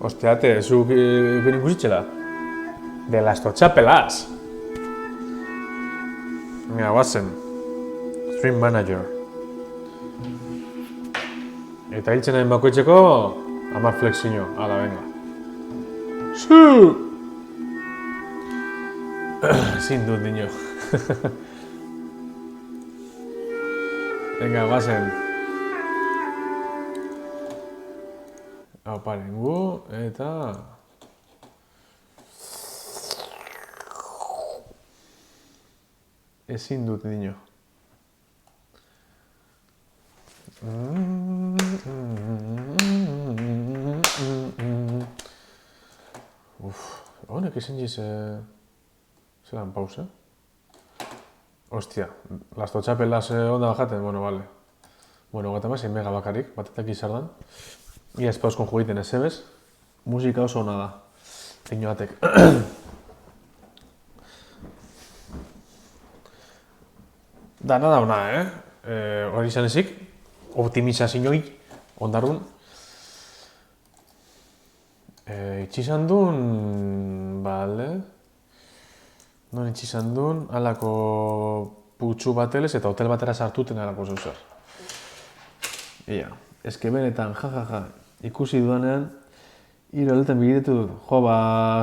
Hostiate, zuk ikusitxela. De las totxapelas. Mira, guazen. Stream manager. Eta hiltzen nahi bakoitzeko, 10 flexio. Hala, venga. Zu! Ezin dut, niño. Venga, guazen. Hau parengu, eta... Ezin dut, niño. Honek ezin jiz... Zeran pausa. Hostia, las totxapelas onda bajaten, bueno, vale. Bueno, gata más, mega bakarik, batetak izardan. Ia espauzkon jugiten ez ebez. Musika oso ona da. Teño batek. Dana da ona, hori izan ezik, optimizazioi ondarun. Itxizan duen, bale... Non itxizan duen, alako putxu batelez eta hotel batera sartuten alako zeuzer. Ia, eske benetan, ja, ikusi dudanean, hiro helten bigiretu dut. Jo,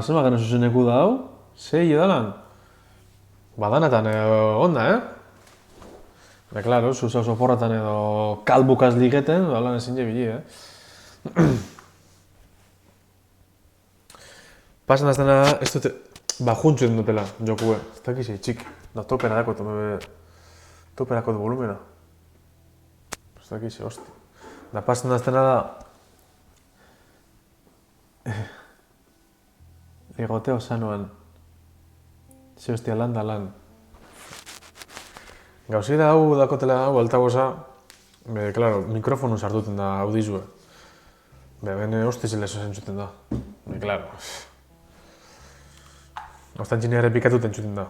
zenba gana zuzeneku da hau? Zei edalan? Badanatan onda, Claro, zuzau soporratan edo kalbukaz ligeten, lan ezin jebili, Pasan daztena, ez dute, juntzuen dutela, jokue. Ez dakiz txik, da topera dakot, toperakot volumena. Ez dakiz, hosti. Da pasan daztena da... Ligoteo sanoan. Ze hostia lan da lan. Gauzira hau dakotela hau altaboza, claro, mikrofonu sartuten da audizue. Bene hostizela eso zentzuten da. Claro. Ostan txinea errepikatuten txuten da.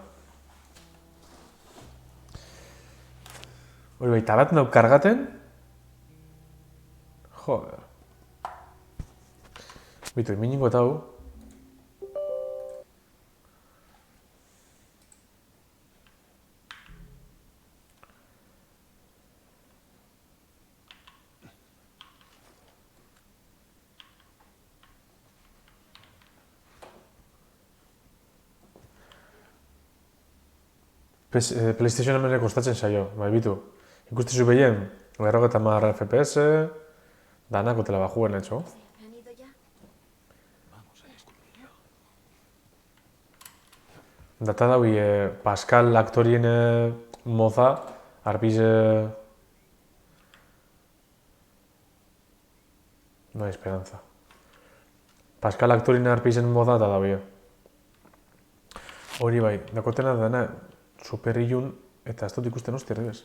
Hori bai, tabat nauk kargaten? Joder. Bitu, miningo eta hau. PlayStation hemen kostatzen saio, bai bitu. Ikustizu behien, 50 FPS, danak otela bajuen etxo. Data daui Pascal aktorien moza, arpize... No hay esperanza. Pascal aktorien arpizen moza eta daui. Hori bai, dakotena dana superillun eta ez dut ikusten hostia erdibes.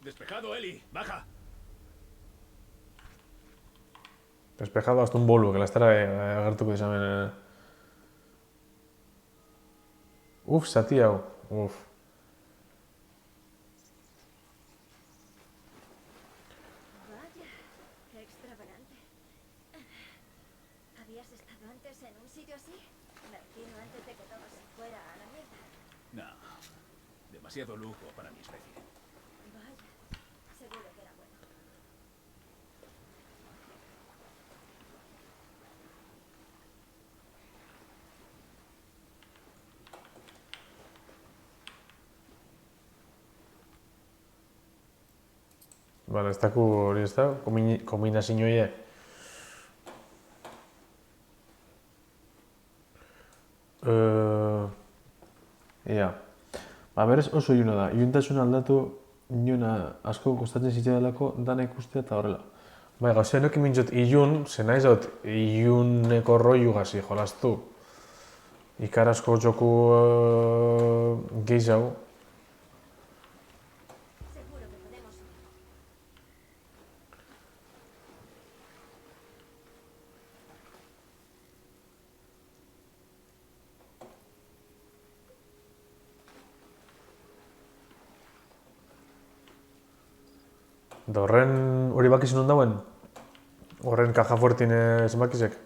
Despejado, Eli, baja. Despejado hasta un bolu, que la estara agertuko dizamen. Uf, zati hau, uf. Vaya, qué extravagante. ¿Habías estado antes en un sitio así? Me retiro antes de que todo se fuera a la mierda. No, demasiado lujo para mi especie. Vaya, seguro que era bueno. Vale, ez daku hori ez da, kombinazioie. Ia. Berez oso iluna da. Iluntasuna aldatu iluna asko kostatzen zitzaidalako dana ikustea eta horrela. Bai, gauzea noki mintzot ilun, zen naiz dut iluneko roiu gazi jolaztu. Ikarazko joku gehiago. Seguro que podemos. Da horren hori bakizu non dauen? Horren kaja fuertin zenbakizek?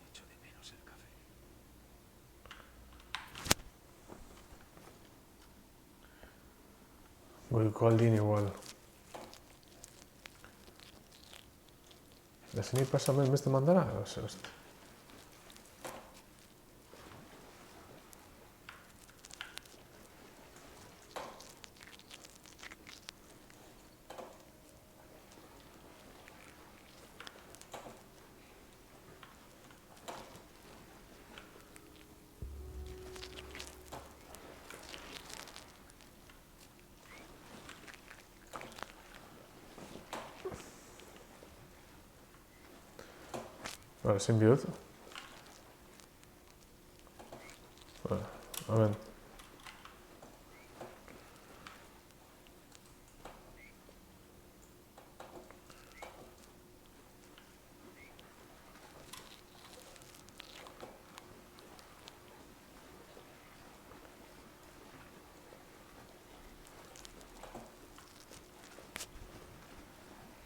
Echo de menos el café. Goiko aldin igual. Ezin pasa hemen beste mandara? Zer beste. Vale, ezin bihot. Vale, hemen.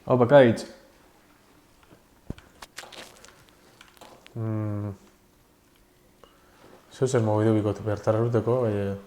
Hau, bakaitz. Zeu zer mogidu bikote bertara eruteko, baina...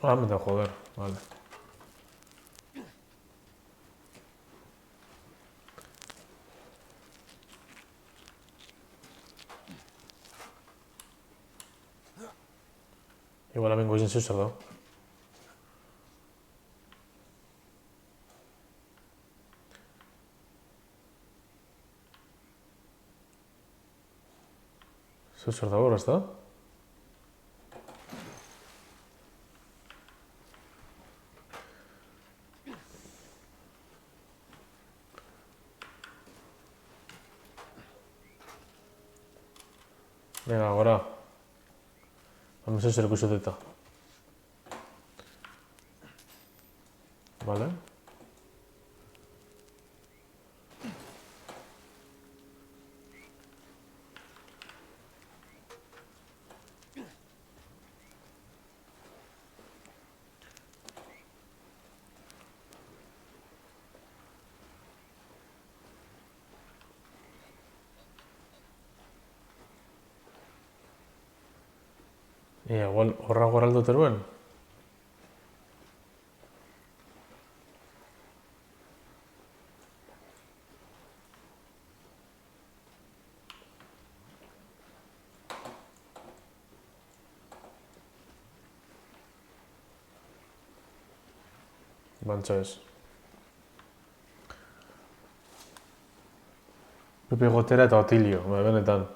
Ah, hemen da, joder, vale. Igual hemen goizen zeu zer dago. Zeu zer dago, ezta? Venga, gora. Hemen zeu zer ikusi eta. Vale. Igual horra goraldo teruen. Bantza ez. Pepe Gotera eta Otilio, benetan.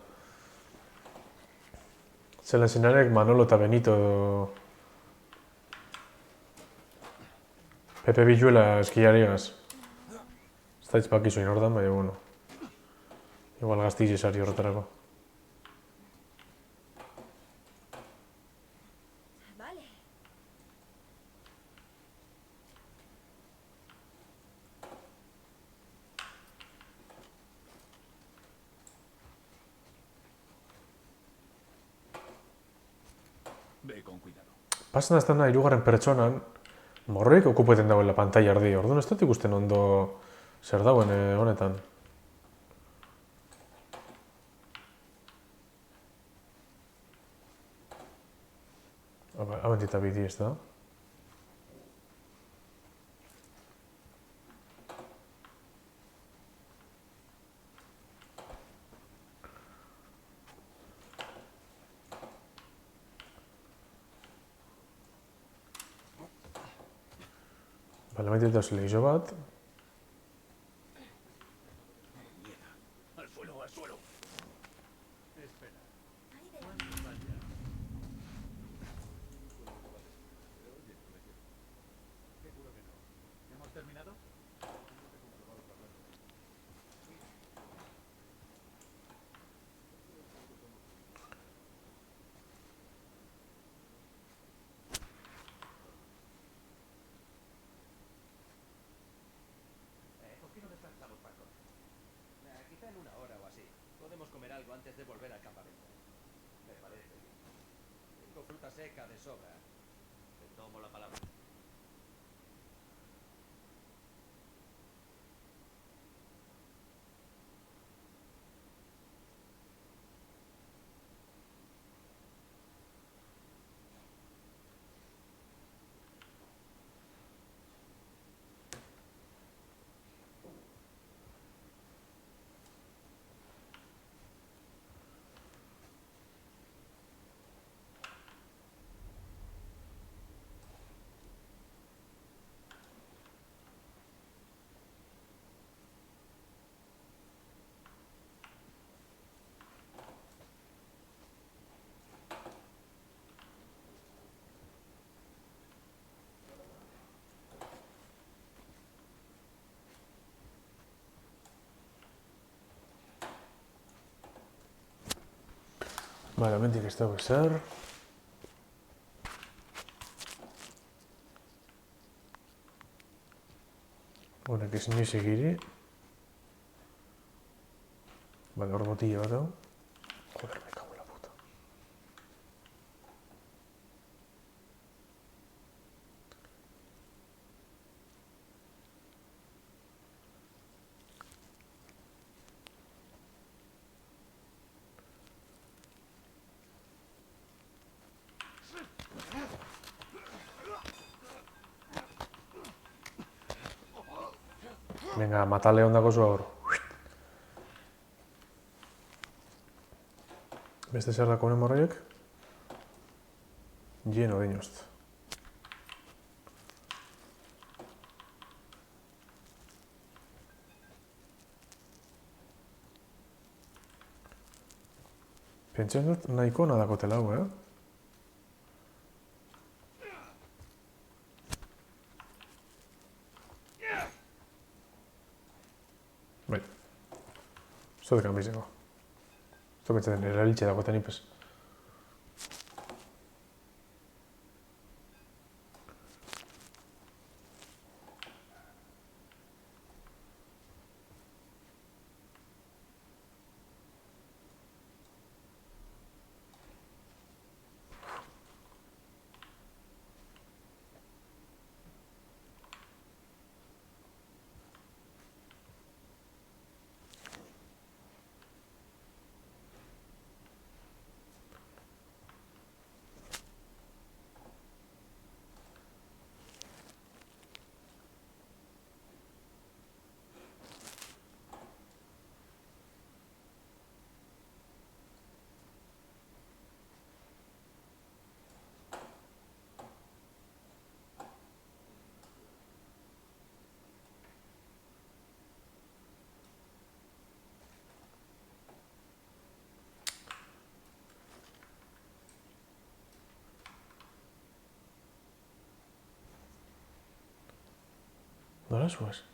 Zela zinarek Manolo eta Benito edo... Pepe biluela eskiariaz. Ez da izpakizu inordan, baina, bueno. Igual gaztiz esari horretarako. Vale. Ve con cuidado. Pasan aztena hirugarren pertsonan, morroik okupeten dagoela pantalla erdi. Orduan ez dut ikusten ondo zer dagoen honetan. Abentita bidi ez da. Bale, abentita selekzio bat. Al suelo, al suelo. Espera. Ahí de... Seguro que no. ¿Hemos terminado? ¿Por qué no descansamos, Paco? Quizá en una hora o así. Podemos comer algo antes de volver al campamento. Me parece bien. Tengo fruta seca de sobra. Te tomo la palabra. Bale, hemendik ez dago ezer. Honek ezin inoiz egiri. Bale, hor botilla bat dago. Joder, me cago en la puta. Venga, matale ondako zu hor. Beste zer dako honen morroiek? Lleno de inozt. Pentsen dut nahiko ona dakotela hau, Bai. Zo dekan biziko. Zo pentsatzen, erabiltxe dagoetan ipez. Nola zuez?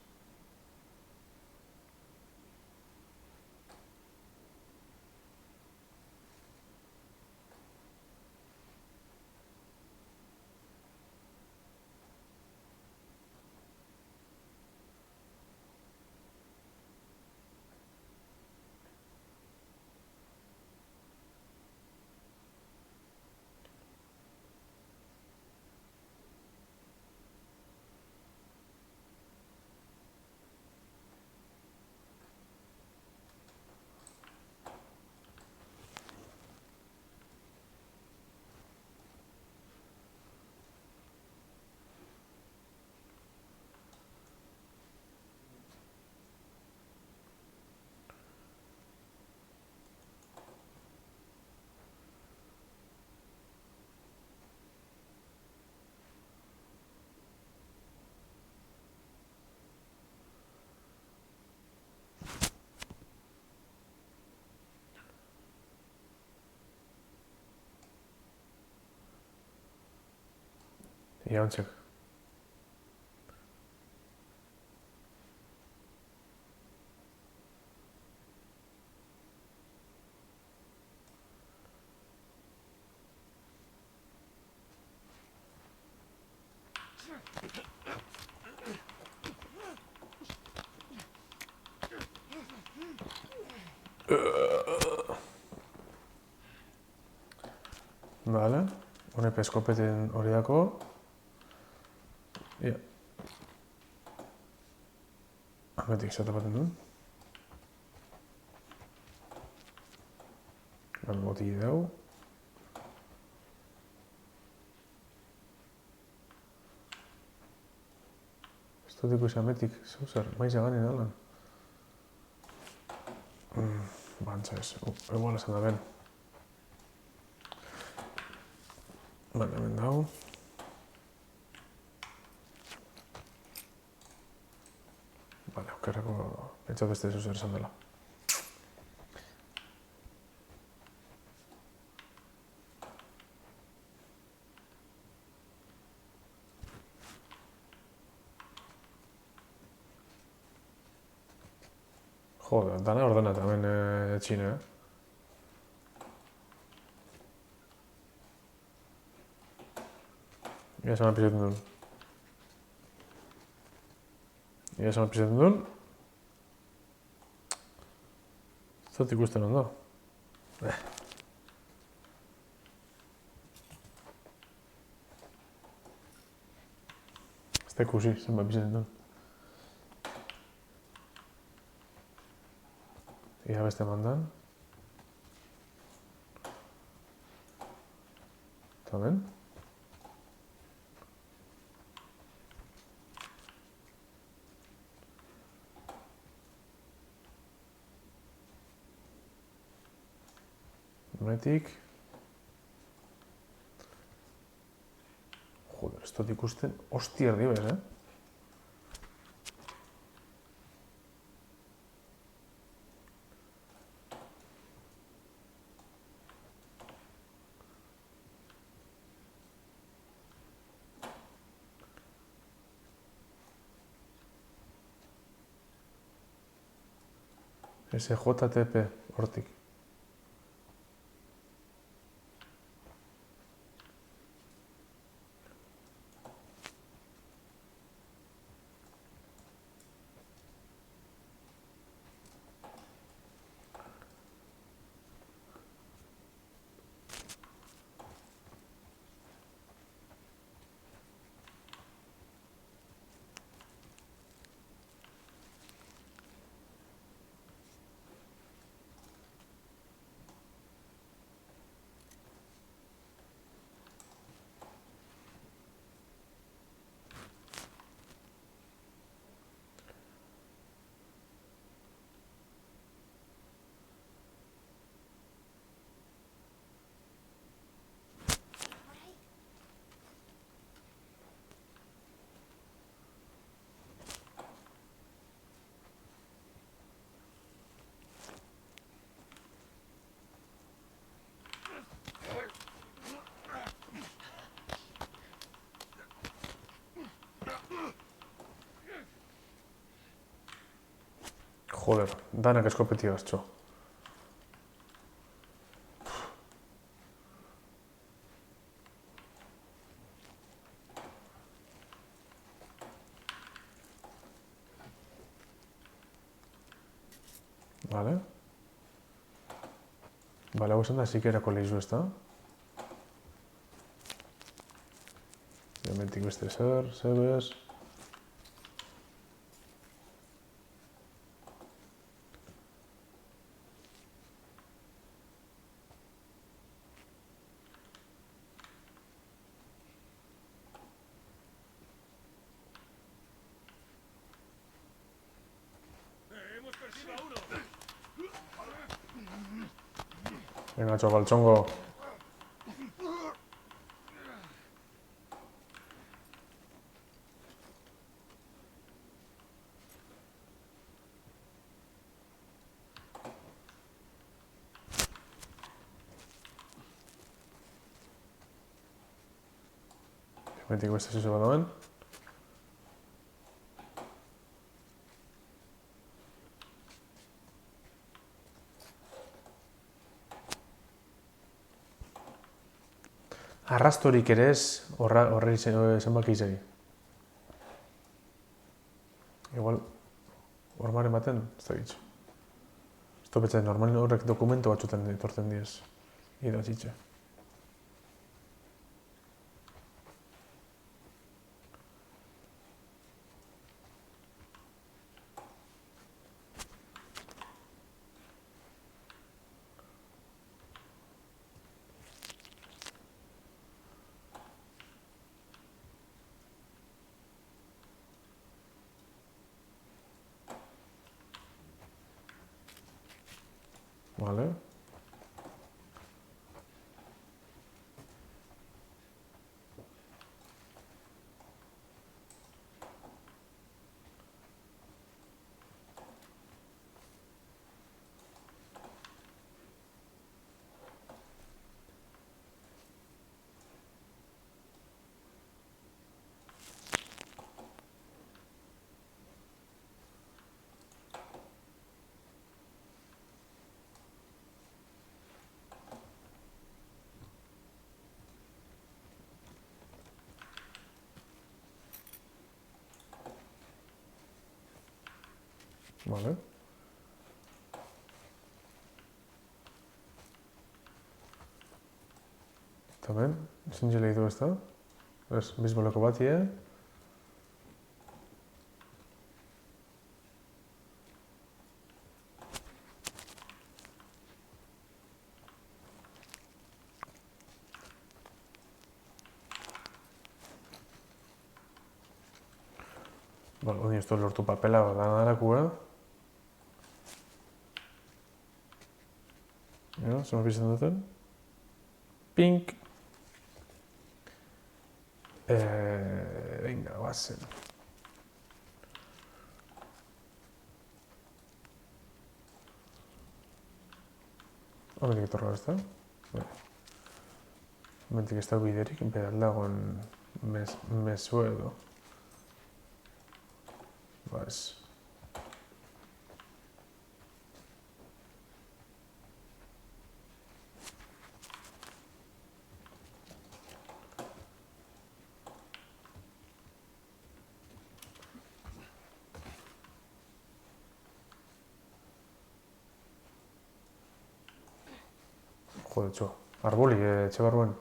Jauntxek. Vale. Honepe eskopeten hori dako. Ia. Hemetik zatapaten duen. Boti dau. Ez dut ikusi hemetik, zauzer, maiza ganin alan. Bantza ez, igual esan da ben. Vale, hemen dau. Vale, okerrako pentsat beste zauzer esan dela. Joder, dana ordenat hemen etxine, Ia esan apizaten duen. Ia esan apizaten duen. Ez dut ikusten ondo. Ez da ikusi, zenbat apizaten duen. Ia beste mandan. Eta ben. Honetik. Joder, ez dut ikusten hosti erdi bez, SJTP hortik. Joder, danak eskopeti gaztxo. Vale. Vale, hau esan da zikerako lehizu, ez da? Hementik beste zer, zebez. ¡Hemos perdido a uno! Venga, txoka, el txongo. Hementik beste zizo bat dauen. Arrastorik ere ez horri zenbaki izegi. Igual, hormaren baten, ez da gitzu. Ez topetzen, normalen horrek dokumento batzutan etortzen diez. Idatzitxe. Vale. Vale. Tamen, zintxe lehitu ez da? Ez, bizboleko batie. Bueno, honi ez lortu papela dana darakua. Ja, zer bizten duten? Pink. Venga, guazen. Hemendik etorra ez da? Hemendik ez da biderik, pedaldagoen mezuedo. Baz. Jode, txo. Arboli, etxe barruen.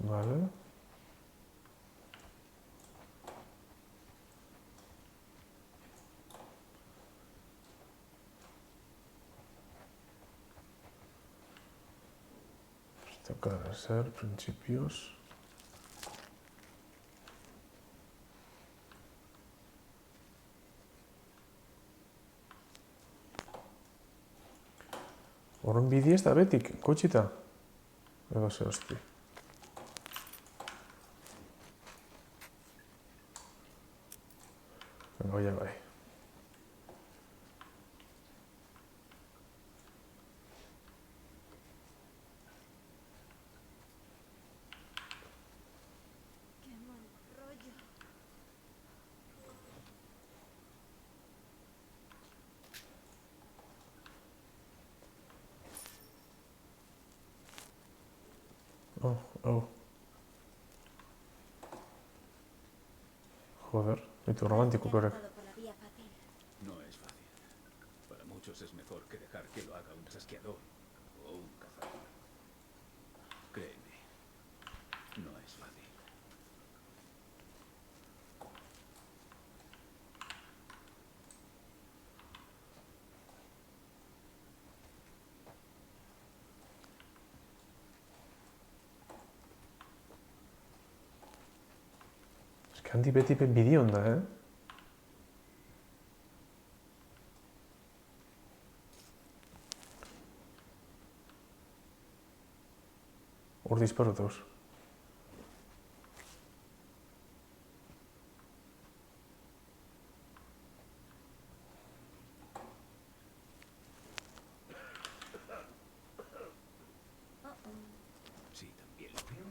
Vale. Esto acaba de ser principios. Horren bidi ez da betik, kotxita. Edo ze hosti. Venga, bai. Qué mal rollo. Oh, oh. Joder, y tu romántico, Parece correcto. que ha optado por la vía fácil. No es fácil. Para muchos es mejor que dejar que lo haga un chasqueador o un cazador. Créeme, no es fácil. Es que handi beti bidion da, Hor disparotauz. Sí, también lo veo.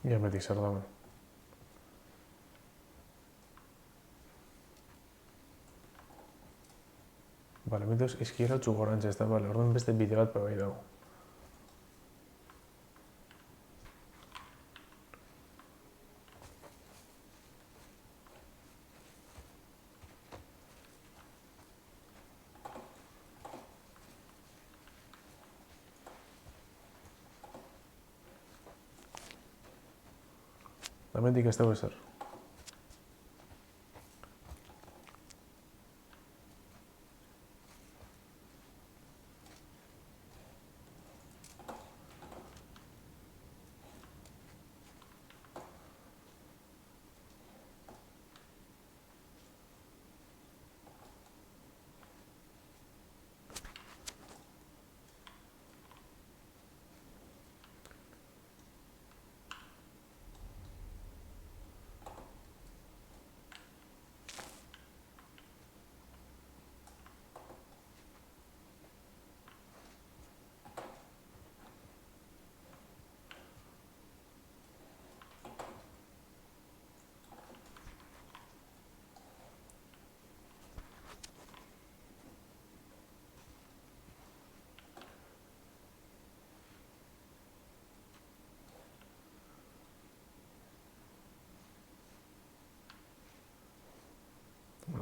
Ja metik zer dauen. Vale, mentoz izkiera utzu gorantza ez da, vale, orduan beste bide bat bai dago. Hemendik ez dago ezer.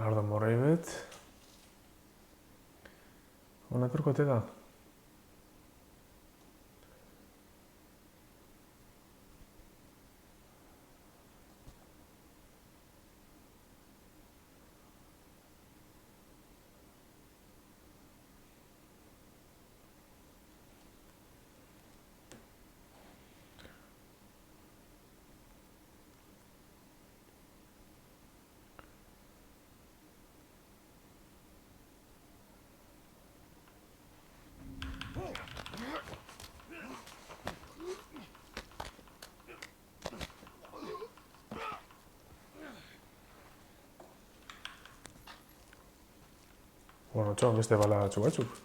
Orduan morroi bet. Hona turkote da. Bueno, txon, beste bala batzuk.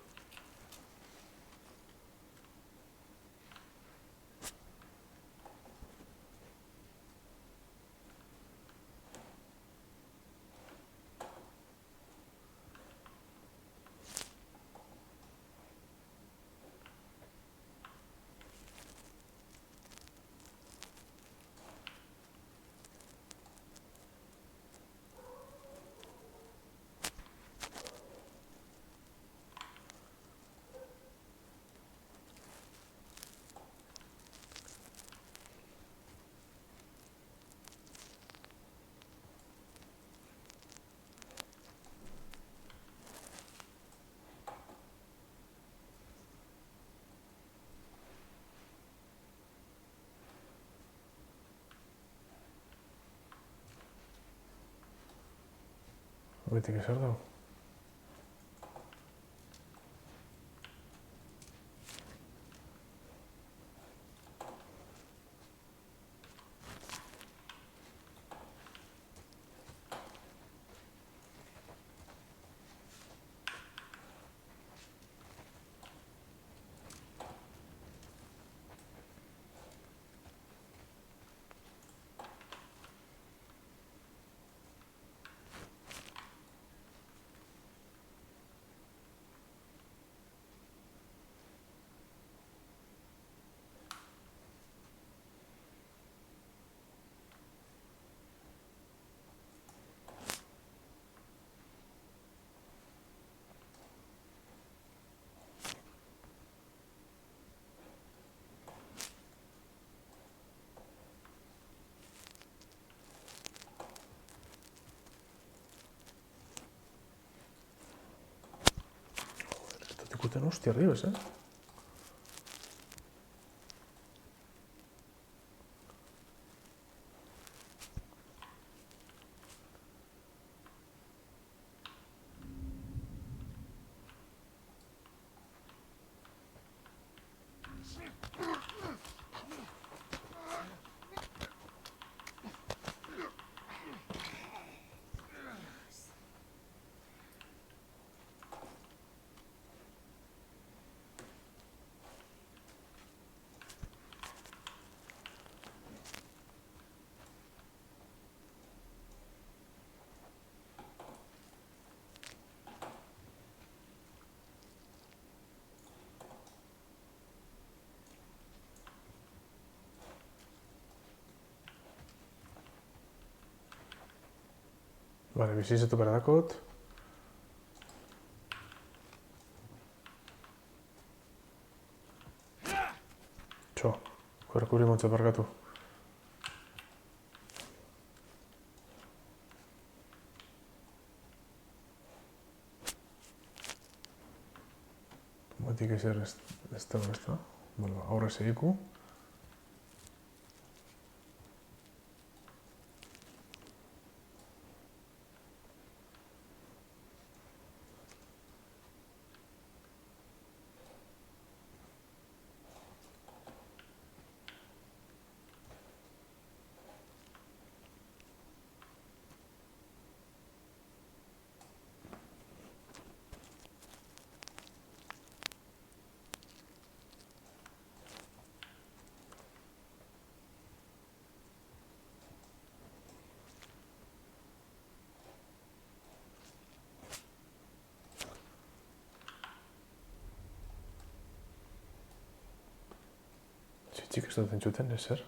Betik ezer dago. Esto te cuten hostia arribes, Vale, bizizetu behar dakot. Txo, korrekuri montza barkatu. Betik ezer ez dago, ez da? Bueno, aurre segiku. Txik ez dut entzuten, ezer.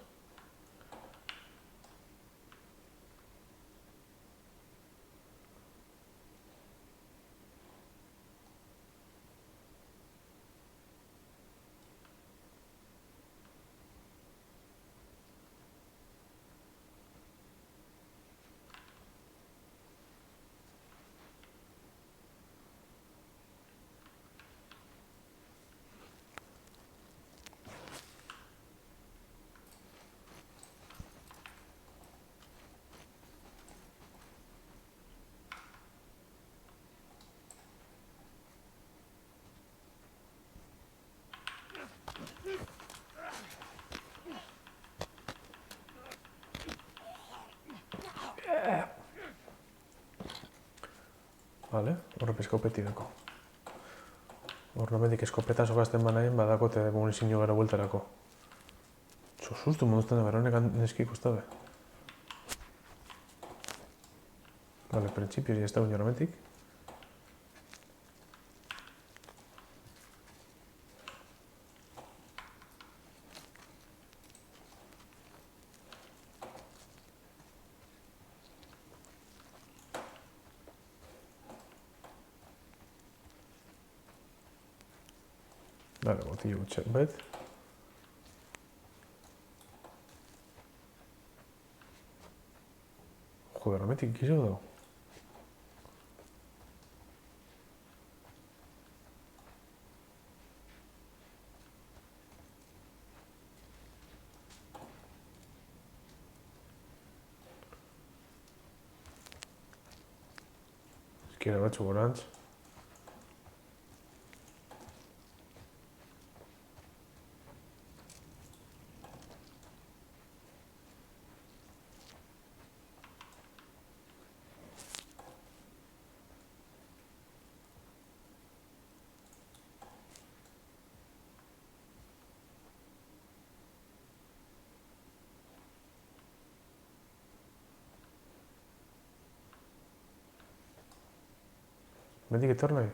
Vale, horre eskopeti dako. Hor nomendik eskopeta sokazten banaien badakote munizio gara bueltarako. Txo, sustu monduzten da, beronek neski ikustabe. Vale, principios ya está un nomendik. Vale, botillo check bed. Joder, nomendik gizo dago. Quiero batzu gorantz. Metik etor nahi?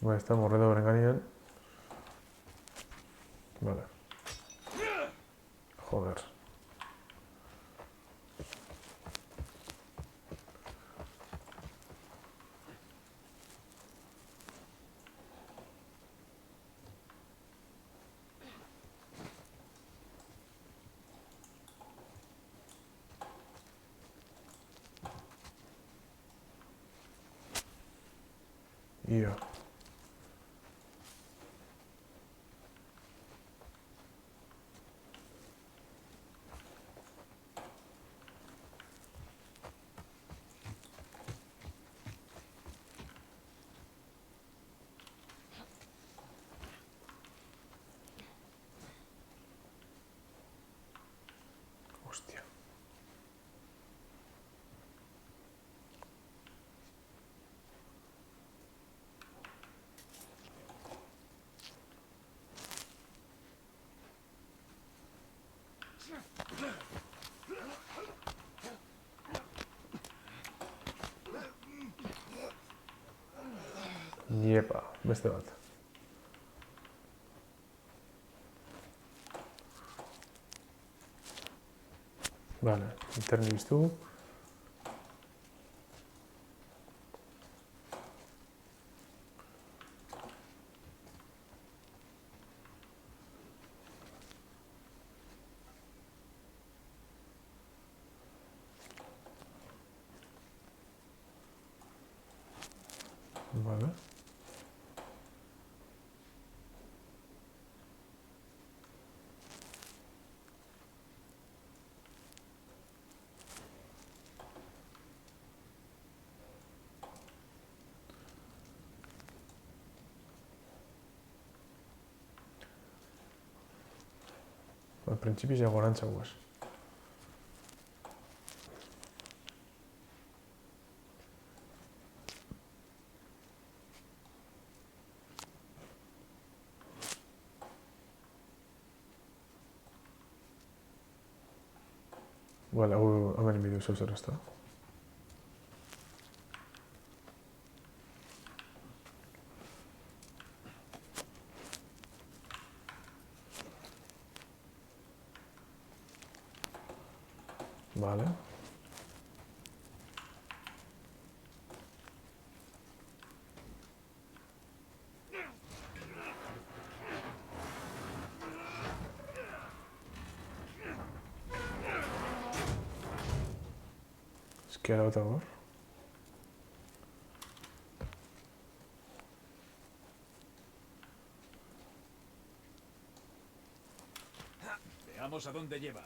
Vale, está morredo beren gainean. Vale. Joder. Ia. Hostia. Iepa, beste bat. Vale, interni biztu. Vale. Al principi ja gorantza guaz. Vale, hau hemen bideo zeu zer ezta. Vale. Eskia dauta hor. Veamos a dónde lleva.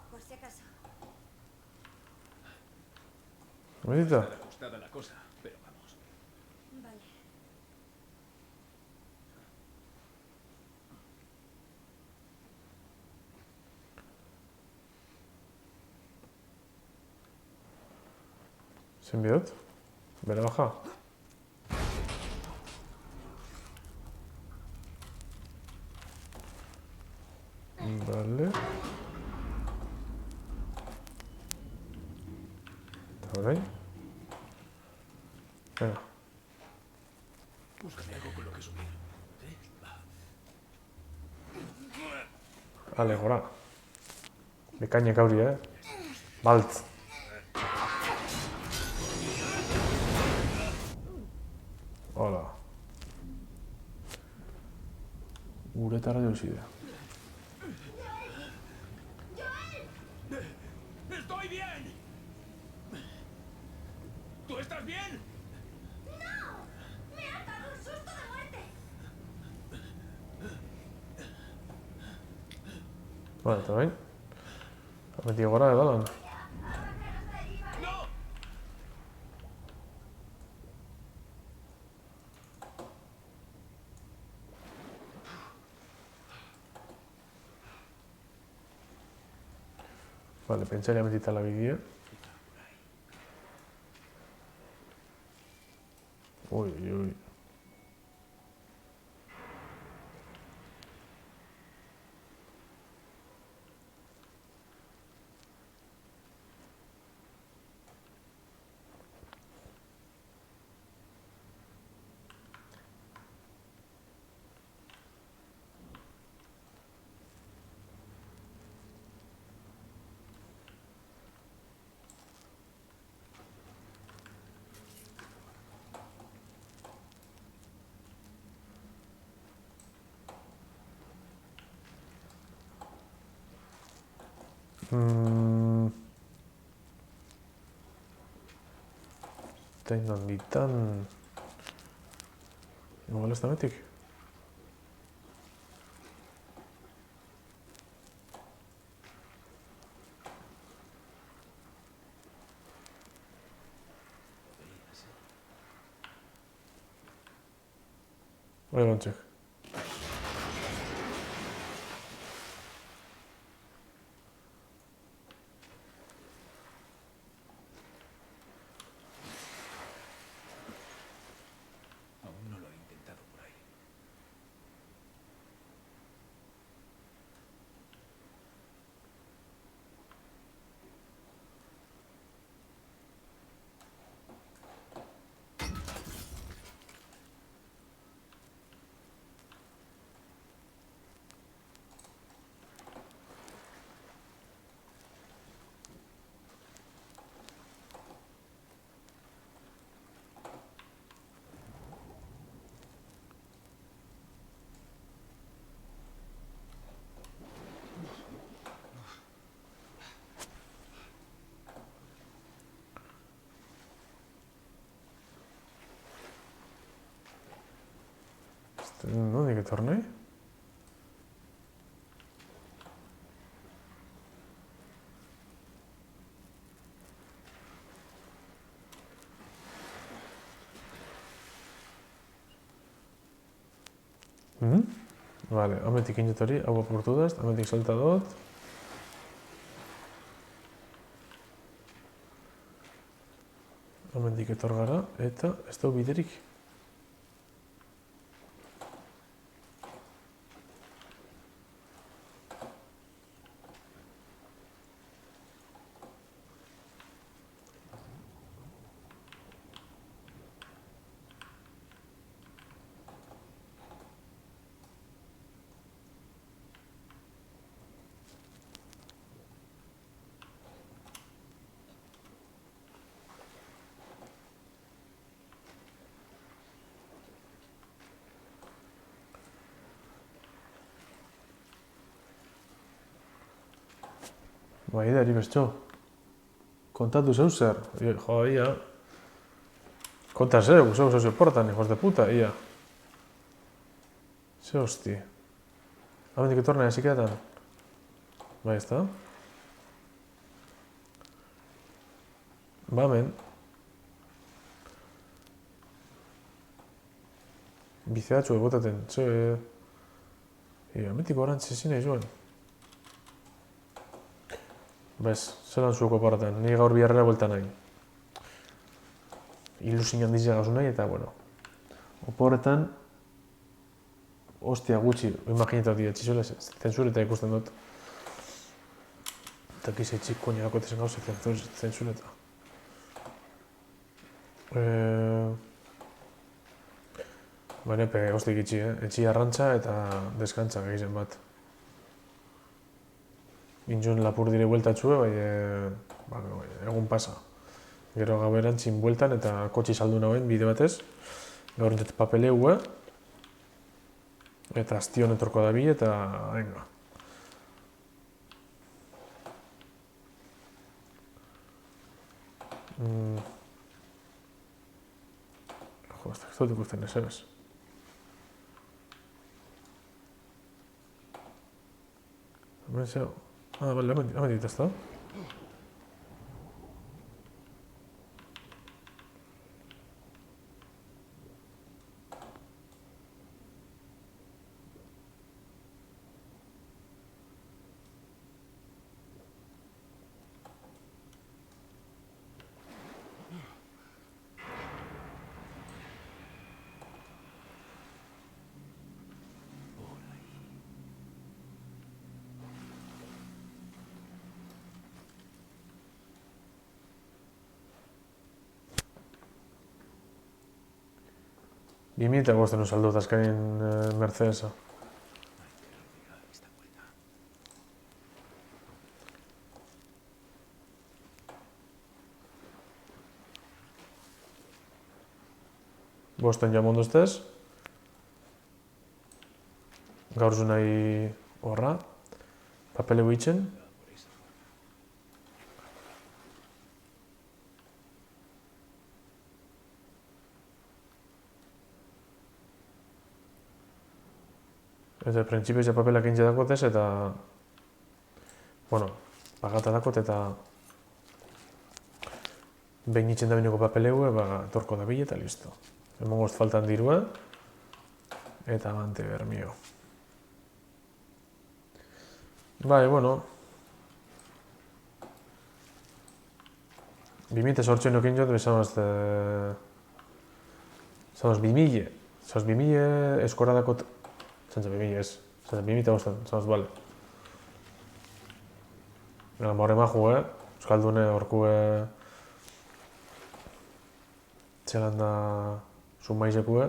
Por si acaso. Medita. Está ajustada la cosa, pero vamos. Vale. Zein bidot? Bere baja? Vale. Eta orain? Venga. Búscame algo con lo que subir. ¿Sí? Va. Ale, gora. Bekainek auri, Baltz. Hola. Uretara jauzi da. ¡Estoy bien! Tu ¿Estás bien? ¡Me ha dado un susto de muerte! Vale, eta bain. Beti gora edo lan. ¡No! Vale, pentsaria metita la bidea. Ui, ui. Tain handitan... Igual ez da metik? Bai, bantzek. Aún no lo he intentado por ahí. Nondik etor nahi? Vale, hametik inot hori, hau apurtu daz, hametik solta dut. Hemendik etor gara, eta ez da biderik. Bai, da, bertso. Kontatu zeu zer. Jo, ia. Konta zeu portan, hijos de puta, ia. Ze hosti. Hamendik etorna ezikeatan. Bai, ez da? Ba, hemen. Bizeatxu ebotaten. Ia, hamendik orantz ezin nahi zuen. Bez, zelan zueko paratan, nire gaur biharrera buelta nahi. Ilusin handizia gazu nahi, eta, bueno, oporretan, hostia gutxi, imaginetau dira, txizuela, zensureta ikusten dut. Eta kize txik koñagako tezen gauze zensureta. Nepe, hostik itxi, etxi arrantza eta deskantza gehizen bat. Intzun lapur dire bueltatxue, egun pasa. Gero gau erantzin bueltan eta kotxi saldu nagoen bide batez. Gaur entzat papeleu, eta astion etorko da bi eta venga. ez dut ikusten ezer. Hemen zeo. Bale, hemen dit ezta. Bimita bosten saldu azkenin Mercedesa. Esta puerta. Bosten jamondu ustez. Gaur zu nahi horra. Papele guitzen. Por esa forma. Eta printzipioz ja papelak intxe dakotez eta... Bueno, pagata dakot eta... Behin itxen da bineko papelegue, torko da bile eta listo. Emongoz faltan dirua. Eta bante bermio. Bai, bueno... 2008 nokin jot, bezamos... Zamos 2000. Zamos 2000 eskora dakot... Zantza 2000 ez. Zantza 2000 bosten, zamos, bale. More maju, Euskaldune horkue... Txelan da... Zunmaizekue.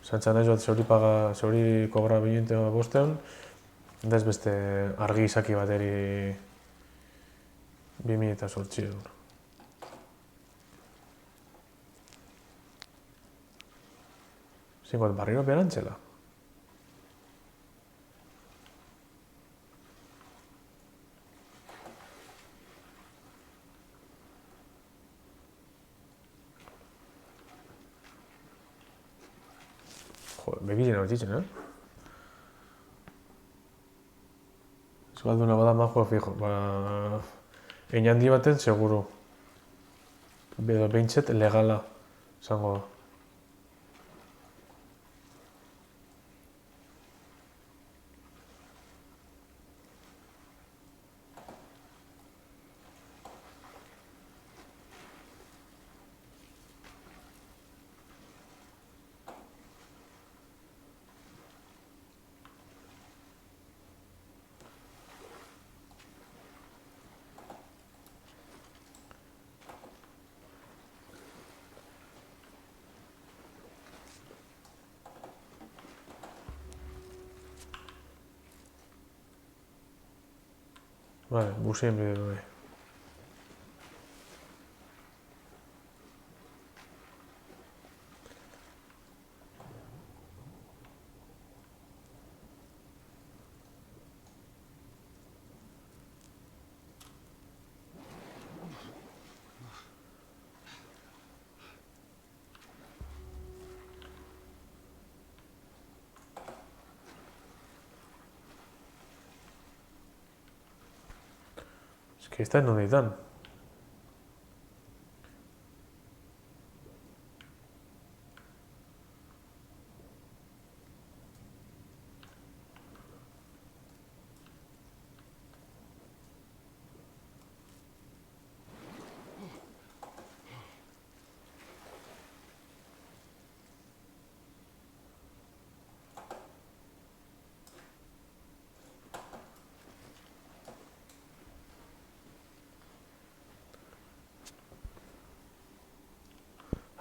Zantza nahi bat zeuri kobra 2000 bostean, da ez beste argi izaki bateri 2008 euro. Zingot, barriro berantxela. Joder, begiren hau txitzen, Euskalduna bada majua fijo, hein handi baten seguru. Edo behintzet legala, zango da. Vale, busien bideo bai. Es que esta no necesitan.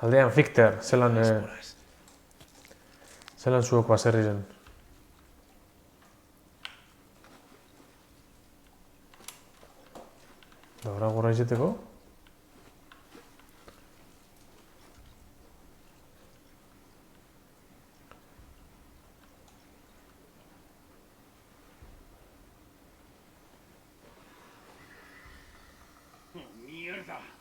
Aldean, Victor, zelan zueko baserri zen. Da, ora gora izeteko. mierda!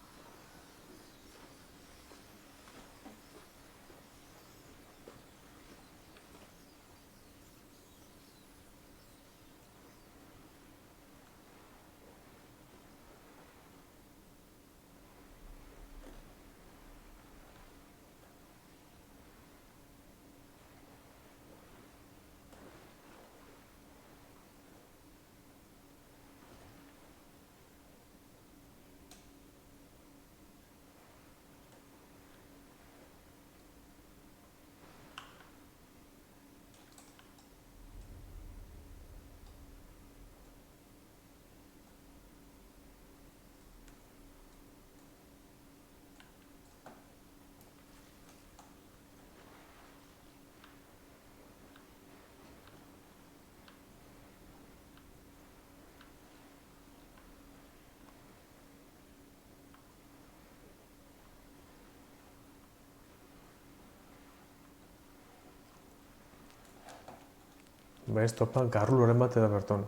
Ba, ez topa, garruloren bat da berton.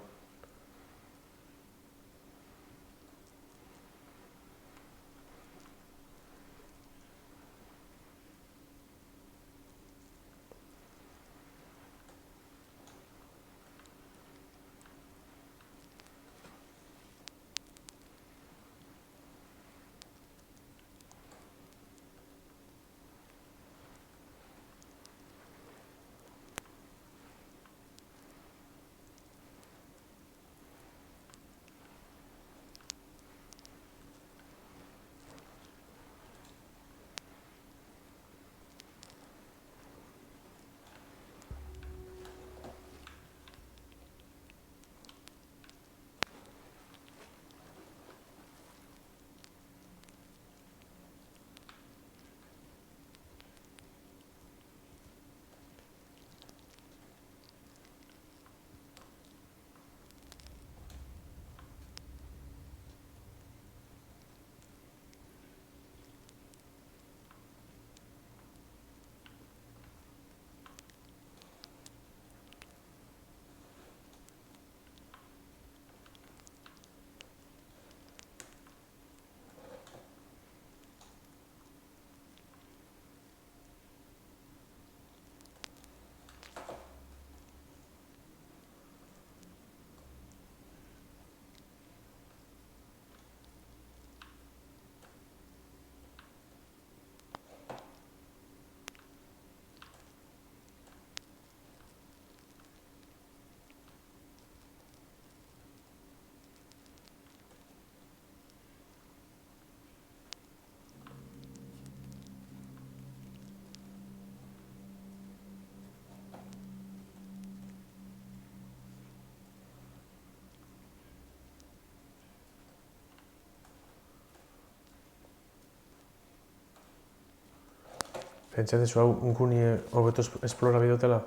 Pentsatzen hau unkunie hobeto esplora bidotela?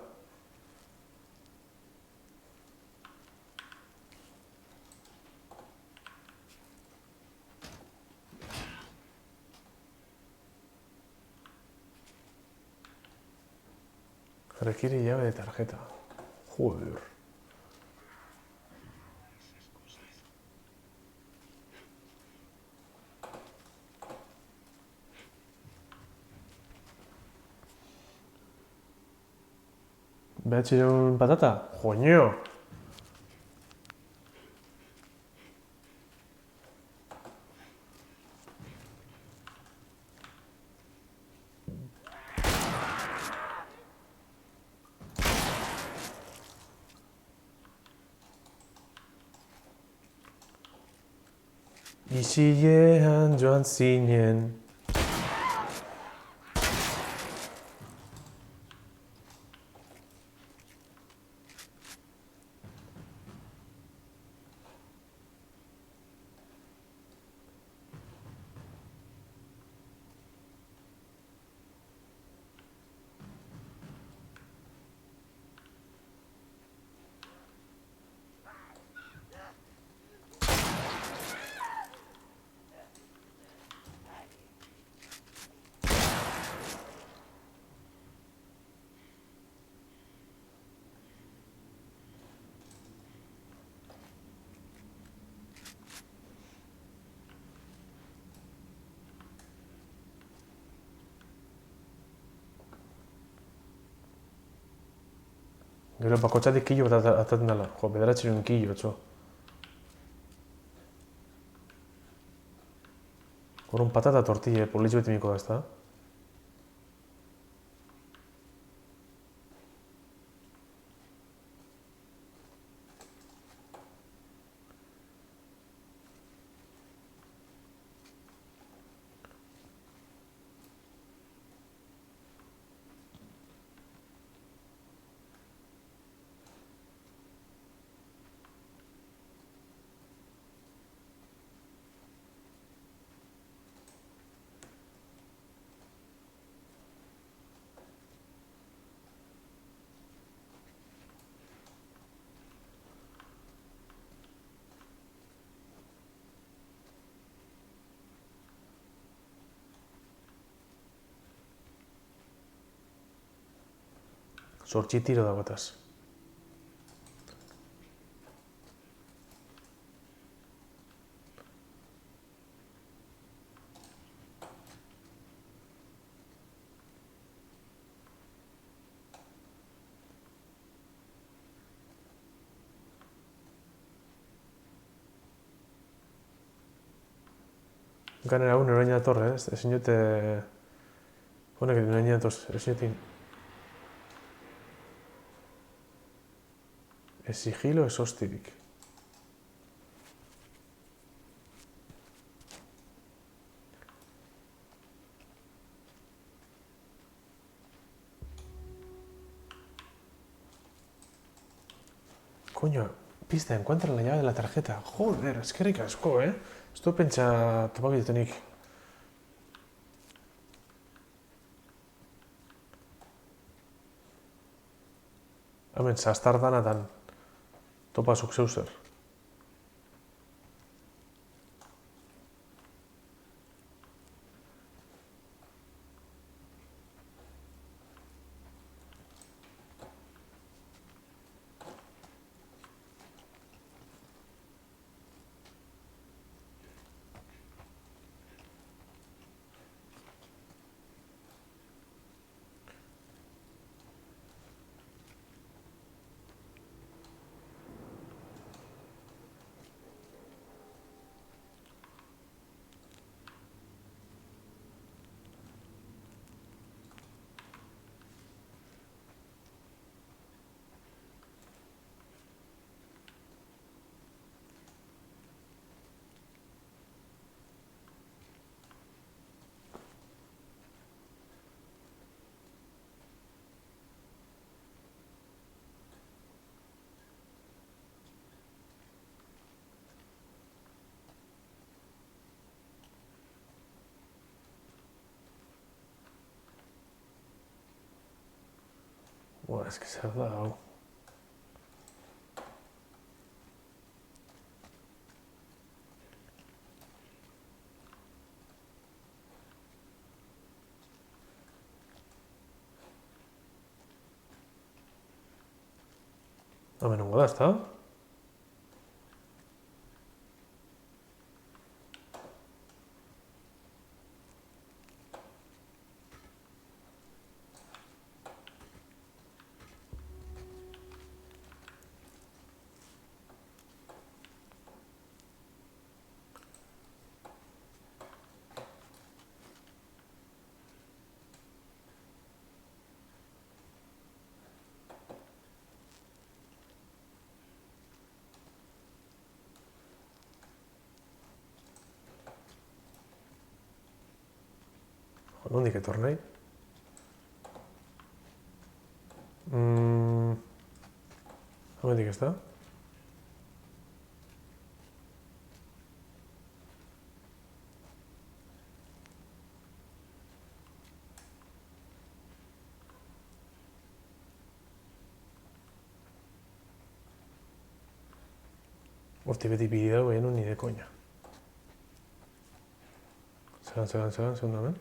Requiere llave de tarjeta. Joder. ¿BH patata? ¡Joño! Isilean joan zinen. Gero bakotxatik kilo bat ataten dela. Jo, 9 kilo, txo. Horun patata tortilla, politxo beti miko da, ezta? Zortzi tiro dagoetaz. Ganera hau noraina dator, ezin dute... Honek noraina datoz, ezin dute... Ez sigilo, ez hostirik. Coño, pista, encuentra la llave de la tarjeta. Joder, eskerrik asko, Ez du pentsa topabitenik. Hemen, sastar danatan. Topazuk zeu zer. Buah, ez que zer da, hau. Hemen hongo da, ezta? Nondik etor nahi? Hemendik ez da? Hortik beti bide dago egin ni de koña. Zegan, segun da hemen.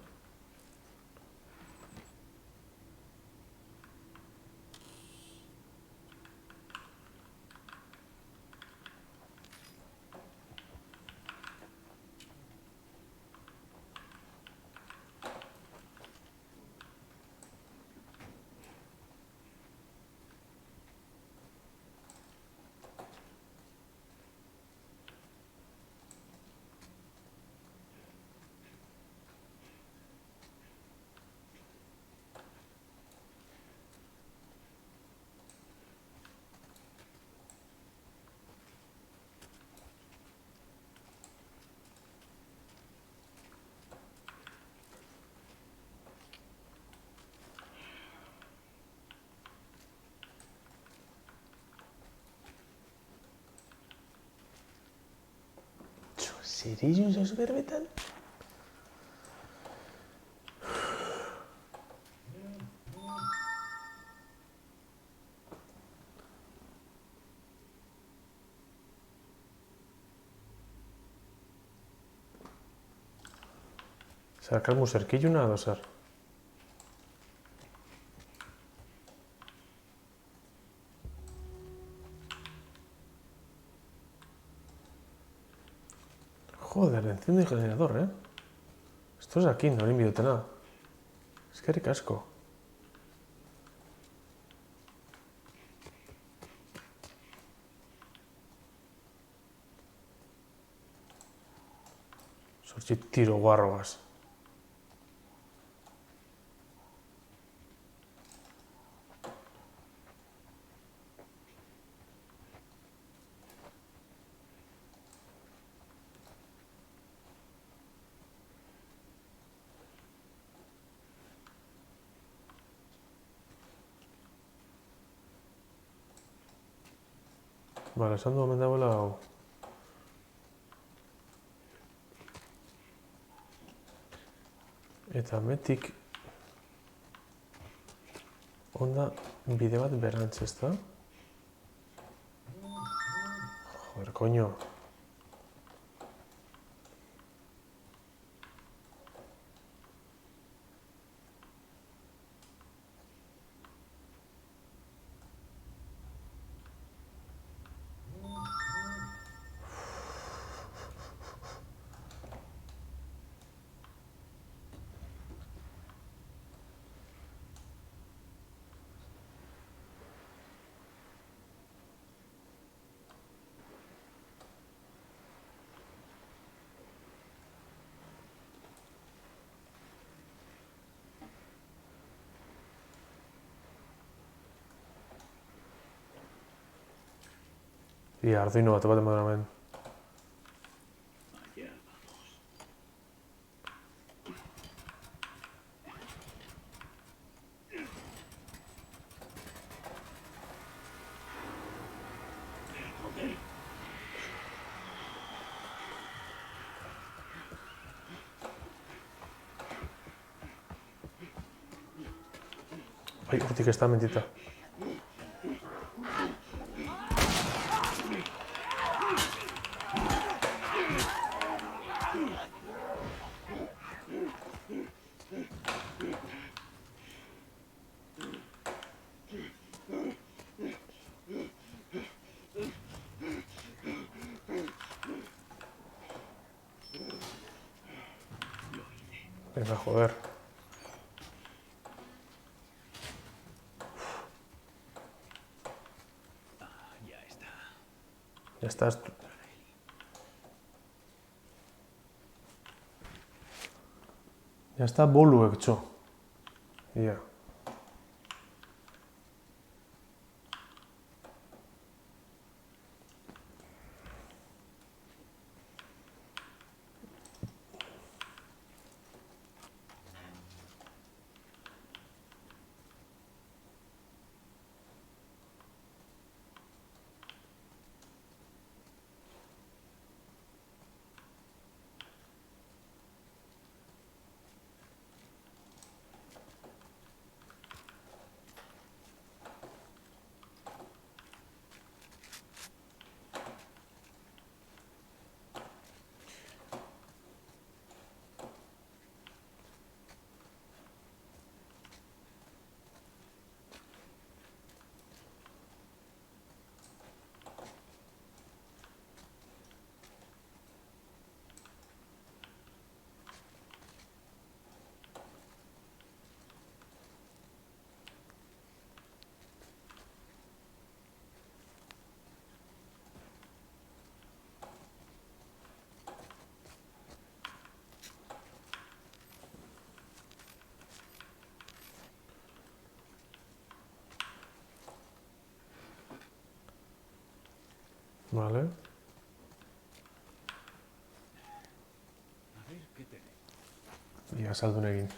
Zerilun zauz berbetan? Zer, kalmu zerkiluna edo zer? Joder, enciende el generador, ¿eh? Esto es aquí, no bidotena. Eskerrik asko. Zortzi tiro guarroaz. Vale, esan du omen dagoela hau. Eta metik onda bide bat berantz, ezta? Joder, koño. Ia, arduino bat ematen hemen. Allá vamos. Ai, hortik ez da mentita. Venga, joder. Ya está. Ya estás. Ya está bolu hecho. Ia. Vale. A ver qué tenemos. Ia, saldun egin.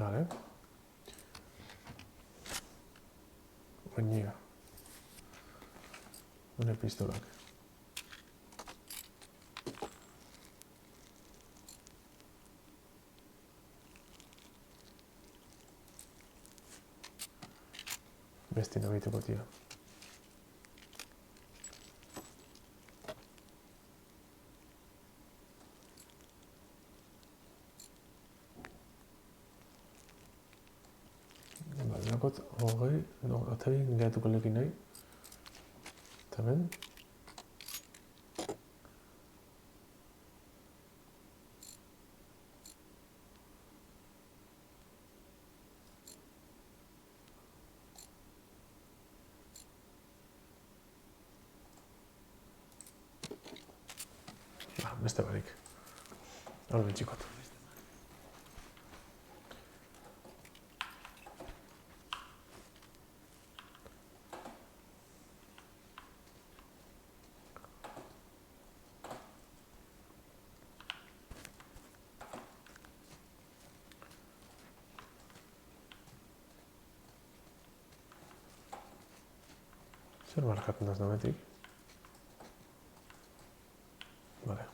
Vale. Oinea. Une pistolak. Beste nabituko tira. Vale, nakot hogei, no, eta egin gehatuko lekin nahi. Eta hemen. Beste barik. Hau betxikot. Zer markatzen daz dametik? Vale.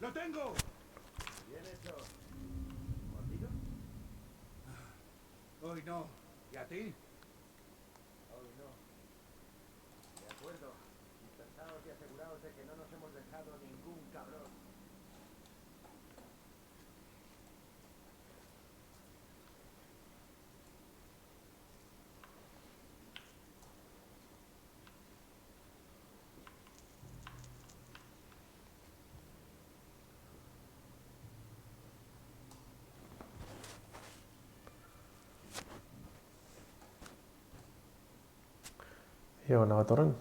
¡Lo tengo! Bien hecho. ¿Mordido? Hoy no. ¿Y a ti? Hoy no. De acuerdo. Dispersaos y aseguraos de que no nos hemos dejado ningún cabrón. Ia gana bat horren.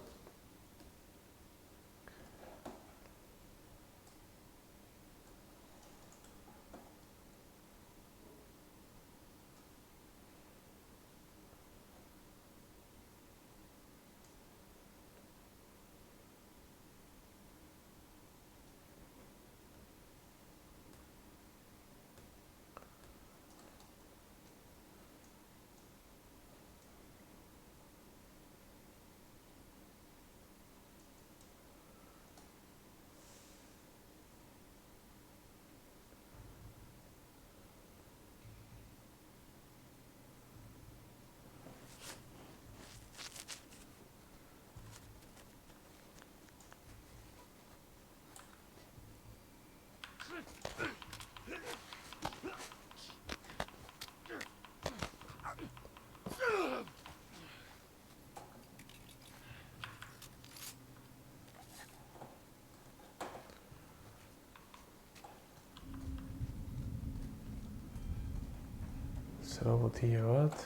Zero botila bat.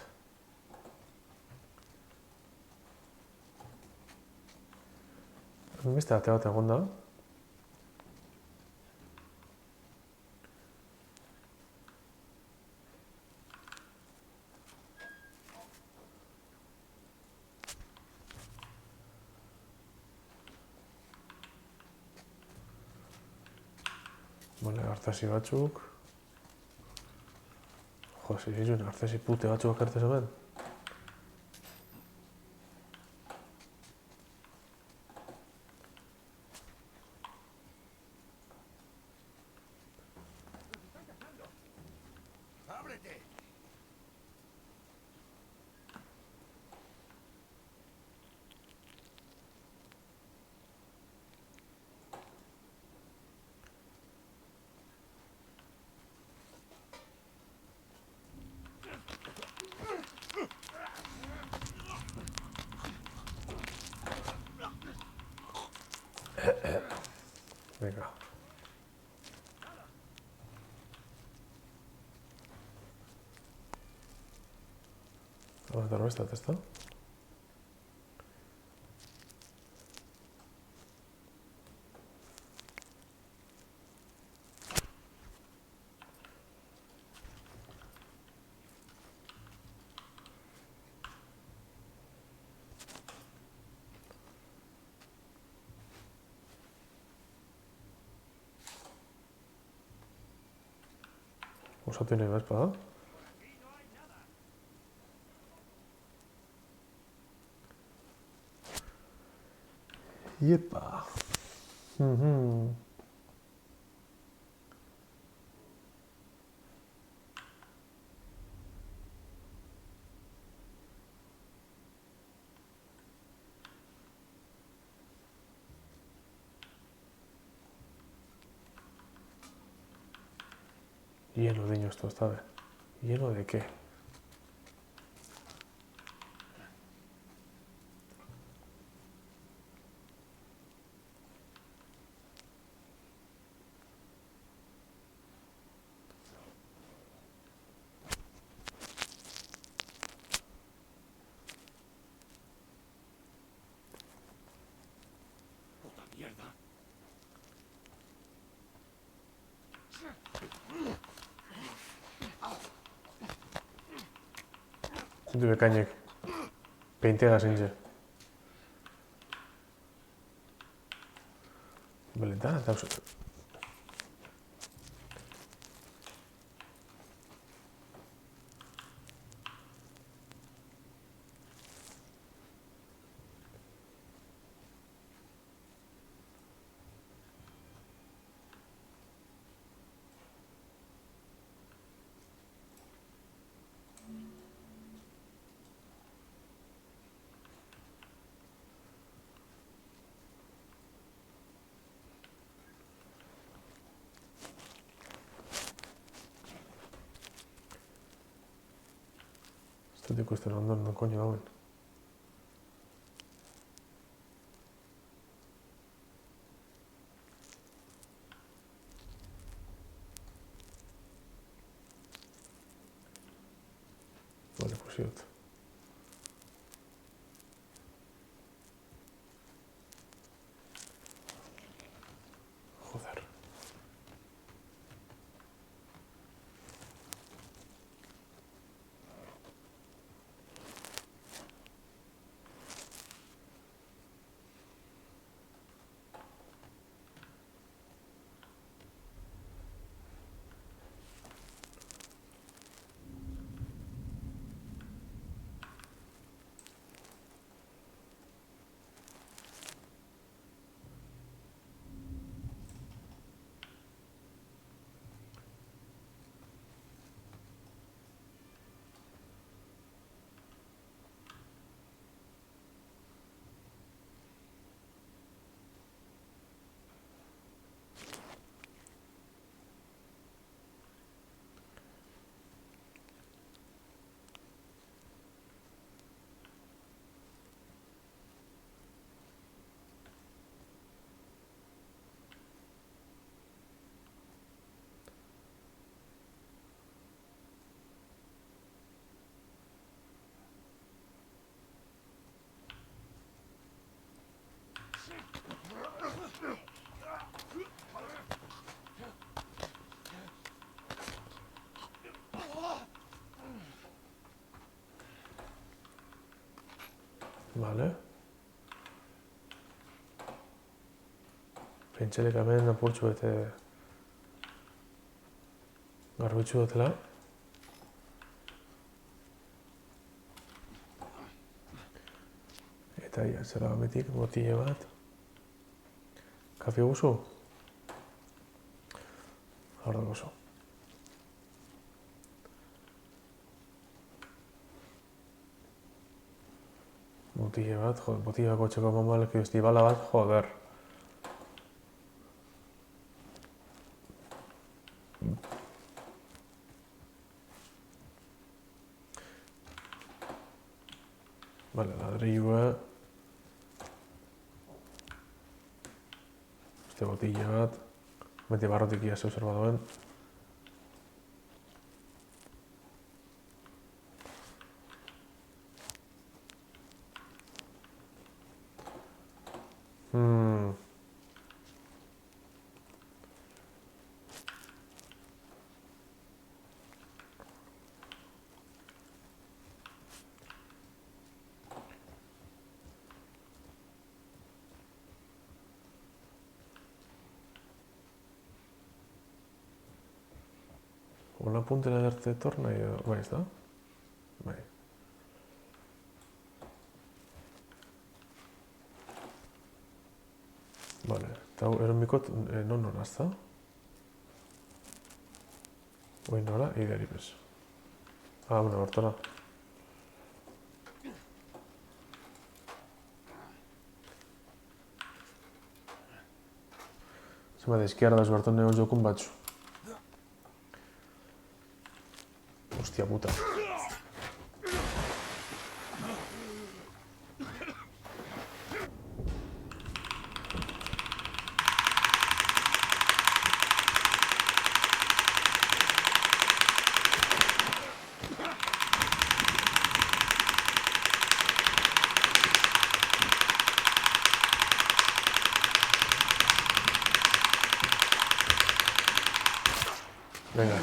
Beste ate bat egon da. Bale, artasi batzuk. Jo, zizun, artasi pute batzuk akartez hemen. ¡Ábrete! Venga. Vamos a dar esta testa. Usatu nahi bez, bada? Iepa. Lleno de niños esto, ¿sabes? ¿Lleno de qué? ¡Puta mierda! Zentu bekainek peintea zintze. Beletan, eta ez dut ikusten ondoren, non koño dauen. Vale, ikusi dut. Joder. Vale. Pentsalek hemen apurtxu bete garbitxu dutela. Eta ia, zera betik, botile bat. Kafe guzu? Hor da guzu. Botile bat, joder, botile bako txeko mamalek bala bat, joder. Vale, ladrillua. Beste botile bat. Beti barrotik ia zeu zer badoen. Una puntera darte torna edo... Bai, ez da? Bai. Vale, eta hau eromikot non nora, ez da? Oin nora, idari bez. Bueno, hortara. Zema de izquierda esbertu neo jokun batzu. Hostia puta. Venga.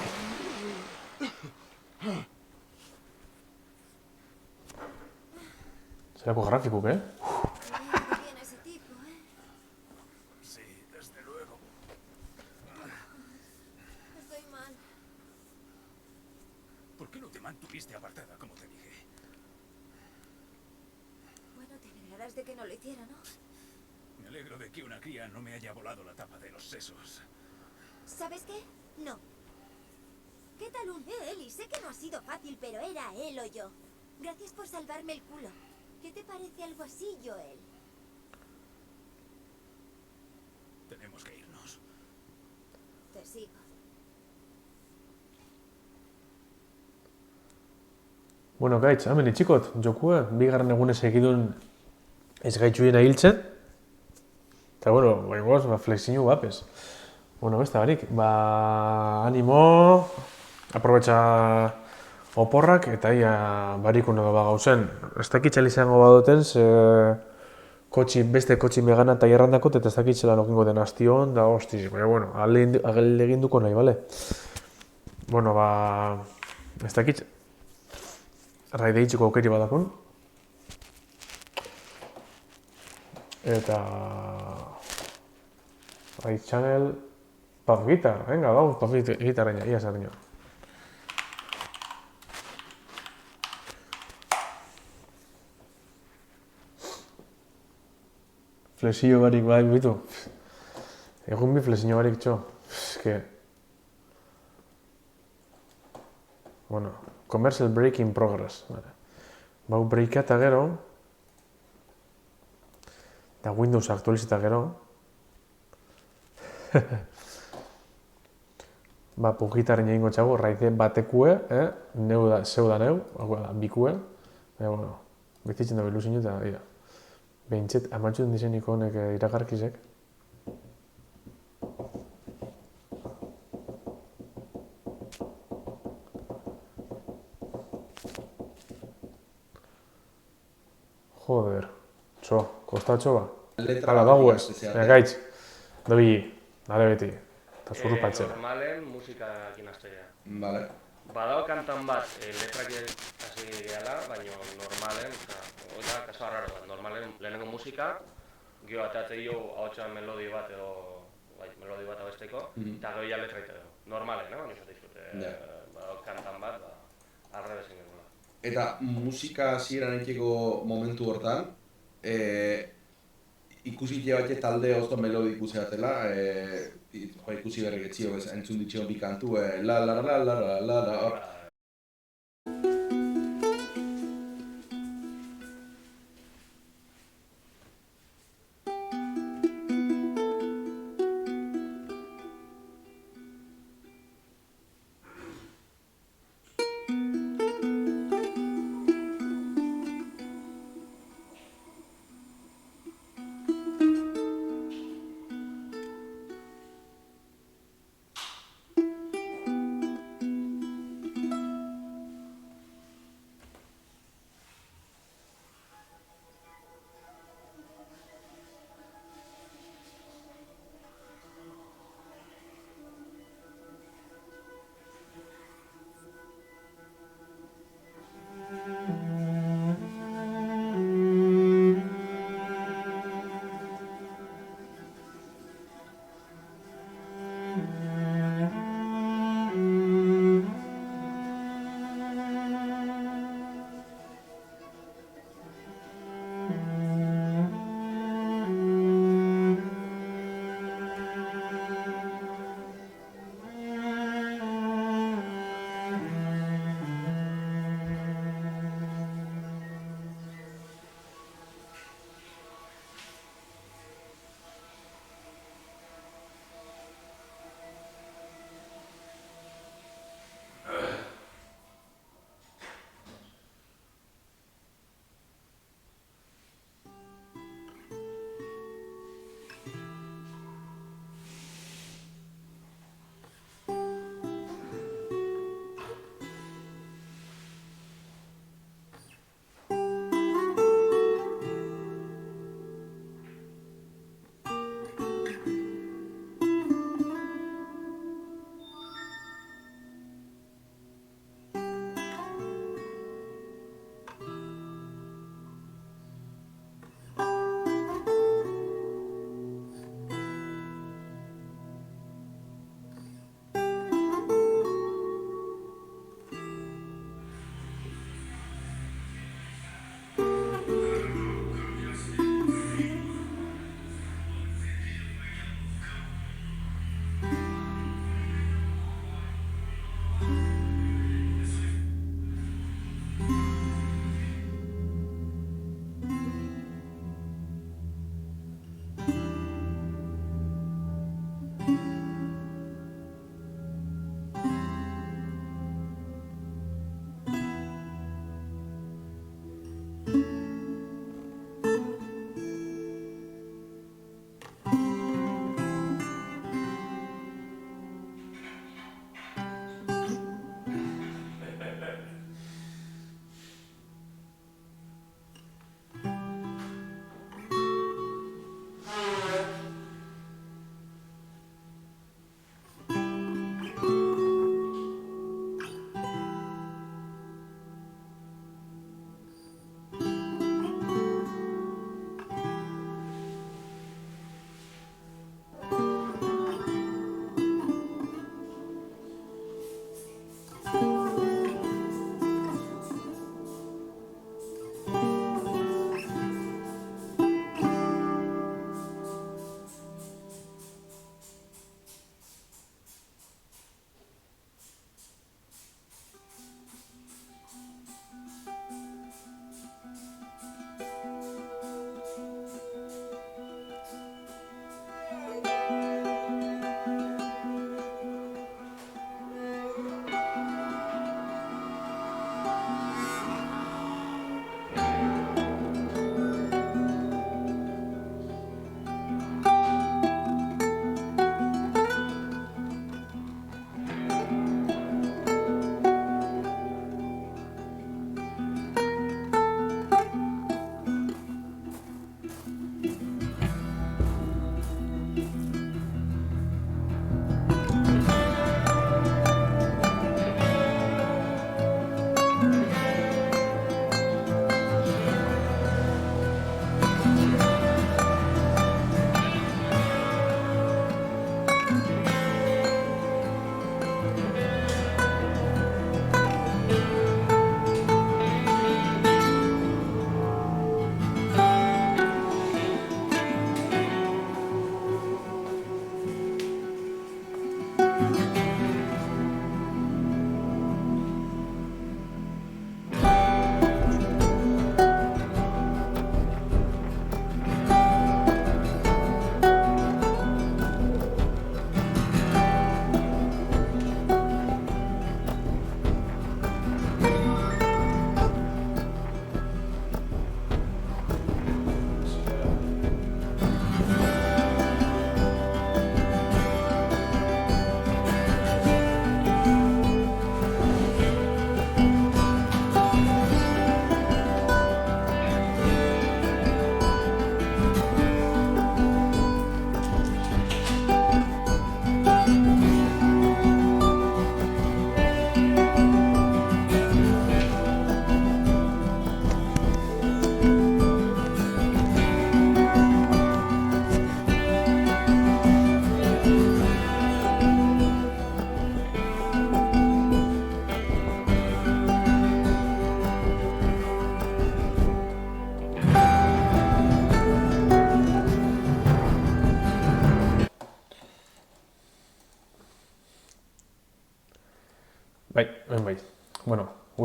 Zerako grafikuk, Bien ese tipo, ¿eh? Sí, desde luego. Estoy mal. ¿Por qué no te mantuviste apartada, como te dije? Bueno, te alegrarás de que no lo hiciera, ¿no? Me alegro de que una cría no me haya volado la tapa de los sesos. ¿Sabes qué? No. ¿Qué tal un Ellie? Sé que no ha sido fácil, pero era él o yo. Gracias por salvarme el culo. ¿Qué te parece algo así, Joel? Tenemos que irnos. Te sigo. Bueno, gaitz, hemen itxikot, jokua, bigarren egunez egidun ez gaitxuien ahiltzen. Eta, bueno, goingoz, flexiñu bapes. Bueno, beste barik, animo, aprobetxa oporrak, eta ia barikuno da gauzen. Ez dakitxal izango badoten, beste kotxi megana eta jarrandakot, eta ez dakitxela nokingo den astion, da hostiz, baina, bueno, alde eginduko nahi, bale? Bueno, ez dakitx, raide itxiko aukeri badakon. Eta... Raid Channel... Puff Guitar, venga, vamos, Puff Guitarreña, ia sarriño. Flexio barik bai, bitu. Egun bi flexio barik txo. Eske... Bueno, commercial break in progress. Bau breaka eta gero... Eta Windows aktualizita gero... Puff Guitarreña ingo txago, raide batekue, zeu da neu, bikue. Bueno, bizitzen da biluzinu eta, ira. Behintzet, amatxuten dizeniko honek iragarkizek. Joder, kostatxo ba. Hala, dago ez, gaitz, dobili, dale beti, eta zurrupatzea. Normalen musikakin astea. Vale. Badao kantan bat, letrak hasi gehala, baina normalen, oita, kaso arraro bat, normalen lehenengo musika, gero atatzei jo ahotsa melodi bat edo, melodi bat abesteko, eta gero ja letra egiteko. Normalen, baina esate izute, badao kantan bat, alrebezin gehala. Eta musika hasieran egiteko momentu hortan, ikusi bat talde oso melodi ikusi batela, ikusi berri getzio entzun ditxeon bi kantu, la la la la la la la.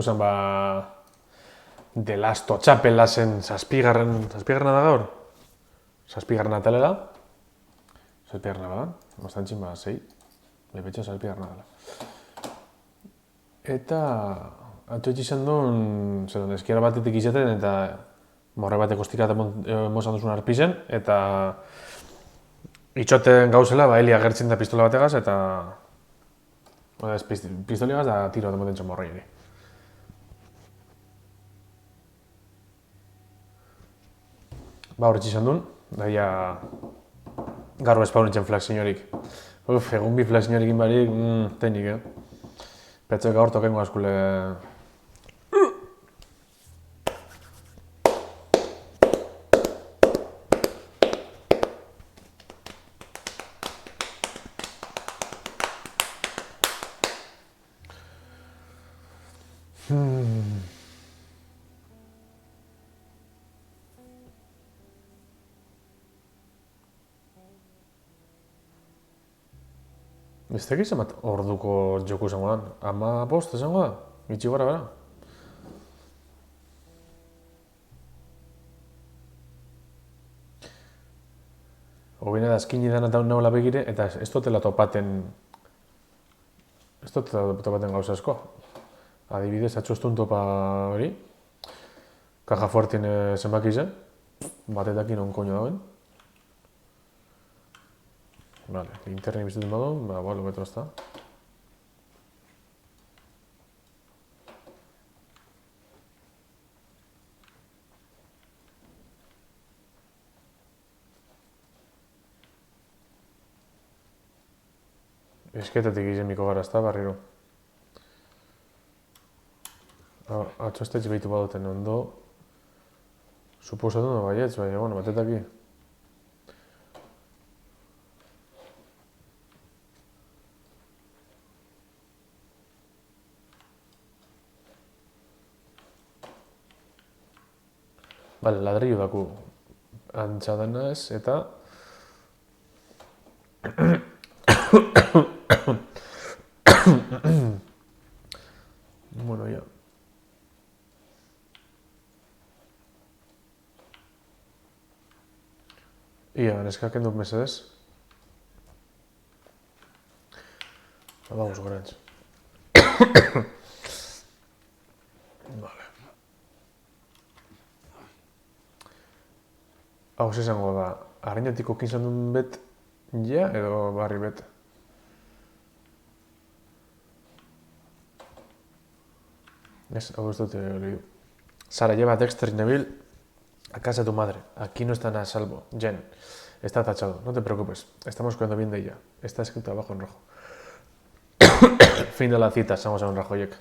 jokuzen The Last of Txapela zen zazpigarrena da gaur? Zazpigarrena atelela. Zazpigarrena bada, bastantxin sei. Lepetxo zazpigarrena dela. Eta atxo izan duen, zeren eskiara batetik izaten eta morre bateko estikata mozan duzun arpizen, eta itxoten gauzela, Eli agertzen da pistola bategaz, eta pistoligaz da tiro bat emoten txon morrei ere. Horretxe izan duen, daia garro espaunetzen flag senyorik. Egun bi flag senyorikin barik, teknik, Petxo gaur tokengo askule... Ez tekiz emat orduko joku zango da, 15 zango da, gitxi gara bera. Hobina da eskini dena daun nagoela begire, eta ez dutela topaten gauza asko. Adibidez, atxostun topa hori, kaja fuertien zenbaki zen, batetak non koño dauen. Vale, linterni biztuten badun, balo beto ezta. Esketetik izemiko gara ezta, barriro. Atxo estetxe behitu baduten ondo. Suposatu no baietz, baina, bueno, batetaki. Bale, ladrillo daku antxadana ez, eta... Bueno, ya. Ia, neskaken dut mesedez. Vamos, gorantz. Vale. Hau izango da, harinatik okinzan duen bet, ja, edo barri bet. Ez, hau ez dute hori du. Sara, lleva a Dexter y Neville a casa de tu madre. Aquí no están a salvo. Jen, está tachado. No te preocupes. Estamos cuidando bien de ella. Está escrito abajo en rojo. Fin de la cita. Estamos en un Rajoyek.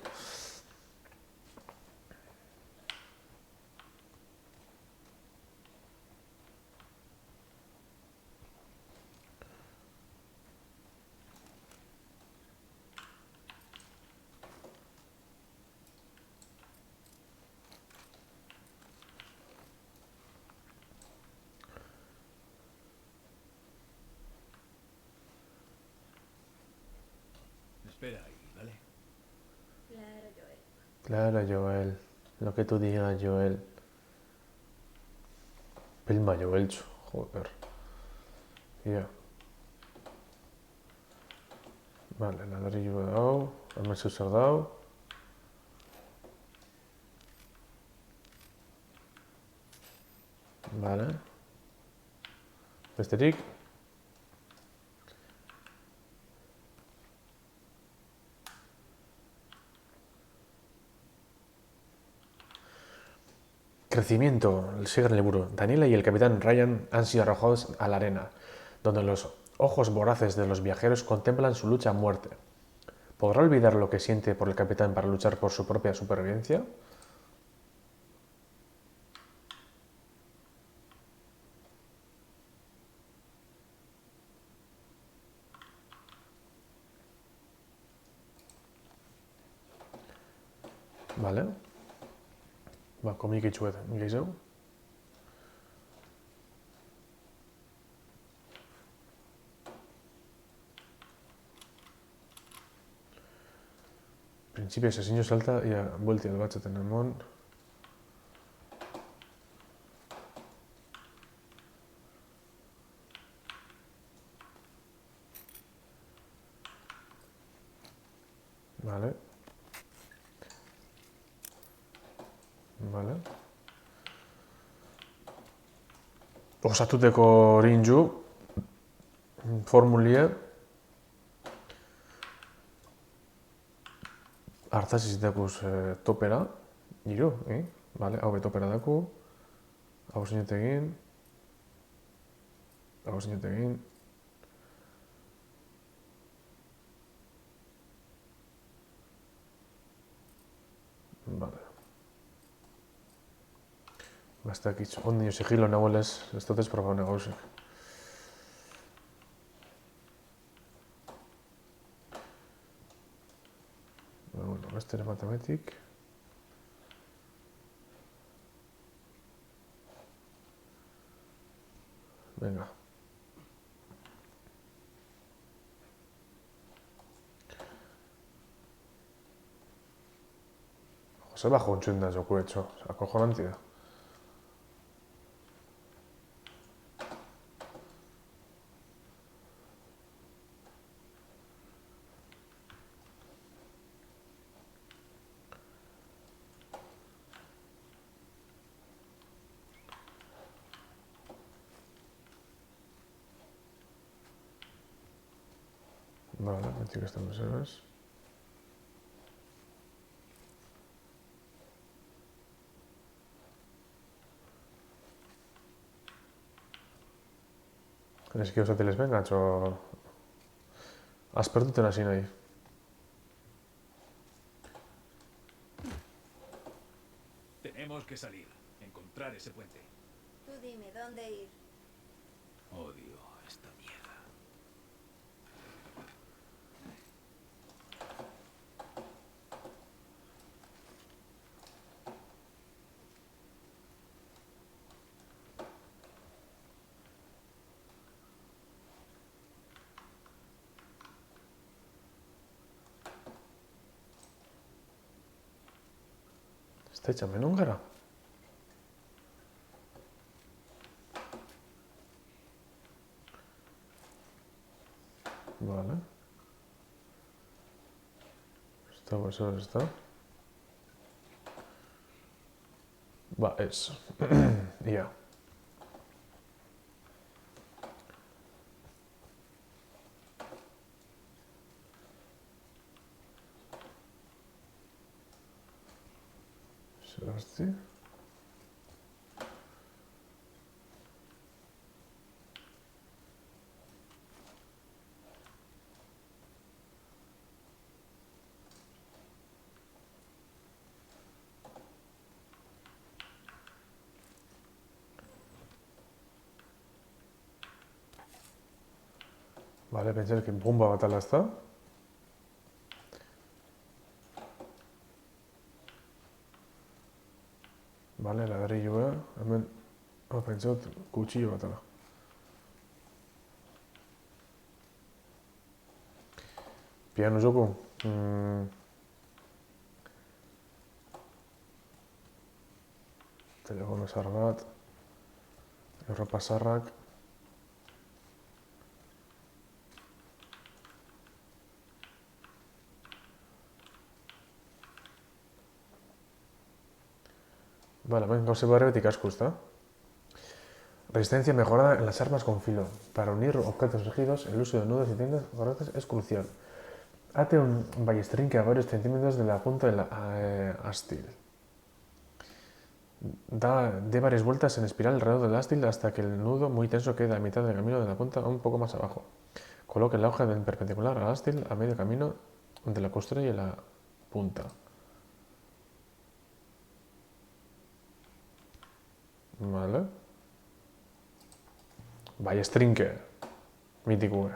Espera ahí, ¿vale? Claro, Joel. Claro, Joel. Lo que tú digas, Joel. Pelma, Joel, joder. Ya. Vale, ladrillo he dado. Hemos usado. Vale. Besterik. Crecimiento, sigue en el libro. Daniela y el capitán Ryan han sido arrojados a la arena, donde los ojos voraces de los viajeros contemplan su lucha a muerte. ¿Podrá olvidar lo que siente por el capitán para luchar por su propia supervivencia? Vale. Va, komik itxuet, gehiago. Principios ezin salta, ia, buelti albatzaten emon. Vale. Vale. Osatuteko rinju, formulie, hartzaziz dakuz topera, hiru, vale, hau betopera daku, hau zinetegin, vale. Bastakitz, ondi sigilo nahuelez, ez dutez probane gauzek. Bueno, beste ere matematik. Venga. Jose bajo un txunda joku etxo, acojonanti da. Vale, metik estan mesedez. Neski osatiles bengatxo... Aspertuten hasi nahi. Tenemos que salir, encontrar ese puente. Tú dime, ¿dónde ir? Odio esta mierda. Está hecha menú gara. Vale. Eso está. Va, ez. Ia. Zerasti. Vale, pentsar que bomba bat ala ezta. Vale, ladrilloa, hemen, pentsat, kutsillo bat ala. Piano joko. Telefono zahar bat. Erropa zaharrak. Vale, hemen gauze barretik asko, ezta? Resistencia mejorada en las armas con filo. Para unir objetos rígidos, el uso de nudos y tiendas correctas es crucial. Ate un ballestrinque a varios centímetros de la punta de la ástil. Dé varias vueltas en espiral alrededor del ástil hasta que el nudo muy tenso quede a mitad del camino de la punta un poco más abajo. Coloque la hoja en perpendicular al ástil a medio camino entre la costura y la punta. Vale. Ballestrinque. Mítico.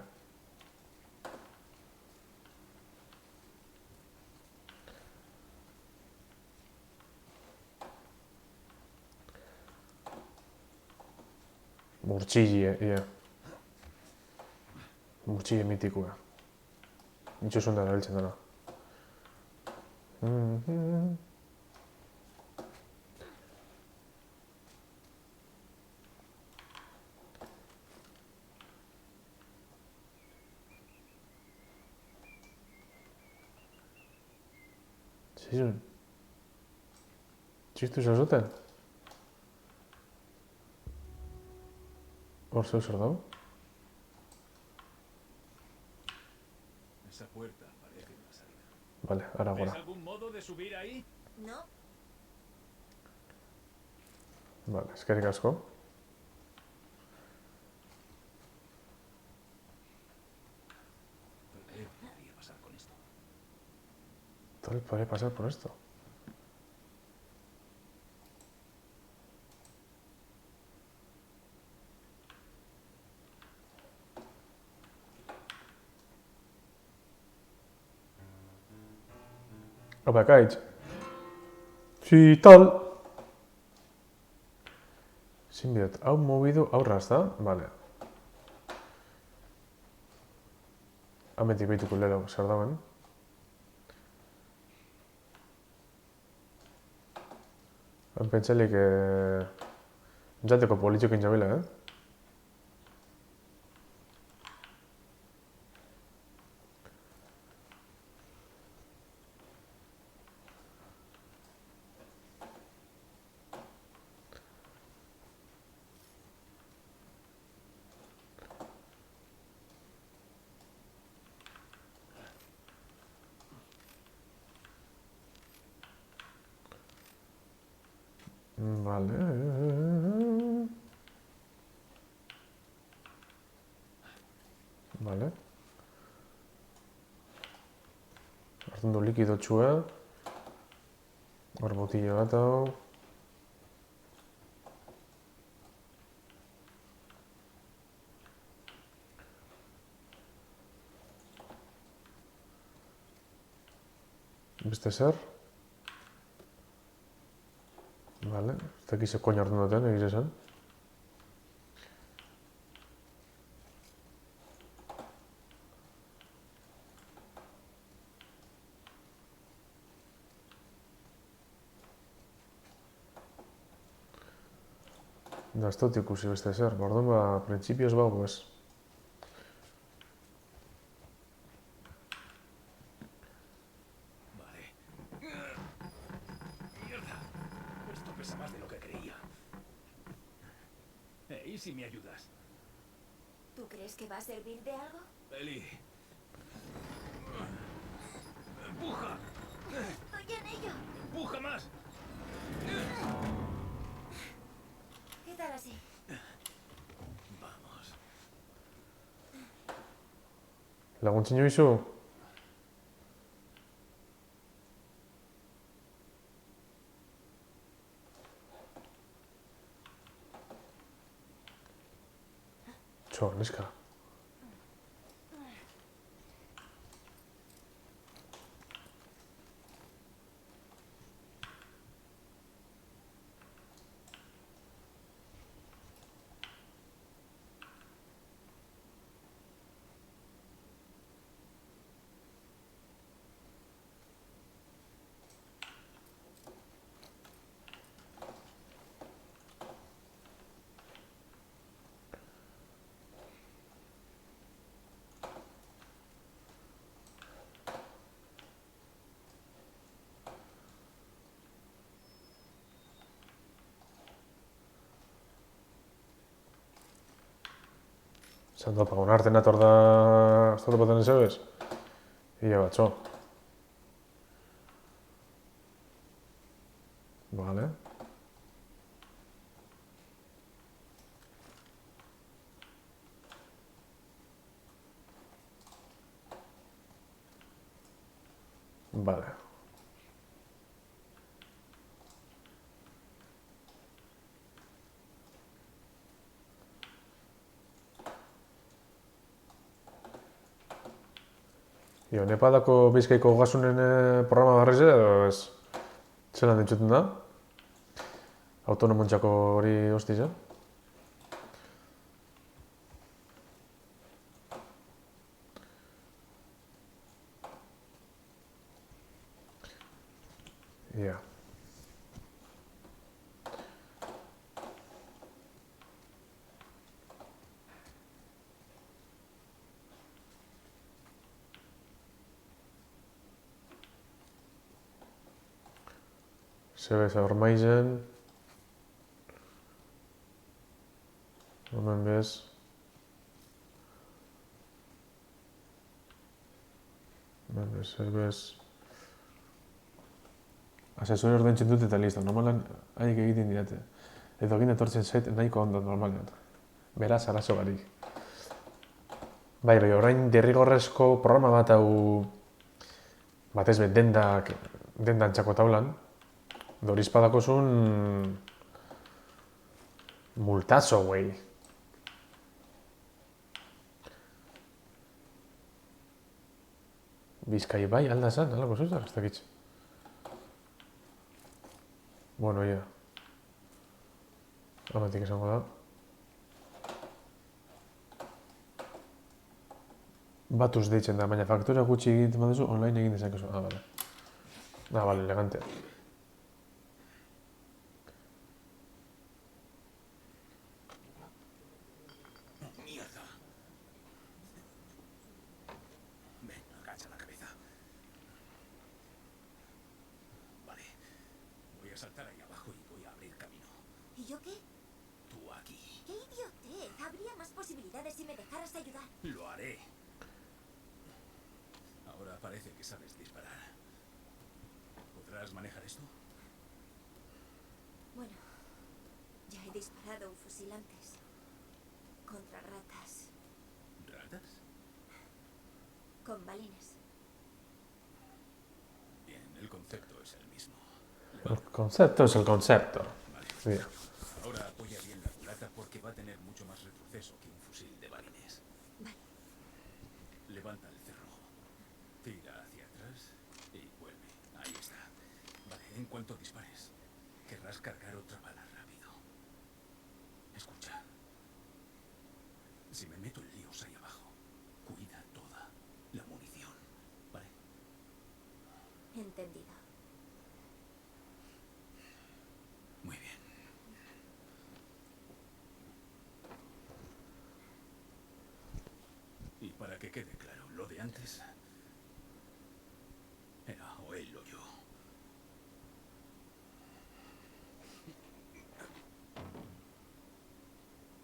Murtxille, ia. Murtxille mitikoa. Nitxo zuen da erabiltzen dara. Zizun. Txistu zazuten? Hor zeu zer dago? Esa puerta parece una salida. Vale, ara ¿Ves gora. algún modo de subir ahí? No, Vale, eskerrik asko. ¿Qué podría pasar con esto? Tal vez podría pasar por esto. Opa, kaitz. Sí, tal. Simbiot, hau mobidu aurra, ezta? Vale. Hametik behituko lero, zer dauen. Han pentsalik, jateko politxokin jabila, Vale. Vale. Hartzen du likido txua. Hor botillo bat hau. Beste zer? Vale. Ez dakiz koin hartzen duten, egiz esan. Da, ez dut ikusi beste zer. Orduan ba, printzipioz bago ez. Vale. ¡Mierda! Esto pesa más de lo que creía. ¿Y si me ayudas? ¿tú crees que va a servir de algo? Eli. ¡Empuja! Estoy en ello. ¡Empuja más! ¿Qué tal así? Vamos. Laguntzen joizu? Txo, neska. Zan dopa, onarten nator da... Ez da topaten ezebez? Ia bat, txo. Vale. Vale. Io, Nepadako Bizkaiko ogasunen programa berriz ere, edo ez? Zelan ditxuten da? Autonomontxako hori hostiza? Zebez aurmaizen. Hemen bez. Hemen bez, zebez. Asesore ordaintzen dut eta listo. Normalan haiek egiten dirate. Edo egin etortzen zait nahiko ondo normalean. Beraz, arazo barik. Bai, orain derrigorrezko programa bat hau batez bet dendan txako taulan. Dorizpadako zuen multazo, güey. Bizkai bai, alda zan, alako zuzak, ez dakitz. Bueno, ja. Amatik esango da. Batuz deitzen da, baina faktura gutxi egiten baduzu, online egin dezakezu. Bale. Bale, elegante. ¡Mierda! Ven, agacha la cabeza. Vale. Voy a saltar ahí abajo y voy a abrir camino. ¿Y yo qué? Tú aquí. ¡Qué idiotez! Habría más posibilidades si me dejaras ayudar. Lo haré. Ahora parece que sabes disparar. ¿Podrás manejar esto? Bueno, ya he disparado un fusil antes. Contra ratas. ¿Ratas? Con balines. Bien, el concepto es el mismo. El concepto es el concepto. Vale. Sí. Ahora apoya bien la culata porque va a tener mucho más retroceso que un fusil de balines. Vale. Levanta el cerrojo. Tira hacia atrás y vuelve. Ahí está. Vale, en cuanto dispares, querrás cargar otra bala rápido. Escucha. Si me meto en líos ahí abajo, cuida toda la munición. ¿Vale? Entendido. Muy bien. Y para que quede claro, lo de antes era o él o yo.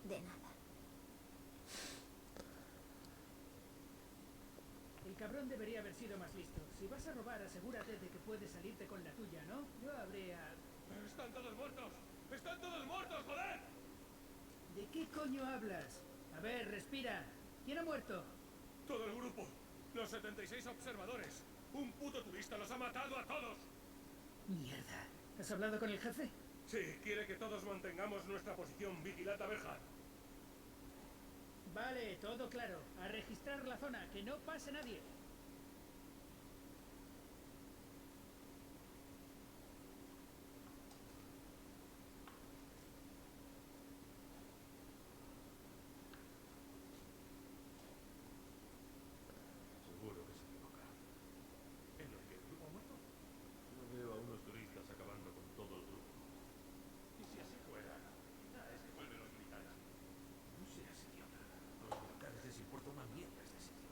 De nada. El cabrón debería haber sido más listo. Si vas a robar, asegúrate de que puedes salirte con la tuya, ¿no? Yo habría... ¡Están todos muertos! ¡Están todos muertos, joder! ¿De qué coño hablas? A ver, respira. ¿Quién ha muerto? Todo el grupo. Los 76 observadores. Un puto turista los ha matado a todos. Mierda. ¿Has hablado con el jefe? Sí, quiere que todos mantengamos nuestra posición. Vigilad a verja. Vale, todo claro. A registrar la zona, que no pase nadie. Seguro que se equivoca. ¿En el que el grupo ha muerto? No veo a unos turistas acabando con todo el grupo. ¿Y si así fuera? Quizá es que vuelven los militares. No seas idiota. A los militares les importa una mierda este sitio.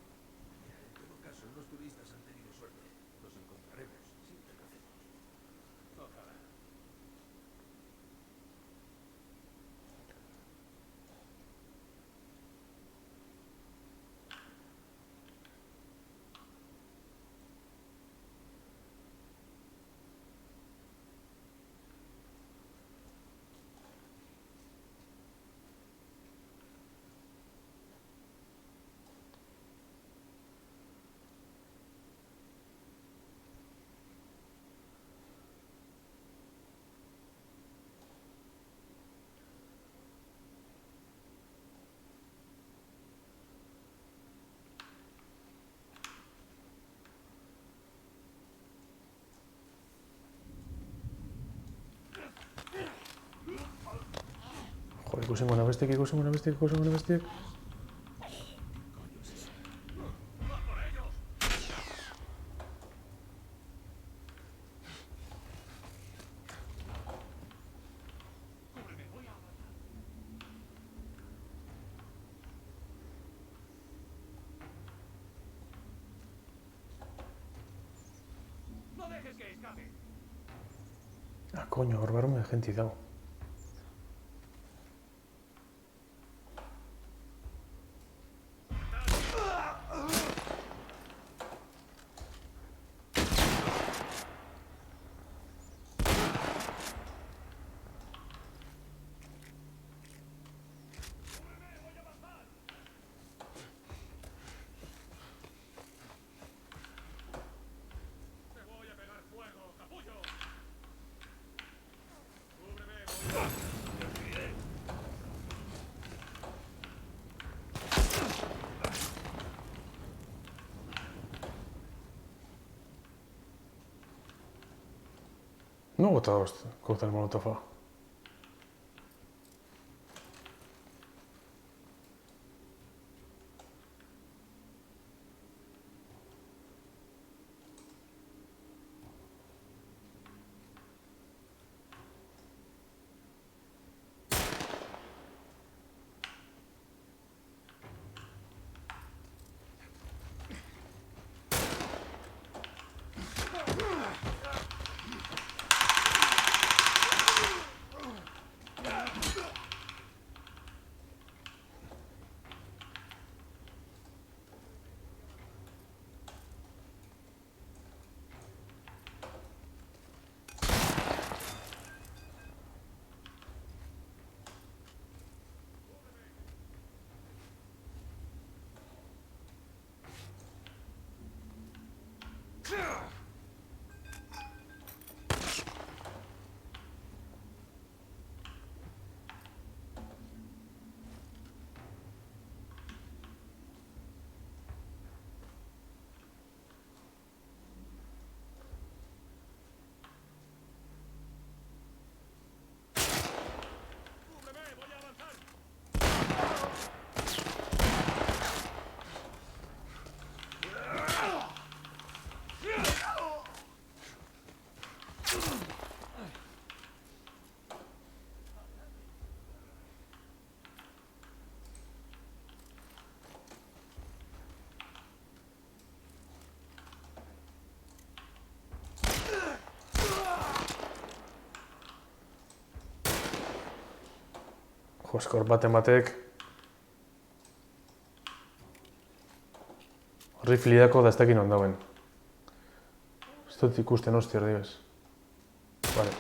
Mira, en todo caso, unos turistas han tenido suerte. Los encontraremos. Siempre lo hacemos. Ojalá. Joder, ikusi mona bestik. ¡No dejes que escape! Ah, coño, hor barrume gente dago. ¡Me voy a pegar fuego, capullo! No bota cóctel molotofa. Jo, eskor baten batek... Rifliako da ez dakin ondauen. Ez dut ikusten hosti erdibes. Vale.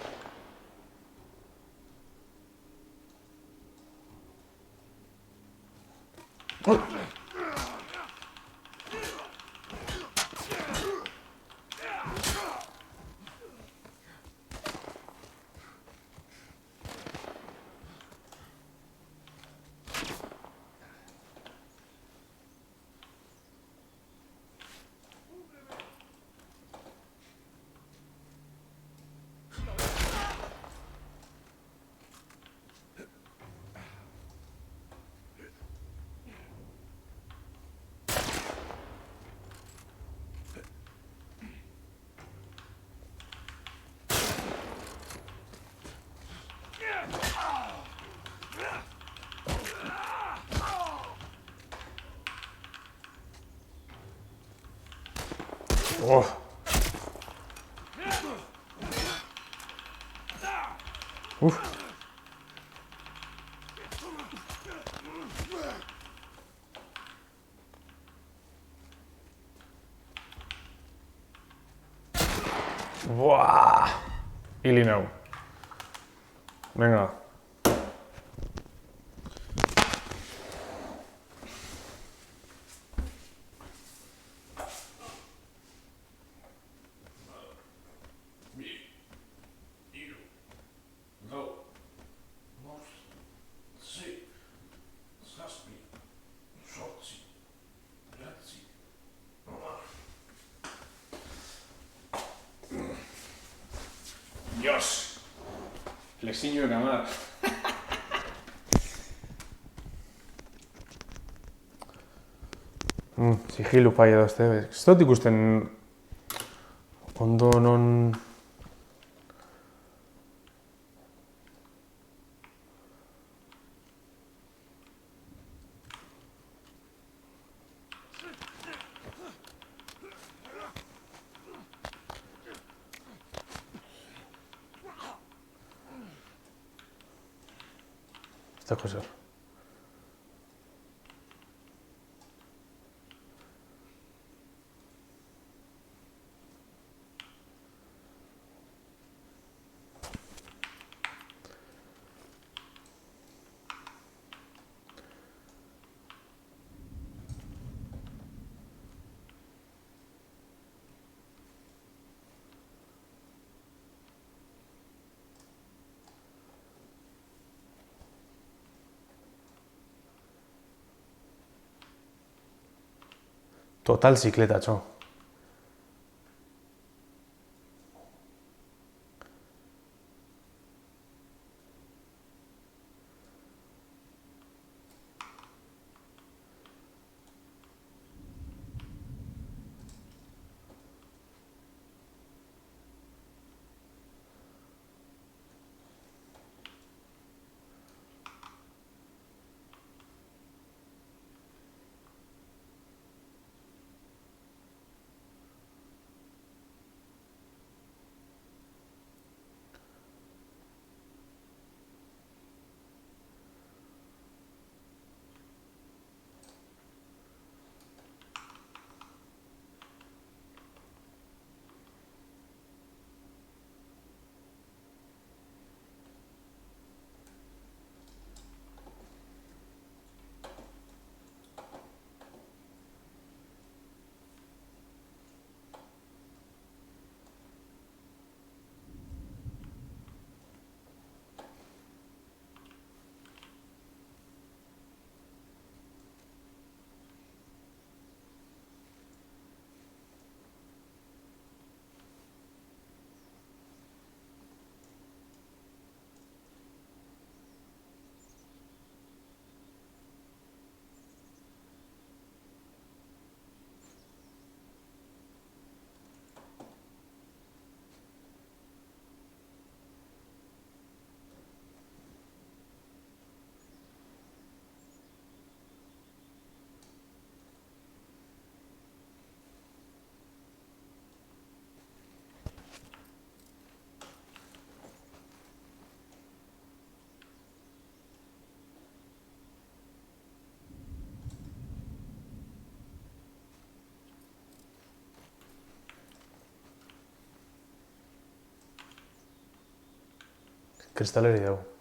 Oh. Uf. Buah. Hili nau. Venga. Dios! Flexiño de camar. Sigilu paia da, ez dut ikusten ondo non... Dejo ser. Total cicleta, cho. Kristaleri dugu.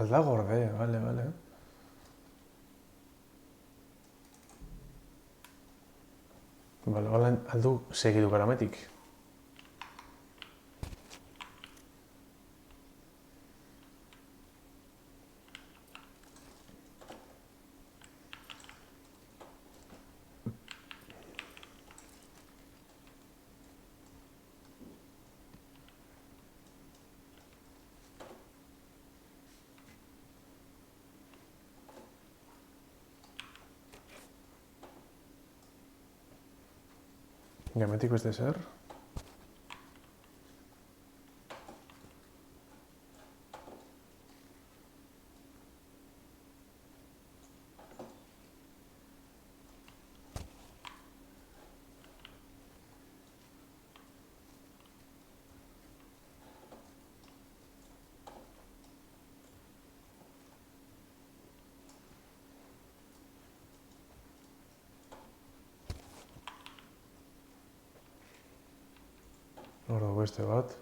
Alda gorde, vale. Bale, hola, aldu segidu garametik. Gametik beste zer? Hor dago beste bat.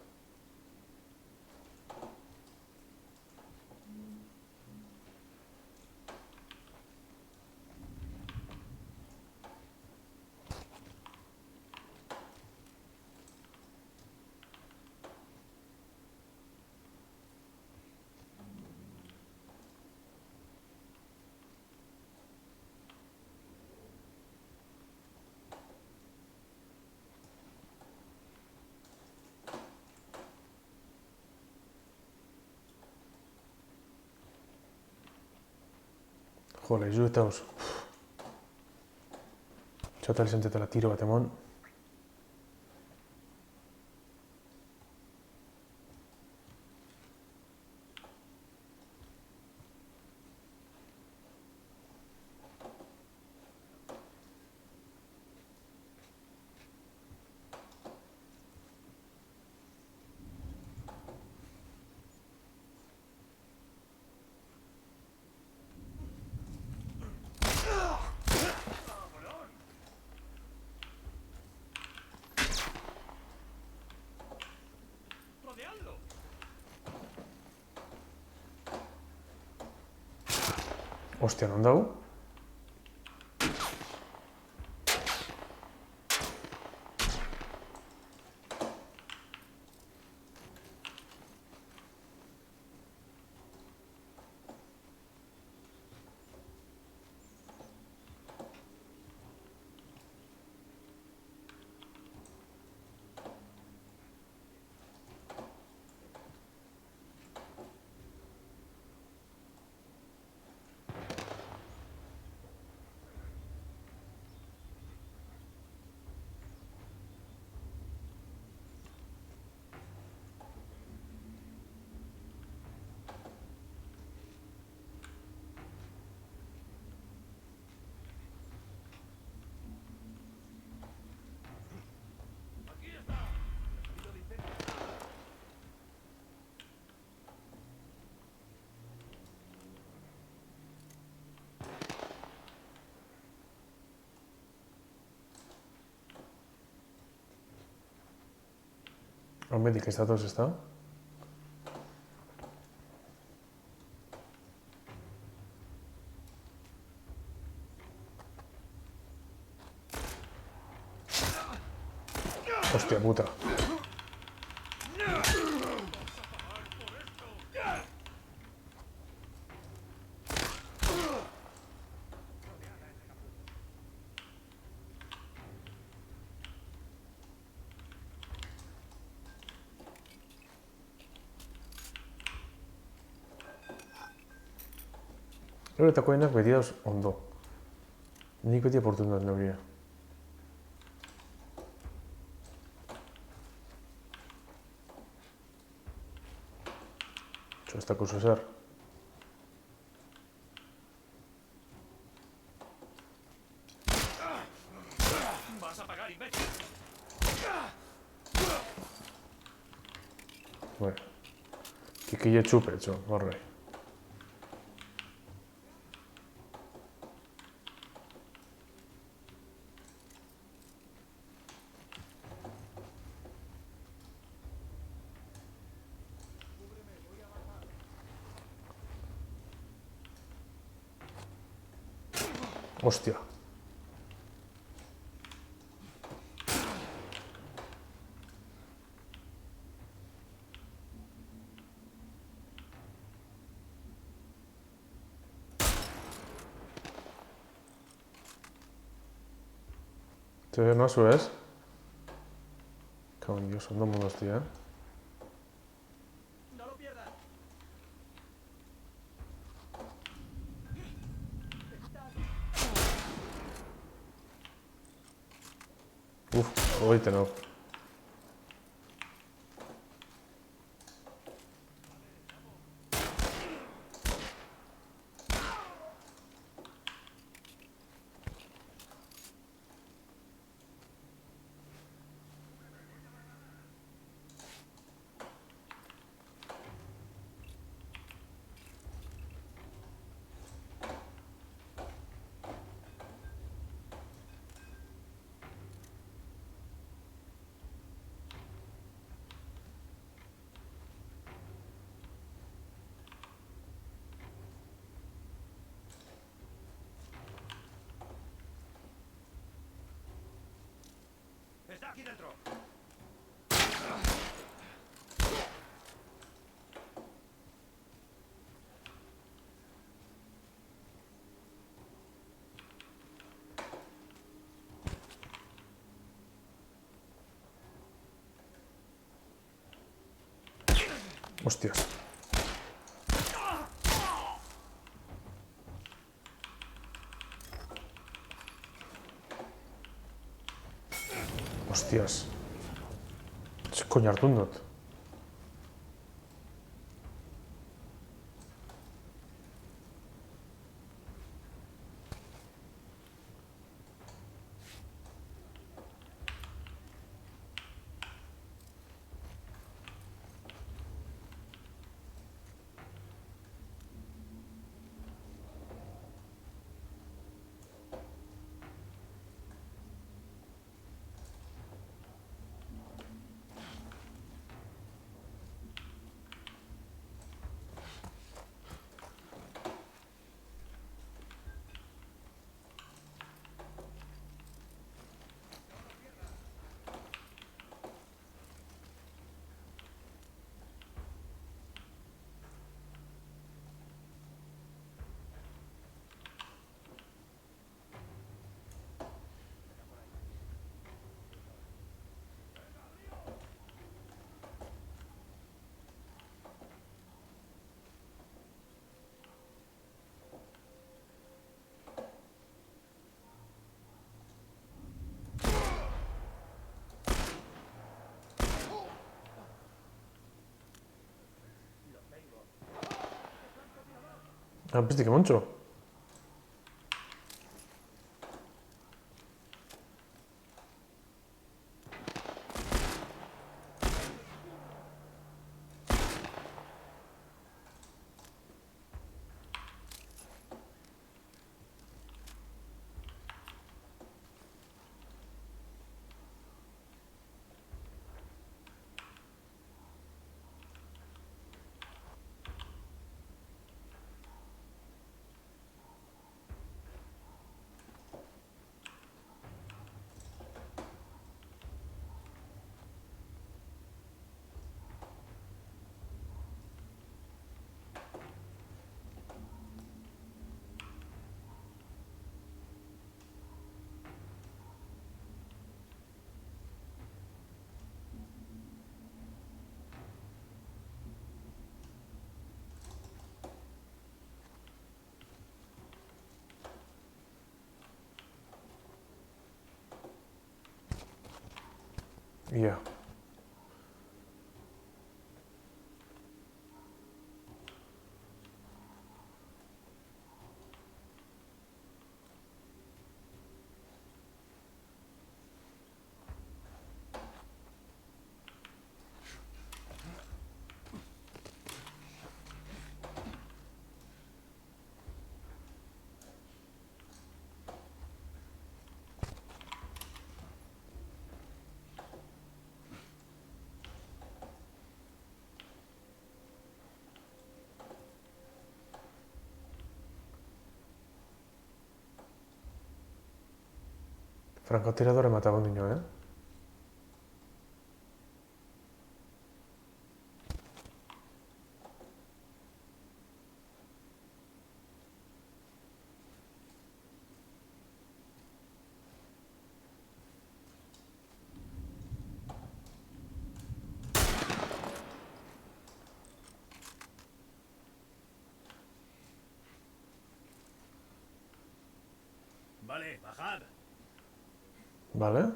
Jole, izu eta oso. Txotal izan zetela tiro bat emon. ¡Rodeadlo! Ostia, non dago? ¡Aquí está! Sonido de incendio. Honbetik ez datoz, ez da? Hostia puta. Euretako enak beti dauz ondo. Nik beti aportun dut neuria. Txo, ez dako zer. ¡Vas a pagar, imbécil! Bueno. Kikile txupe, txo, horre. Hostia. ¿Te ves, no? ¿Subes? Cago en Dios, son dos mundos, tío, ¿eh? ¡No lo pierdas! Uf, oíte, no. ¡Está aquí dentro! Hostias. Hostias. Es coño hartu dut. Ah, piste que moncho. Ya. Frankotiradore mata gondino, Vale, bajad. Vale.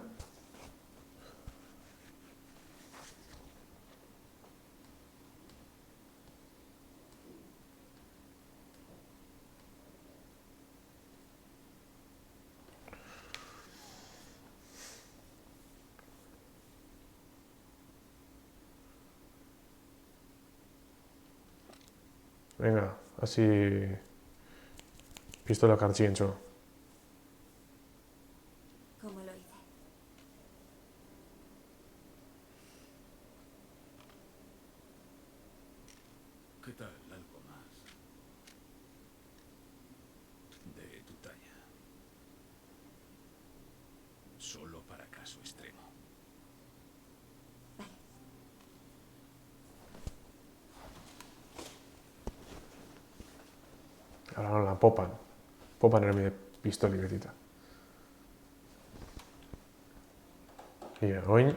Venga, así... Pistola kartxientxo. ¿Cómo lo hice? ¿Qué tal algo más de tu talla? Solo para caso extremo. Vale. Ahora la popan. Popan era mi pistoli betita. Ia, oin...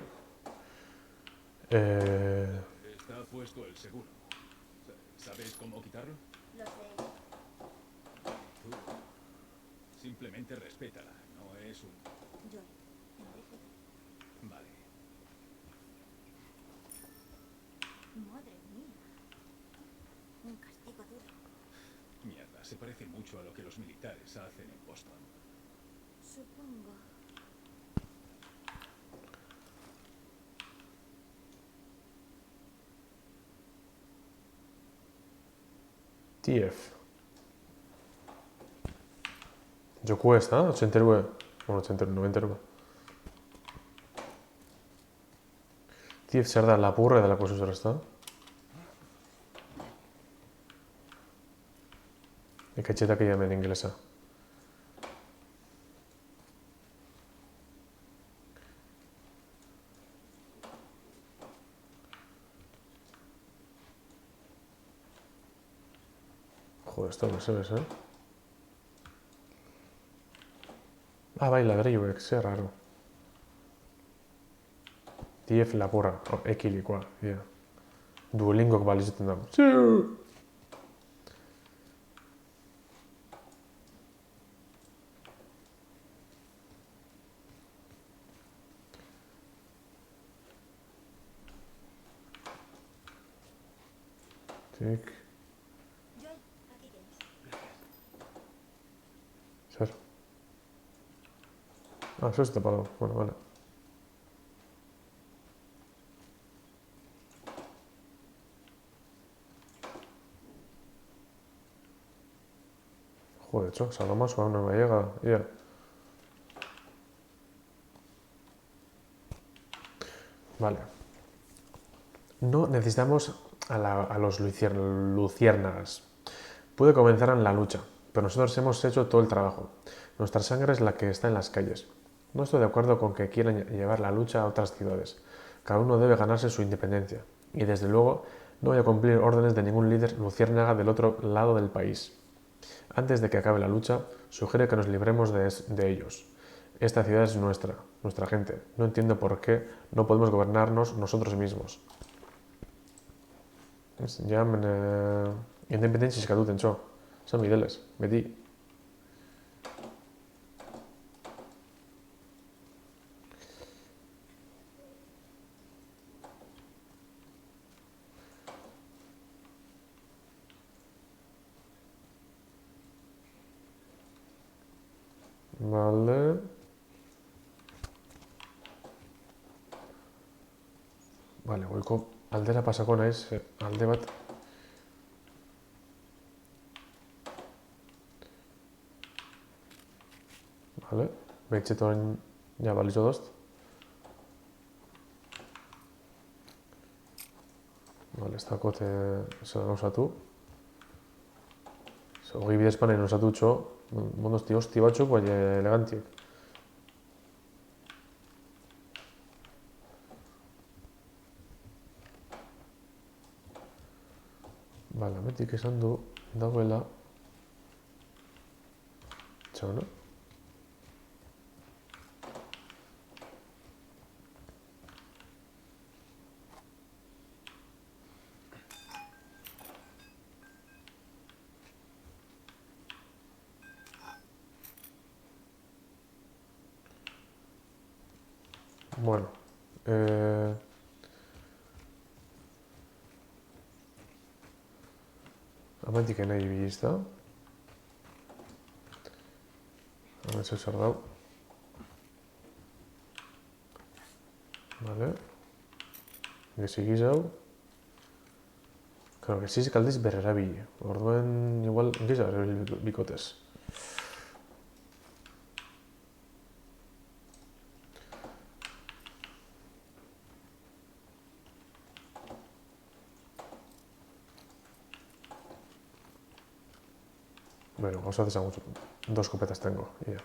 Está puesto el seguro. ¿Sabes cómo quitarlo? Lo sé. Tú simplemente respétala. No es un... Joel, tendré que... Vale. Madre mía. Un castigo duro. Mierda, se parece mucho a lo que los militares hacen en Boston. Supongo. TF. Joku ez da? 82. Bueno, 82, 92. TF zer da lapurra edalako zuzera, ez da? Ikatxetak hemen ingelesa. Joder, esto no sabes, Ah, bai, ladrilloek, zer raro. TF lapurra, ekilikoa, ia. Duolingok balizaten da. Ziu! Tik. Joel, aquí tienes. Zer? Ah, eso está tapado. Bueno, vale. Joder, txo, Salomaso aún no me llega. Ia. Vale. No necesitamos a los luciérnagas. Puede comenzar en la lucha, pero nosotros hemos hecho todo el trabajo. Nuestra sangre es la que está en las calles. No estoy de acuerdo con que quieran llevar la lucha a otras ciudades. Cada uno debe ganarse su independencia. Y desde luego no voy a cumplir órdenes de ningún líder luciérnaga del otro lado del país. Antes de que acabe la lucha, sugiere que nos libremos de ellos. Esta ciudad es nuestra gente. No entiendo por qué no podemos gobernarnos nosotros mismos. Ja, independentzia eskatu tentxo. Esan bideles, beti. Vale. Vale, goiko aldera pasako naiz, alde bat. Vale, behitxetoren ja balizo dozt. Vale, ez dakot zer gauzatu. Hogei bidezpanen osatu txo, mondosti hosti batzuk, baina elegantiek. Bale, hemendik esan du dagoela txauna. Bueno, hemendik nahi ibili ezta. Hemen zer dau. Vale. Gezi hau. Claro, gezizik aldiz berrerabili. Orduen, igual, gehiago erabili bikotez. Bueno, gauza desan gutxu. 2 escopetas tengo, ya.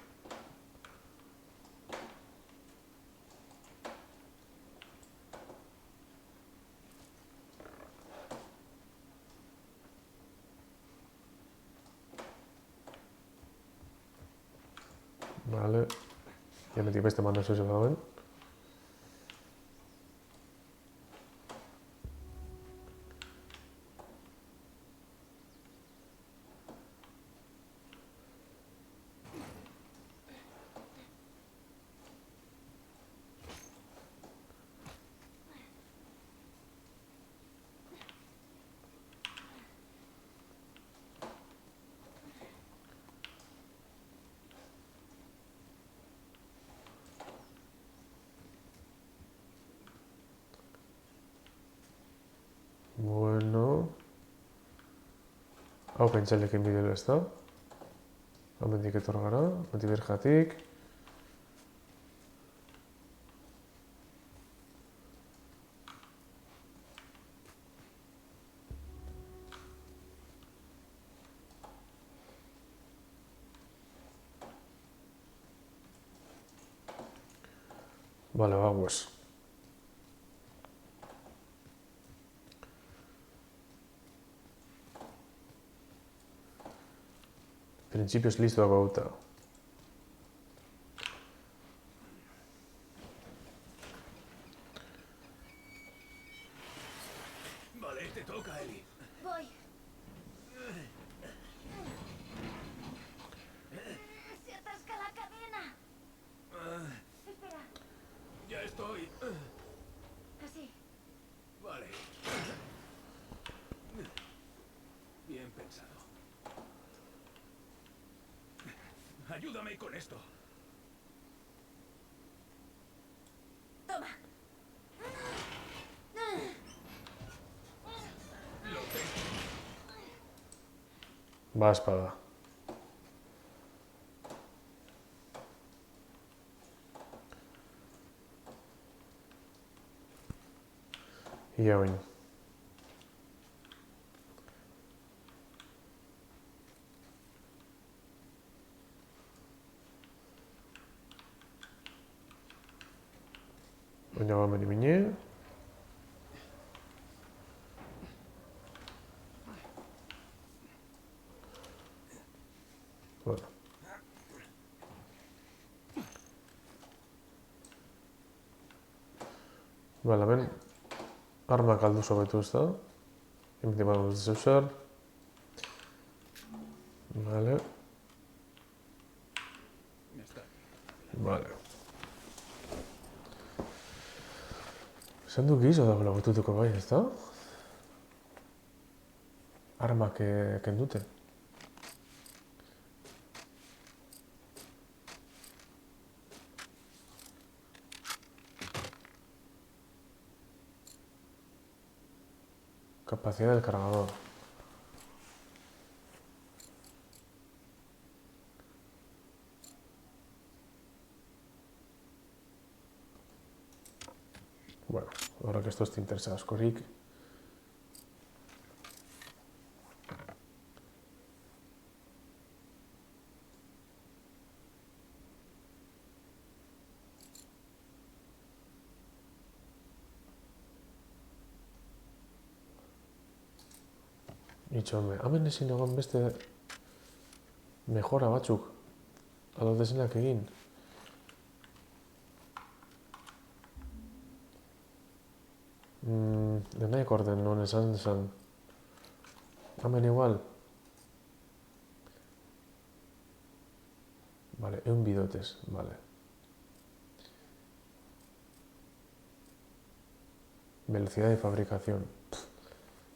Vale. Ya hemendik beste mando zeu dagoen. Bueno. Hau pentsalekin bideo ez da. Hemendik etor gara, hemendik berjatik. Vale, bagoaz. Printzipioz listo dago gauta. Vale, te toca, Eli. Voy. Se atasca la cadena. Espera, Ya estoy. así. Vale. Bien pensado. Ayúdame con esto. Toma. Lo tengo. Va espada. Ia oin. Oina hemen ibine. Bueno. Vale, hemen armak aldu sobetu ez da. Hemen badu ez zeuzer. Vale. Está. Vale. Esan du gizo dagoela botutuko bai, ez da? Armak kendute. Capacidad del cargador. Bueno, ahora que esto esté interesado askorik. Itxome, hemen ezin egon beste mejora batzuk. Alo desenak egin. Denaik orden non esan. Hemen igual. Vale, 1 bidotes, vale. Velocidad de fabricación.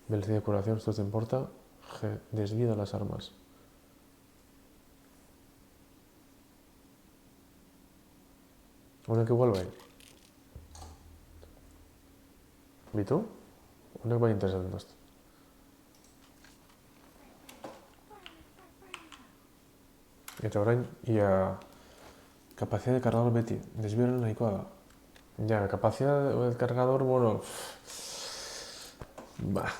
Velocidad de curación, esto te importa. G, desvío de las armas. Honek igual bai. Bitu? Honek bai interesatzen dut. Eta orain, ia... Capacidad de cargador beti. Desbioren nahikoa da. Ja, capacidad de cargador, bueno... Ba...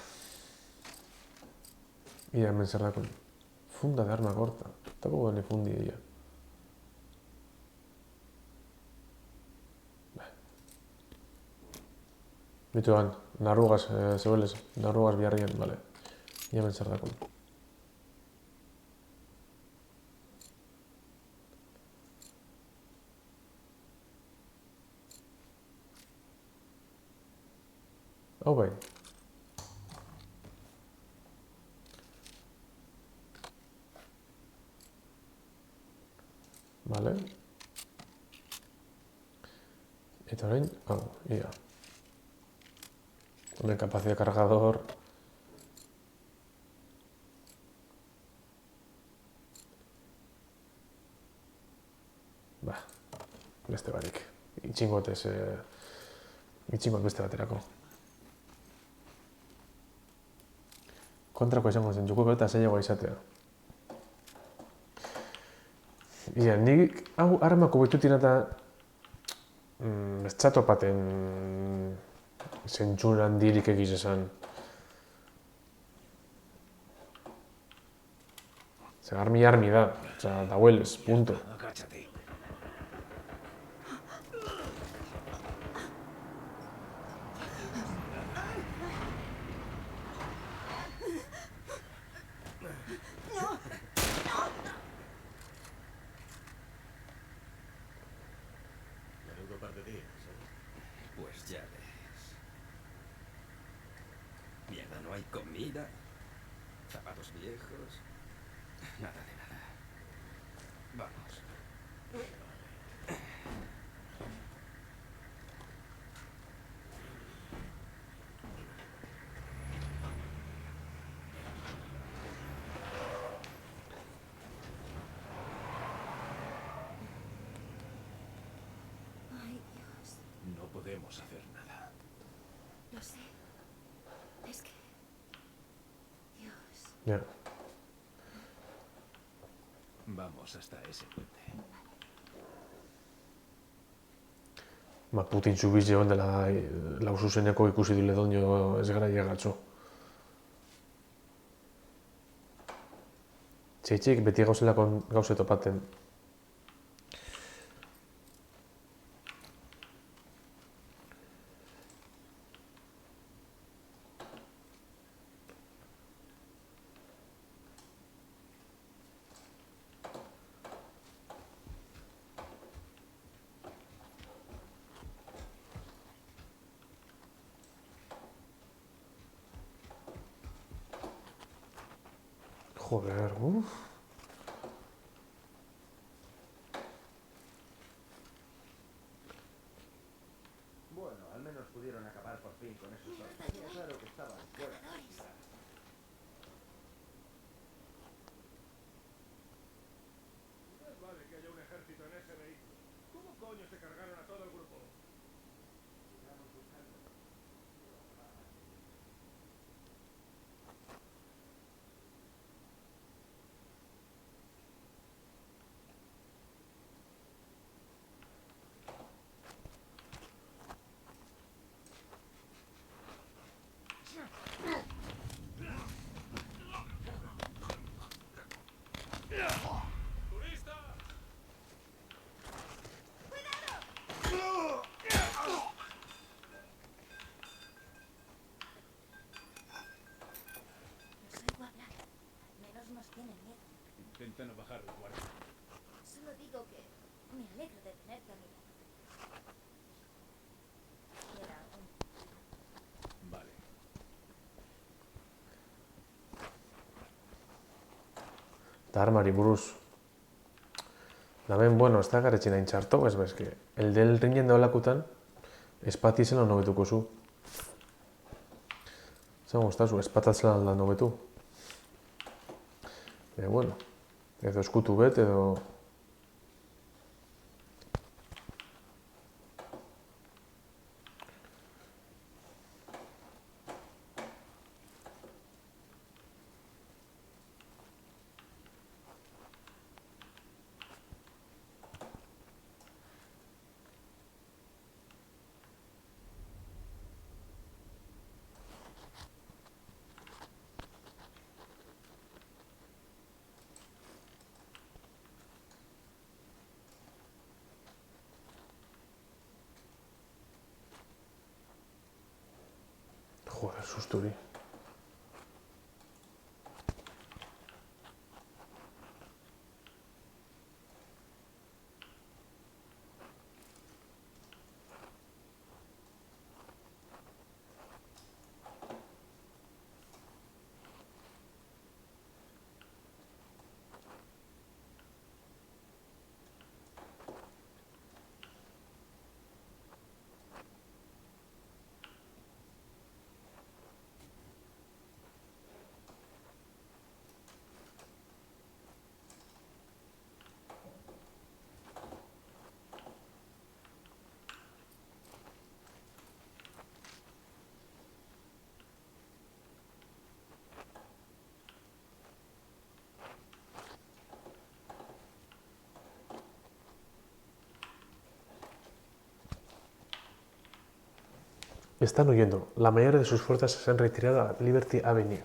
Ia hemen zer dakon. Funda de arma corta. Tampoco ni fundi ella. Bituan, narrugas, zegoelez, narrugas biharrian, vale. Ia hemen zer dakon. Hau bai. Vale. Eta orain, hau, ia. Hemen capacidad de cargador. Ba, beste barik. Itxingot beste baterako. Kontrako izango zen, juko eta zailagoa izatea. Ia, nik hau armako behitutin eta ez txatopaten zentzun handirik egiz esan. Zer, armi da, oza, dauelez, punto. Agáchate. Menudo par de días, ¿eh? Pues ya ves. Mierda, no hay comida, zapatos viejos, nada de nada. Vamos. Ay, Dios. No podemos hacer nada. Lo sé. Es que... Dios. Ja. Vamos hasta ese puente. Ba, Putin zubiz egon dela lauzuzeneko ikusi dule doño ez gara llegatxo. Txeitxik beti gauzelako gauze topaten. Joder, uff. Bueno, al menos pudieron acabar por fin con esos dos. Tenía claro que estaban fuera. Más vale que haya un ejército en ese vehículo. ¿Cómo coño se cargaron a todo el grupo? ¡Turista! Yo soy guapa. Intenta no bajar de 40. Solo digo que me alegro de tenerte a mi lado. Era un... Vale. Eta armari buruz. Damen, bueno, ez da garetxin hain txarto, ez bezke. El del ringen daulakutan, espati zelan nobetuko zu. Zer guztazu, espatat zelan da nobetu. Bueno, edo eskutu bet, edo... Joder, susturi. Están huyendo. La mayoría de sus fuerzas se han retirado a Liberty Avenue.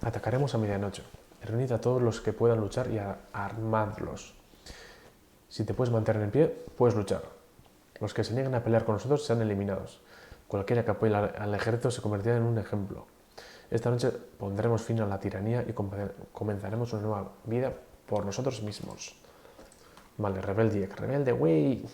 Atacaremos a medianoche. Reunid a todos los que puedan luchar y armadlos. Si te puedes mantener en pie, puedes luchar. Los que se niegan a pelear con nosotros serán eliminados. Cualquiera que apoye al ejército se convertirá en un ejemplo. Esta noche pondremos fin a la tiranía y comenzaremos una nueva vida por nosotros mismos. Vale, rebelde, güey.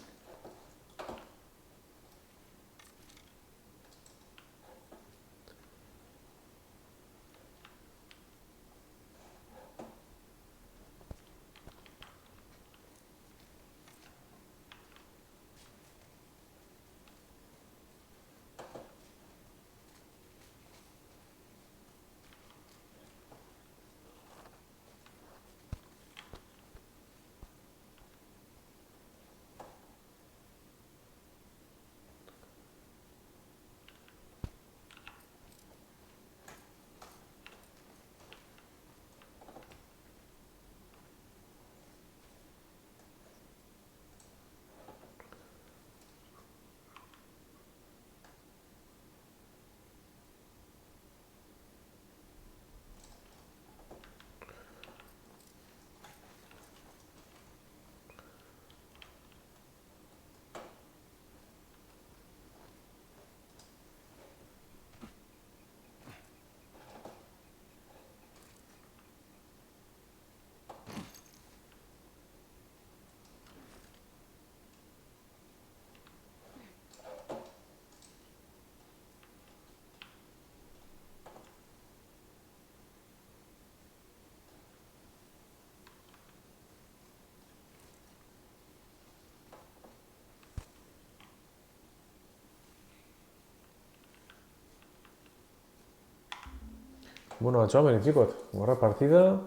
Bueno, atxoamen, chicos. Borra partida.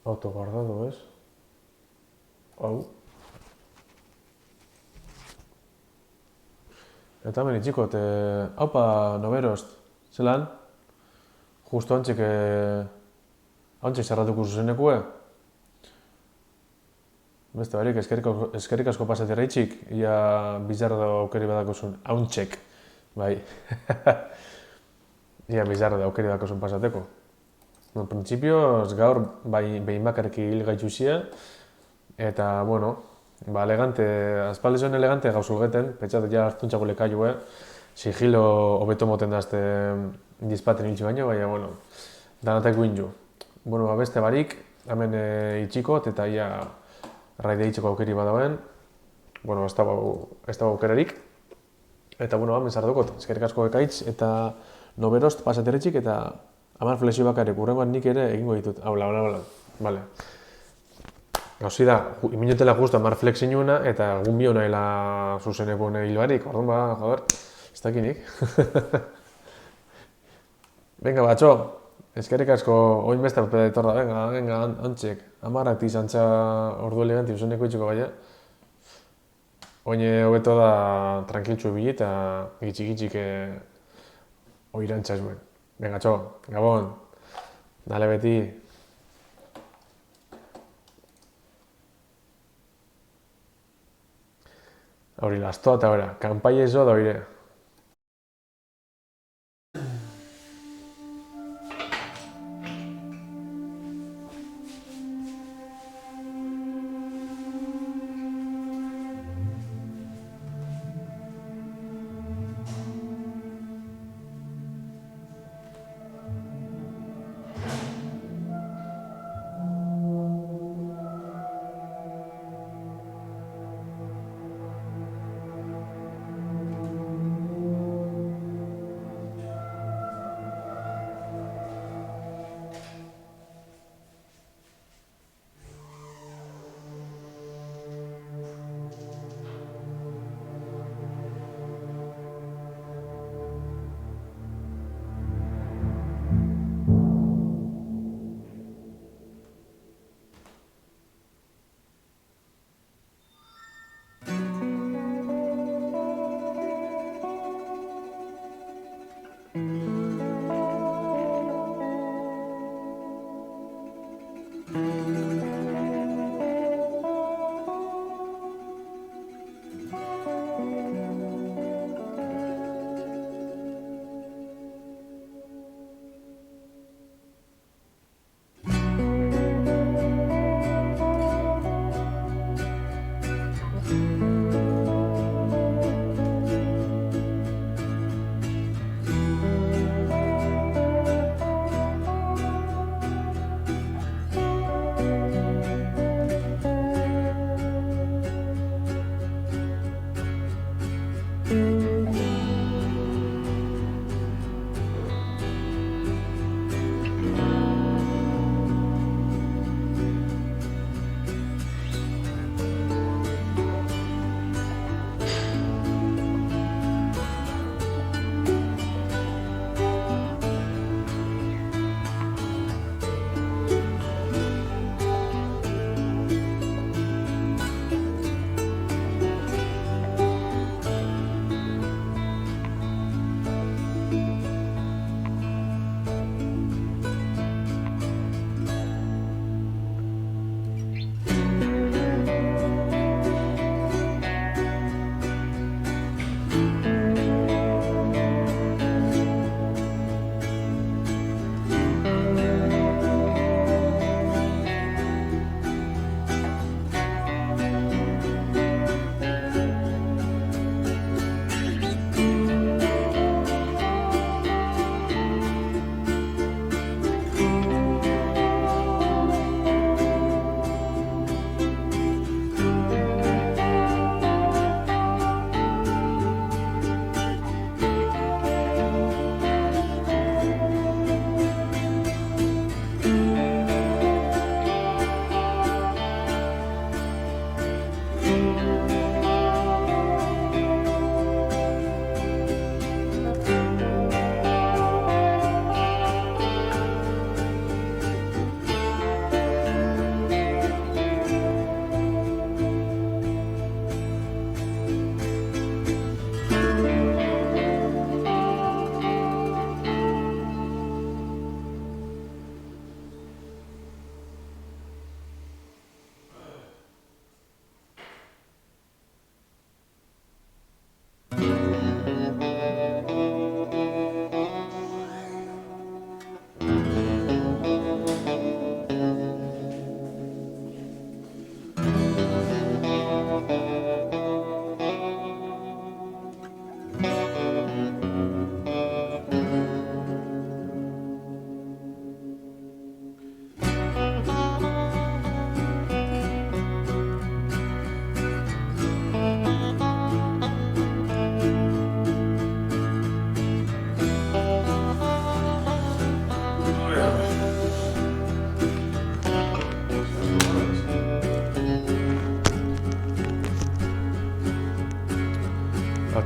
Autoguardado, ¿ves? Hau. Eta hemen itxikot, haupa noberost, zelan? Justo antxek, antxek zerratuko zuzenekue. Beste barik, eskerrik asko pasatera itxik, ia bizarra da aukeri badakozun, hauntxek, bai. Ia bizarra da aukeri badakozun pasateko. En principioz, gaur, behin bakarrik hil gaitxuzia, eta, bueno, ba, elegante, azpaldi zuen elegante gauzulgeten, petxat ja hartuntxako lekailue, sigilo hobeto moten dazte dizpaten hiltxe baino, baina, bueno, danatek guinju. Bueno, beste barik, hemen itxikot eta ia raide itxeko aukeri badauen. Bueno, ez dago aukerarik. Eta, bueno, hemen zardukot, eskerrik asko ekaitz eta noberost pasateretxik eta hamar flexio bakarrik. Urrengoan nik ere egingo ditut. Hola. Vale. Gauzi da, iminotela justu hamar flexi nuena eta egun bio nahela zuzeneko hil barik. Orduan ba, joder, ez dakinik. Venga, batxo, eskerrik asko, oin beste papela etorra, venga, antxek. Hamarak tizantza ordu eleganti zuzeneko itxiko gaia. Oin hobeto da tranquiltxu bili eta gitxik oirantza zuen. Venga, txo, Gabon, dale beti. Hori, lastoa eta ora, kanpai ezo da oire.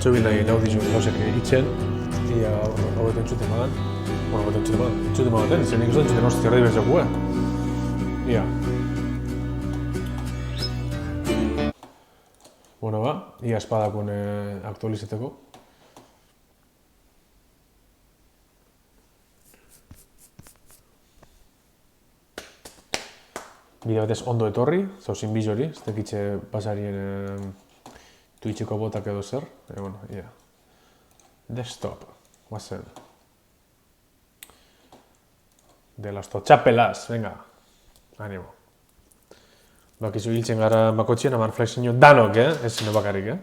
Txobil nahi lau dizu gauzek itxen, ia hauetan txuten magan. Bueno, hauetan txuten magan, txuten magaten, zen nik usan txuten hostia erdi bezaku, Ia. Bueno, ba, ia espadakun aktualizeteko. Bide batez ondo etorri, zauzin bizori, ez tekitxe pasarien Twitcheko botak edo zer. Bueno, ia. Desktop, guazen. De las tochapelas, venga. Animo. Bakizu hiltzen gara bakotxien, amar flexinio danok, Ez zine bakarrik,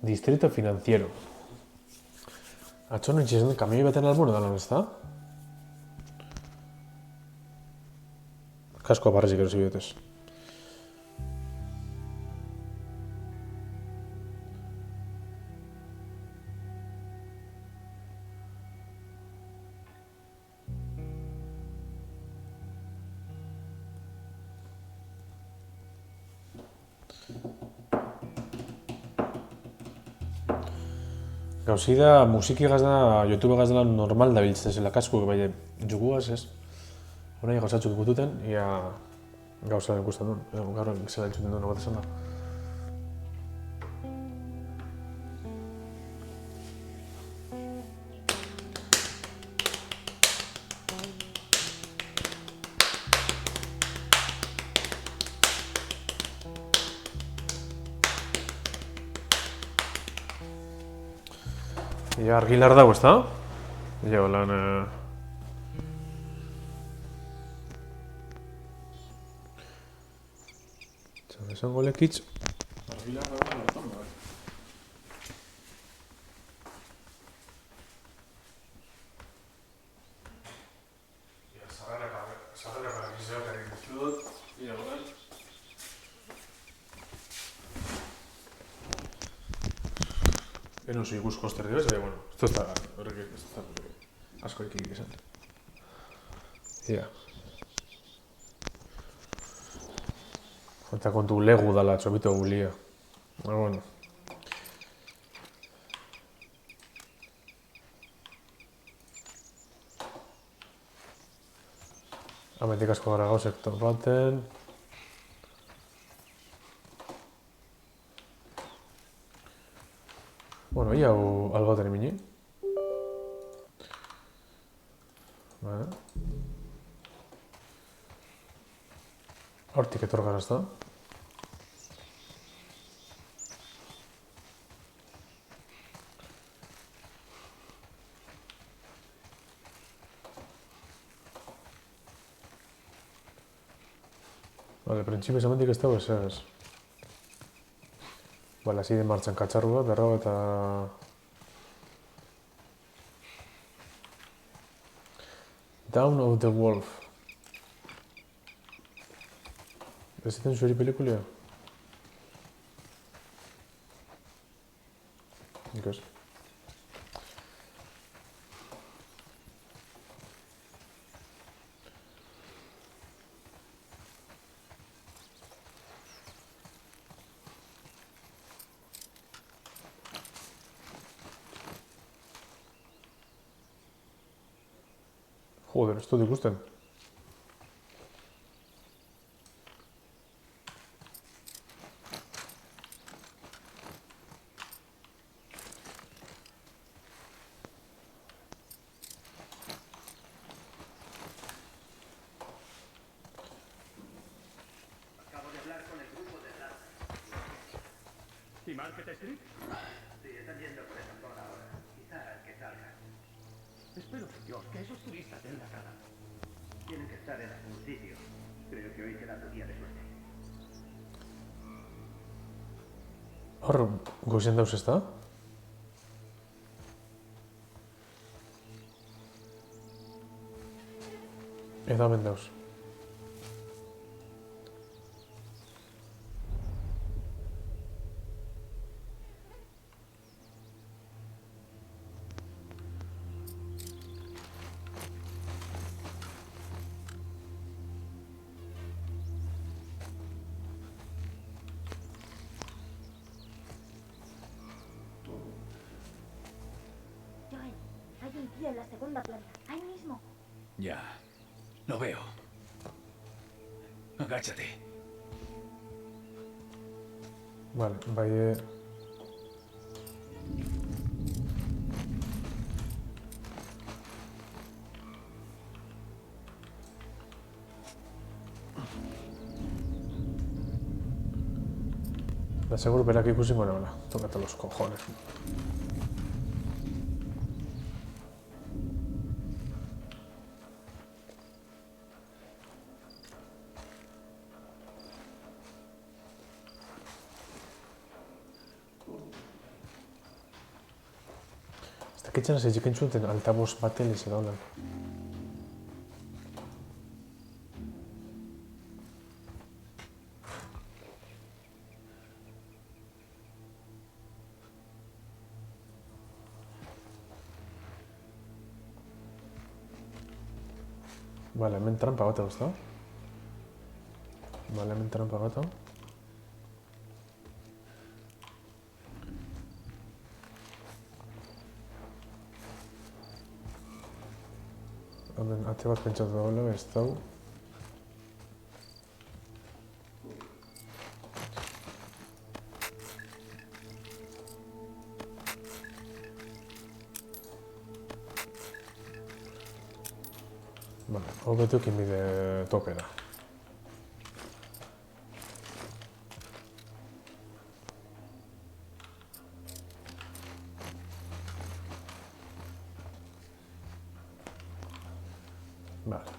Distrito financiero. Atzo no itxezen kamioi baten albono dalan, ez da? Kasko aparrezik erosi biotez. Gauzi da, musiki gazdana, YouTube gazdana normal da biltzen zela kasko, bai, juguaz, ez? Horai gauzatzuk ikututen, ia gauza ikusten duen, gaur zela entzuten duen bat esan da. Ia argilar dago, ez da? Ia, holan... Txan, esango lekitz... Argilar dago, hortan da. Ia, zagarraka gizeak egin diztu dut. Ia, holan. No soy ikusko oster dira, baina, bueno, esto está horrek ez da asko ikik esan. Ia. Eta kontu legu dala txobito gulia. Bueno. Hemendik asko gara gauzek topaten. Bueno, ia hau albaten emini. Vale. Hortik etor gara, ez da? Vale, printzipioz hemendik ez dago ez. Bale, hasi den martxan katxarru bat, berro eta... Down of the Wolf. Ez ziten zuri pelikulia? Nik ez. Joder, ez dut ikusten. Acabo de hablar con el grupo de Plaza. ¿Y Market Street? Sí, están yendo por esa zona ahora. Quizá que salgan. Espero por Dios que esos turistas den la cara. Tienen que estar en algún sitio. Creo que hoy será tu día de suerte. Hor, goizen dauz ez da? Edamen dauz. segunda planta, ahí mismo. Ya. Lo veo. Agáchate. Vale, bai... Da seguro berak ikusiko nagoela. Tócate los cojones. Ez dakitxan zeizik entzuten altaboz bateliz edo holan. Vale, hemen trampa bat dauz da. Vale, hemen trampa bat dauz. Hemen ate bat pentsatu dagoela, ez dau. Vale, hau betukin bide topera. Vale.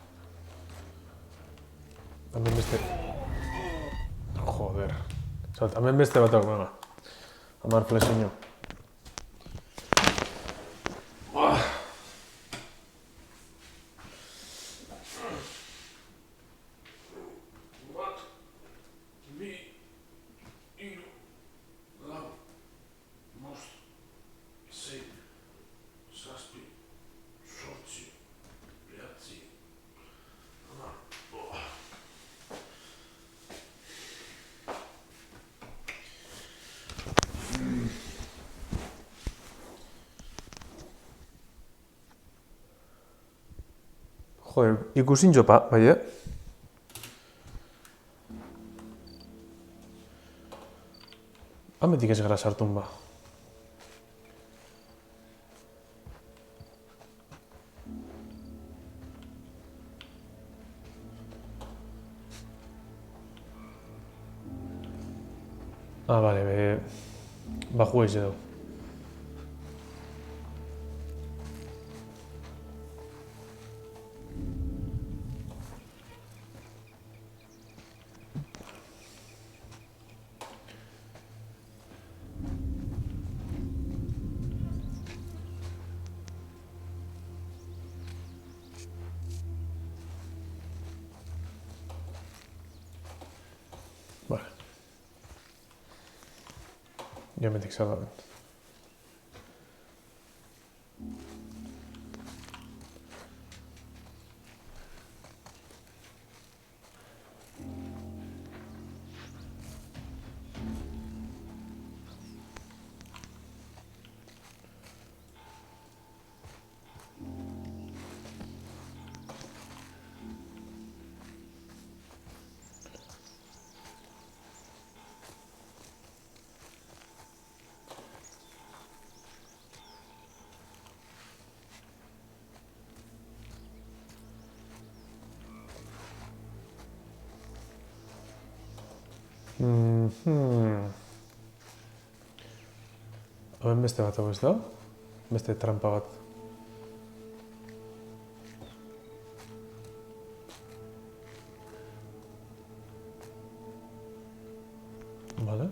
Hemen beste... Joder. Zat, hemen beste bat dago, venga. Hamar flexiño. Joder, ikusin jopa, bai, Hametik ez gara sartun ba. Ah, bale, bajua ize dugu. Vale. Ja hemendik salgaben. Hemen beste bat hau ez da? Beste trampa bat. Vale.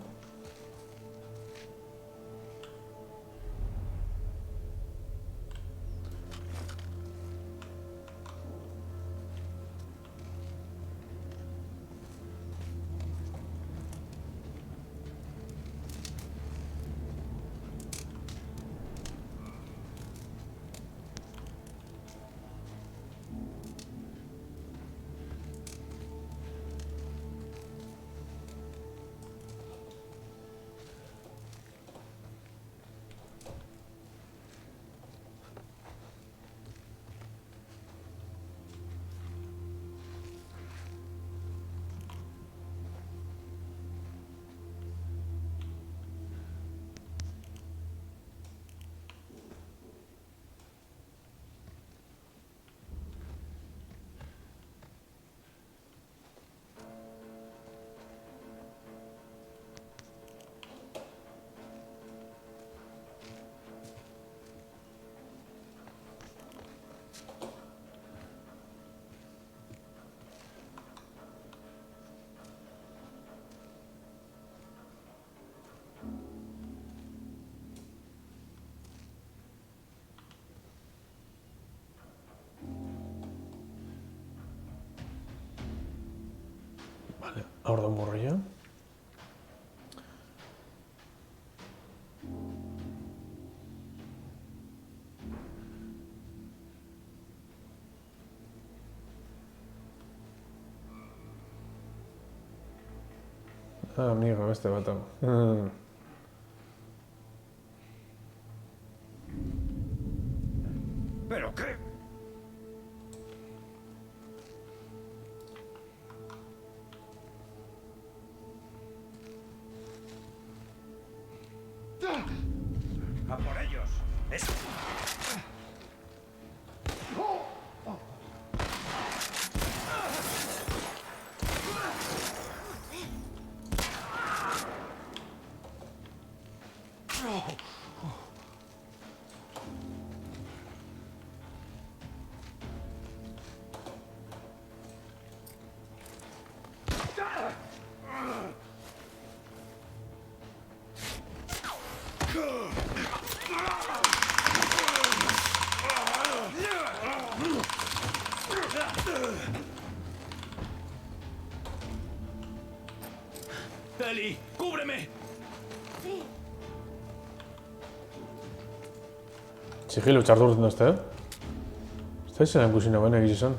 Hor da un morrillo. Ah, amigo, beste bat hau. ¿Pero qué? ¡A por ellos! ¡Eso! ¡Eli! ¡Cúbreme! Sí. Sigilo txartu urten dazte, Ez da izan kusina baina egiz izan.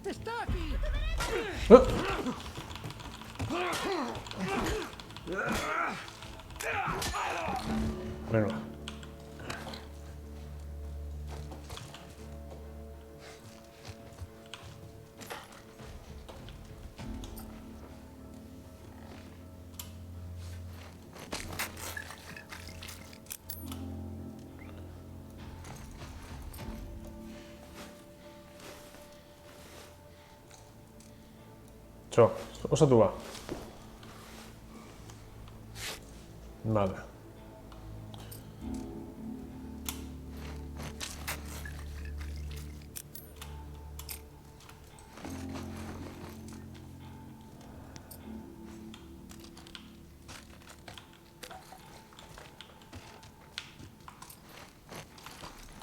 ¡Está aquí! Venga. Txo, osatu ba. Vale.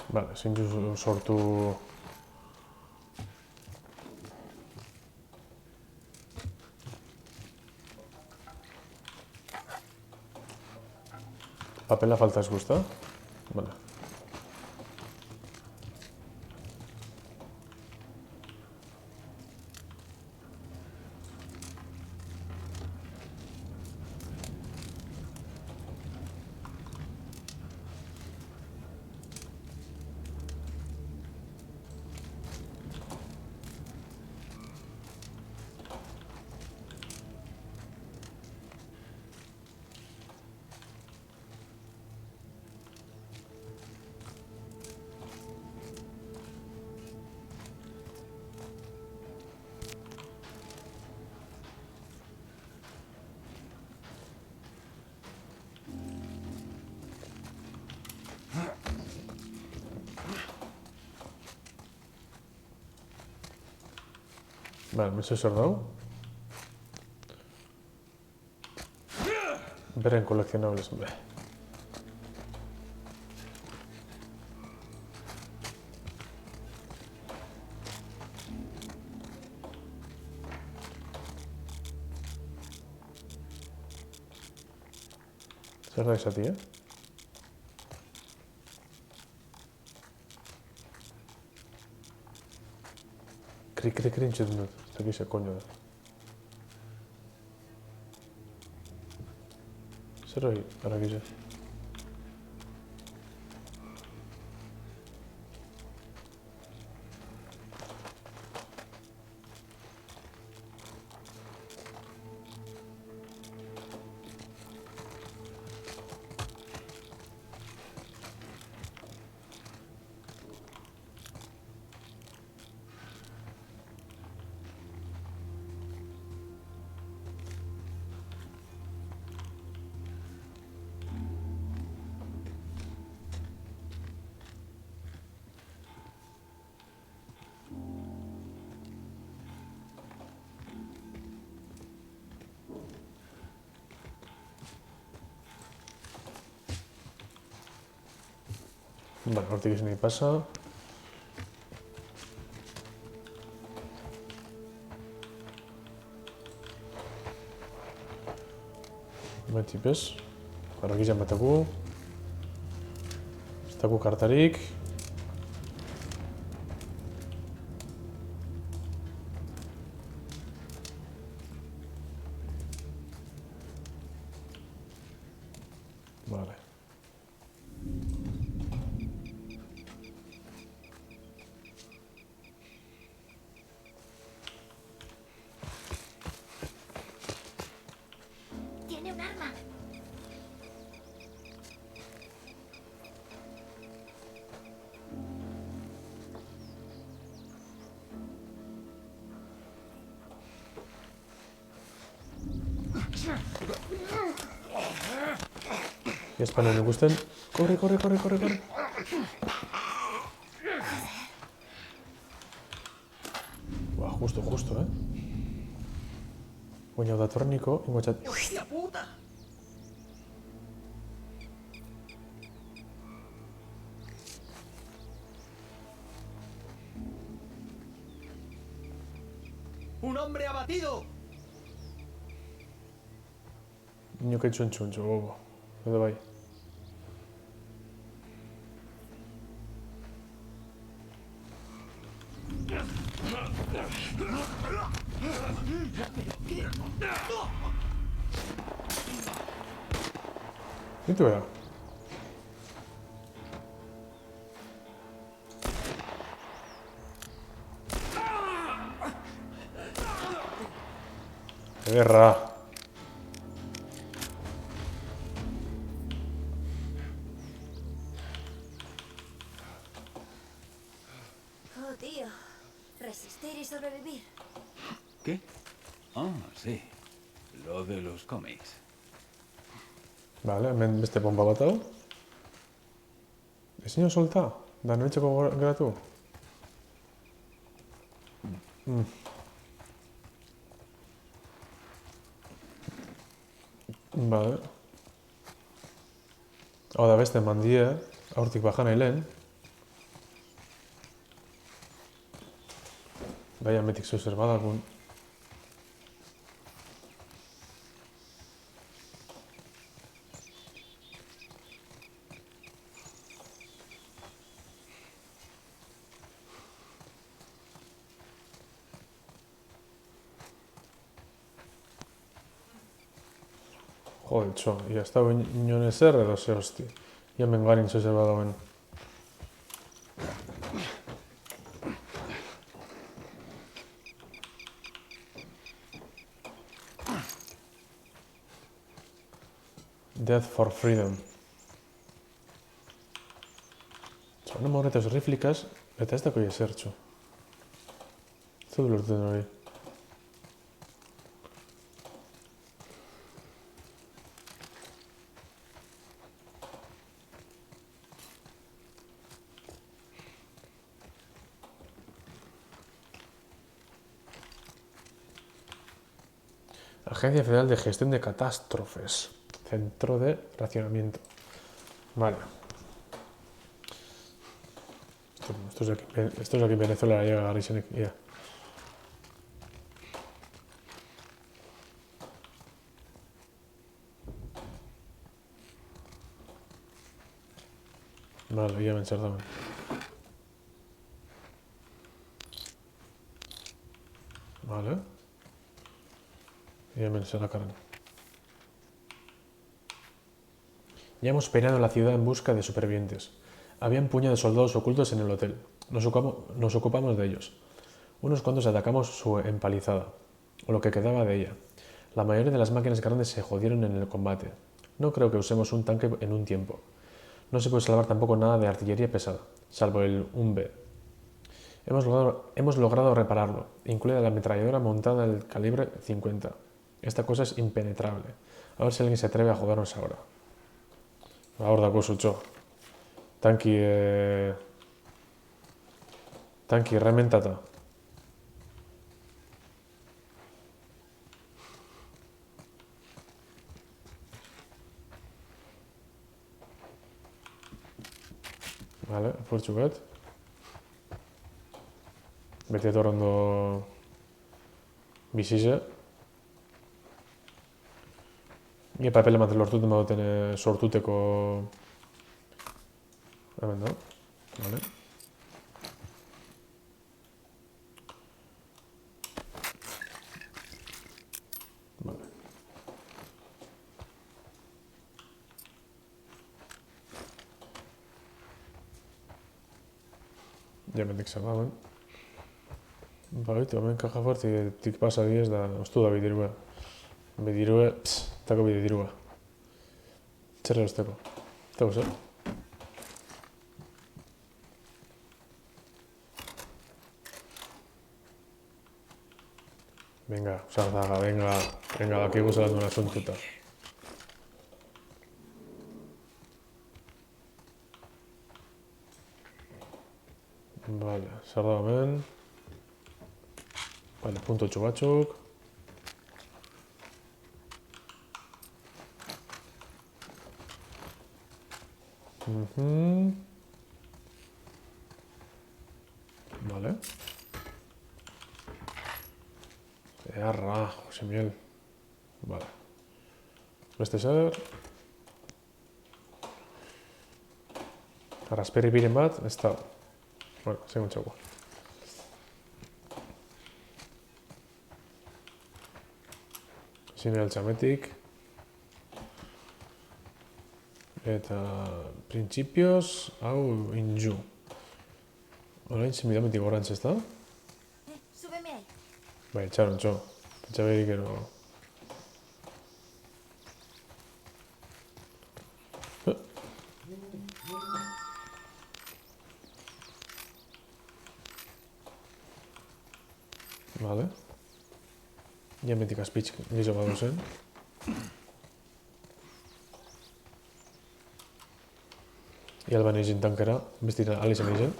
Vale, zintzu sortu... Papela falta ez guzta. Vale. Vale, mezu zer dau. Beren kolekzionables. Zer da izati, Kri entzuten dut, ez dakiz koño da. Zer hori, arakize? Vale, hortik izan pasa. Beti bez. Argizan bataku. Ez daku kartarik. Vale. Tiene un arma. Ya español me gustan. Corre, corre, corre, corre, corre. Buah, justo, justo, Guanyau de Tornico, ingotzat. ¡Hostia puta! ¡Un hombre abatido! Niño que txuntxuntxo, bobo. Edo bai. Ditu era. Ederra. Oh, tío. Resistir y sobrevivir. ¿Qué? Ah, sí. Lo de los cómics. Vale, hemen beste bomba bat hau. Ezin solta, da noitzeko geratu. Vale. Hau da beste mandie, aurtik bajan nahi lehen. Bai, ametik zeu zer badakun. Jode, txo, ia ez dago inon ezer edo ze hosti. Ia mengarin zeu zer badagoen. Death for freedom. Txo, no horretaz riflikaz, eta ez dako ezer, txo. Ez dut lortzen hori. Agencia Federal de Gestión de Catástrofes. Centro de Racionamiento. Vale. Esto es aquí en Venezuela, llega garrisenek, ya. Vale, ya me ensardaban. Vale. Ya me ensardaron. Ya hemos peinado la ciudad en busca de supervivientes. Había un puñado de soldados ocultos en el hotel. Nos ocupamos de ellos. Unos cuantos atacamos su empalizada, o lo que quedaba de ella. La mayoría de las máquinas grandes se jodieron en el combate. No creo que usemos un tanque en un tiempo. No se puede salvar tampoco nada de artillería pesada, salvo el UMB. Hemos logrado repararlo, incluida la ametralladora montada del calibre 50. Esta cosa es impenetrable. A ver si alguien se atreve a jodernos ahora. Hor dako zutxo. Tanki errementata. Vale. esfuertzu bat. Beti etorrondo bizize. Ie papel ematen lortuten baduten sortuteko... Hemen da, vale. Vale. Ja mendik zer dagoen. Baitu, hemen kaja fortik pasa diez da, ostu da bidirua. Bidirua, tako bidirua. Txerre osteko. Eta guzer. Venga, Sardaga, venga, dakigu zelan duen asuntuta. Vale, Sardaga hemen. Vale, puntotxo batzuk. Vale. Earra, Jose Miel. Vale. Beste zer. Arrasperri biren bat, ez da. Bueno, segun txago. Zine altxametik. Eta... Principios, hau inju. Orain zimidametik gorantz ez da? Súbeme ahí. Bai, txaron txo. Pentsa berik ero... Vale. Jametik azpitz gizo badu zen. Ialban egin tankera, bestira alizan egin.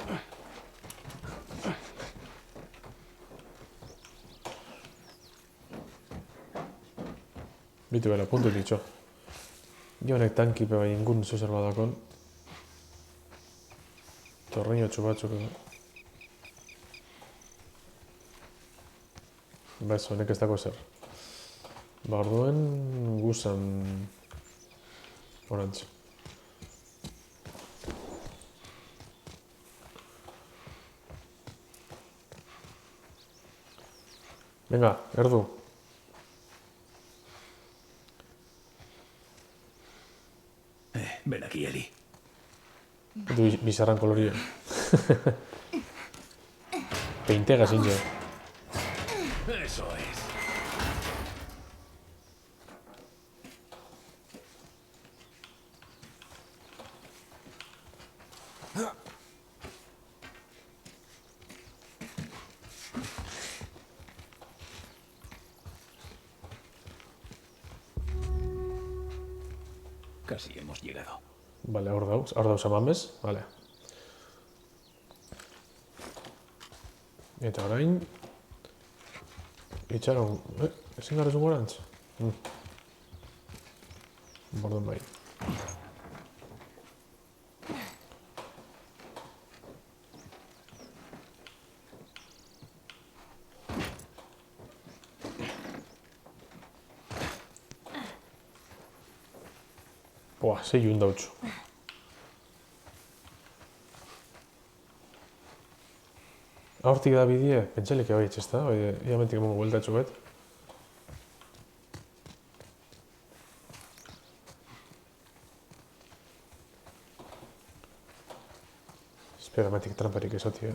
Bitu bera, puntu ditxo. Jonek tankipe bai ingun zozer badakon. Torreñotxo batzuk edo. Bez, honek ez dako zer. Ba, orduen guzan orantz. Venga, erdu. Ven aquí, Eli. Du bizarran kolorio. Peintega zintzen. Eso es. Casi hemos llegado. Vale, hor dauz amamez. Vale. Eta orain... Itxaron... Ezin gara zun gorantz? Bordon bai. Buah, ze jun dautxu. Hortik da bidie, pentsalik ebaitz, ez da? Iamentik emongo bueltatxo bet. Espera, amatik tramparik esoti,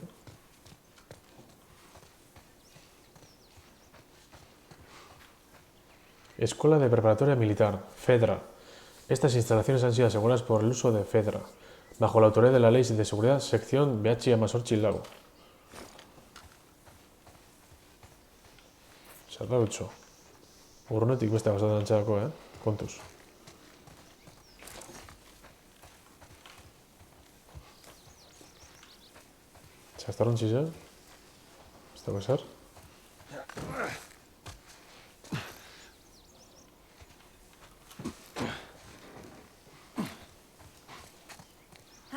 Escuela de Preparatoria Militar, FEDRA. Estas instalaciones han sido aseguradas por el uso de FEDRA, bajo la autoridad de la Ley de Seguridad, sección BH Amazortzi Lau. Zer da utxo. Urrunetik beste gazatzen antxadako, kontuz. Txastarron txize. Ez dago ezer.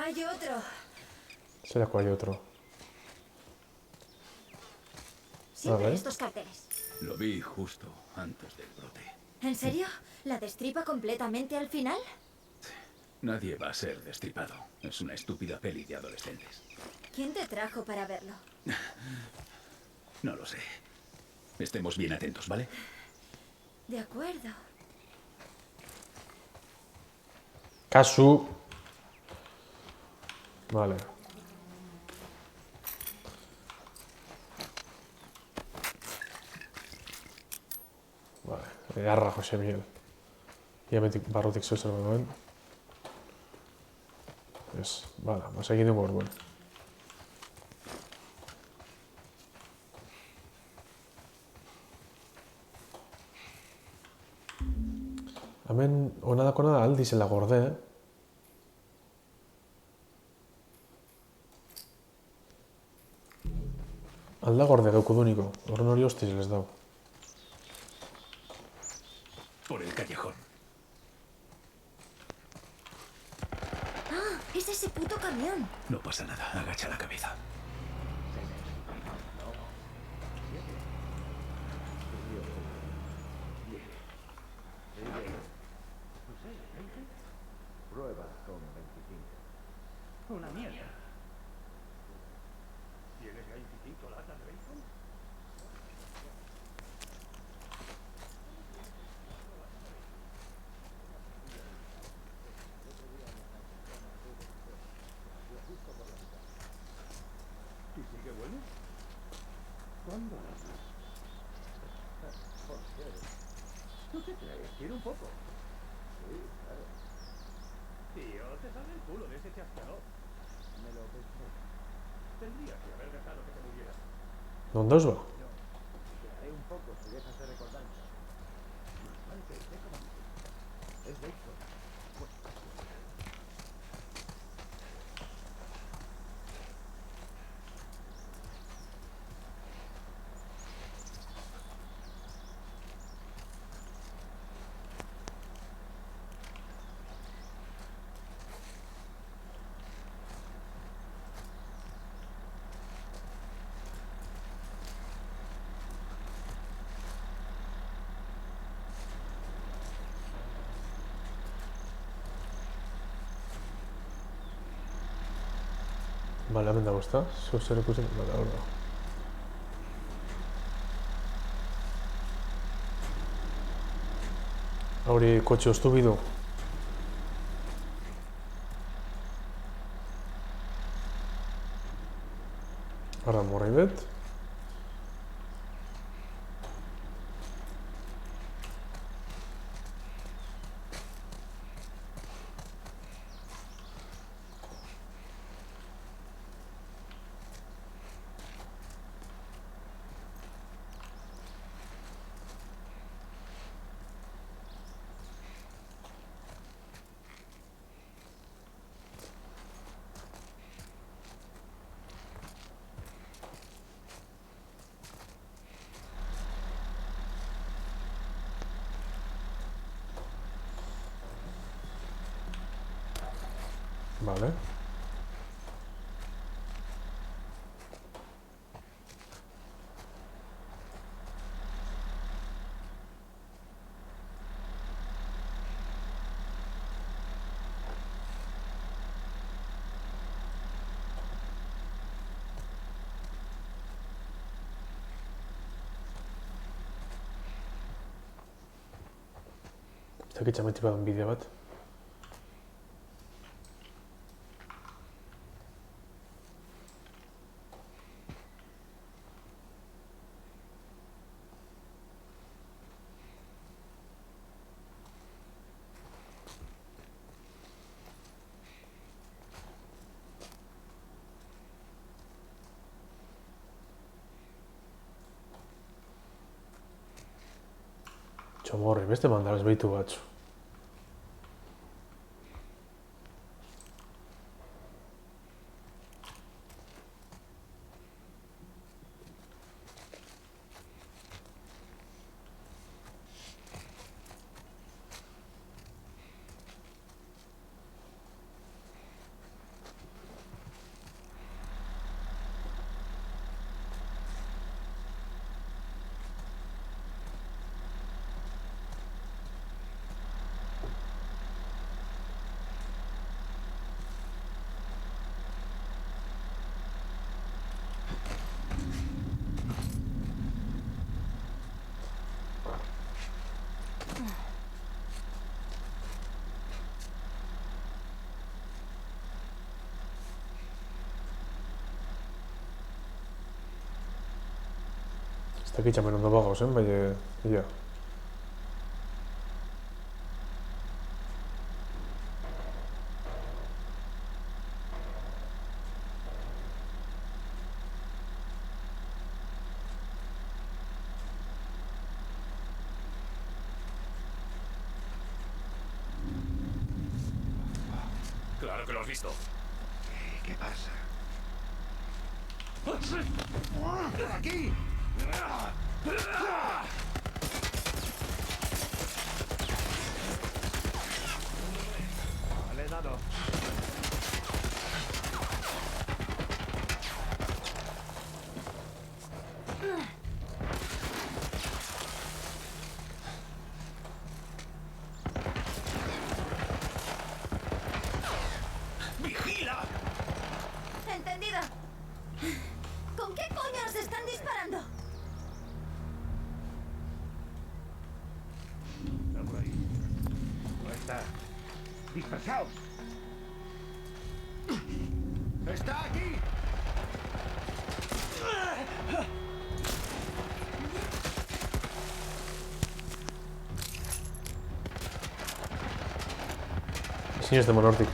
Hay otro. ¿Será que hay otro? Siempre ver. estos carteles. Lo vi justo antes del brote. ¿En serio? ¿La destripa completamente al final? Nadie va a ser destripado. Es una estúpida peli de adolescentes. ¿Quién te trajo para verlo? No lo sé. Estemos bien atentos, ¿vale? De acuerdo. Kazu. Vale. Vale, garra José Miguel. Ja barrutik zeu zer duen. Ez, bala, egin dugu orduan. Hemen, hona dakona da aldizela gorde, Alda gorde daukuduniko, horren hori hostiz les dau. Por el callejón. ¡Ah! ¡Es ese puto camión! No pasa nada. Agacha la cabeza. Pruebas con 25. Una mierda. ¿Tienes 25 latas de bacon? ¿Y sigue bueno? ¿Cuándo las das? ¿Tú qué crees? ¿Quiere un poco? Sí, claro. Tío, te sale el culo de ese chascarón. Me lo pensé. Tendrías que haber dejado que te murieras. Non dauz ba? Te haré un poco si dejas de recordarme. Vale, que esté como es Bacon. Bale, hemen dago, ezta? Zeu zer ikusten, bale, hor dago. Hori kotxe oztu bidu. Ara morri bet. Vale. Ez dakit txametik badan bideo bat. Txomorri, beste mandaraz behitu batzu. Ez dakit txamen ondo bago zen, baina... Ia. Claro que lo has visto. ¿Qué pasa? ¡Aquí! Le he dado. ¡Vigila! ¡Entendido! ¿Con qué coño nos están disparando? Está por ahí. No está. ¡Dispersaos! ¡Está aquí! Ezin ez demon hortik.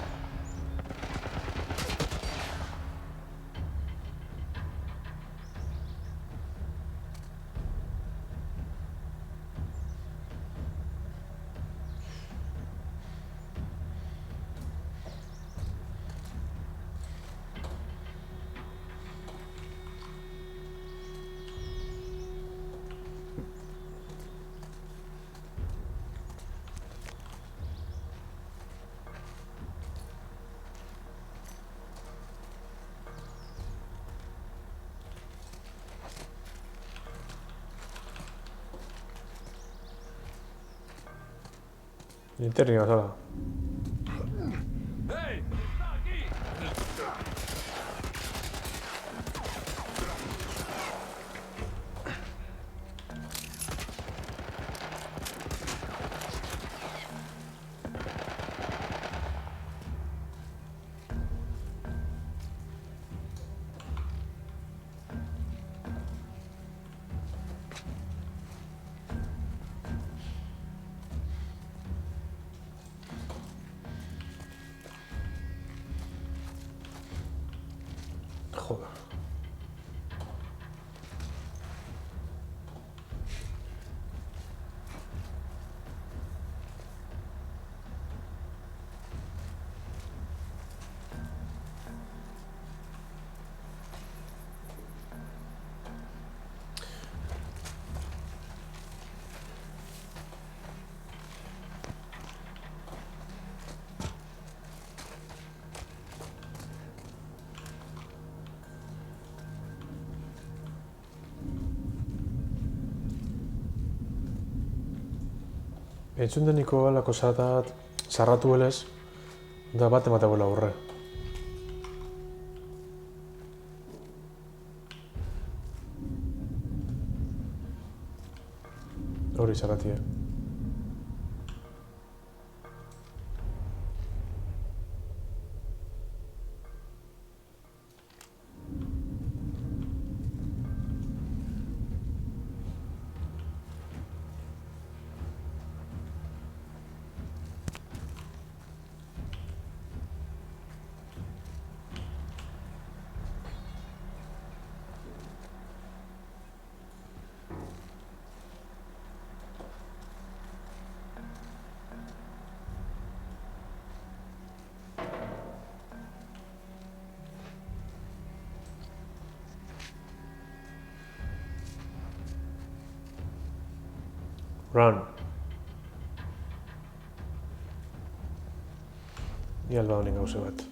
Linternia bezala. ¡Hey! ¡Está aquí! Joder. Entzun deniko alako sarratu helez, da bat emategoela aurre. Hori sarratia. Run. Ni alba honen gauze bat.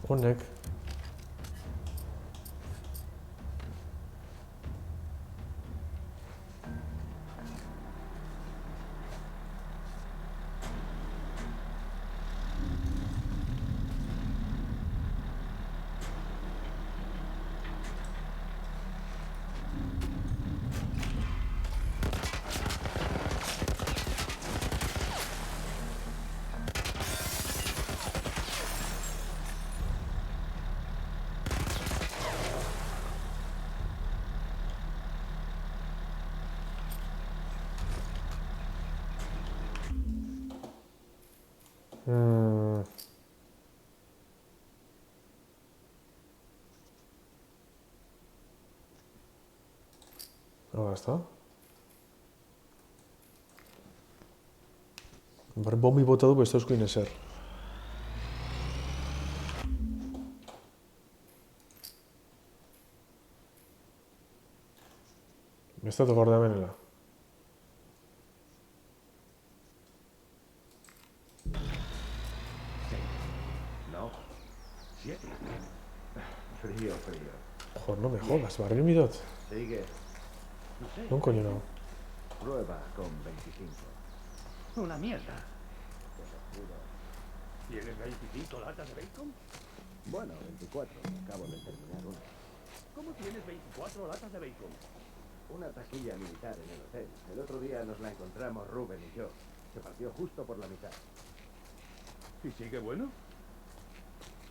Honek. Mm. Ahora está. Bar bombi bota du beste eusko inezer. Beste tokorde benela. No. 7. Frío, frío. Joder, no me jodas, barril mi dot. Sigue. No sé. Non coño no. Prueba con 25. Una mierda. Te lo juro. ¿Tienes 25 latas de bacon? Bueno, 24. Acabo de terminar una. ¿Cómo tienes 24 latas de bacon? Una taquilla militar en el hotel. El otro día nos la encontramos Rubén y yo. Se partió justo por la mitad. ¿Y sigue bueno?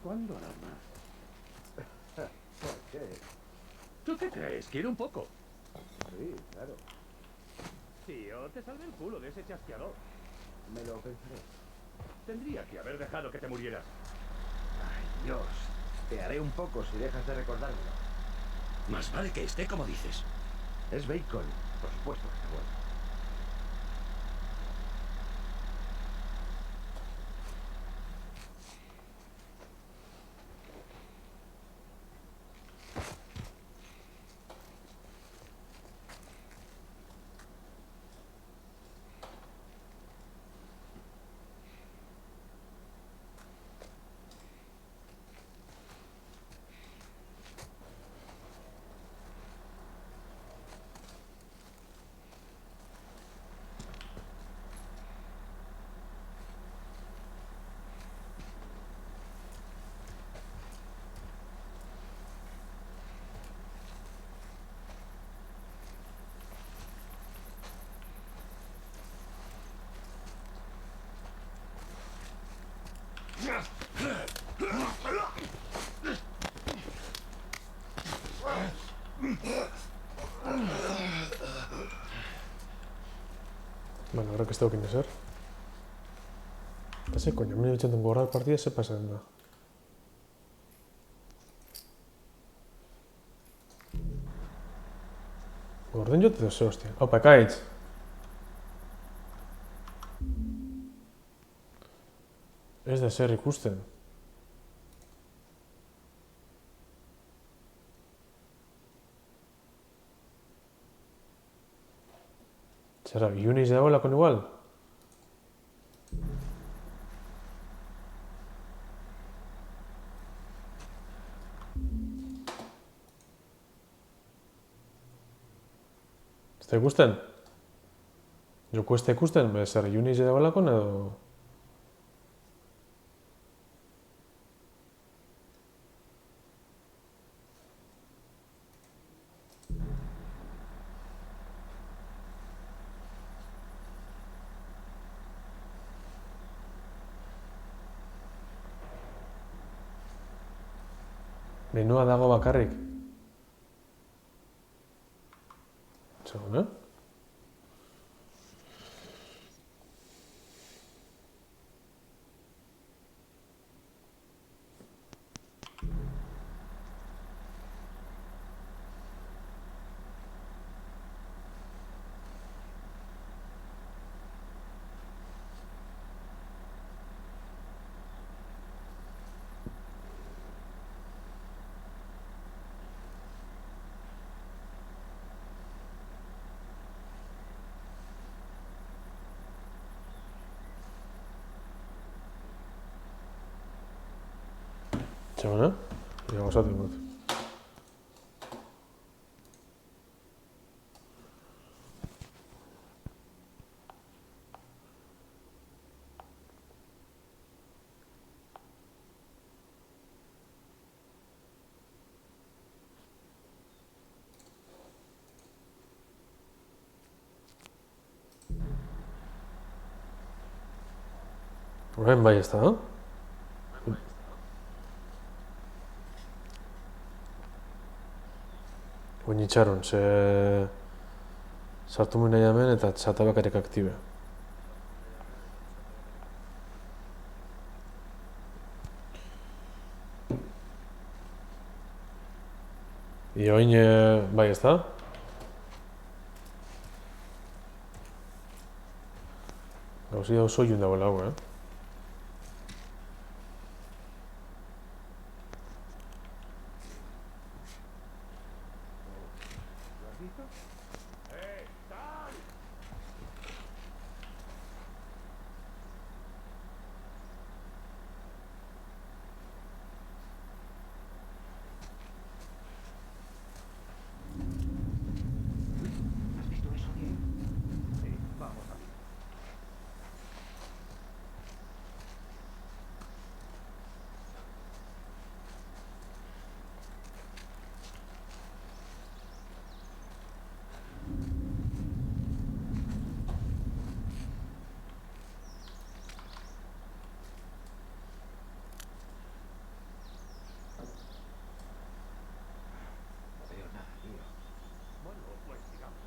¿Cuándo harás más? ¿Por qué? ¿Tú qué crees? ¿Quiere un poco? Sí, claro. Tío, te salvé el culo de ese chasqueador. Me lo pensaré. Tendría que haber dejado que te murieras. Ay, Dios. Te haré un poco si dejas de recordármelo. Más vale que esté como dices. Es bacon. Por supuesto que está bueno. Bueno, ahora que esto que inezer. Ese coño, me he echado un gorra de partida se pasa nada. Gordon jo te deseo, hostia. Aupa, ekaitz. Ez da zer ikusten. Zerra, iuniz dagoela kon igual? Ez da ikusten? Joku ez da ikusten, zer iuniz dagoela kon edo... Menua dago bakarrik. Segun, eh? Segun, eh? Ja, gozatzen dut. Orain bai ez da, no? Oin itxaron, ze... Sartu nahi hemen eta txata bakarrik aktibe. Oin, bai, ez da? Gauzia oso ilun dagoela hau, ¿Has visto eso, Diego? Sí, vamos a ver. No veo nada, tío. Bueno, pues sigamos.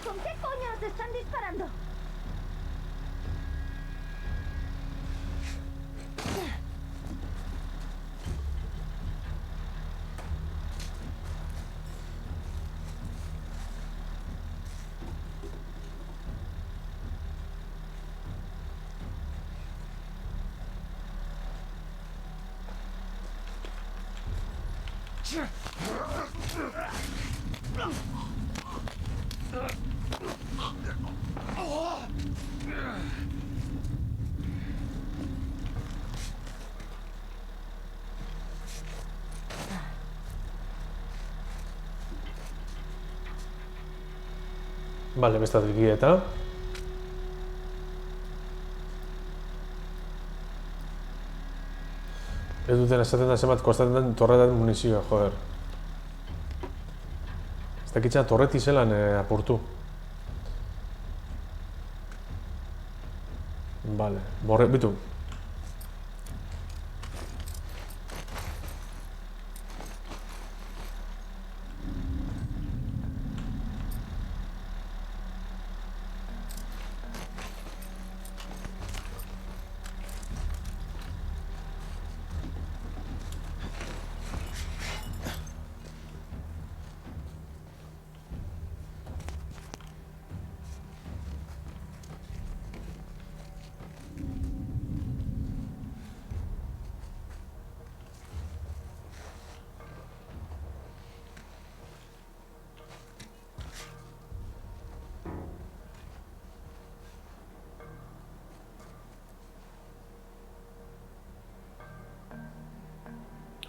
¿Con qué coño te están disparando? Bale, bestatik eta... Ez duten esaten da zenbat kostaten den torretan munizioa, joder. Ez dakitza torreti zelan apurtu. Bale, bitu.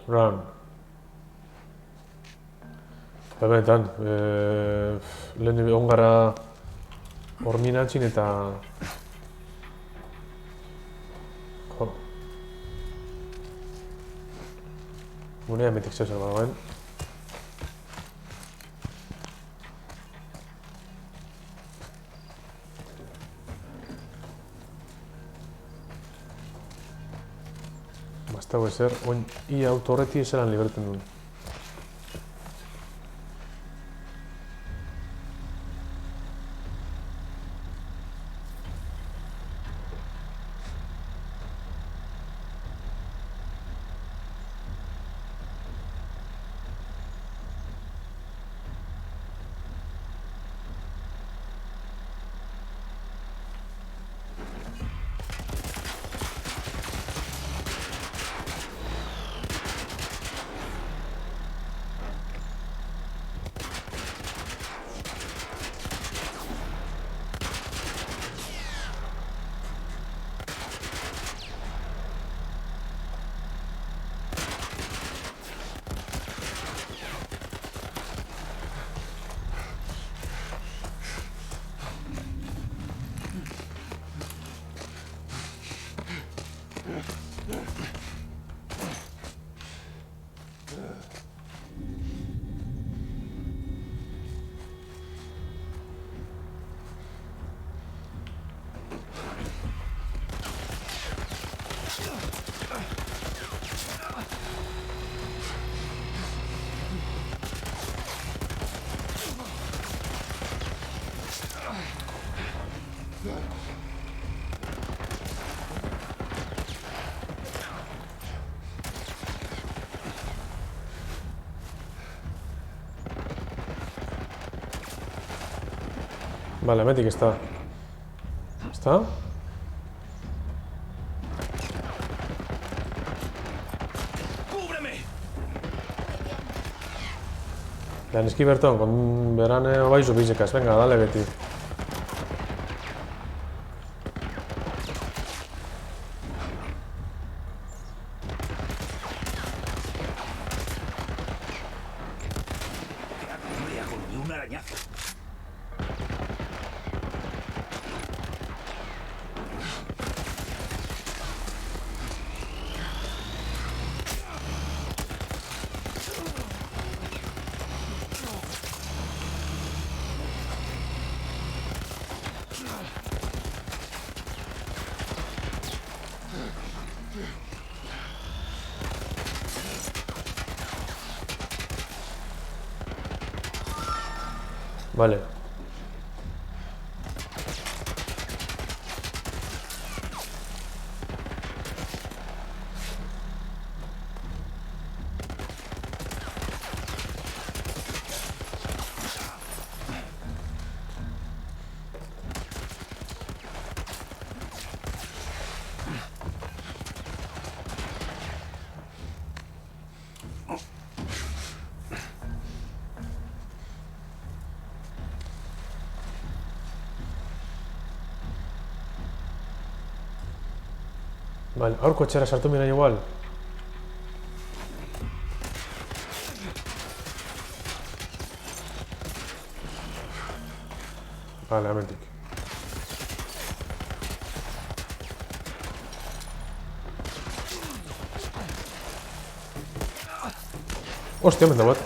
Run. Benetan, lehen egon gara horminatzin eta... Jo. Gunea emetik zeuzen badagoen. Basta ezer, oin ia autorreti ezelan liberten duen. Vale, hemetik ez da. Ez da? ¡Cúbreme! Lan eski berton, con beran baizu bizekaz. Venga, dale beti. Me hago de un arañazo. Vale. Vale, aurko etxera sartu mina igual. Vale, hementik. Hostia, hemen da bat.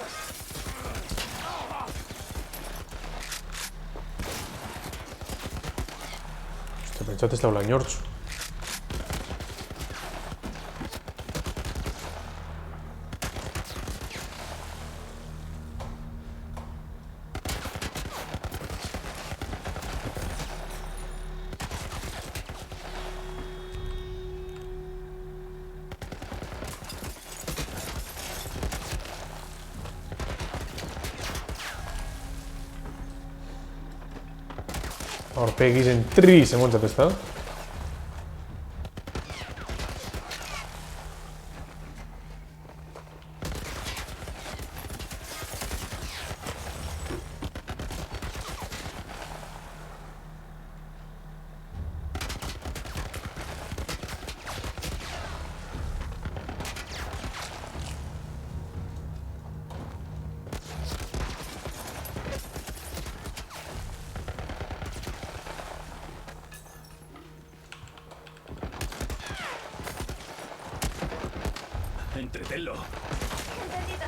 Hostia, pentsat ez daula inortzu. Aurpegi zen tris emontzat ez da? Entretenlo. Entendido.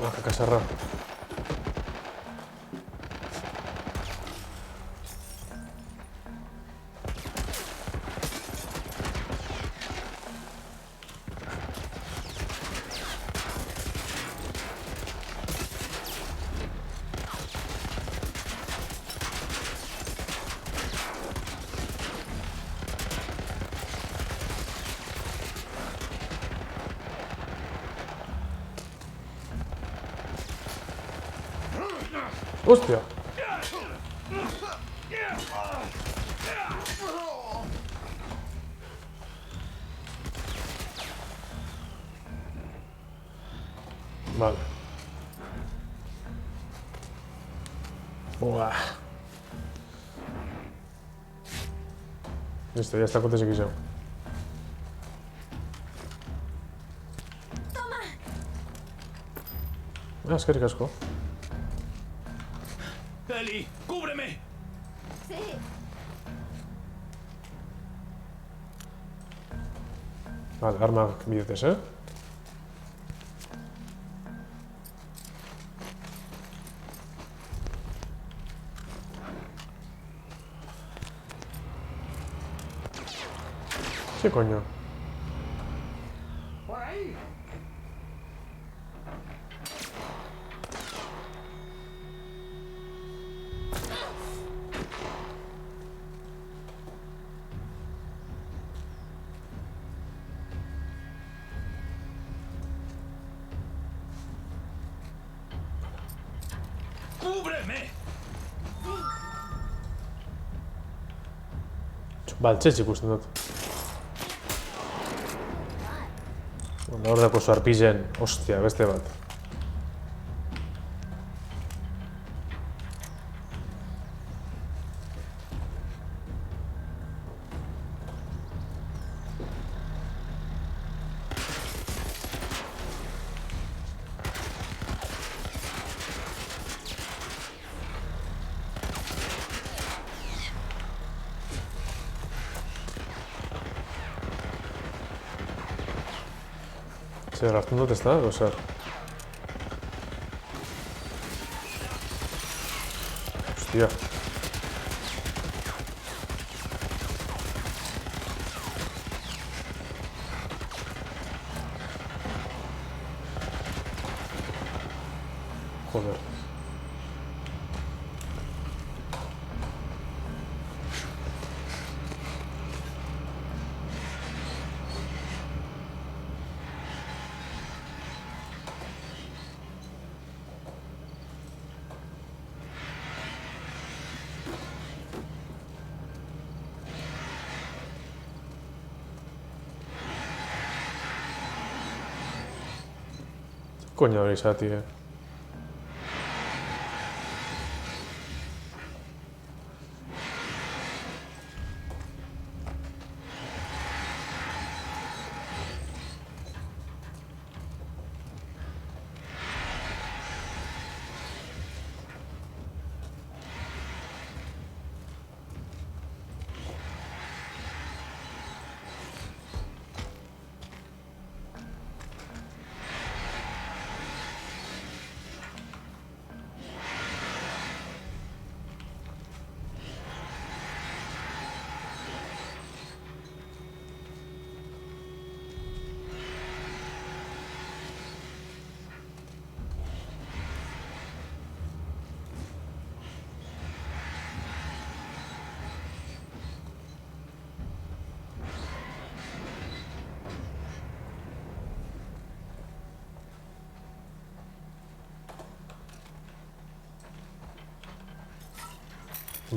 Ah, kakasarra. Hostia. Vale. Buah. Listo, ya está con ese guisado. Toma. Ah, eskerrik asko. Eli, cúbreme. Sí. Vale, armak bidetez, ¿Qué coño? ¡Por ahí! ¡Cúbreme! Baltzetx ikusten dut. Hor dako suarpizen, ostia, beste bat. Zer, hartzen dut ez da, edo zer? Hostia. Joder. Coño hori izati,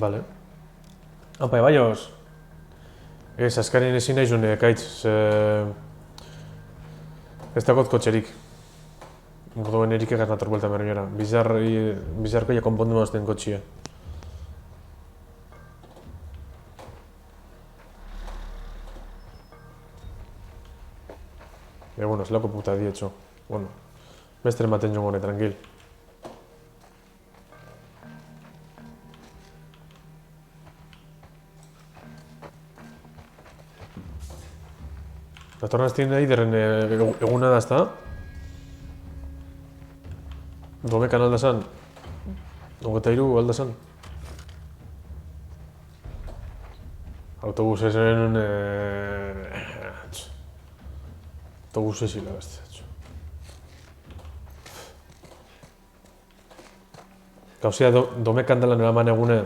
Vale. Apa, ebaioz. Ez, azkarien ezin nahi zune, kaitz, ez dakot kotxerik. Godoen erik egaz nator buelta merriñora. Bizarko ja konpondu mazten kotxia. Bueno, ez lako puta dietxo. Bueno, beste ematen jongo ne, tranquil. Datorren aztien eiderren eguna da, ezta? Domekan alda zan? 23 alda zan? Autobus esen... Autobus esila beste. Gauzia domekan dela nera man egune.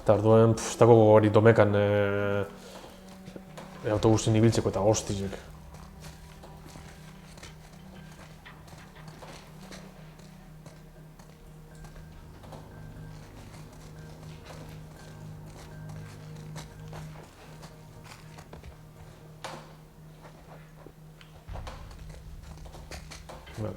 Eta orduen, ez dago gogori domekan autobusin ibiltzeko eta goztizek. Vale.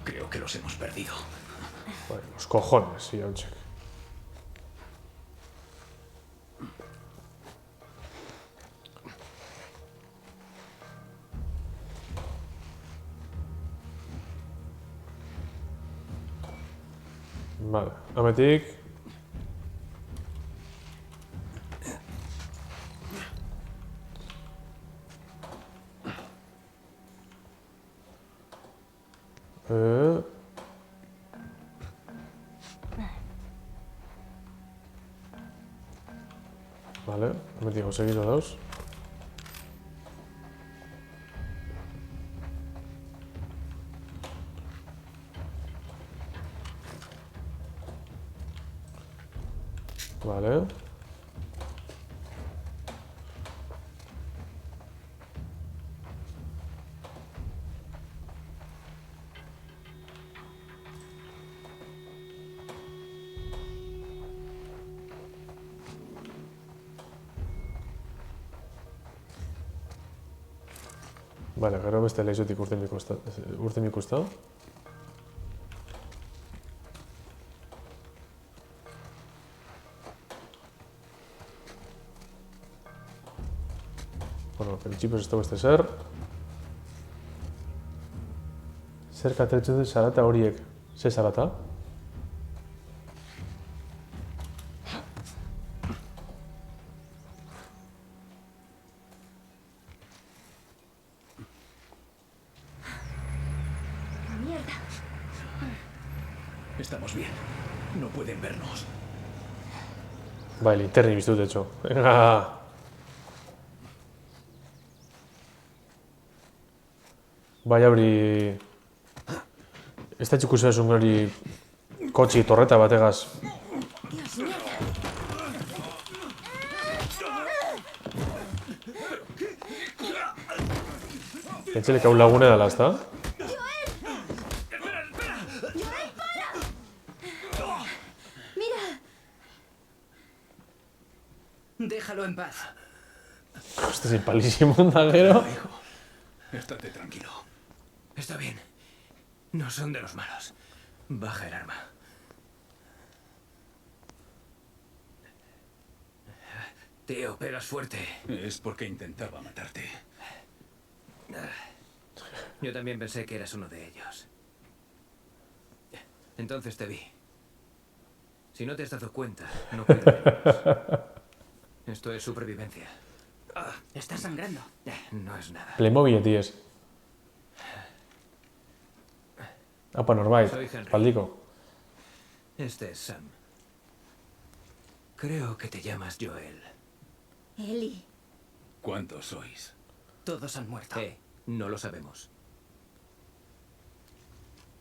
Creo que los hemos perdido. Bueno, los cojones, sí, Olchek. Vale, ametik. Vale, ametik seguido dauz. Vale. Bale, gero beste leizotik urten ikusta. Bueno, principios ez da beste zer. Zer kateretzen dut zarata horiek? Ze zarata? Mierda. Estamos bien. No pueden vernos. Bai, linterni biztut, de hecho. Venga! Bai, hori... Ez da txikusi esun hori kotxi torreta bategaz. Dios, mierda. Pentselek hau lagune dela, ezta? Mira. Déjalo en paz. Este es impalísimo, da gero. Hijo, estate tranquilo. Está bien. No son de los malos. Baja el arma. Tío, pegas fuerte. Es porque intentaba matarte. Yo también pensé que eras uno de ellos. Entonces te vi. Si no te has dado cuenta, no puedo verlos. Esto es supervivencia. Está sangrando. No es nada. Playmobil, tíes. Apa, norbait, Soy Henry. paldiko. Este es Sam. Creo que te llamas Joel. Eli. ¿Cuántos sois? Todos han muerto. No lo sabemos.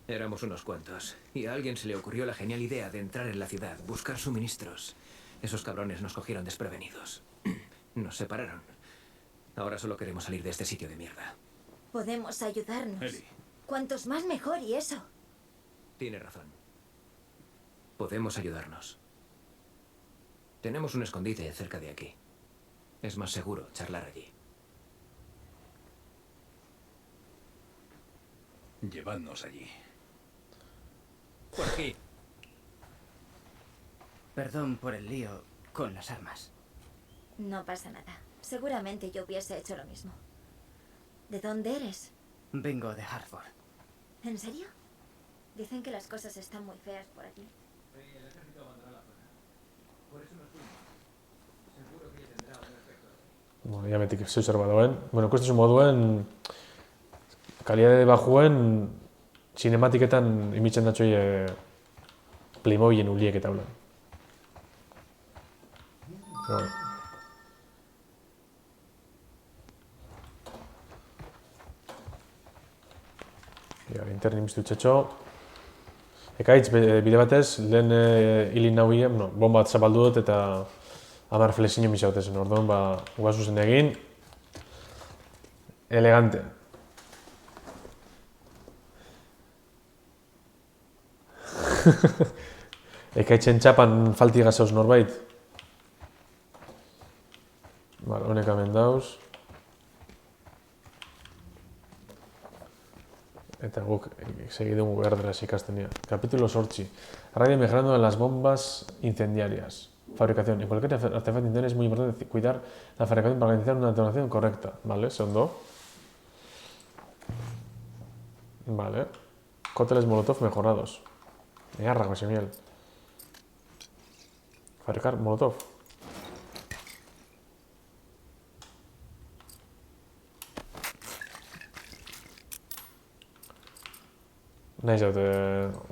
Éramos unos cuantos, y a alguien se le ocurrió la genial idea de entrar en la ciudad, buscar suministros. Esos cabrones nos cogieron desprevenidos. Nos separaron. Ahora solo queremos salir de este sitio de mierda. Podemos ayudarnos. Eli. Cuantos más mejor y eso. Tiene razón. Podemos ayudarnos. Tenemos un escondite cerca de aquí. Es más seguro charlar allí. Llevadnos allí. Por aquí. Perdón por el lío con las armas. No pasa nada. Seguramente yo hubiese hecho lo mismo. ¿De dónde eres? Vengo de Hartford. ¿En serio? Dicen que las cosas están muy feas por aquí. Bueno, jametik zeu zer badoen. Bueno, ikusten moduen, kalidade bajuen, sinematiketan imitzen datxoi Playmobilen uliek eta hola. Ja, interni mistu txetxo. Ekaitz, bide batez, lehen hilin nauien, bomba bat zabaldu dut eta 10 flexino misautezen, orduan, guazu zen egin. Elegante. Ekaitzen txapan falti gazauz norbait. Honek hemen dauz. Eta guk segidugu erderaz ikasten dira. Capítulo 8. Radio mejorando en las bombas incendiarias. Fabricación. En cualquier artefacto incendiario es muy importante cuidar la fabricación para garantizar una detonación correcta. Vale, segundo. Vale. Cócteles Molotov mejorados. Arra, José Miel. Fabricar Molotov. Nahiz dut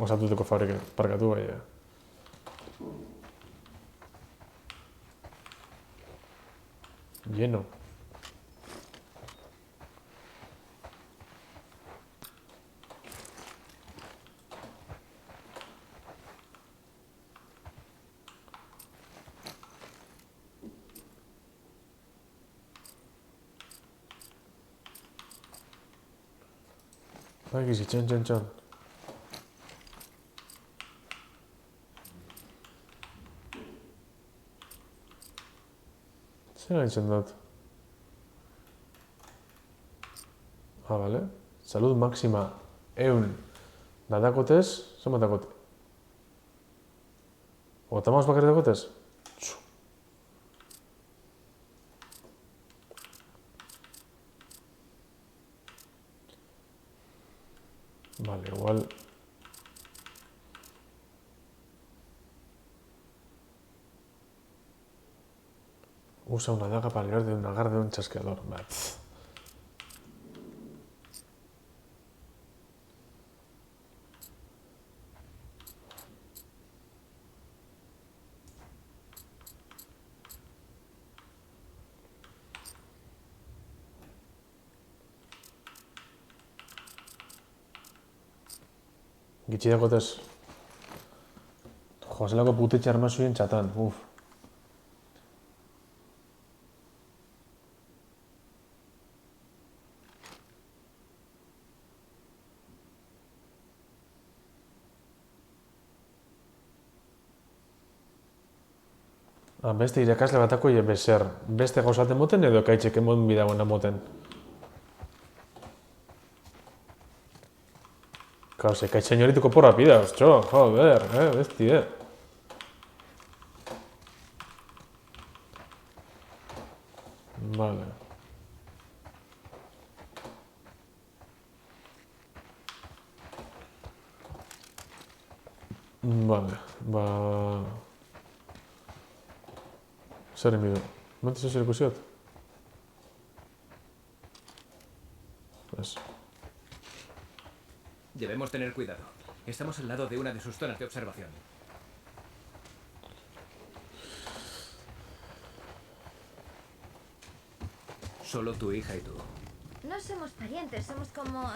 osatuteko fabrikatu bai. Lleno. Bai, gizi, txon. Zer gaitzen dut? Ah, vale. Salud máxima. Eun. Dadakotez, zenbat dakote? Otamos bakarrik dakotez? Txu. Vale, igual... Usa una daga para librarte de una garra de un chasqueador. Vale. Gitxi dakotez. Joselako putetxe armazuien txatan. Uf. Beste irakasle batako bezer. Beste gauzaten moten edo ekaitzek emon bidagoena moten. Claro, se ekaitz señorituko porra pida, ostro, joder, besti, Vale. Vale, ba... Zer enbidu? Montes zer ikusiot? Debemos tener cuidado. Estamos al lado de una de sus zonas de observación. Solo tu hija y tú. No somos parientes, somos como...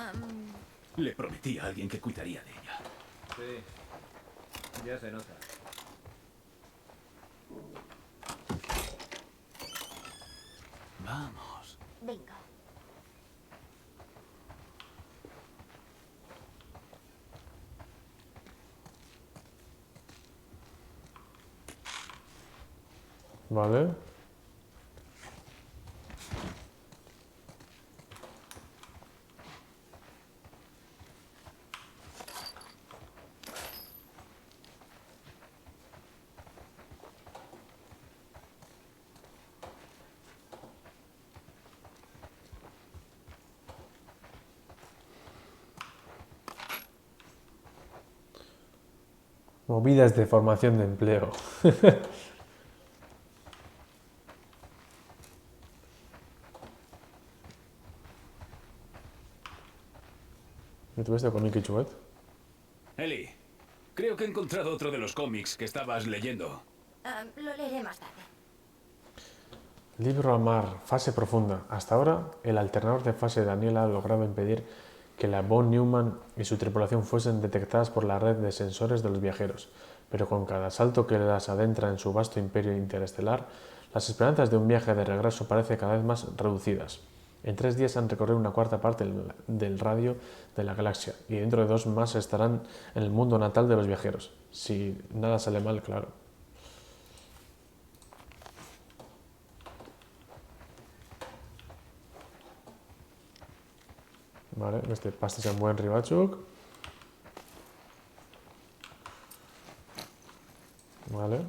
Le prometí a alguien que cuidaría de ella. Sí, ya se nota. Vamos. Venga. Vale. Movidas de formación de empleo. ¿Me tuviste cómic y chuet? Eli, creo que he encontrado otro de los cómics que estabas leyendo. Lo leeré más tarde. Libro a mar, fase profunda. Hasta ahora, el alternador de fase Daniela ha logrado impedir que la Von Neumann y su tripulación fuesen detectadas por la red de sensores de los viajeros, pero con cada salto que las adentra en su vasto imperio interestelar, las esperanzas de un viaje de regreso parecen cada vez más reducidas. En 3 días han recorrido una cuarta parte del radio de la galaxia, y dentro de 2 más estarán en el mundo natal de los viajeros. Si nada sale mal, claro. Vale, beste pastean buen ribatzuk. Vale.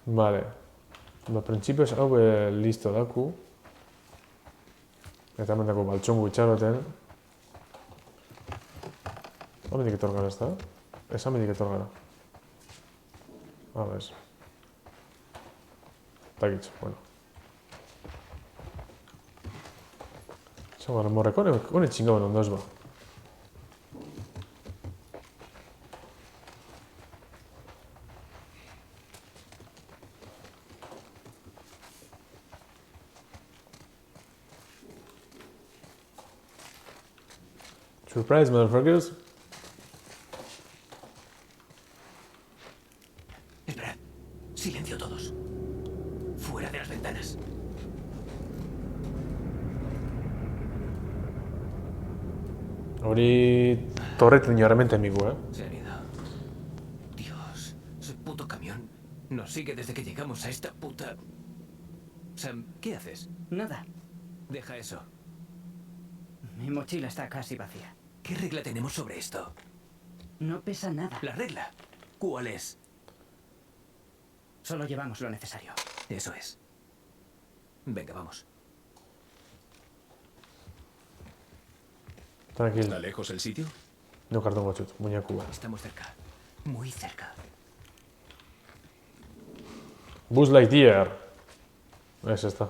Vale. Printzipioz hau listo daku. Eta hemen dago baltxongu itxaroten. Hamendik etor gara, ezta? Ez hamendik etor gara. Ez. Takitz, bueno. Zago gara morreko, hone txingaben ondoz ba. Surprise, motherfuckers. Esperad. Silencio todos. Fuera de las ventanas. Hori torreten realmente amigo, eh. Se han ido. Dios, ese puto camión nos sigue desde que llegamos a esta puta... Sam, ¿qué haces? Nada. Deja eso. Mi mochila está casi vacía. ¿Qué regla tenemos sobre esto? No pesa nada. ¿La regla? ¿Cuál es? Solo llevamos lo necesario. Eso es. Venga, vamos. Tranquilo. ¿Está lejos el sitio? No cartón gochut, muñeco. Estamos cerca. Muy cerca. Buzz Lightyear. Ese está.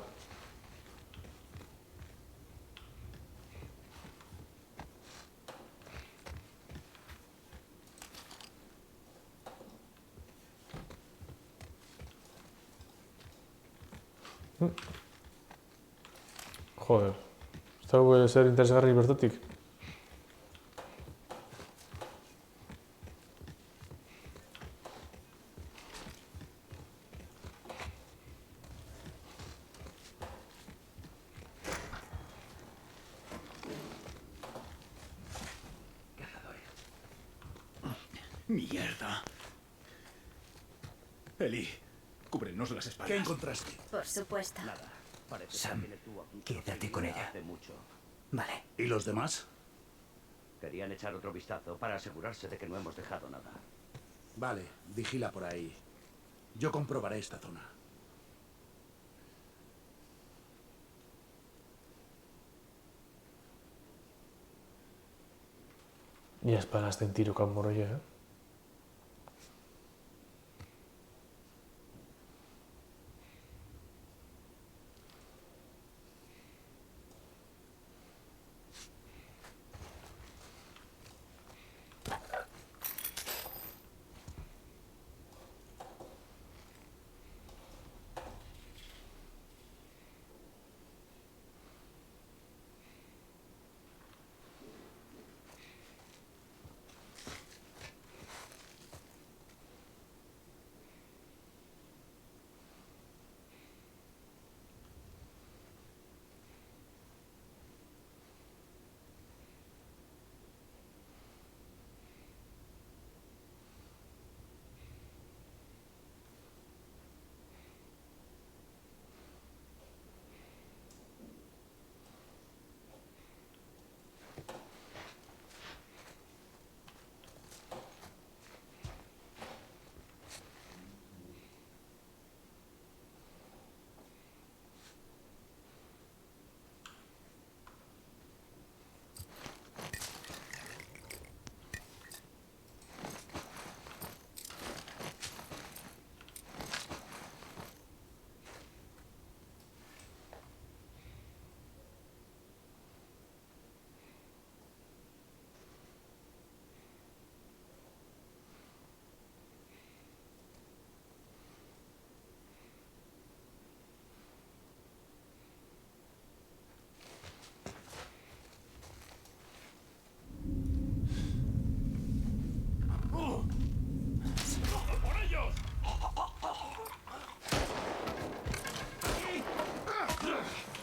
Joder. Esto puede ser interesgarri bertatik. Mierda. Eli, cúbrenos las espaldas. ¿Qué encontraste? Por supuesto. Sam, quédate con ella. Vale. ¿Y los demás? Querían echar otro vistazo para asegurarse de que no hemos dejado nada. Vale, vigila por ahí. Yo comprobaré esta zona. Y espanaste en tiro con morolla, eh.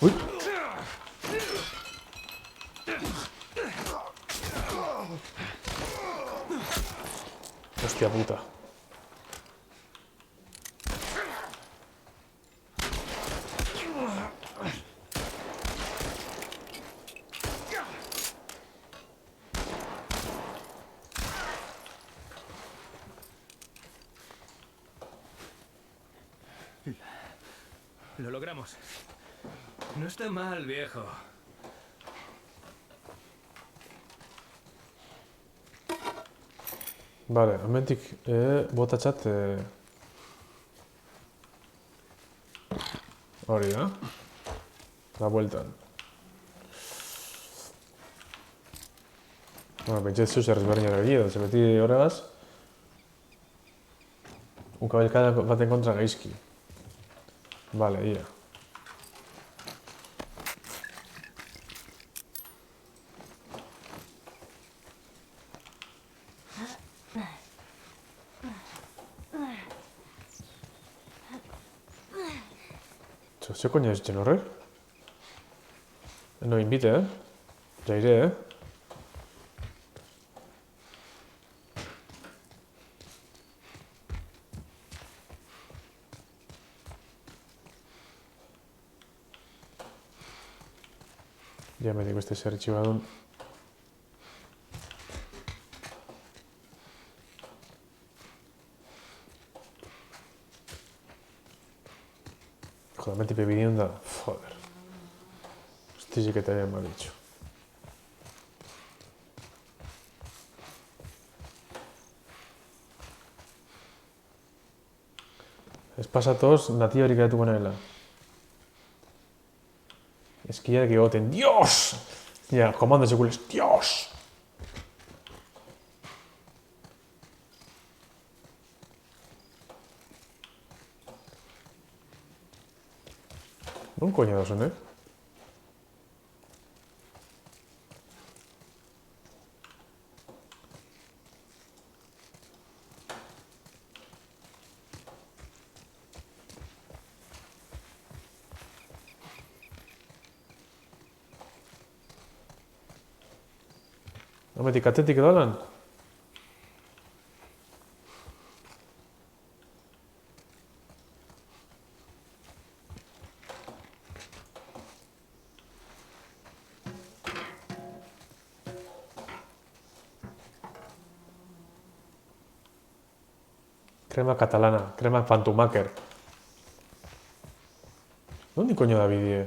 Uy. Hostia puta. Lo logramos. No está mal, viejo. Vale, hemendik botatzat hori da. La bueltan. Bueno, pentsatzen zeu zer ezberdinak egia, ze beti horregaz un kabalkada baten kontra gaizki. Vale, ia. ¿Qué coño es Genorrer? No me invite, ¿eh? Ya iré, ¿eh? Ya me digo, este se ha archivado un... Joder, me tipo vivienda. Joder. Este sí que te había mal dicho. Es pasatos, nativa erikatu gonela. Esquilla de que voten. ¡Dios! Ya, comando secules. ¡Dios! Un coñado son, ¿eh? Ametik atetik edo lan? Crema catalana, crema Fantumaker. ¿Dónde coño da bidie?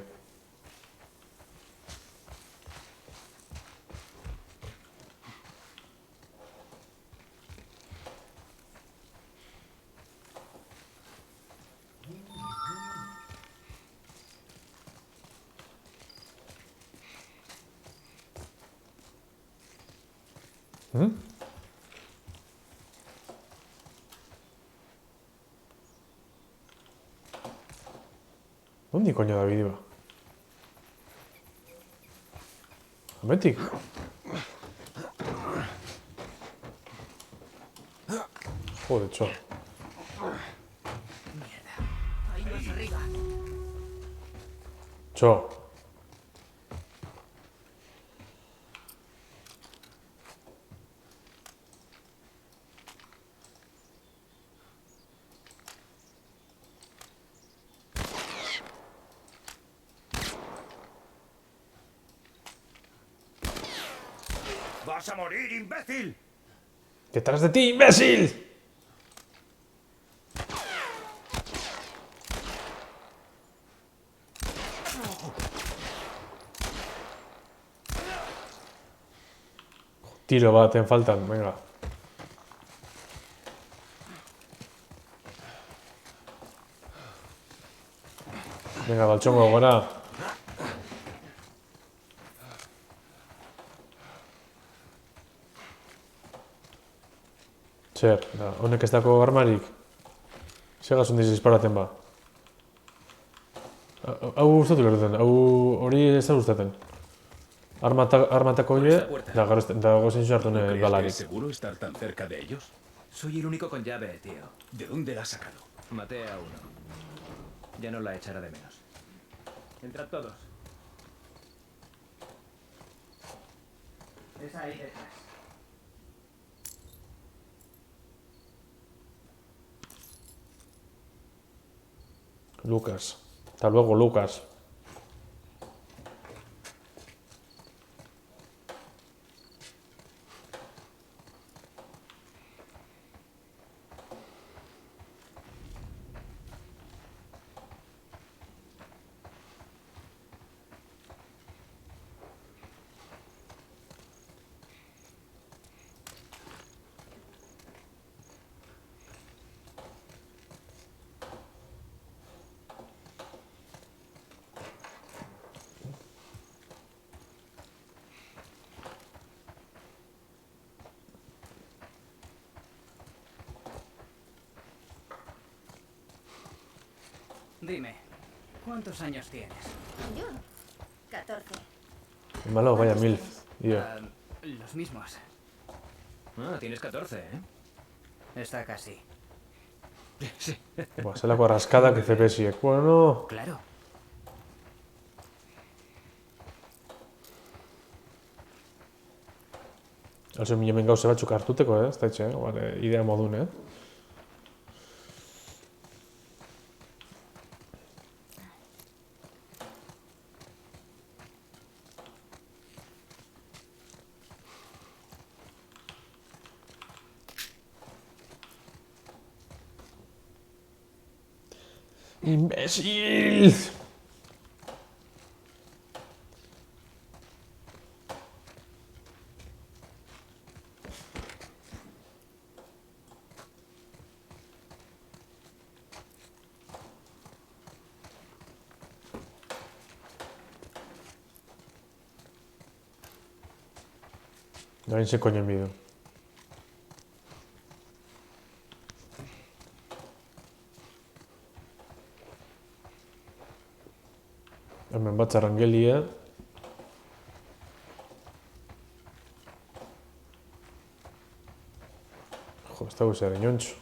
¿Mm? ¿Dónde coño David iba? Ametik. Joder, cho. Ahí más arriba. Cho. ¡Vas a morir, imbécil! ¡Detrás de ti, imbécil! Tiro, va, te faltan, venga. Venga, balchongo, gora. Zer, da, honek ez dako armarik. Segaz hundiz disparaten ba. Hau gustatu behar hau hori ez da gustaten. Armatako hile, da gozen hartu ¿No crees que balarik. es seguro estar tan cerca de ellos? Soy el único con llave, tío. ¿De dónde la has sacado? Maté a uno. Ya no la echará de menos. Entrad todos. Es ahí detrás. Lucas. Hasta luego, Lucas. Dime, ¿cuántos años tienes? Yo, 14. Malo, vaya mil. Los mismos. Ah, tienes 14, ¿eh? Está casi. Sí. Buah, zelako rascada que cepesiek. Bueno, Claro. Also, mine hemen gauze batzuk hartuteko, ez da etxe, idea modun, ¡Imbécil! Orain ze koñen bidu. Hemen bat zarrangelia. Jo, ez dago zer inontxo.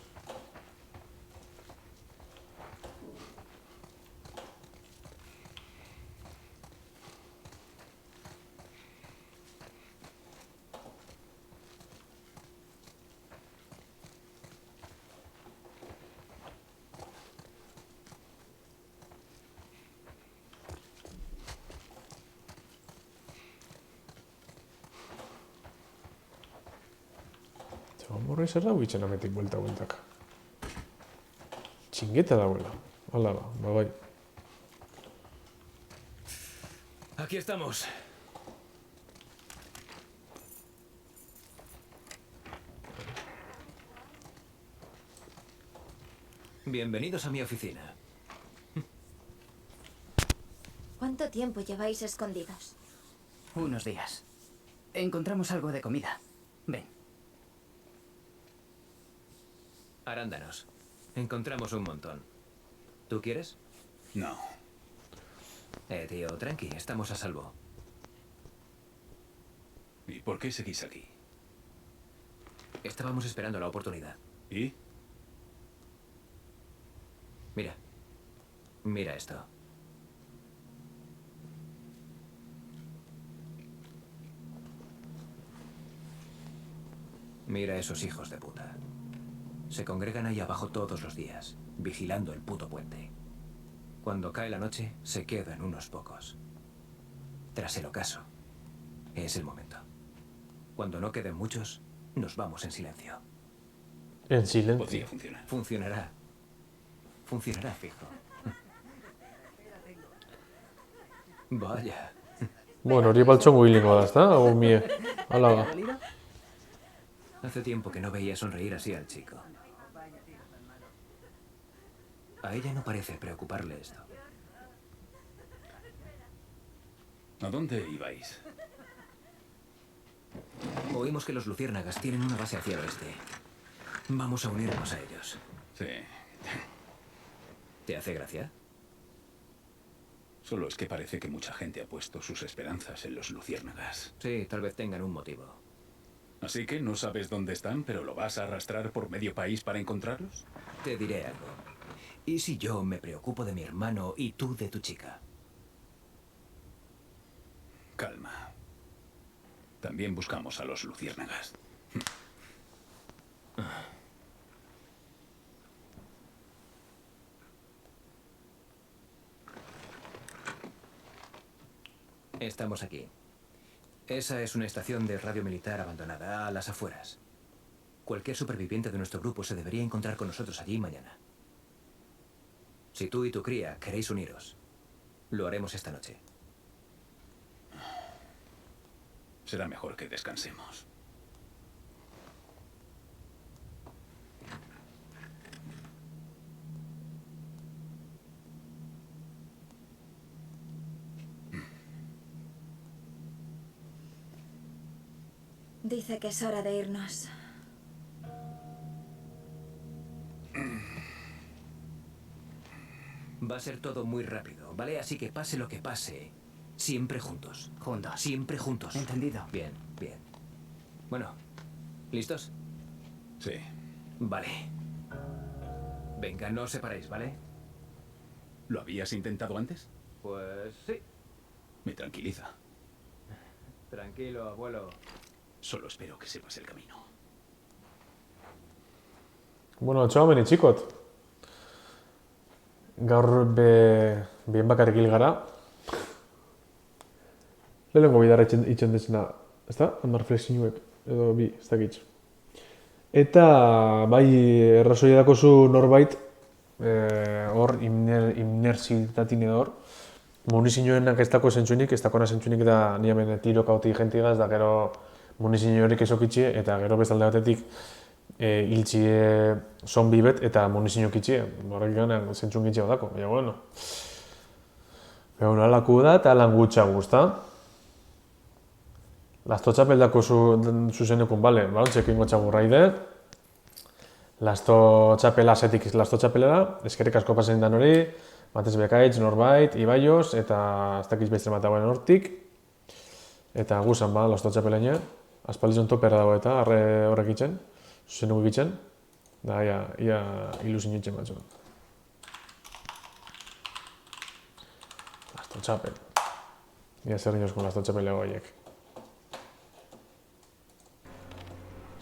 Morri zer dago itxen ametik buelta-bueltaka. Txingueta dagoela. Hala ba, bai. Aquí estamos. Bienvenidos a mi oficina. ¿Cuánto tiempo lleváis escondidos? Unos días. Encontramos algo de comida. Ven. Arándanos. Encontramos un montón. ¿Tú quieres? No. Tío, tranqui, estamos a salvo. ¿Y por qué seguís aquí? Estábamos esperando la oportunidad. ¿Y? Mira. Mira esto. Mira esos hijos de puta. Se congregan ahí abajo todos los días, vigilando el puto puente. Cuando cae la noche, se quedan unos pocos. Tras el ocaso, es el momento. Cuando no queden muchos, nos vamos en silencio. En silencio. Podría funcionar. Funcionará. Funcionará, fijo. Vaya. Bueno, hori baltzongo hilingo da, ezta? Hau mie. Hala ba. Hace tiempo que no veía sonreír así al chico. A ella no parece preocuparle esto. ¿A dónde ibais? Oímos que los luciérnagas tienen una base hacia el oeste. Vamos a unirnos a ellos. Sí. ¿Te hace gracia? Solo es que parece que mucha gente ha puesto sus esperanzas en los luciérnagas. Sí, tal vez tengan un motivo. Así que no sabes dónde están, pero lo vas a arrastrar por medio país para encontrarlos. Te diré algo. ¿Y si yo me preocupo de mi hermano y tú de tu chica? Calma. También buscamos a los luciérnagas. Estamos aquí. Esa es una estación de radio militar abandonada, a las afueras. Cualquier superviviente de nuestro grupo se debería encontrar con nosotros allí mañana. Si tú y tu cría queréis uniros, lo haremos esta noche. Será mejor que descansemos. Dice que es hora de irnos. Va a ser todo muy rápido, ¿vale? Así que pase lo que pase, siempre juntos. Juntos. Siempre juntos. Entendido. Bien, bien. Bueno, ¿listos? Sí. Vale. Venga, no os separéis, ¿vale? ¿Lo habías intentado antes? Pues sí. Me tranquiliza. Tranquilo, abuelo. Solo espero que sepas el camino. Bueno, txoa, txikot. Gaur bien bakarrik hil gara. Lehenengo bidarra itxen dezena, ezta? 10 flexioek, edo bi, ez dakit. Eta, bai, errazoi dakozu norbait, hor, imnersitatin edo hor, munizioenak ez dako zentzunik, ez dakona zentzunik eta ni hemen tiro kauti jentigaz, da gero munizio horik esokitxie, eta gero bestalde batetik hiltxie zombi bet eta munizio kitxie. Horrek gana zentzun kitxie dako, baina bueno. Egun alaku da eta lan gutxa guzta. Lasto txapel dako zuzenekun, bale, balontzek ingo txagurraide. Lasto txapela asetik lasto txapelera, eskerrik asko pasen dan hori, Matez Bekaitz, Norbait, Ibaioz, eta ez dakiz behizten bat dagoen hortik. Eta guzan ba, lasto txapeleine, aspaldizon topera dago eta horrek itxen, zuzeneko ikitzen, da ia ilusin itxen batzu. Lasto txapel. Ia zer inoskun lasto txapel egoiek.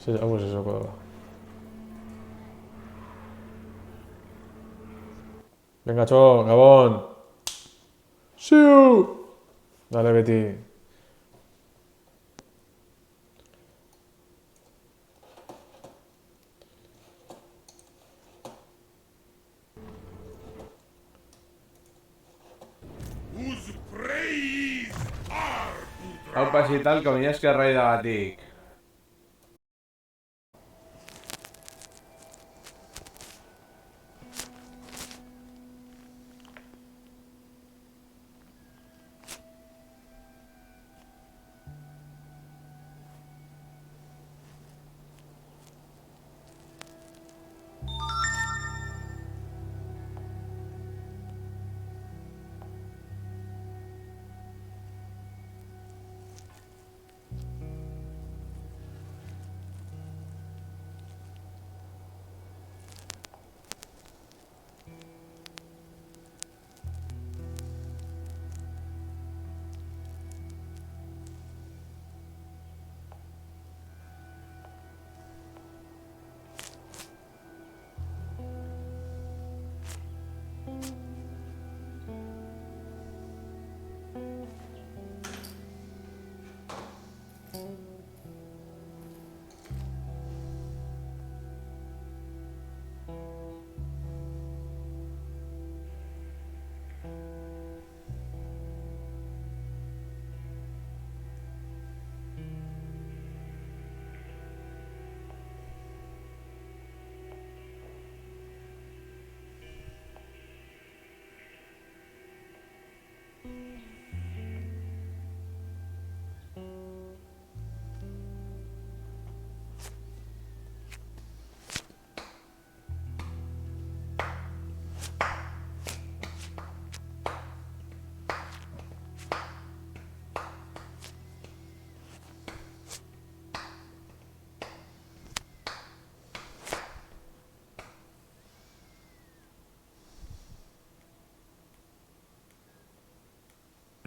Hau ez ezoko dago. Venga, txo, Gabon! Siu! Dale, beti. Hau pasital, kominak eskerrai dagatik.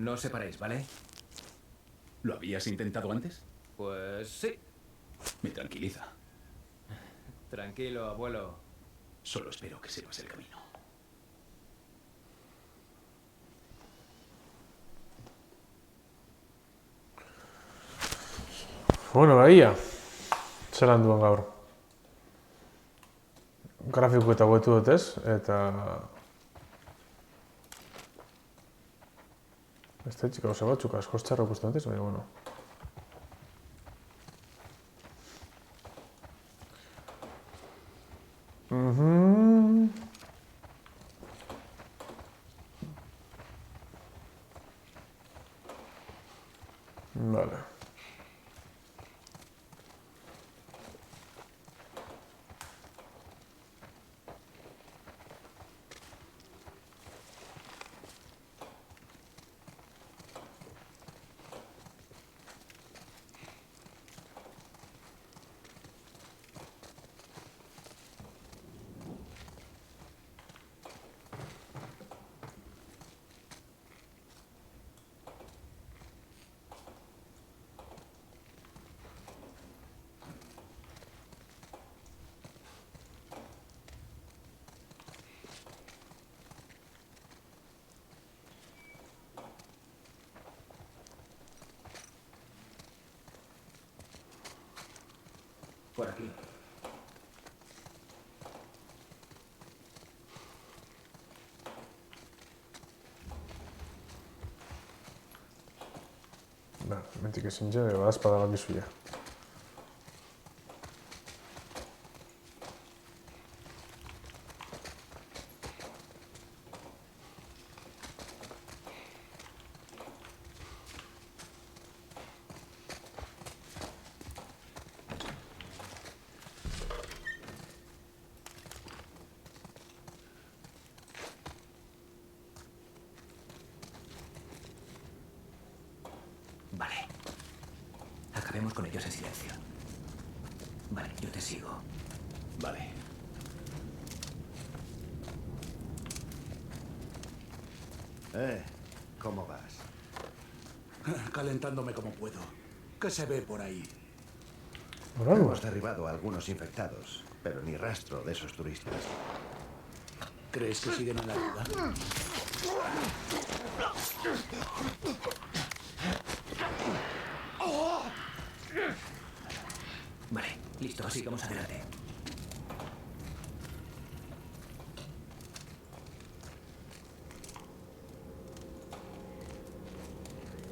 No os separéis, ¿vale? ¿Lo habías intentado antes? Pues sí. Me tranquiliza. Tranquilo, abuelo. Solo espero que sepas el camino. Bueno, bahia. Zelan duen gaur. Grafiko eta hobetu dut ez, eta... Ez da etxik gauza batzuk, asko txarro ikusten dut ez, baina, bueno. Vale. Por aquí. Ba, hemendik ezin ja, badazpada bakizu ja. Vale. Acabemos con ellos en silencio. Vale, yo te sigo. Vale. ¿Cómo vas? Calentándome como puedo. ¿Qué se ve por ahí? Hemos derribado a algunos infectados, pero ni rastro de esos turistas. ¿Crees que siguen en la ciudad? Vale, listo, sigamos adelante.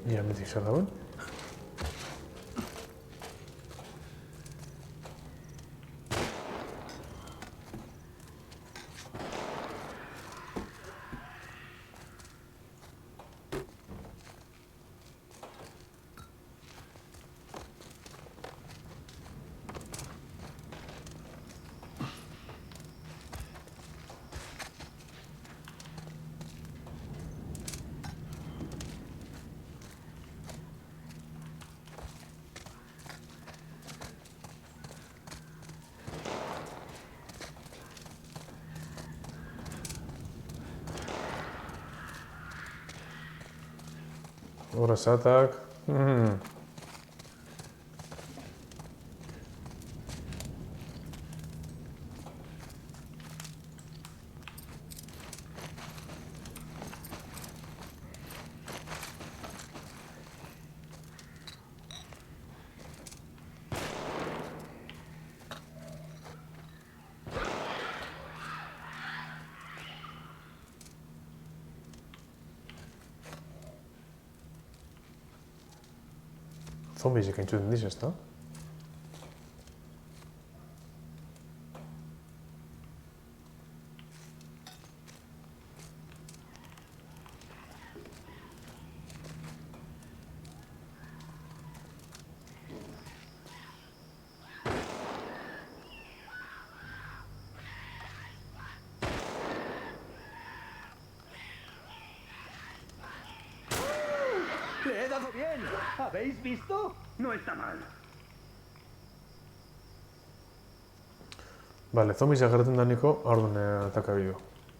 Ia hemendik zer dagoen? Horrez atak. Zombiesek entzuten diz, ezta? ¡Le he dado bien! ¿Habéis visto? No está mal. Vale, zombies agertzen daniko, aurden ataka bidu.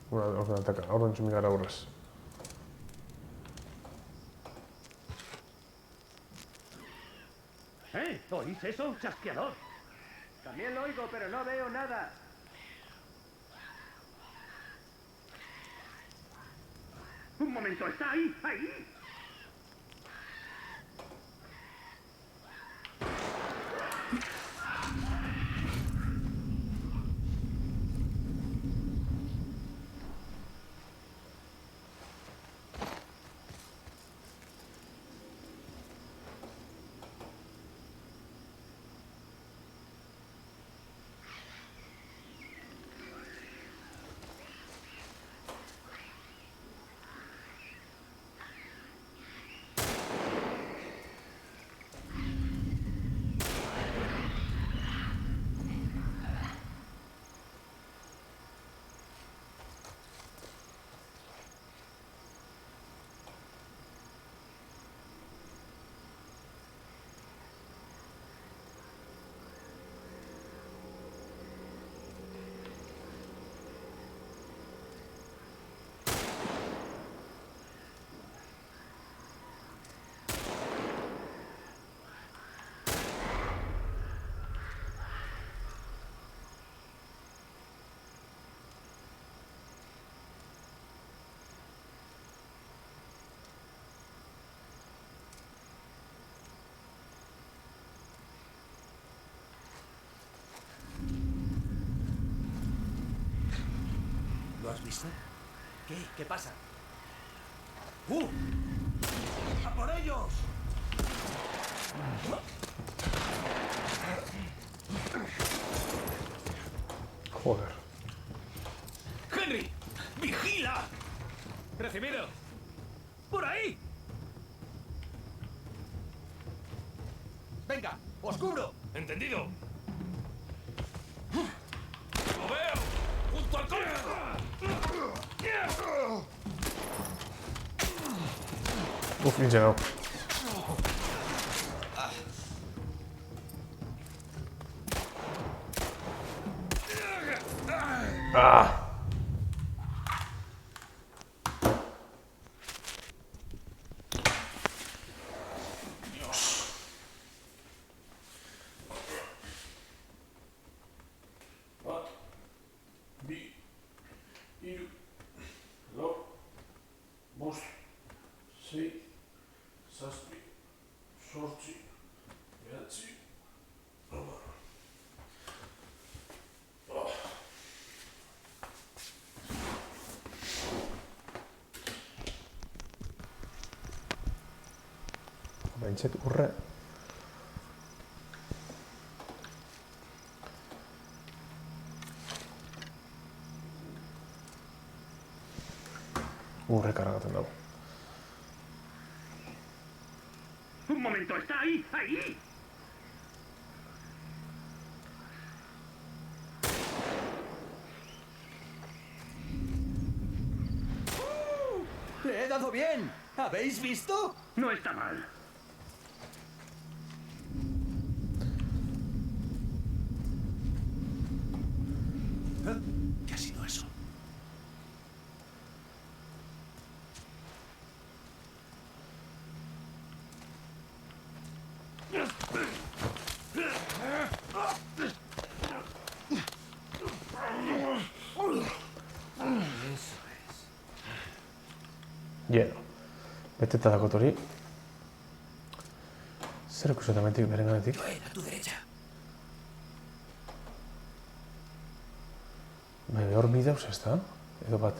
Aurden ataka, aurden txumi gara aurrez. ¿Oís eso? ¡Chasqueador! También lo oigo, pero no veo nada. ¡Un momento! ¡Está ahí! ¡Ahí! ¿Lo has visto? ¿Qué? ¿Qué pasa? ¡A por ellos! Joder. ¡Henry! ¡Vigila! ¡Recibido! ¡Por ahí! ¡Venga! ¡Os cubro! ¡Entendido! ¡Lo veo! ¡Junto al coche! Uf, bien llegado. Ah. Behintzet urre. Urre kargatzen dago. ¡Un momento! ¡Está ahí! ¡Ahí! ¡Le he dado bien! ¿Habéis visto? No está mal. ¿Qué ha sido eso? Lleno. Beteta dakot hori. Zer ikusetamentik berenganetik? Joel, a tu derecha. Bai, hor bideuz ez da? Edo bat.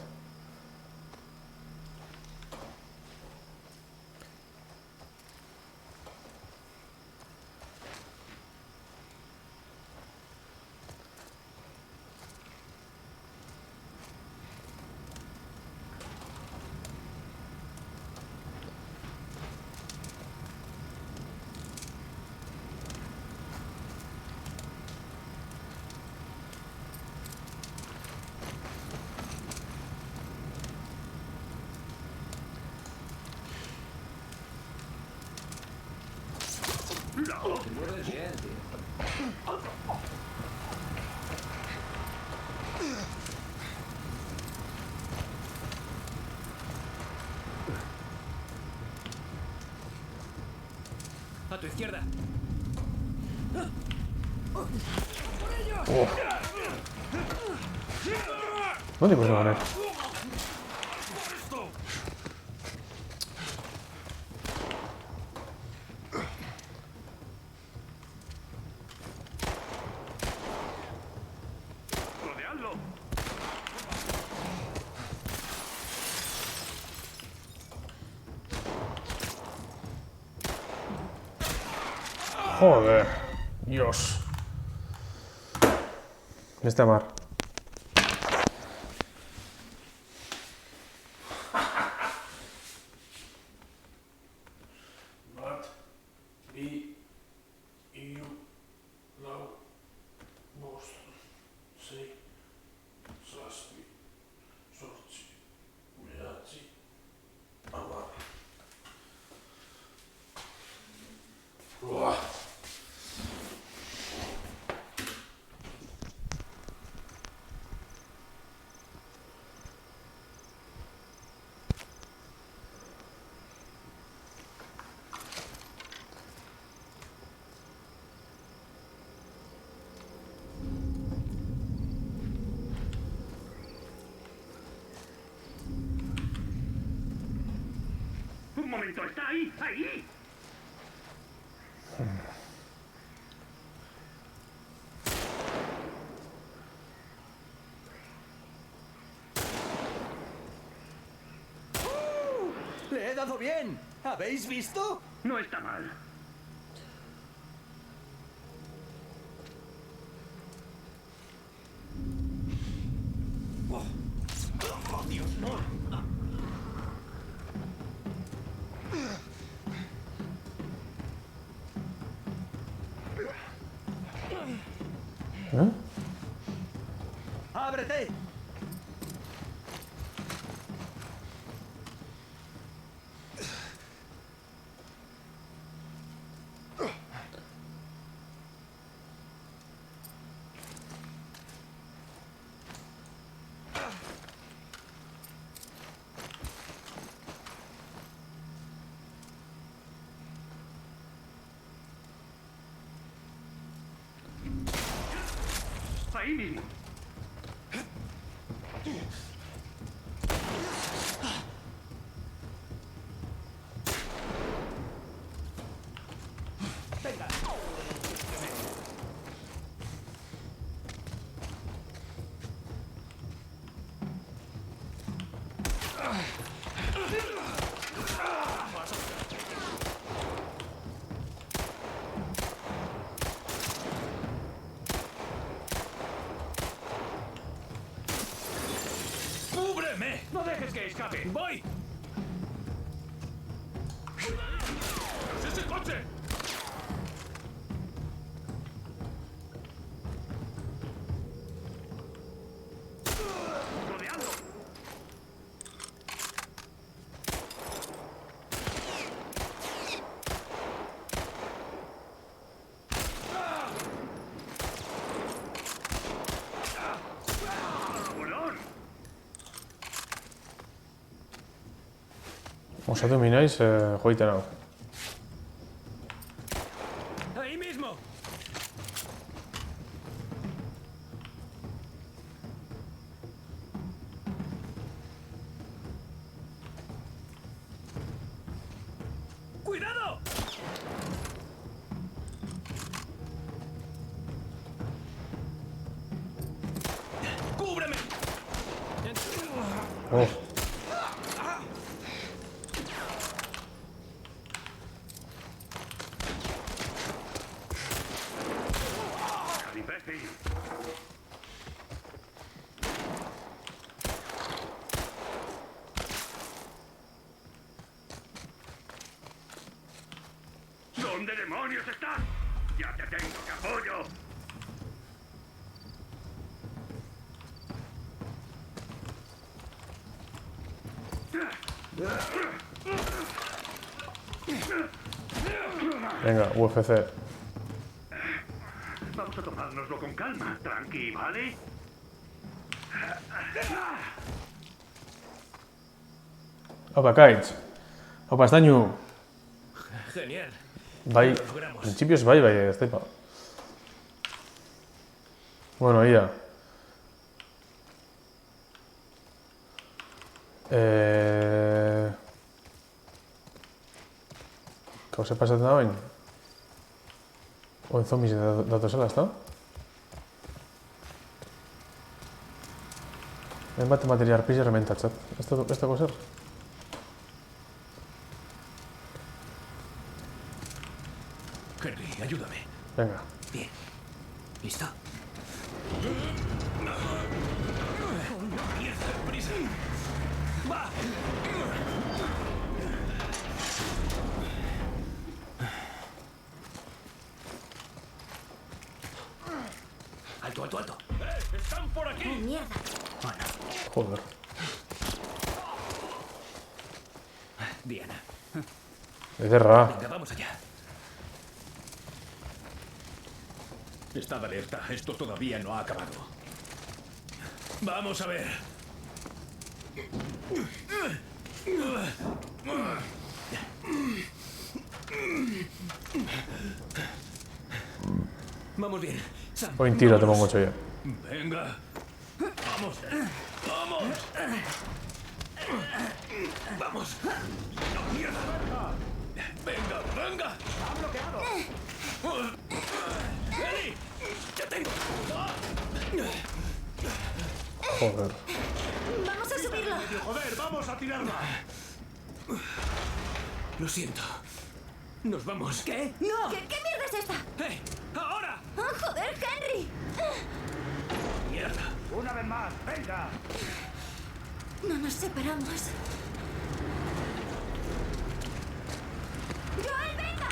Te mueves bien, tío. A tu izquierda. Oh. ¿Dónde puedo ganar? ¡Rodeadlo! Joder. Dios. Está mar. Bat, bi, hiru, lau, bost, sei, zazpi, zortzi, bederatzi, hamar. Uah. ¡Un momento! ¡Está ahí! ¡Ahí! Le he dado bien. ¿Habéis visto? No está mal. Oh, Dios, no. ¿Eh? ¡Ábrete! Ahí mismo. Venga. ¡Cúbreme! ¡No dejes que escape! ¡Voy! ¡Es ese coche! ¡Rodeando! ¡Bolón! Osatu minaiz, joiten hau. ¡Ahí mismo! ¡Cuidado! ¡Cúbreme! Oh, ¡Imbécil! ¿Dónde demonios estás? ¡Ya te tengo que apoyo! venga, UFC. Vamos a tomárnoslo con calma. Tranqui, ¿vale? Opa, kaitz. Opa, estañu. Genial. Bai, Lo logramos. principios bai, ez daipa. Bueno, ia. Gauza pasatzen da bain? Oen zombies datozela, ezta? Hainbat materia arpizia rementatzat. Ez dago zer? Henry, ayúdame. Venga. Bien. ¿Listo? ¡Mierda, prisa! ¡Va! ¡Alto, alto, alto! ¡Están por aquí! ¡Oh, mierda! Bueno, Joder. bien. Ederra. Venga, vamos allá. Estad alerta, esto todavía no ha acabado. Vamos a ver. Vamos bien. Sam, Oin tiro te pongo yo. Venga. Vamos. Vamos. vamos. ¡No, mierda! Venga, venga. ¡Ha bloqueado! ¡Eli! ¡Ya tengo! Joder. ¡Vamos a subirlo! ¡Joder, vamos a tirarla! Lo siento. Nos vamos. ¿Qué? ¡No! ¿Qué mierda es esta? ¡Ahora! ¡Oh, joder, Henry! ¡Mierda! Una vez más, venga. No nos separamos. ¡Joel, venga!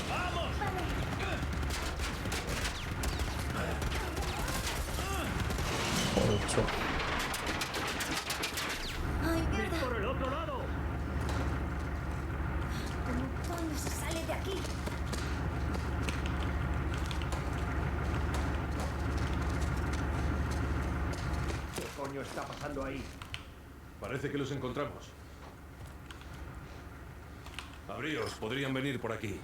¡Vamos! Ocho. ¡Ay, mierda! ¡Por el otro lado! ¿Cómo coño se sale de aquí? ¿Qué coño está pasando ahí? Parece que los encontramos. Abríos, podrían venir por aquí.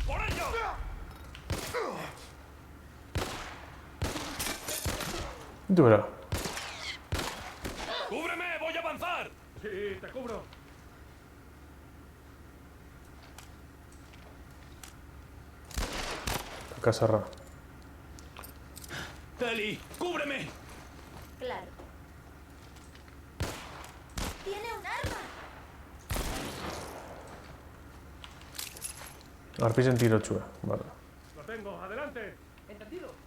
¡Por ello! Dura. ¡Cúbreme! ¡Voy a avanzar! Sí, te cubro. Casarra. ¡Eli! ¡Cúbreme! Claro. ¡Tiene un arma! Arpisen tiro chue. Vale. Lo tengo, adelante. Entendido.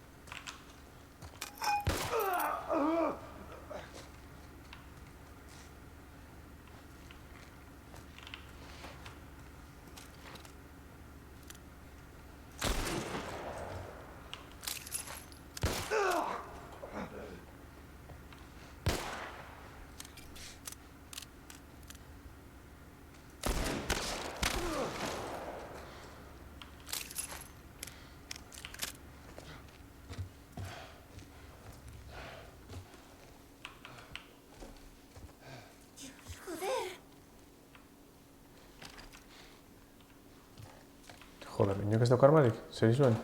Joder, niño que es tocar Marik. ¿Seréis bien?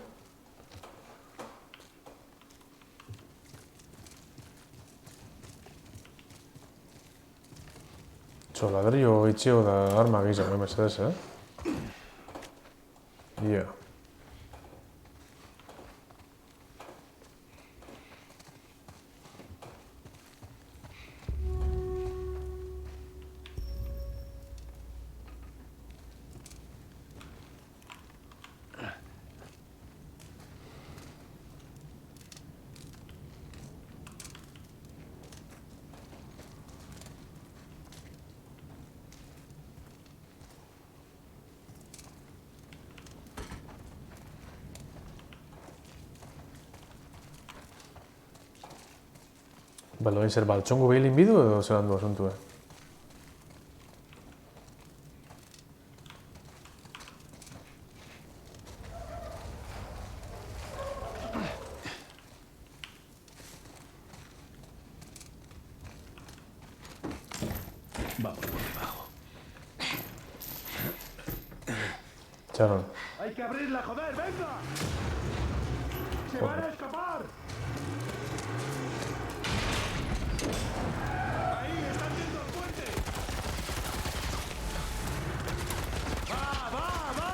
Ladrillo itxio da arma gehiago, mesedez, Yeah. Baloin zer baltxongo behilin bidu edo zelan du asuntua? Vamos por debajo. Txaron. ¡Hay que abrirla, joder! ¡Venga! ¡Se van a escapar! ¡Ahí! ¡Están yendo al puente! ¡Va, va, va!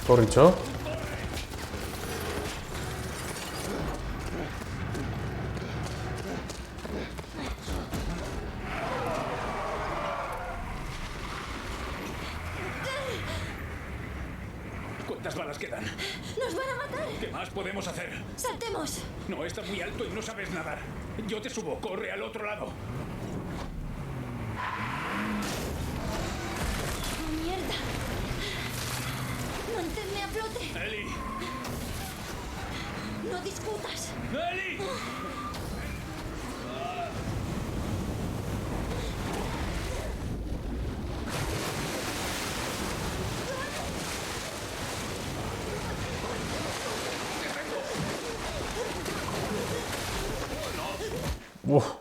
Korritxo. ¿Cuántas balas quedan? ¡Nos van a matar! ¿Qué más podemos hacer? ¡Saltemos! No, estás muy alto y no sabes nadar. Yo te subo, corre al otro lado. ¡Oh, mierda! ¡Manténme a flote! ¡Eli! ¡No discutas! ¡Eli! Uf.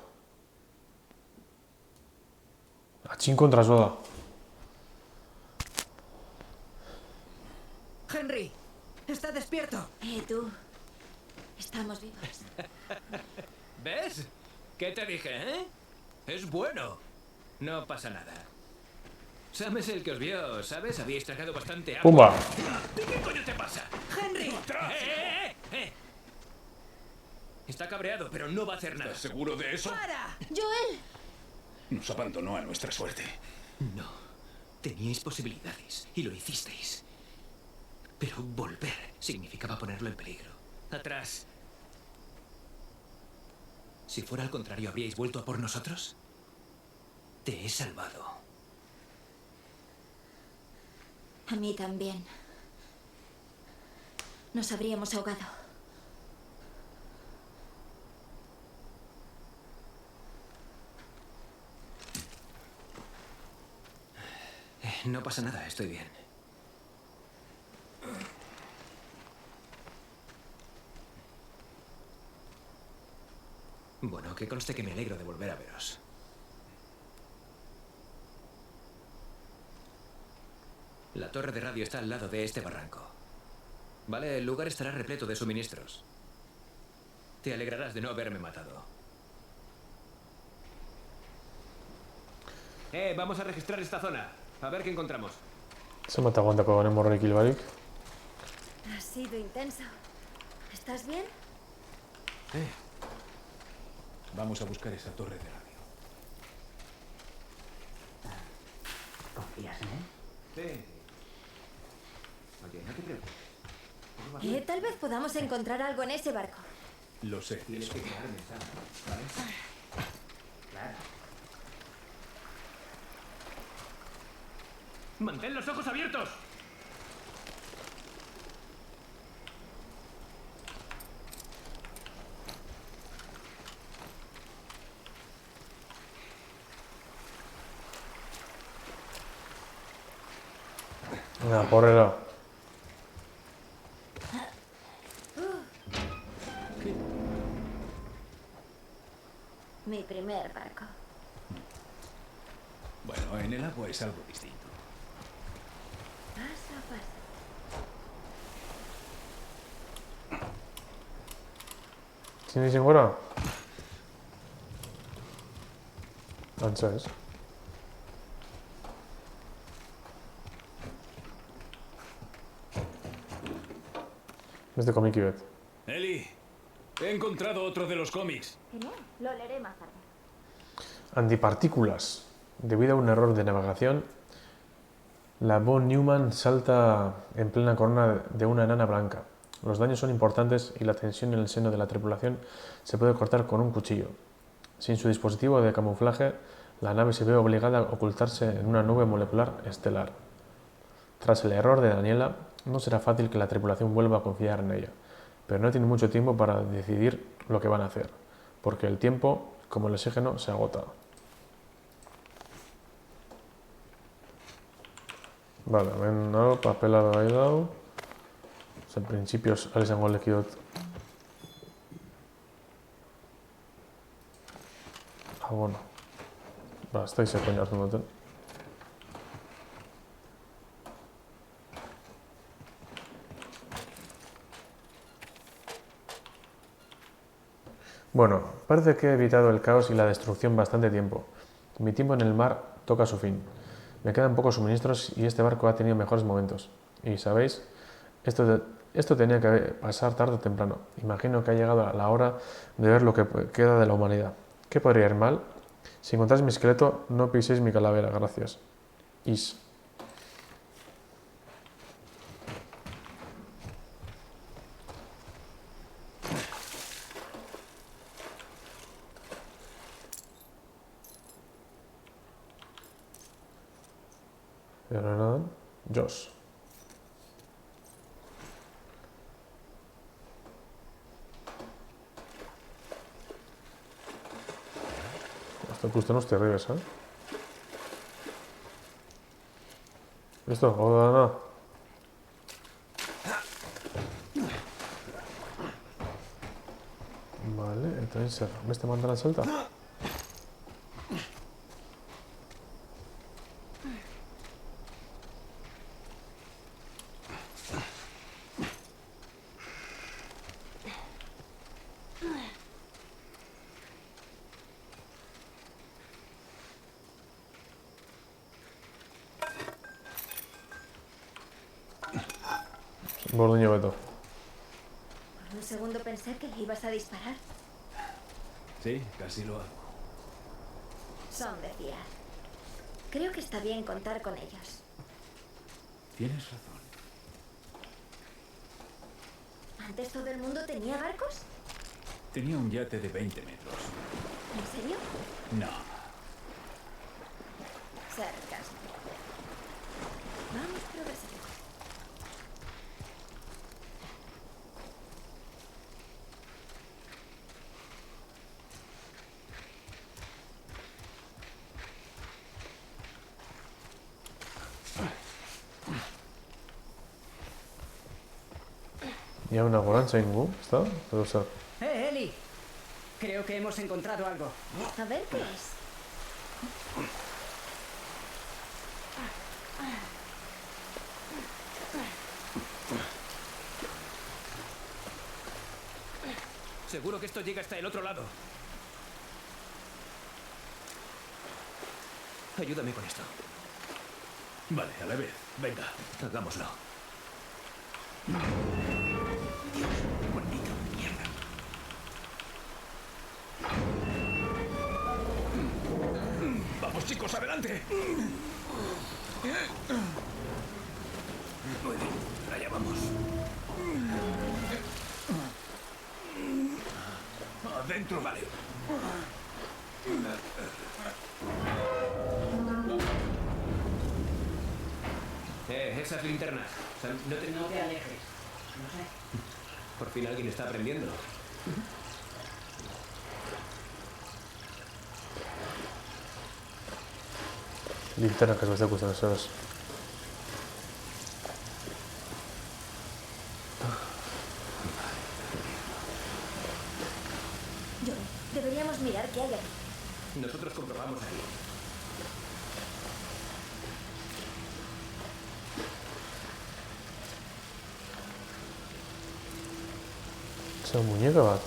Achín contra Soda. Henry, está despierto. Tú. Estamos vivos. ¿Ves? ¿Qué te dije, eh? Es bueno. No pasa nada. Sam es el que os vio, ¿sabes? Habíais tragado bastante agua. ¡Pumba! ¿Qué coño te pasa? ¡Henry! ¡Eh! Está cabreado, pero no va a hacer nada. ¿Estás seguro de eso? ¡Para! ¡Joel! Nos abandonó a nuestra suerte. No. Teníais posibilidades y lo hicisteis. Pero volver significaba ponerlo en peligro. Atrás. Si fuera al contrario, ¿habríais vuelto a por nosotros? Te he salvado. A mí también. Nos habríamos ahogado. No pasa nada, estoy bien. Bueno, que conste que me alegro de volver a veros. La torre de radio está al lado de este barranco. Vale, el lugar estará repleto de suministros. Te alegrarás de no haberme matado. Vamos a registrar esta zona. A ver qué encontramos. Se me aguanta con hemorroic y Barik. Ha sido intenso. ¿Estás bien? Vamos a buscar esa torre de radio. ¿Confías en él? Sí. Oye, no te preocupes. Tal vez podamos encontrar algo en ese barco. Lo sé. Tienes que quedarme, ¿sabes? Claro. ¡Mantén los ojos abiertos! Venga, porrero. Mi primer barco. Bueno, en el agua es algo distinto. Paso a paso. ¿Tienes fuera? Ancha es. Es de Comic Bet. Eli, he encontrado otro de los cómics. Genial, lo leeré más tarde. Antipartículas. Debido a un error de navegación, la von Neumann salta en plena corona de una enana blanca. Los daños son importantes y la tensión en el seno de la tripulación se puede cortar con un cuchillo. Sin su dispositivo de camuflaje, la nave se ve obligada a ocultarse en una nube molecular estelar. Tras el error de Daniela, no será fácil que la tripulación vuelva a confiar en ella, pero no tiene mucho tiempo para decidir lo que van a hacer, porque el tiempo, como el oxígeno, se agota. Vale, ven, no, papelado ahí dado. En principio els han elegido. Ah, bueno. Va, estáis coñas de un hotel. Bueno, parece que he evitado el caos y la destrucción bastante tiempo. Mi tiempo en el mar toca su fin. Me quedan pocos suministros y este barco ha tenido mejores momentos. Y, ¿sabéis? Esto tenía que pasar tarde o temprano. Imagino que ha llegado la hora de ver lo que queda de la humanidad. ¿Qué podría ir mal? Si encontráis mi esqueleto, no piséis mi calavera. Gracias. Is. Y ahora nada. Josh. Hasta que usted no esté arriba, ¿sabes? ¿Listo? ¿O nada? Vale, También zer, beste mandaran salta? Borduño beto. Por un segundo pensé que ibas a disparar. Sí, casi lo hago. Son de fiar. Creo que está bien contar con ellos. Tienes razón. ¿Antes todo el mundo tenía barcos? Tenía un yate de 20 metros. ¿En serio? No. Sarcasmo. Vamos progresando. Hi ha una goranza ingu, ezta? Edo zer? Eli! Creo que hemos encontrado algo. A ver qué es. Seguro que esto llega hasta el otro lado. Ayúdame con esto. Vale, a la vez. Venga. Hagámoslo. ¡Vamos, chicos, adelante! Muy bien, allá vamos. Adentro, vale. Esas linternas. No te alejes. No sé. Por fin alguien está aprendiendo. Linternak ez beste ikusten, ez. Joel, deberíamos mirar qué hay aquí. Nosotros comprobamos aquí. Zer muñeka bat.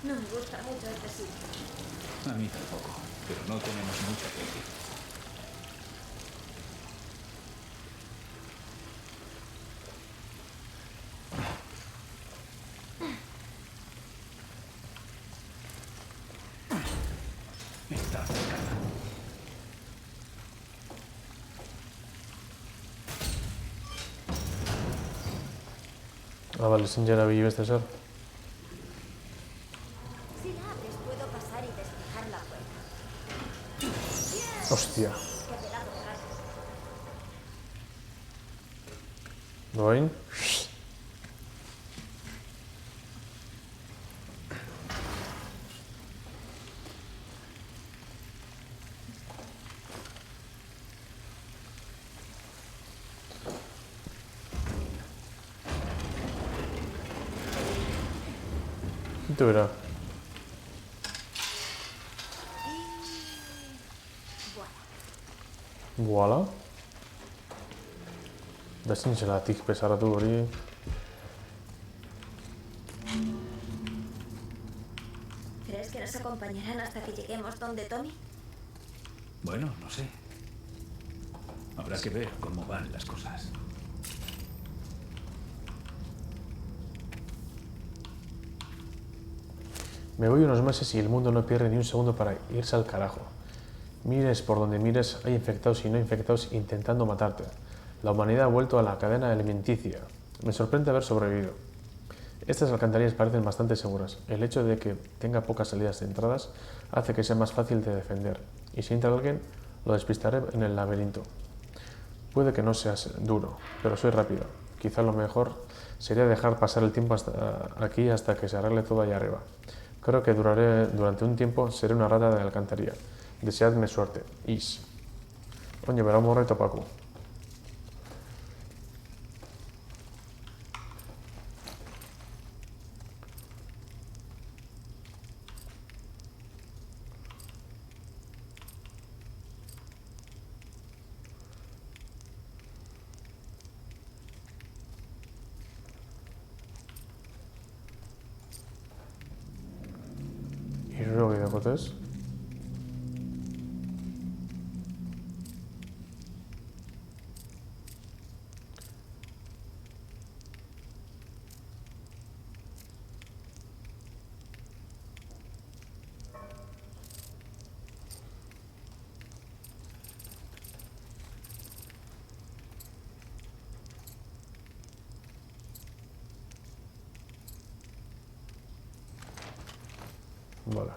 No me gusta mucho este sitio. A mí tampoco, pero no tenemos mucho tiempo. Está cercana. Ah, bale, ezin jara bili beste zer. Si la abres, puedo pasar y despejar la puerta. Hostia. Qué pedazo de gato. Doain. Itu bera. Voila. Da ezin zelatik pesaratu hori. ¿Crees que nos acompañarán hasta que lleguemos donde Tommy? Bueno, no sé. Habrá que ver cómo van las cosas. Me voy unos meses y el mundo no pierde ni un segundo para irse al carajo. Mires por donde mires, hay infectados y no infectados intentando matarte. La humanidad ha vuelto a la cadena alimenticia. Me sorprende haber sobrevivido. Estas alcantarillas parecen bastante seguras. El hecho de que tenga pocas salidas de entradas hace que sea más fácil de defender. Y si entra alguien, lo despistaré en el laberinto. Puede que no seas duro, pero soy rápido. Quizá lo mejor sería dejar pasar el tiempo aquí hasta que se arregle todo allá arriba. Creo que duraré durante un tiempo, seré una rata de alcantarilla. Deseadme suerte. Is. Oye, verá un morrito Paco. Hirurogei dakotez. Vale.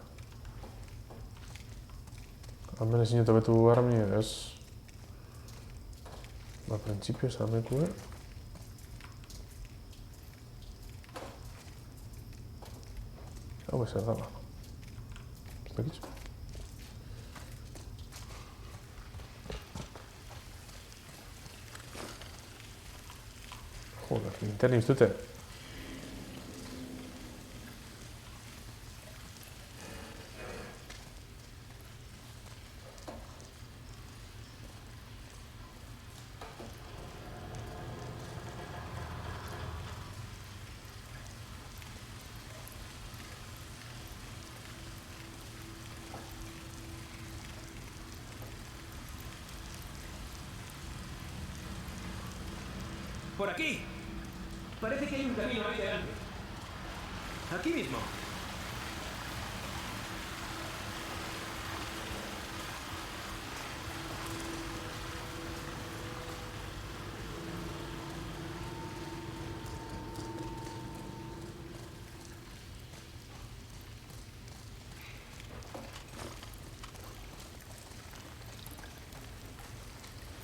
Hemen ezin dut hobetu garmi, ez... Ba, printzipio esan bekue. Hau ezer dala. Ez dakitzu. Joder, linterni iztute. ¡Por aquí! Parece que hay un camino ahí delante. Aquí mismo.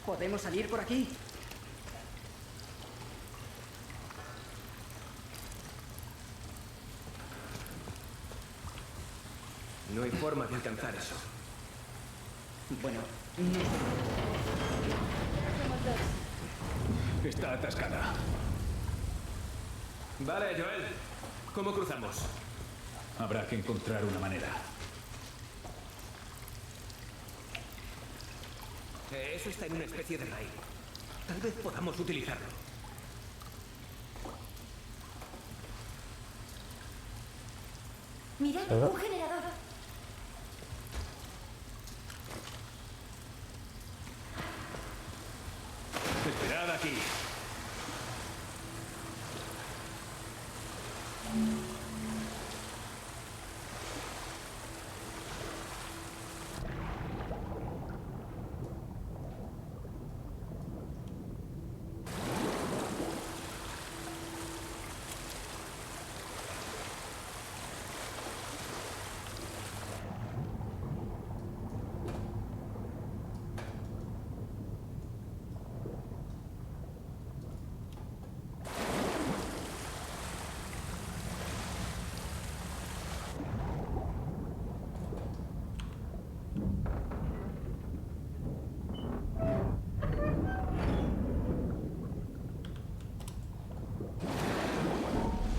¿Podemos salir por aquí? No hay forma de alcanzar eso. Bueno, Está atascada. Vale, Joel. ¿Cómo cruzamos? Habrá que encontrar una manera. Eso está en una especie de raíz. Tal vez podamos utilizarlo. Mirad, ¿Verdad? un generador. Esperad aquí.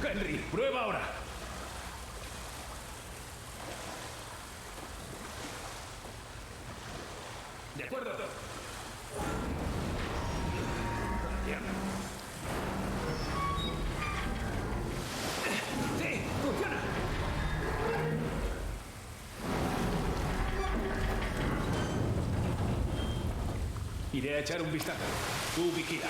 Henry, prueba ahora. De acuerdo. ¡Sí! ¡Funciona! Iré a echar un vistazo. Tú vigila.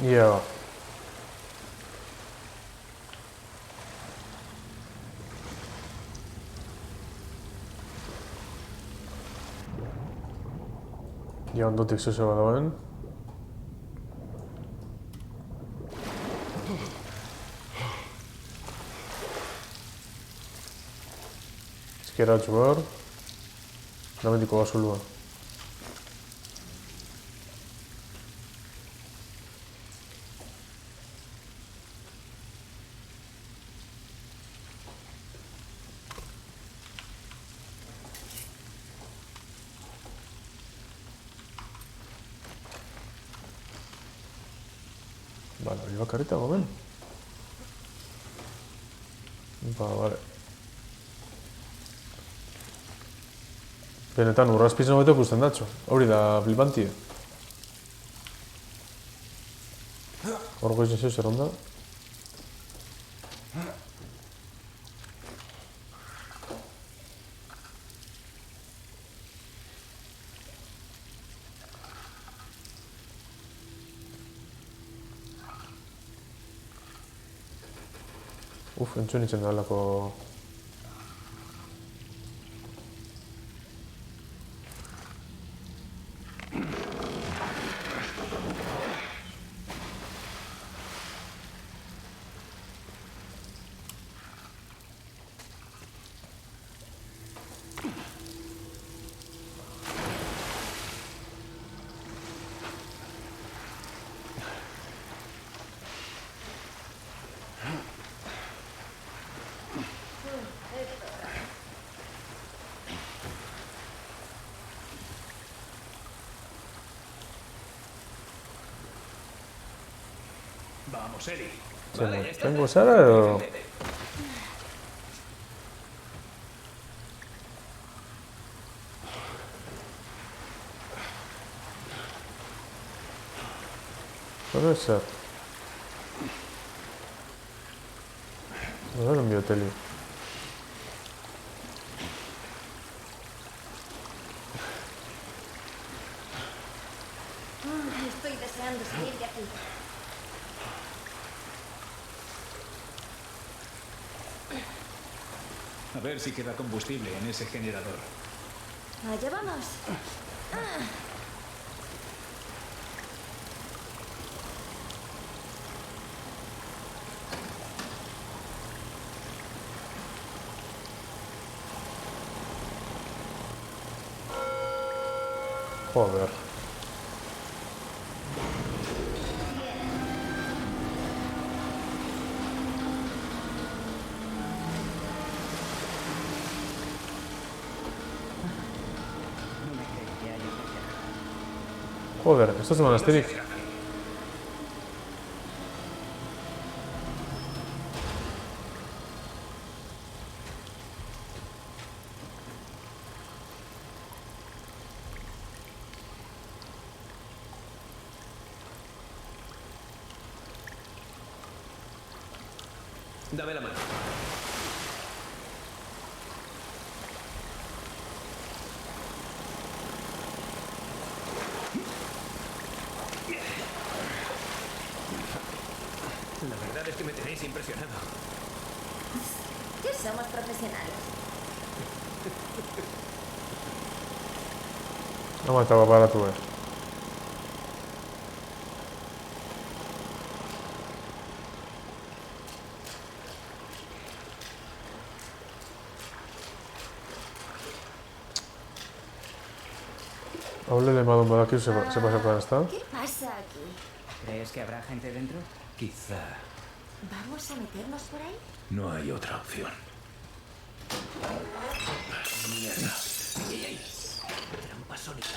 Yo. Ja ondotik zuzua dagoen. Eskeratxu hor. Dametiko gasolua. Vale, hori bakarrita gomen. Vale. Benetan, urrazpizan hobeto ikusten datxo. Hori da flipantie. Horgo izan zeu zer onda. Entzun itzen da alako... Vamos, Eli. ¿Tengo Sara o...? Puede ser. A ver, envío Teli. Estoy deseando salir de aquí. A ver si queda combustible en ese generador. Allá vamos. Joder. Joder, esto es un Asterix. Dame la mano. La verdad es que me tenéis impresionado. ¿Qué somos profesionales? No me estaba para tu Háblele más de aquí se pasa para estar. ¿Qué pasa aquí? ¿Crees que habrá gente dentro? Quizá ¿Vamos a meternos por ahí? no hay otra opción. Mierda. Trampa sónica.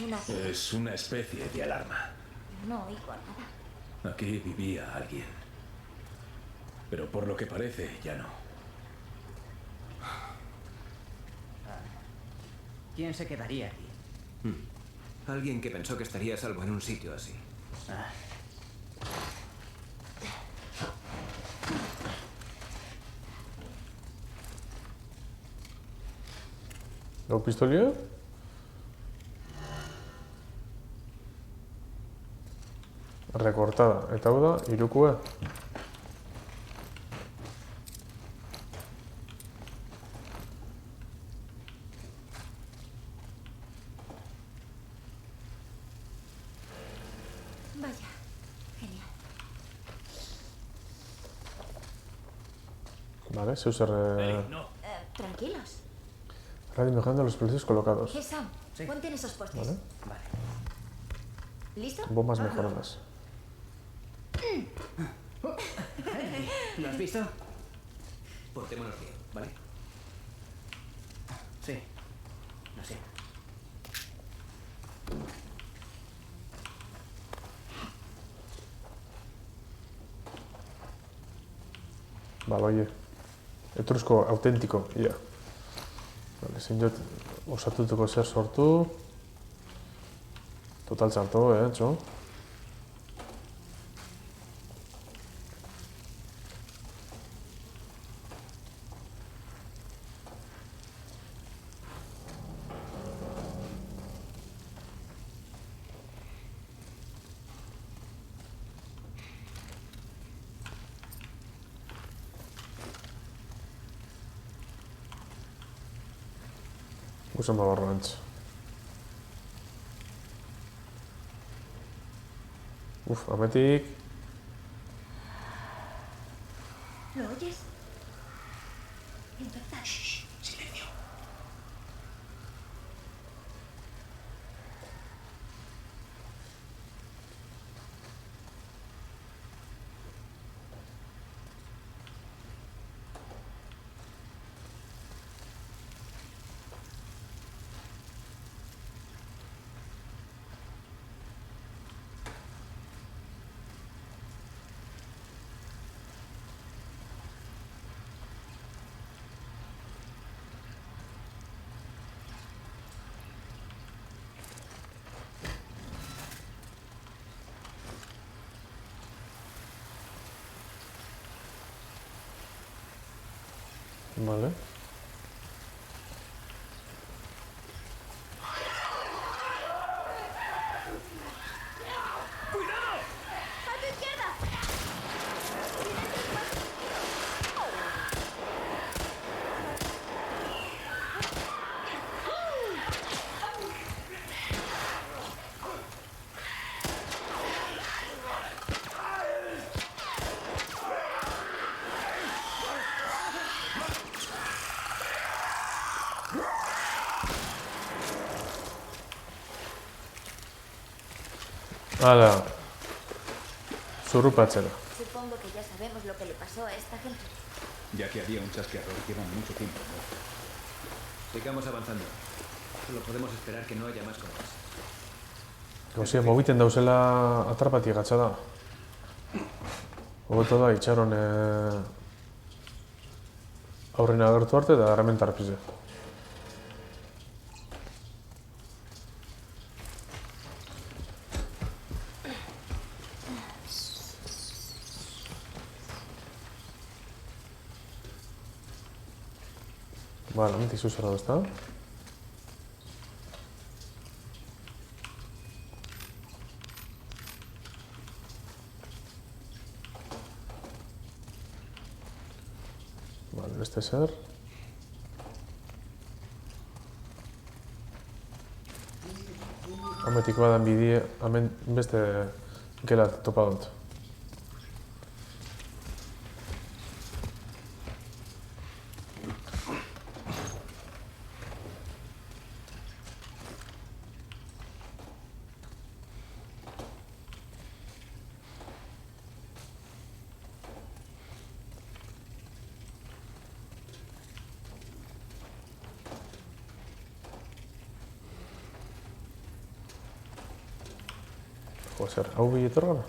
Una... Es una especie de alarma. No oigo nada. Aquí vivía alguien. Pero por lo que parece, ya no. ¿Quién se quedaría aquí? Alguien que pensó que estaría a salvo en un sitio así. ¿Lau pistolia? Rekortada. Eta hau da, irukua. Vaya, genial. Vale, zeu zer... Tranquilos. Radio mejorando los precios colocados. Sam, ponte en esos postes. Vale. ¿Listo? Bombas mejoradas. ¿Lo has visto? Portémonos bien, ¿vale? Sí. Lo sé. Baloie. Etrusco autentiko, ia. Vale, zein jot osatutuko zer sortu. Total txarto, txo. Usan babarrantz. Uf, ametik. ¿Lo oyes? Empezar. Silencio. Vale. ¡A tu izquierda! Hala. Zurrupatzera. Supongo que ya sabemos lo que le pasó a esta gente. Ya que había un chasqueador, llevan mucho tiempo muertos. Sigamos avanzando. Solo podemos esperar que no haya más cosas. Gauzia, mobiten dauzela atrapati gatsa da. Hobeto da, itxaron aurrena agertu arte eta garamen tarpize. Vale, hemendik zuzera da, ezta? Vale, beste zer. Hemetik badan bidie, hemen beste gela topa dut. Joder, ¿hau billete raro?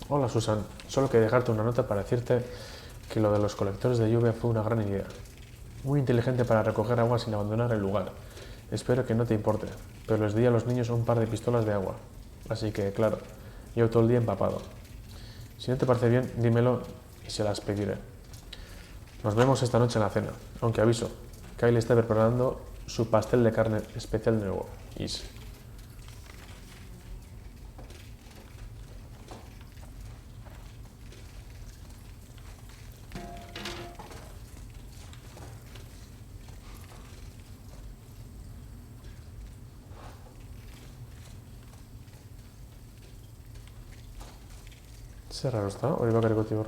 Hola Susan, solo quería dejarte una nota para decirte que lo de los colectores de lluvia fue una gran idea. Muy inteligente para recoger agua sin abandonar el lugar. Espero que no te importe, pero les di a los niños un par de pistolas de agua. Así que, claro, llevo todo el día empapado. Si no te parece bien, dímelo y se las pediré. Nos vemos esta noche en la cena, aunque aviso, Kyle está preparando su pastel de carne especial nuevo. Is. Zer raro ezta, hori bakarrik goti hor.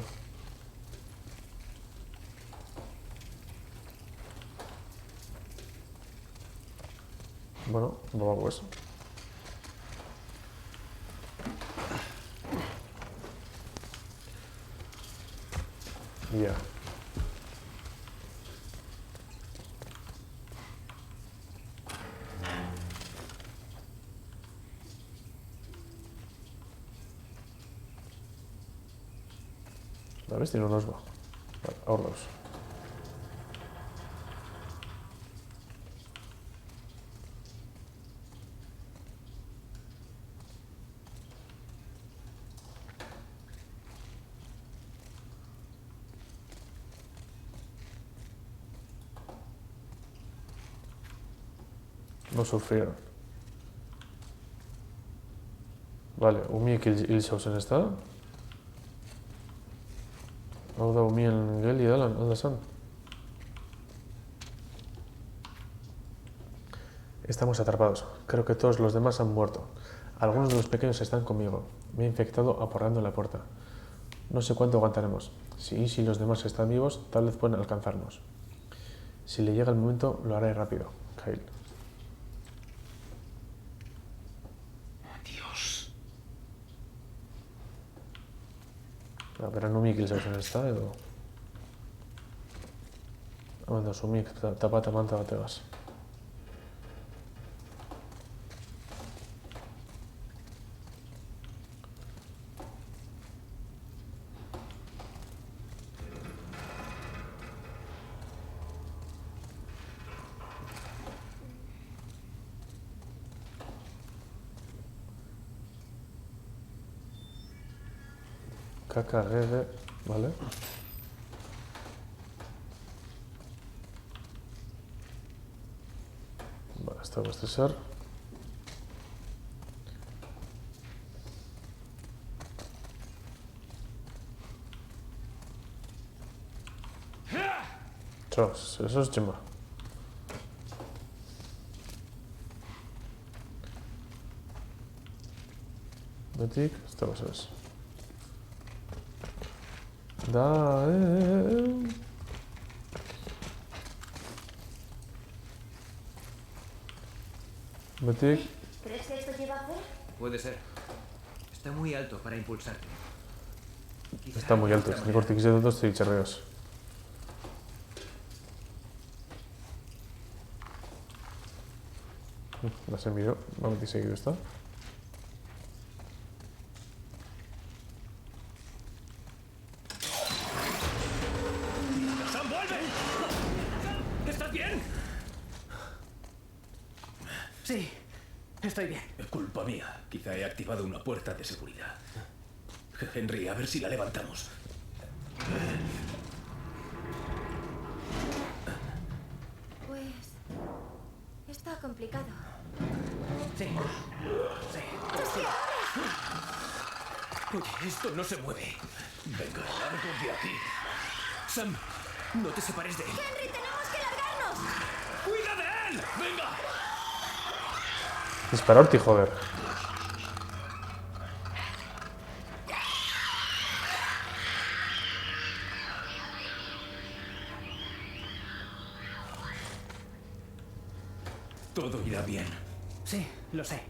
Bueno, pues. Ya. La bestia no nos va. Vale, ahora dos. No sufrieron. Vale, umiek hil zauzen, ez da? Hau da umien geli dalan, alda zan. Estamos atrapados. Creo que todos los demás han muerto. Algunos de los pequeños están conmigo. Me he infectado aporreando la puerta. No sé cuánto aguantaremos. Si los demás están vivos, tal vez pueden alcanzarnos. Si le llega el momento, lo haré rápido. Kyle. Dios. Pero umik hil zauzen, ez da, edo... Hemen da, umik tapata manta bategaz. KKGG, vale. Vale, esto va a estresar. Tros, eso es chimba. Betik, esto va a ser eso. Da, Betik. ¿Crees que esto lleva a hacer? Puede ser. Está muy alto para impulsarte. Está muy alto, nik hortik izan dut itxarreaz. Lasen bideo, bameti segidu, ezta? ¡Sam, vuelve! ¿Estás bien? Sí, estoy bien. Culpa mía. Quizá he activado una puerta de seguridad. Henry, a ver si la levantamos. Pues... está complicado. Sí. Sí. Oye, esto no se mueve. Venga, largo de aquí. Sam, no te separes de él. ¡Henry, tenemos que largarnos! ¡Cuida de él! ¡Venga! Dispara hortik, joder. Todo irá bien. Sí, lo sé.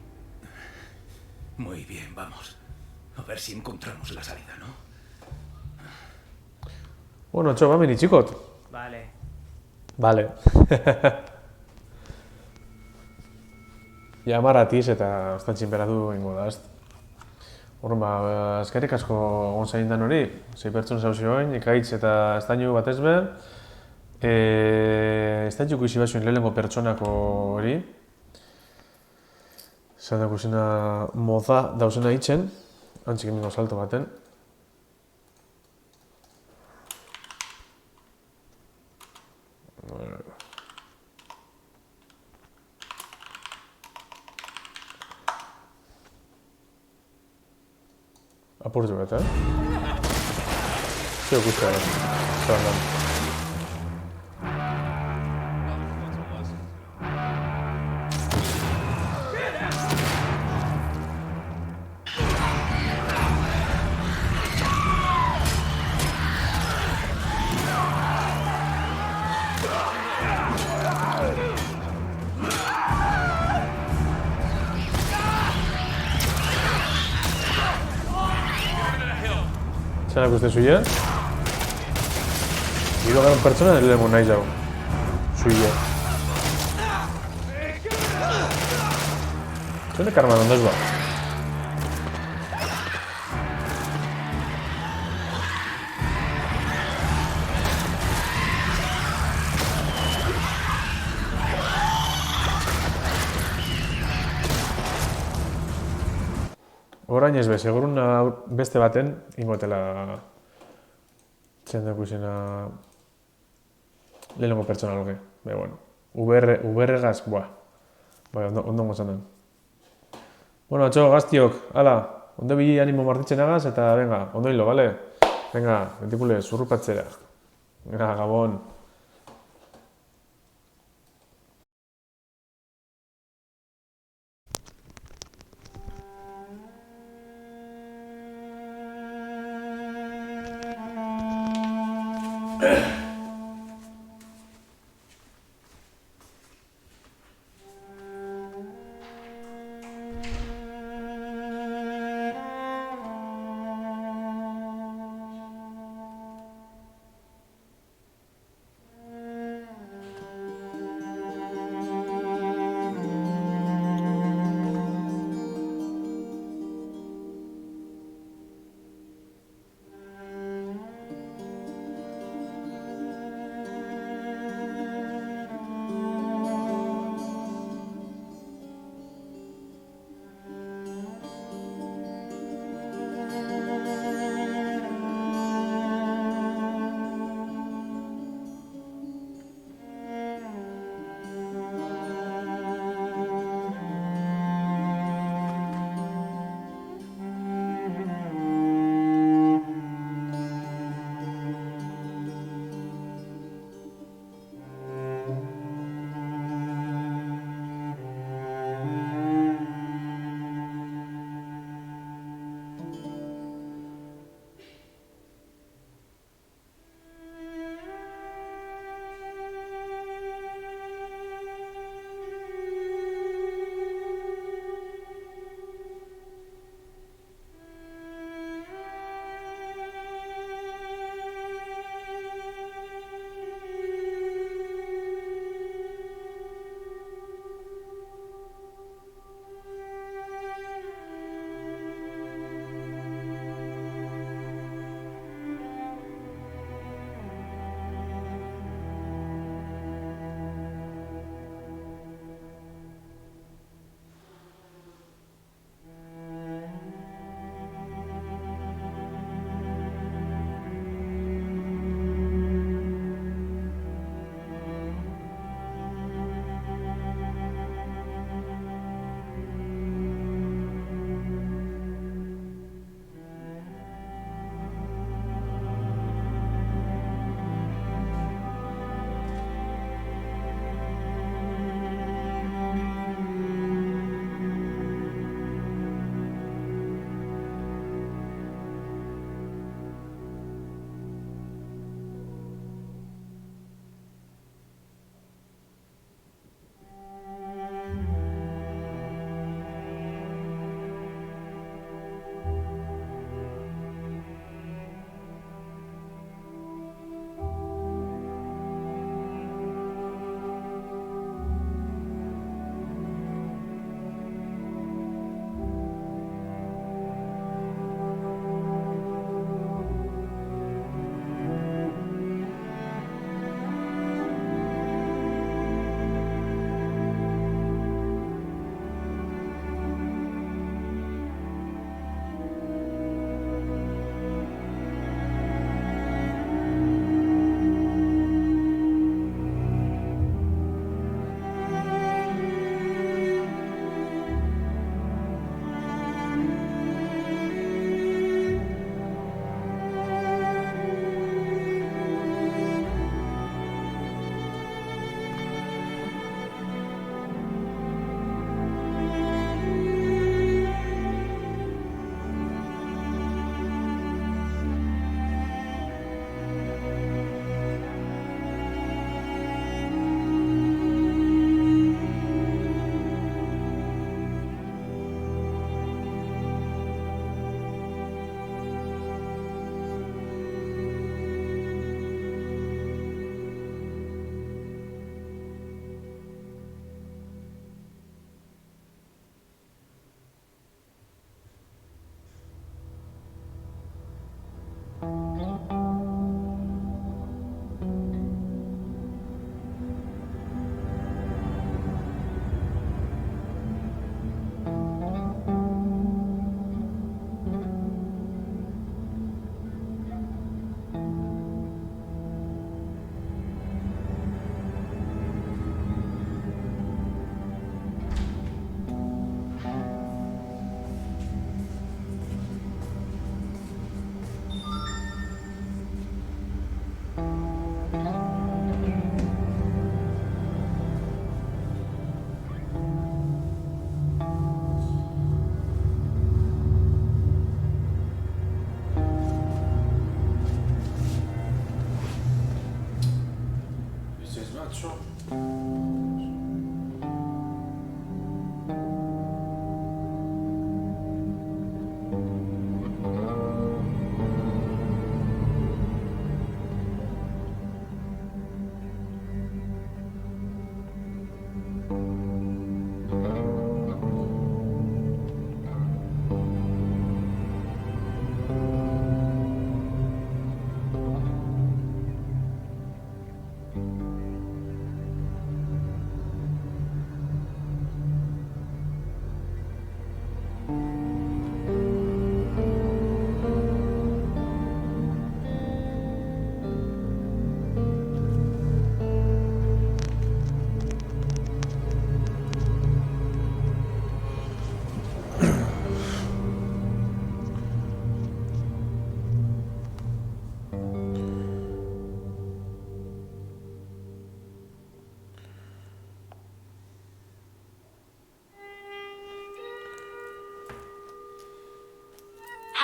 Muy bien, vamos. A ver si encontramos la salida, ¿no? Bueno, txo, bameni txikot. Vale. Vale. Ja, marratiz eta ostantxin beratu ingo da, ez? Horren, eskerrik asko egon zaindan hori, 6 pertsona zauzioen, ekaitz eta estainu bat ezbe. Estaintuko izi bazuen lehenengo pertsonako hori. Zan dakusina moza dauzena hitzen, antzik emingo salto baten. Apurtu bat, Zio guztia da, zelan da. Zerak uste zuia? Hiru garen pertsona ez lehemo nahi jau. Zuia. Zene karman ondaz ba? Orain ez be, segurun beste baten ingotela txendako izena lehenengo pertsona loge. Be, bueno, VR-gaz, buah. Bai, ondo gozan den. Bueno, atxo, gaztiok, ala, ondo bili animo martitzen agaz, eta venga, ondo hilo, bale? Venga, bentikule, zurrupatzera. Venga, Gabon.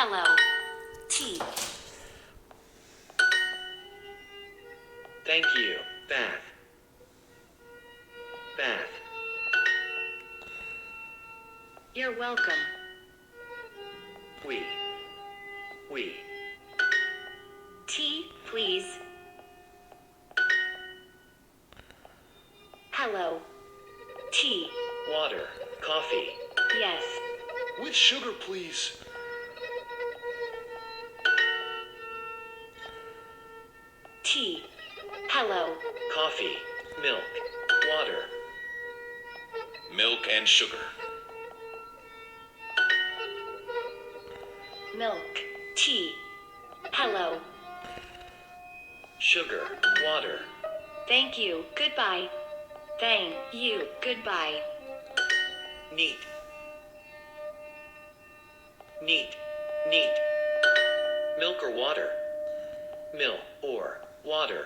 Hello. Tea. Thank you. Bath. Bath. You're welcome. We. Tea, please. Hello. Tea. Water. Coffee. Yes. With sugar, please. Tea. Hello. Coffee. Milk. Water. Milk and sugar. Milk. Tea. Hello. Sugar. Water. Thank you. Goodbye. Thank you. Goodbye. Neat. Milk or water? Milk or water?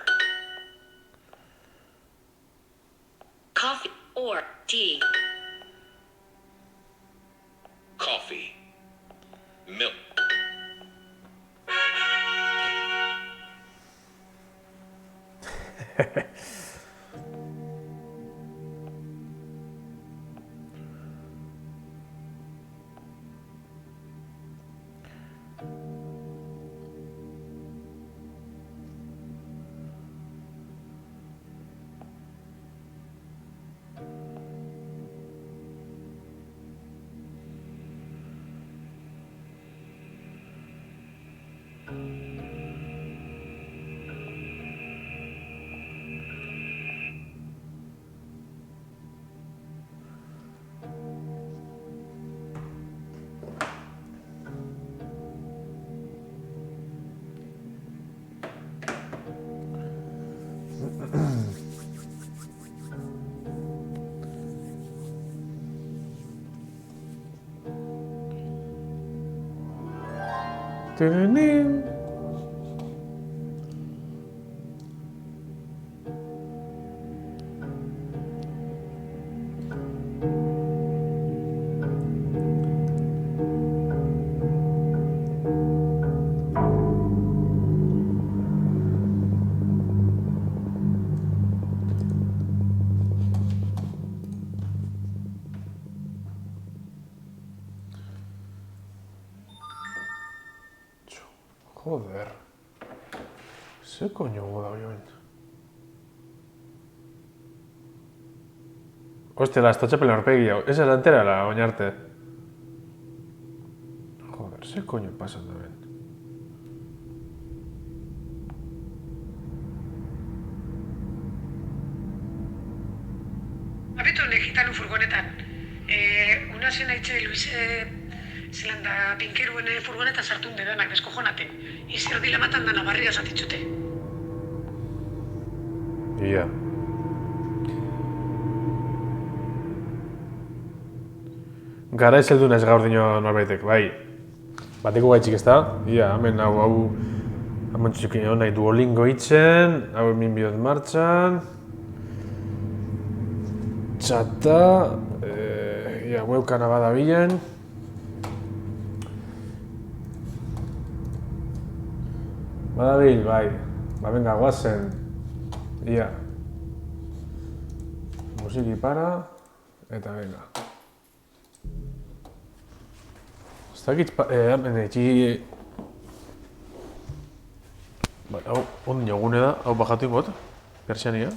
Coffee or tea? Coffee. Milk. Tirinim. Joder. Ze coño da joan. Hostia, la txapelen aurpegi hau. Esa es entera la oinarte. Joder, ze coño pasan da ben. Abeto legitan furgonetan. Una zena itxe Luis zelanda pinkeruen furgoneta sartun dedanak deskojonaten. Izer dila matan da nabarria zatitxute. Ia. Gara ez heldu naiz gaur dino norbaitek, bai. Bateko gaitxik ez da, ia, hemen hau hemen txukin hau nahi Duolingo itzen, hau hemen biot martxan. Txata, ia, webkana badabilen. Badabil, bai. Ba, venga, guazen. Ia. Musiki para, eta venga. Ez dakit, hemen etxi... Bai, hau, ondino gune da, hau bajatu inbot, persiania.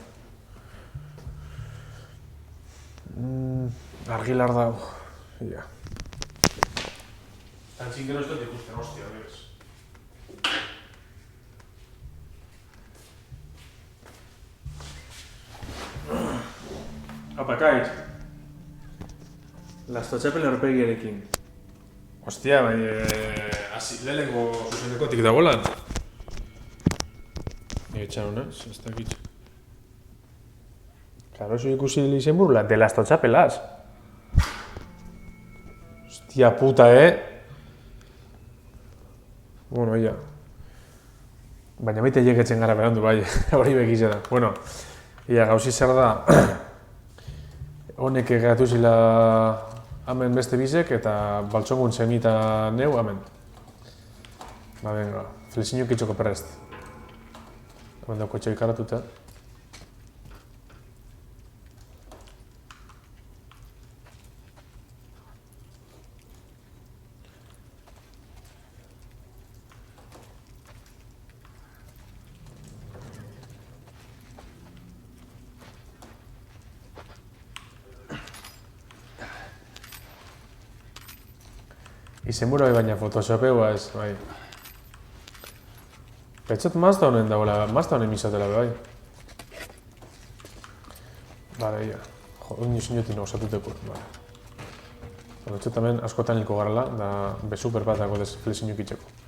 Argilar da, ia. Antxin gero ez dut ikusten, hostia, bebes. Apa, kait. Lastotxapel aurpegiarekin. Hostia, bai, lehenengo zuzenekotik dagoelan. Etxan hona, ez dakit. Claro, eso ikusi izen burla, de lastotxapelaz. Hostia puta, Bueno, ia. Baina baita jegetzen gara berandu, bai, hori bekizena. Bueno, ia, gauzi zer da, honek egatu zila hemen beste bizek eta baltxongun zemita neu hemen. Ba, venga, flexiño kitxoko prest. Hemen dauko etxo ikaratuta. Izenbura baina Photoshopeu ez, bai. Pentsat mazta honen dagoela, mazta honen misatela bai. Bale, ia. Jo, inotin osatuteko, bale. Pentsat hemen askotan hilko garela, da besuper bat dago dez flexiño kitxeko.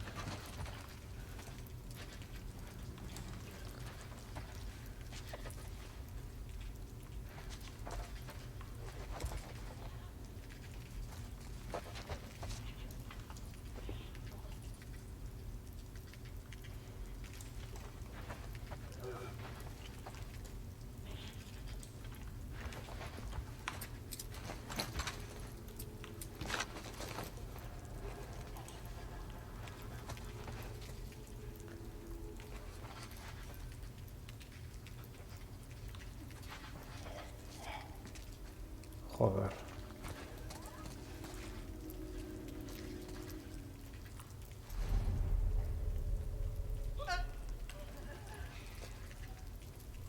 Joder.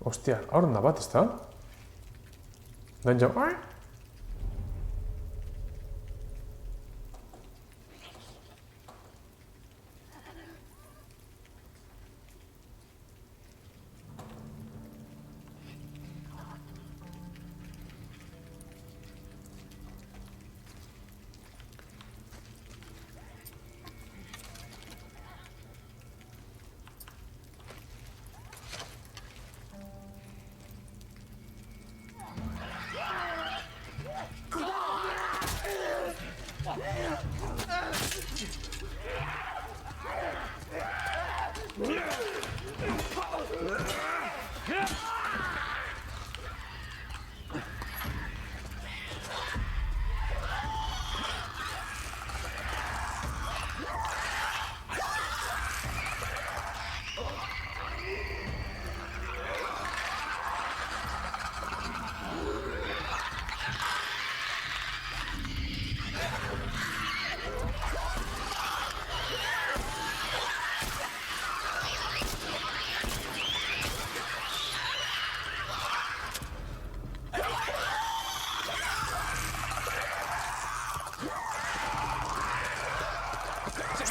Hostia, hor da bat, ezta? Den jo...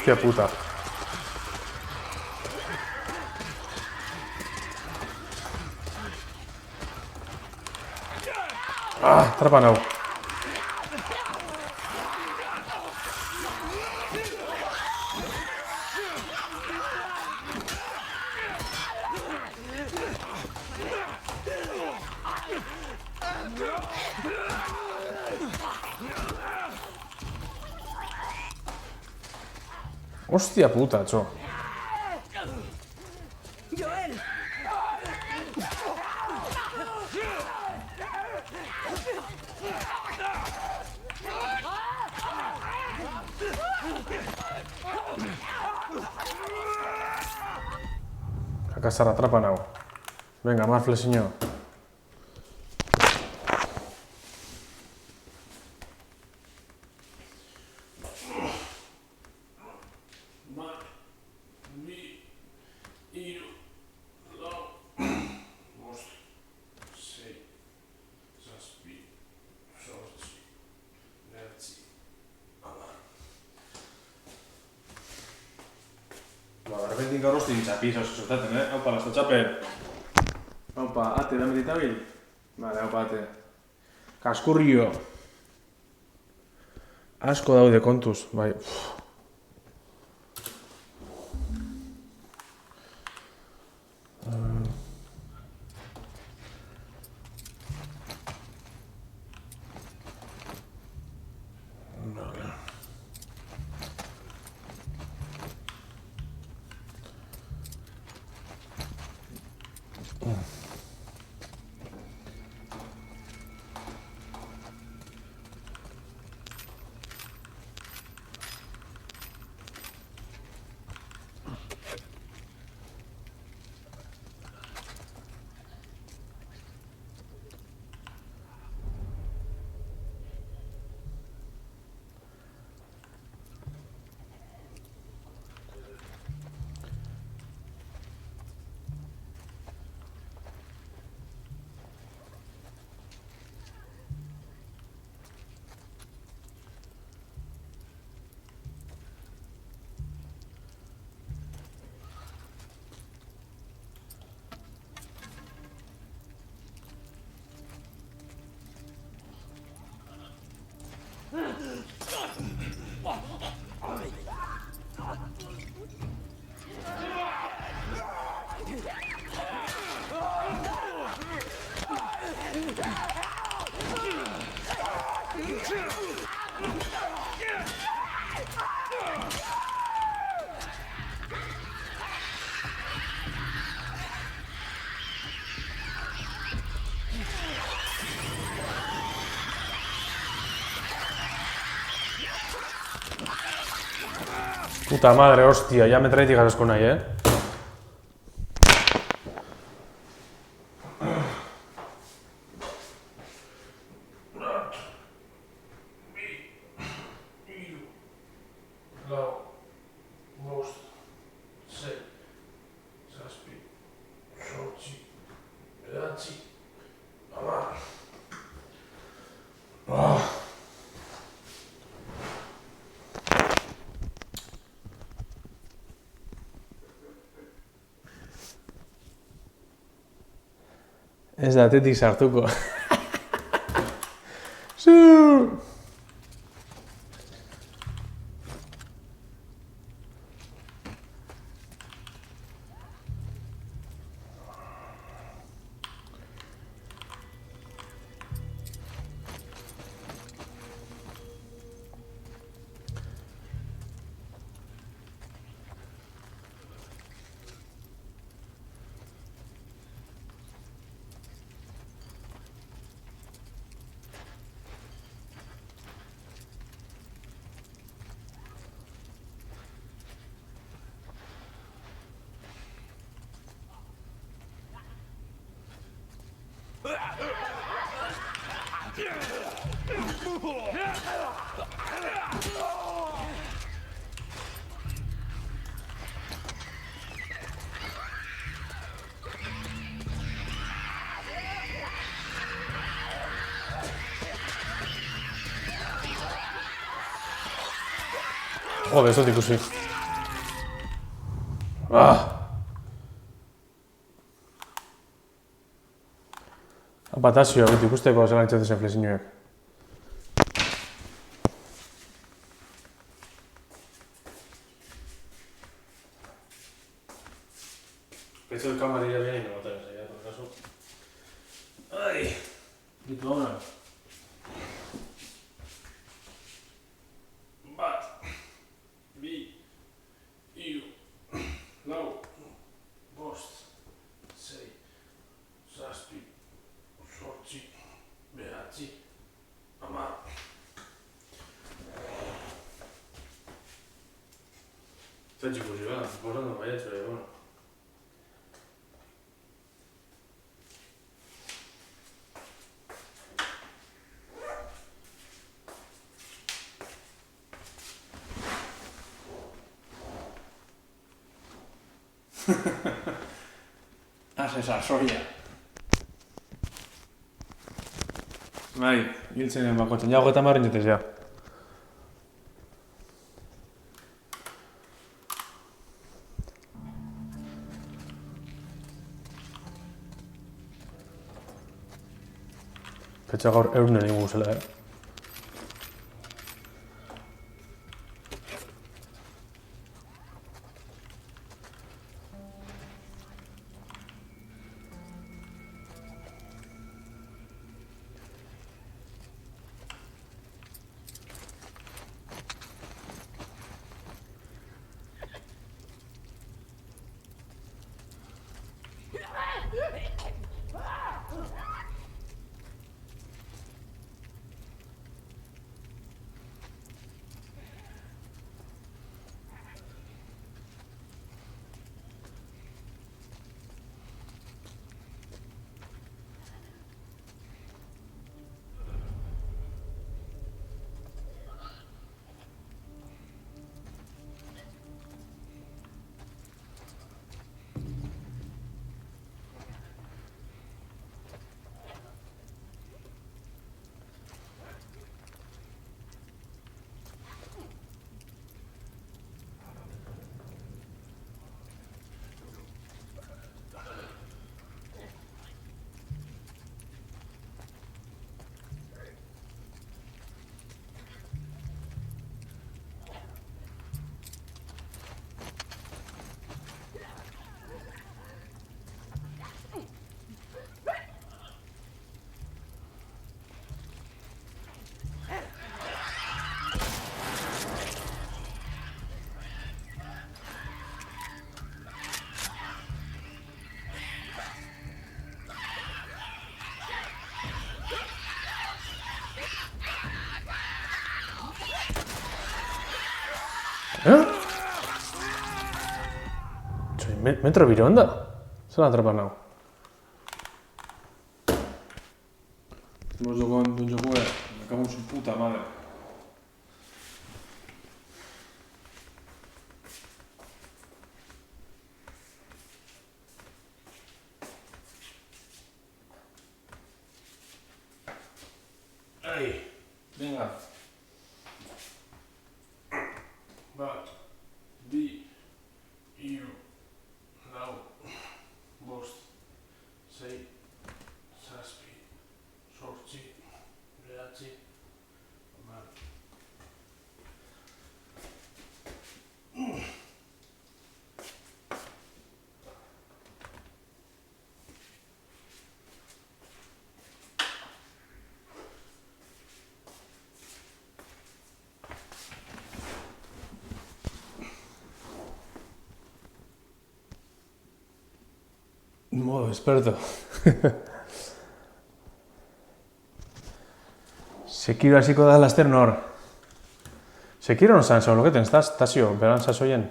Hostia puta. Ah, atrapa nau. Hostia puta, txo. Joel! Kakasar atrapa nau. Venga, más flexiño. Berbendik gaur hostin txapizos zutaten, Haupa, lasto txapen. Haupa, ate, da meditabil? Vale, haupa, ate. Kaskurrio. Asko daude kontuz, bai. Puta madre, hostia, ya me trae tigaras con ahí, Ez da atetik sartuko. Joder, ez dut ikusi. Apatazioa, beti ikusteko zelan itxatzen flexinoak. Pecho el cámara ya viene y no botar ya, por caso. Ay, ditu hauna. Bat, bi, hiru, lau, bost, sei, zazpi, zortzi, bederatzi, hamar. Zetxiko ziga, borrando baiatxo ere, bueno. Haz esa soia. Bai, hiltzen bakotzen. Ja, 30 jatez, ja. Petxa gaur eurunen ingo zela, Metro biro onda? Zelan atrapan hau? Hemos jugado en un juego, me cago en su puta madre. Ahí, venga. Va, bi, hiru, lau, bost, sei, zazpi, zortzi, bederatzi, hamar. Modo experto. Sekiro hasiko da laster nor. Sekiro non zan zaun loketen, Tasio, beran sasoien.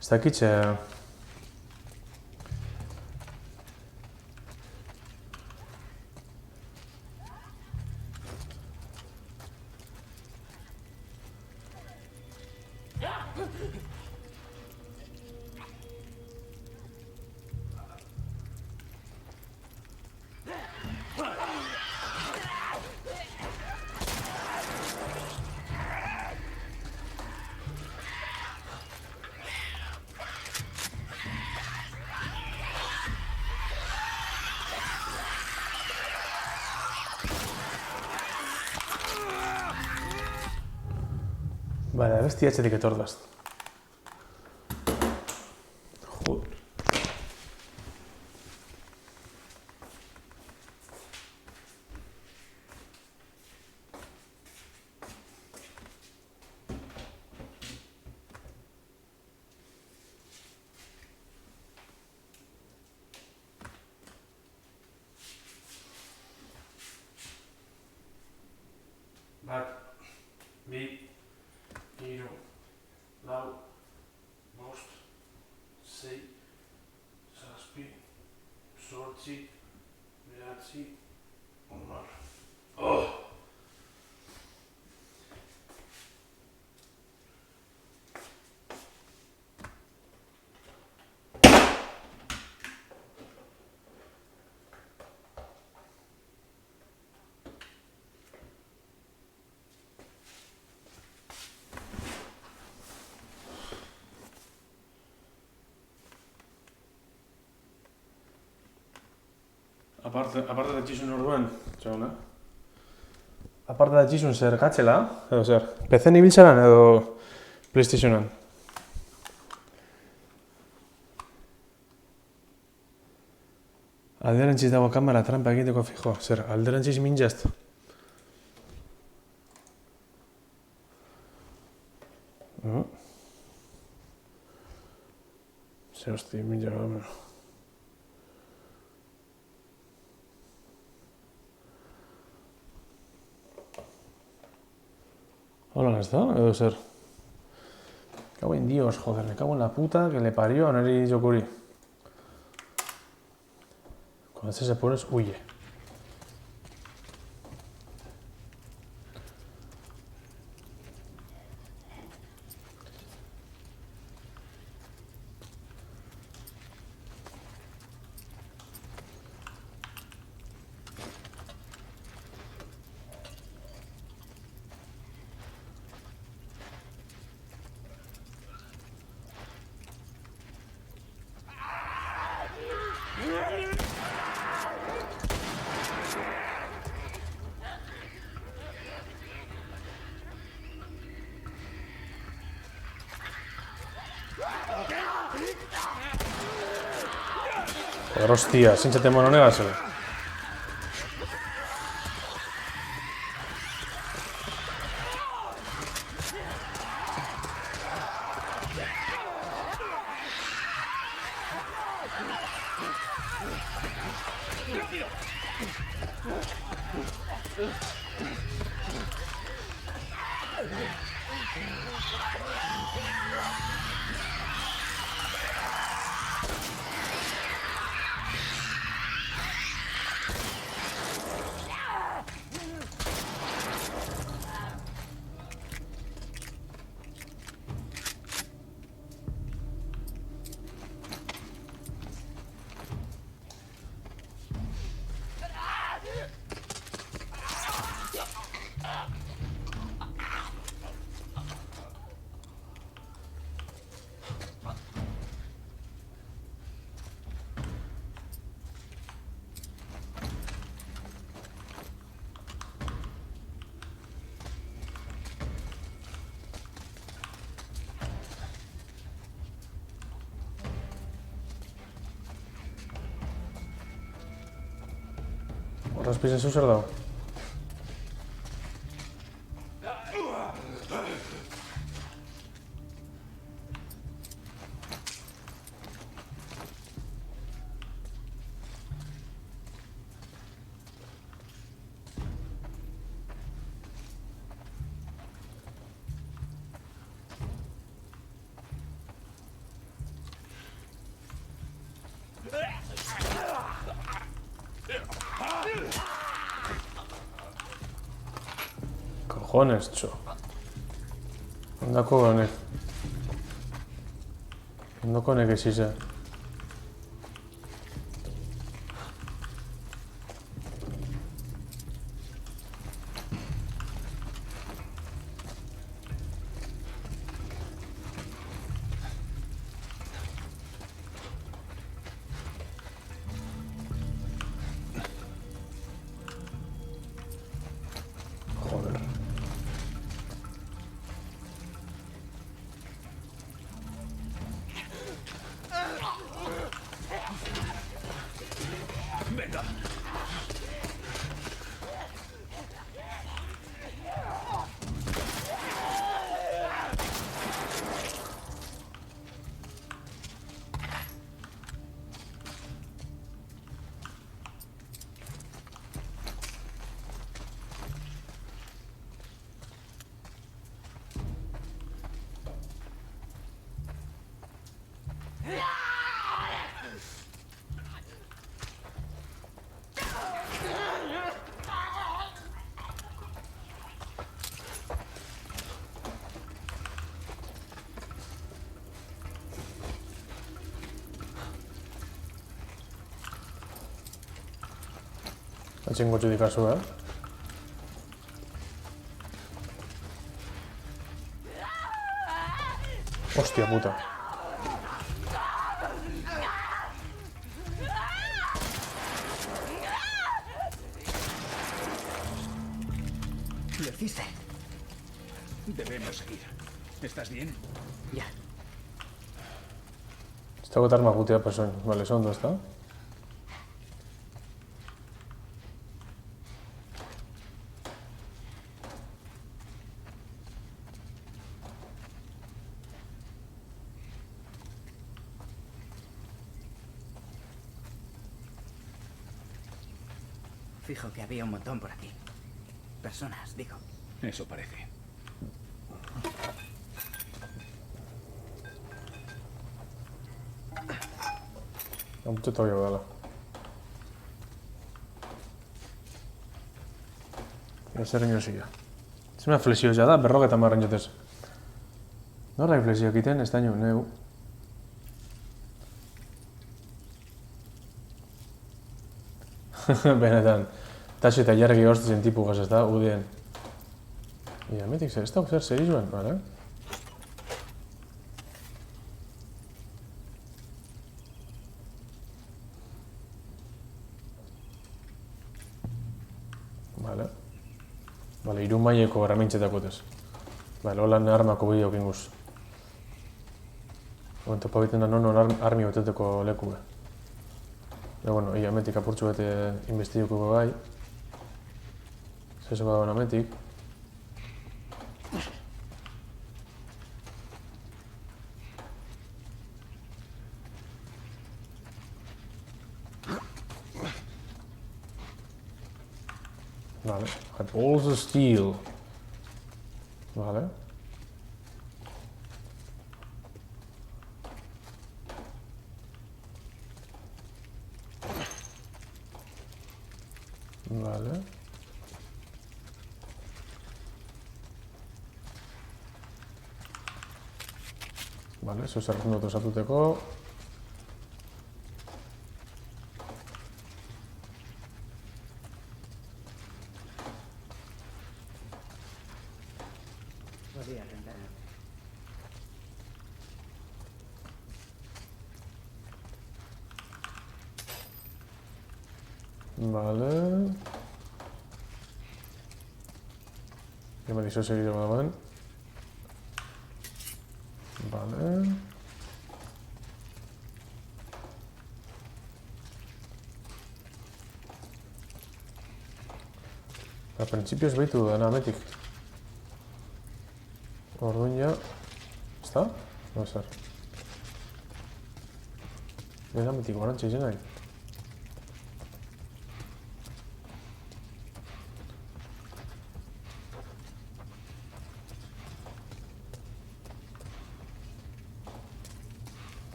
Ez dakitxe... Vale, abesti atxetik etordaz. Joder. Bat, bi, hiru, lau, bost, sei, zazpi, zortzi, bederatzi, hamar. Oh! Aparte de txizun orduan, txauna. Aparte de txizun zer gatzela, edo zer, PC-en ibiltzaran edo PlayStationan. Alderantziz dago kamera trampa egiteko fijo, zer, alderantziz minjast. Zer hosti, minja gamera. Hola, ¿no está? Edo ser. Me cago en Dios, joder, me cago en la puta que le parió a Neri Yokuri. Cuando este se pone, huye. Joder, hostia, sínchate mono negaselo. Horraz pizezu zer dago? Cojones, txo. Ondako honek. Ondako honek ezize. Venga. Atxingo txudikazu, Hostia puta. Lo hiciste. Debemos seguir. ¿Estás bien? Ya. Ez dago eta armak gutea pasoin. Vale, ondo, ez da? Fijo que había un montón por aquí. Personas, digo. Eso parece. Amputxo eta hori dela. Zer inozia. Zema flexio ja da, 50 jotez. Norra flexio egiten, ez daño, neu. Benetan, taxi eta jarregi hoztezen tipu gaz, ez da, udien. Ia, metik zer, ez da zer zer izuen, bale? Bale. Bale, 3 maileko erramintzetakotez. Bale, holan armako bideo kinguz. Oento pabiten da non armi beteteko leku be. Pero bueno, ia metik apurtxu bete investiduko bai. Zezo badagoen ametik. Vale, balls of steel. Vale. Vale. Vale, eso se dut osatuteko. Vale. Ja m'ha seguir endavant. Vale. Al principi es baitu d'anar metik. Orduan ja... Està? No és cert. Era metik gorantxe izenak.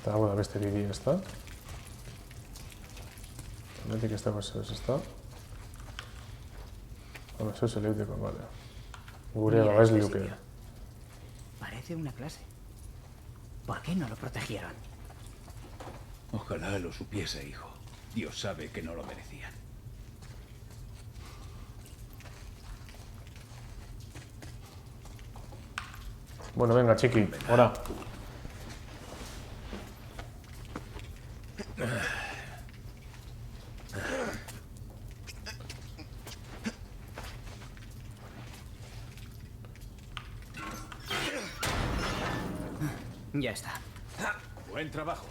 Eta hau da beste bidea, ezta? Hemetik ez dago ez ezta? Home, eso se leuteko, vale. Gure babes liuke. Parece una clase. ¿Por qué no lo protegieron? Ojalá lo supiese, hijo. Dios sabe que no lo merecían. Bueno, venga, chiqui, ahora. Ya está. Buen trabajo.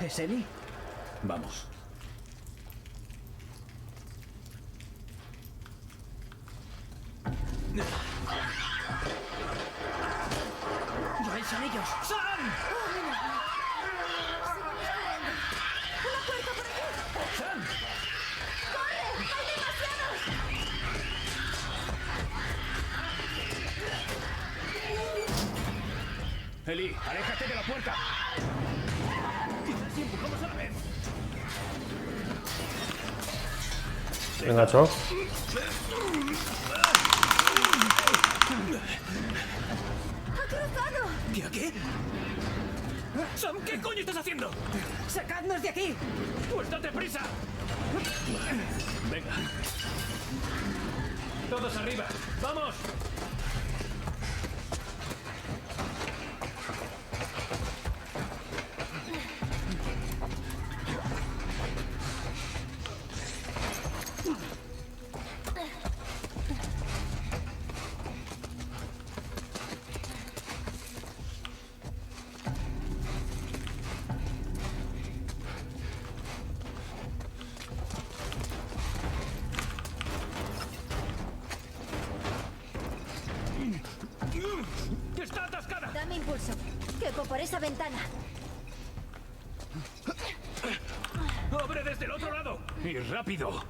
¿Es Eli? Vamos. ¡Joel, son ellos! ¡Son! ¡Una puerta por aquí! ¡Sam! ¡Corre! ¡Hay demasiados! Eli, aléjate de la puerta. Quizás si empujamos a la vez. Venga, Cho. ¡Ha cruzado! ¿Qué? Sam, ¿qué coño estás haciendo? ¡Sacadnos de aquí! ¡Pues date prisa! Venga. ¡Todos arriba! ¡Vamos! ¡Está atascada! Dame impulso. Quepo por esa ventana. ¡Abre desde el otro lado! ¡Y rápido!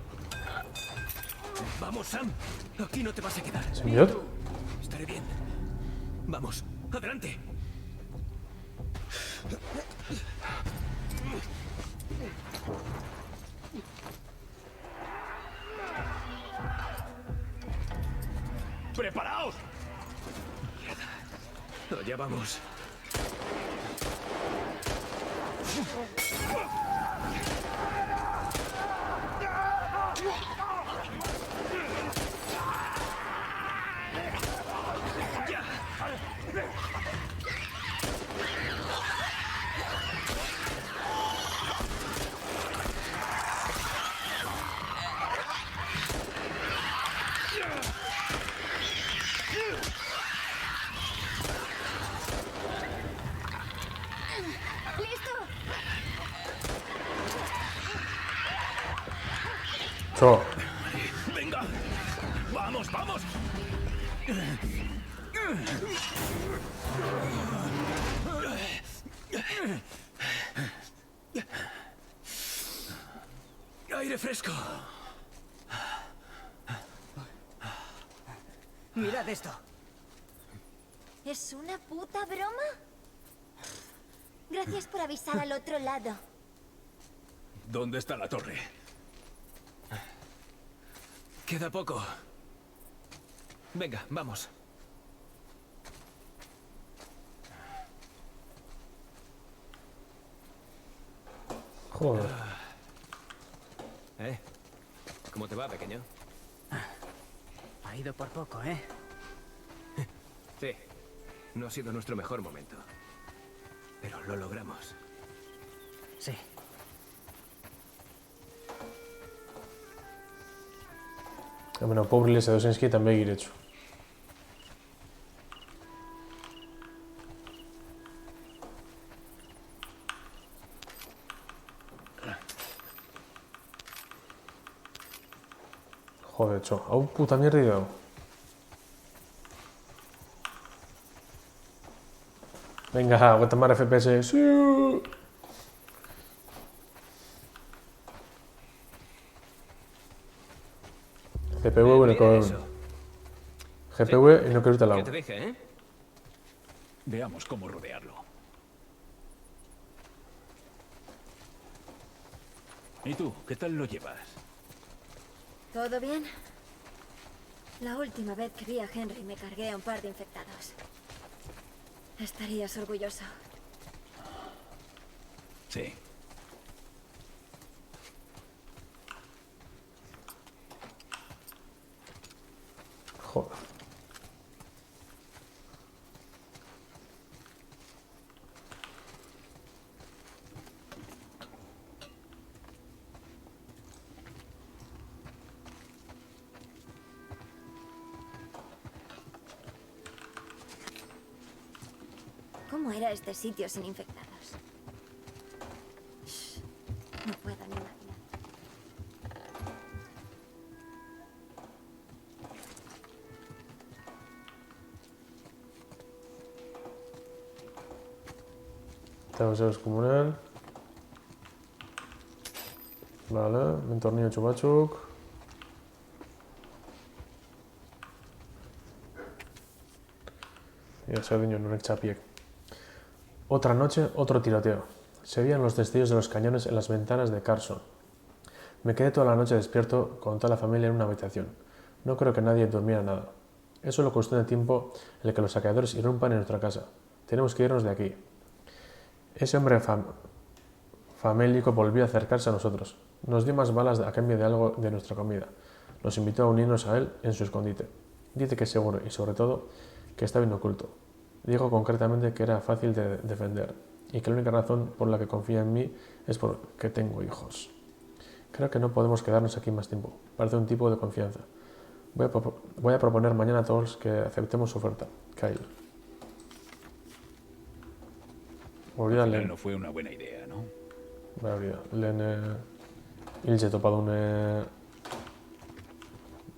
Vamos, Sam. Aquí no te vas a quedar. ¿Semillot? Estaré bien. Vamos, adelante. ¡Preparaos! Allá vamos. Cho. ¡Venga! ¡Vamos, vamos! Aire fresco. Mirad esto. ¿Es una puta broma? Gracias por avisar al otro lado. ¿Dónde está la torre? Queda poco. Venga, vamos. Joder. ¿Cómo te va, pequeño? Ha ido por poco, ¿eh? Sí. No ha sido nuestro mejor momento. Pero lo logramos. Sí. Bueno, pobre Sedosinski també giretsu. Joder, txo, hau puta mierdi dago. Venga, aguanta más FPS. Sí. GPU y no GPU y no quiero irte al ¿Qué lado. te dije, eh? Veamos cómo rodearlo. ¿Y tú, qué tal lo llevas? ¿Todo bien? La última vez que vi a Henry me cargué a un par de infectados. Estarías orgulloso. Sí. Joder. ¿Cómo era este sitio sin infectados? Shh, no puedo ni imaginar. Estamos en comunal. Vale, un tornillo chupachuk. Y el sardiño no es chapiek. Otra noche, otro tiroteo. Se veían los destellos de los cañones en las ventanas de Carson. Me quedé toda la noche despierto con toda la familia en una habitación. No creo que nadie durmiera nada. Es solo cuestión de tiempo en el que los saqueadores irrumpan en nuestra casa. Tenemos que irnos de aquí. Ese hombre famélico volvió a acercarse a nosotros. Nos dio más balas a cambio de algo de nuestra comida. Nos invitó a unirnos a él en su escondite. Dice que es seguro y, sobre todo, que está bien oculto. Dijo concretamente que era fácil de defender y que la única razón por la que confía en mí es porque tengo hijos. Creo que no podemos quedarnos aquí más tiempo. Parece un tipo de confianza. Voy a proponer mañana a todos que aceptemos su oferta. Kyle. Olvídale. No fue una buena idea, ¿no? Lehen hiltze topadune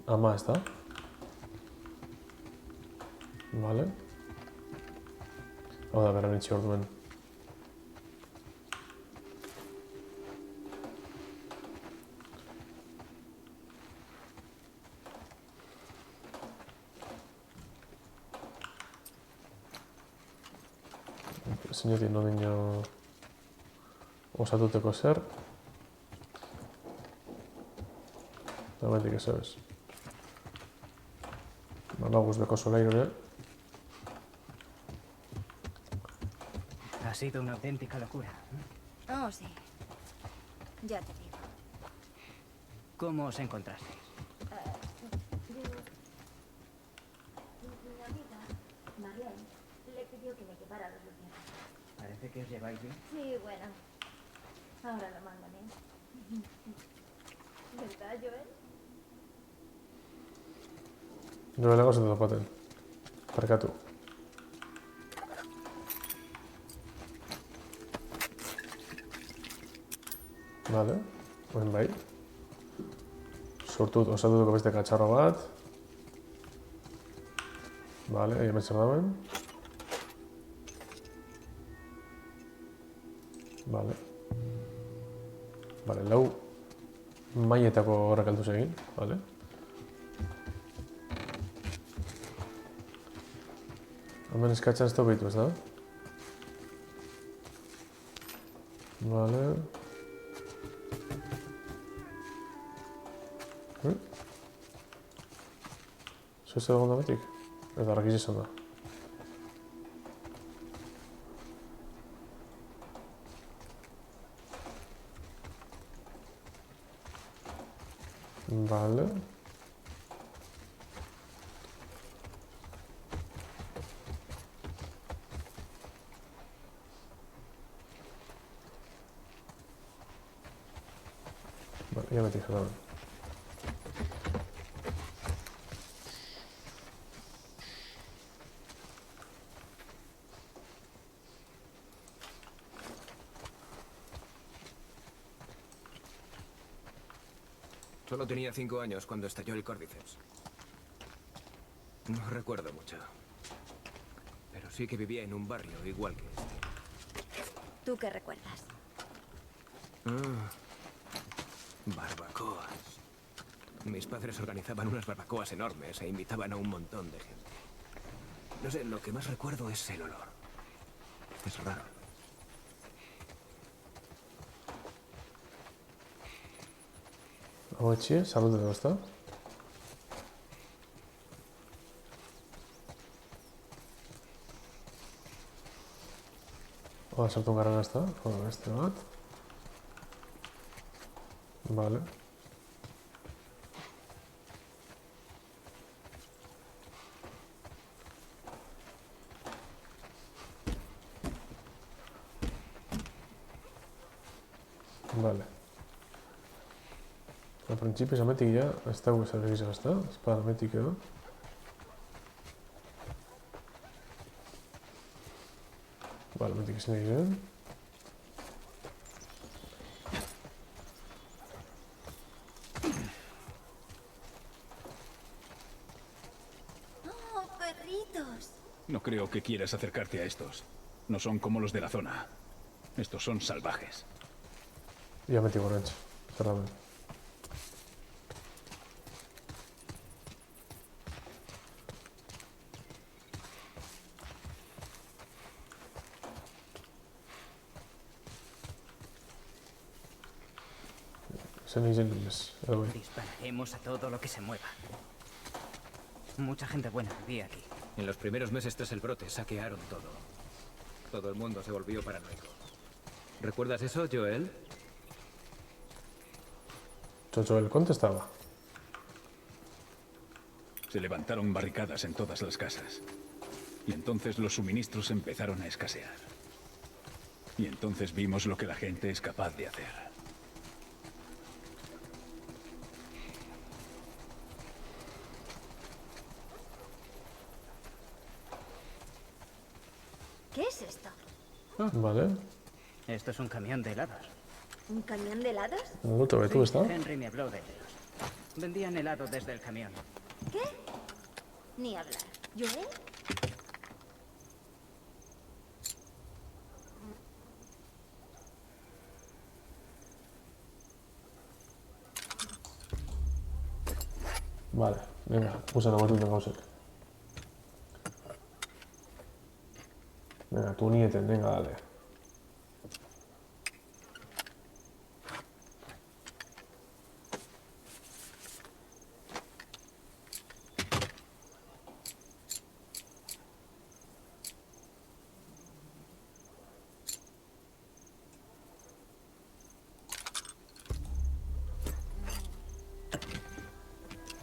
ama, ezta? Vale. Hau da, berran itxi orduen. Zinetik nodino osatuteko zer. Normalmente sabes. Vamos beko solairu ere. Ha sido una auténtica locura. Oh, sí. Ya te digo. ¿Cómo os encontrasteis? Mi amiga, Marielle, le pidió que me llevara a los lugares. Parece que os lleváis bien. Sí, bueno. Ahora lo mandan, ¿eh? ¿Verdad, Joel? Nire lego zen topaten. Parkatu. Vale, oen bai. Osatutuko beste katxarro bat. Vale, hemen zer dauen. Vale. Vale, lau maietako horrek alduz egin, vale. Hemen eskatzen ez da behitu, ez da? Vale. Zuez egon da betik? Eta arrakiz izan da. Vale. Vale, ya me dije nada. Solo tenía 5 años cuando estalló el Cordyceps. No recuerdo mucho. Pero sí que vivía en un barrio igual que este. ¿Tú qué recuerdas? Barbacoas. Mis padres organizaban unas barbacoas enormes e invitaban a un montón de gente. No sé, lo que más recuerdo es el olor. Es raro. Hau etxie, salud edo, ezta? Oda, sartu garran ezta? Oda, beste bat. Vale. Vale. Al principi emetik ja, ez dago ezer egizan, ez da? Espada emetik edo. Vale, emetik izan egizan. ¡Oh, perritos! No creo que quieras acercarte a estos. No son como los de la zona. Estos son salvajes. Ja emetik gorantz, zerramen. Dispararemos a todo lo que se mueva. Mucha gente buena vivía aquí. En los primeros meses tras el brote saquearon todo. Todo el mundo se volvió paranoico. ¿Recuerdas eso, Joel? Joel contestaba. Se levantaron barricadas en todas las casas. Y entonces los suministros empezaron a escasear. Y entonces vimos lo que la gente es capaz de hacer. ¿Qué es esto? Vale. Esto es un camión de helados. ¿Un camión de helados? No te ve tú, ¿está? Henry me habló de ellos. Vendían helado desde el camión. ¿Qué? Ni hablar. ¿Joel? Vale, venga, usa la botella de gauzek. Venga, tú nieten, venga, dale.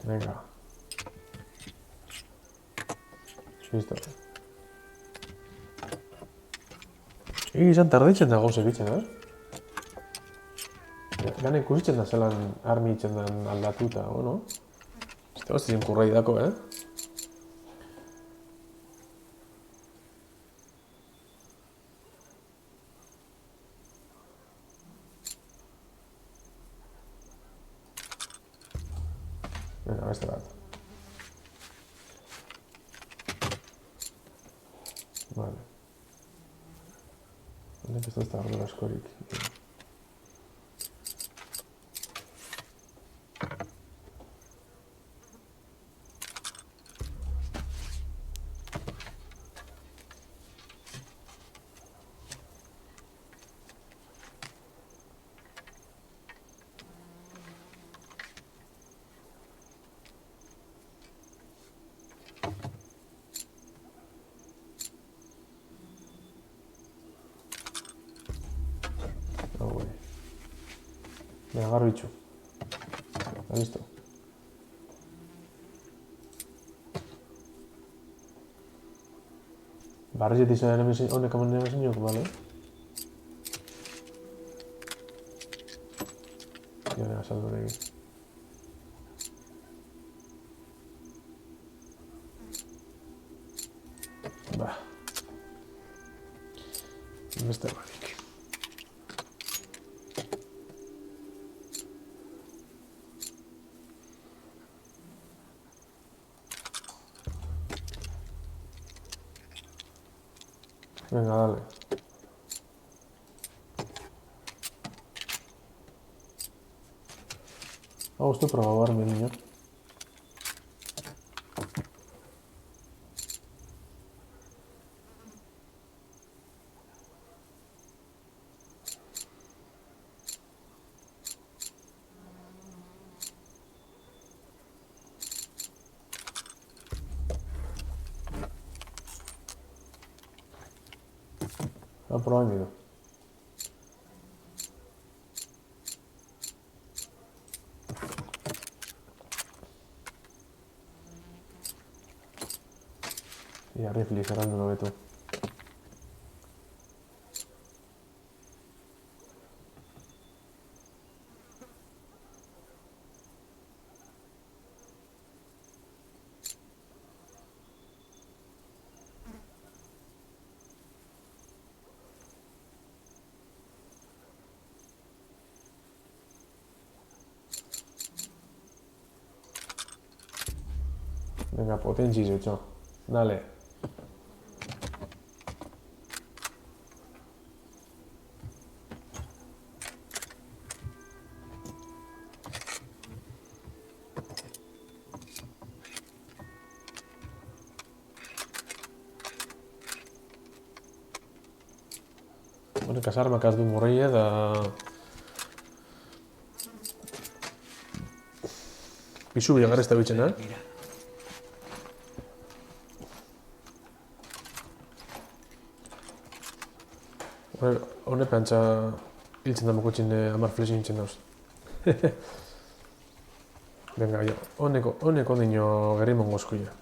Venga. Listo. Izan tarditzen da gauzek itzen, Gana ikusitzen da zelan armi itzen den aldatuta, no? Ez da bazien kurrai dako, Venga, beste bat. Vale. Honek ez da ardura askorik. Venga, agarro bicho. ¿Has visto? Barriz izan honek amanen ezinok, bale? Ja, saldo egin. Ba. Beste barik. Venga, dale. Vamos tú a probarme, niño. A probar, amigo. Ja rifli cerrándolo de todo. Venga, potencias hecho. Dale. Honek armak du morreia da... Pisu bilagar ez da bitzen, Honek pentsa hiltzen da mokotxin 10 flexi hintzen dauz. Venga, ja, honek ondino gerrimon gozkuia.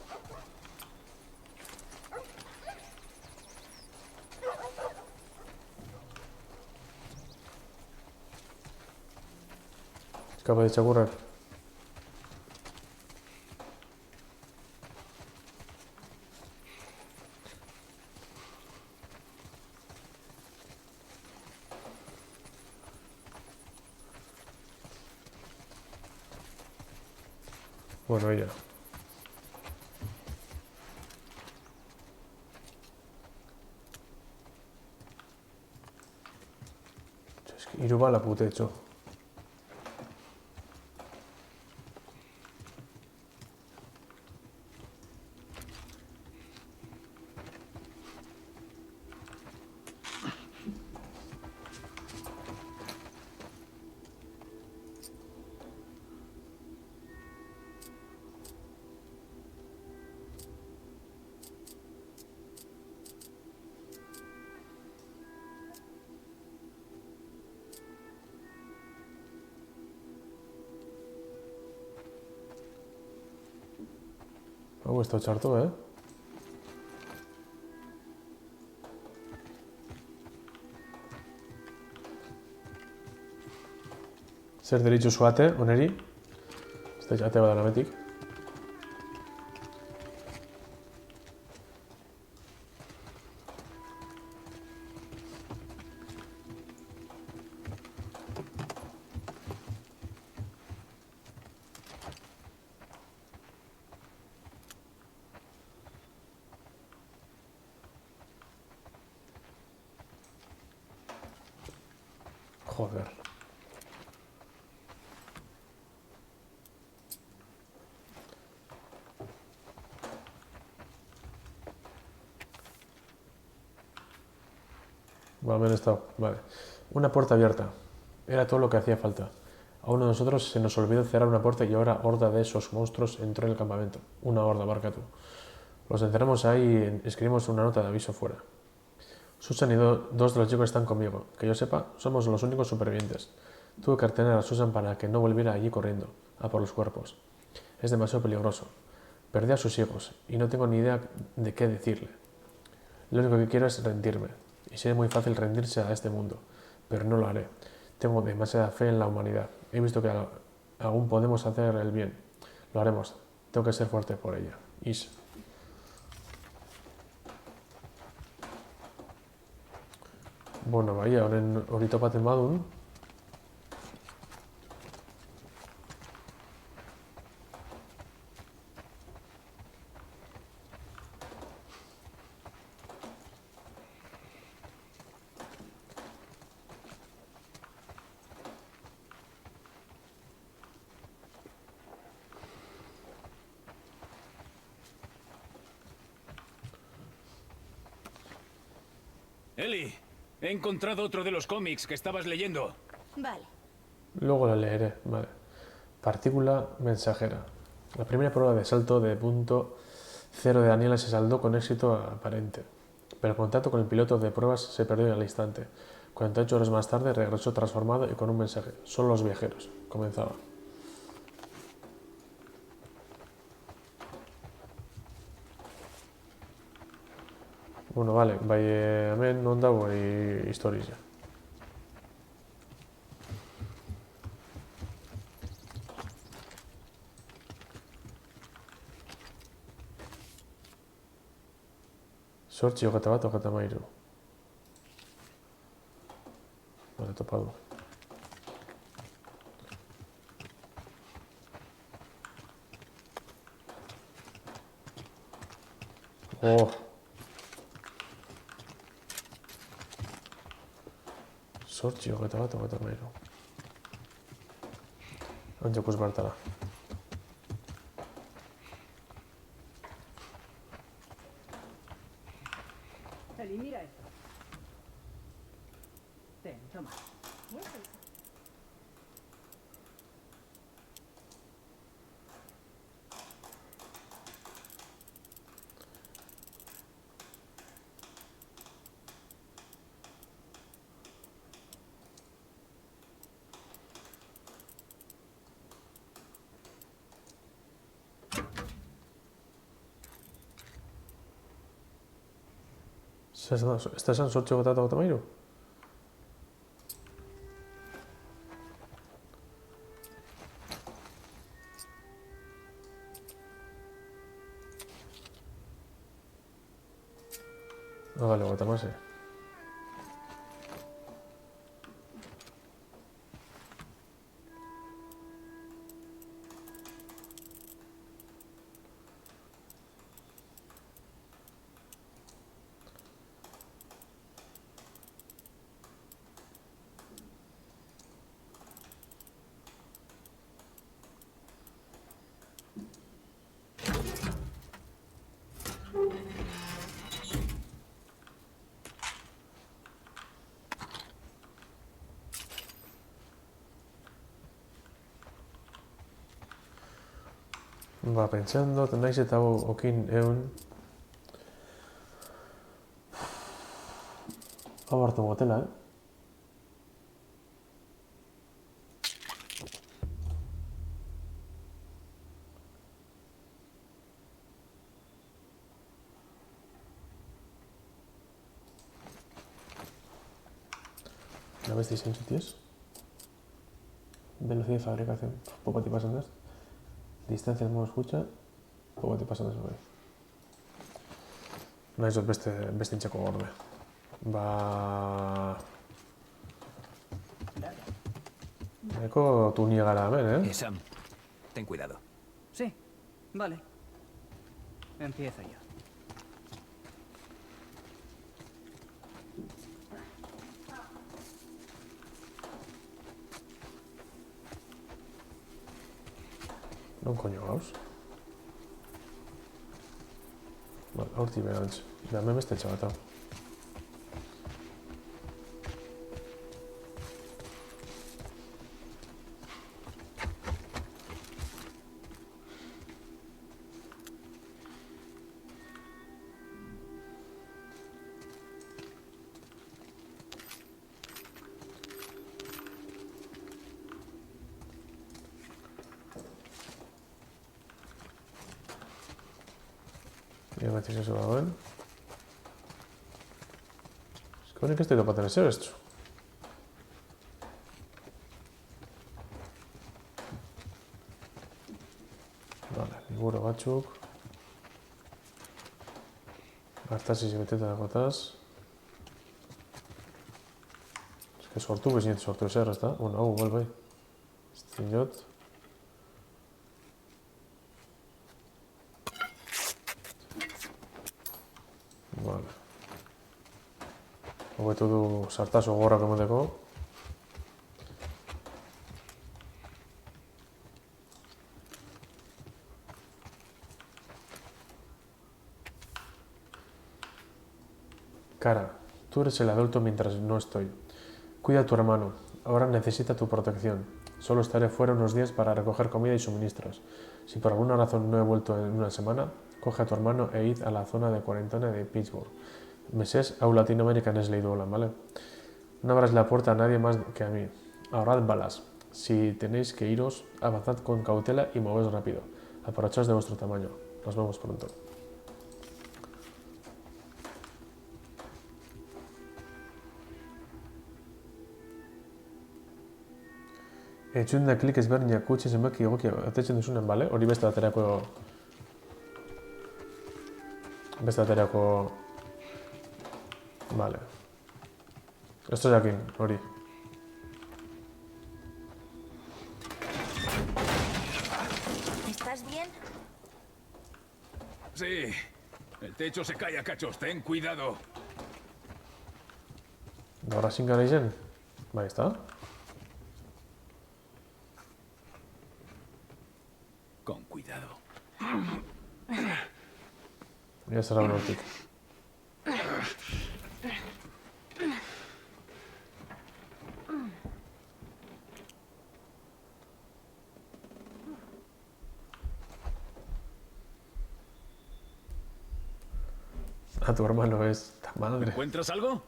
Escapa de txakurrak. Bueno, ya. Es que hiru bala putetxo. Hau ez da txartu, Zer deritxu zuate, oneri? Ez da ate badan ametik. Joder. Vale, bien estado. Vale. Una puerta abierta. Era todo lo que hacía falta. A uno de nosotros se nos olvidó cerrar una puerta y ahora horda de esos monstruos entró en el campamento. Una horda, marca tú. Los encerramos ahí y escribimos una nota de aviso fuera. Susan y dos de los chicos están conmigo. Que yo sepa, somos los únicos supervivientes. Tuve que retener a Susan para que no volviera allí corriendo, a por los cuerpos. Es demasiado peligroso. Perdí a sus hijos y no tengo ni idea de qué decirle. Lo único que quiero es rendirme. Y sería muy fácil rendirse a este mundo, pero no lo haré. Tengo demasiada fe en la humanidad. He visto que aún podemos hacer el bien. Lo haremos. Tengo que ser fuerte por ella. Is. Bueno, vaya, ahorita baten badun. Eli, he encontrado otro de los cómics que estabas leyendo. Vale. Luego lo leeré, vale. Partícula mensajera. La primera prueba de salto de punto cero de Daniela se saldó con éxito aparente, pero el contacto con el piloto de pruebas se perdió al instante. 48 horas más tarde regresó transformado y con un mensaje. Solo los viajeros. Comenzaba. Bueno, vale, bai hemen non dago historia. Zortzi, 21, 23. Vale, topado. Oh. Zortzi, 21, 23. Ontsa ikus bartara. Eli, mira esto. Ten, toma. Estás en Zortzi, 21, 23? Ah, vale, Guatemala. Va pentsando, naiz eta okin eun. Hau hartu motela, ¿La ves en sitios? Velocidad de fabricación, poco te pasan esto. Distancia del modo escucha, poco te pasan eso. Naiz dut beste intxako gorde. Eko tunia gara hemen, Sam, ten cuidado. Sí, vale. Empiezo yo. Non koño gauz? Vale, horti berantz. Da, hemen beste txabatau. Hemetik zezu dagoen. Eske honek ez da topaten ez bestzu. Vale, liburu batzuk. Artaziz beteta dagotaz. Eske sortu bezinet sortu ezer, ez da? Bueno, hau, bai. Ez dinot. Vale. Hobetu du sartazo gorrak emateko. Cara, tú eres el adulto mientras no estoy. Cuida a tu hermano. Ahora necesita tu protección. Solo estaré fuera unos días para recoger comida y suministros. Si por alguna razón no he vuelto en una semana, coge a tu hermano e id a la zona de cuarentena de Pittsburgh. Meses au Latinoamérica es leído, ¿vale? No abras la puerta a nadie más que a mí. Ahorrad balas. Si tenéis que iros, avanzad con cautela y moveos rápido. Aprovechaos de vuestro tamaño. Nos vemos pronto. Etxun da klik ezberdinak kutxe zenbaki egokia atetzen duzunen, bale? Hori beste baterako... Beste baterako... Vale. Esto es aquí, hori. ¿Estás bien? Sí. El techo se cae a cachos, ten cuidado. Ahora sin gara izen? Bai, ez da? Con cuidado. Ya será un hortik. A tu hermano es tan madre. ¿Encuentras algo?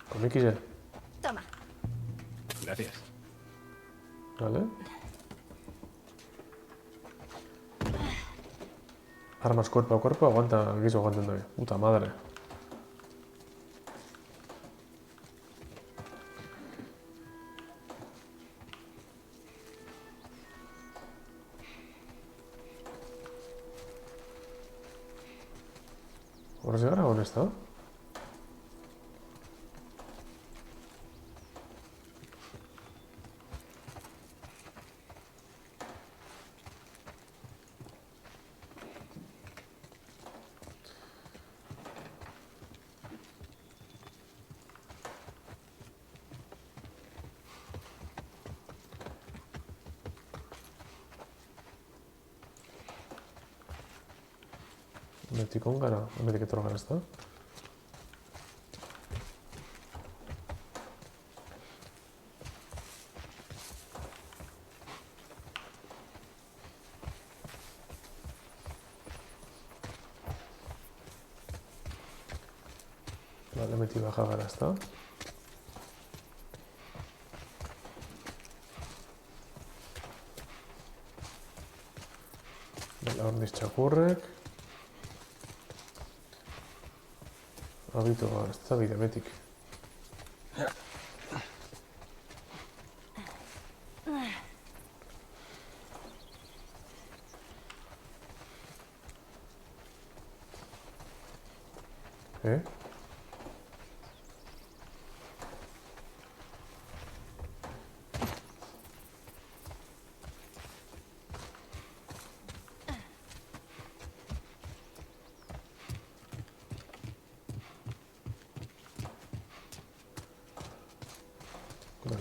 Con X. Toma. Gracias. Vale. Armas cuerpo a cuerpo, aguanta, guiso aguantando ahí. Puta madre. ¿Ahora se graba o no está? Metikon gara, hemetik etorra gara, ezta? Vale, hemetik baja gara, ezta? Bela, hor niz txakurrek. Habito, ez da bide hemetik.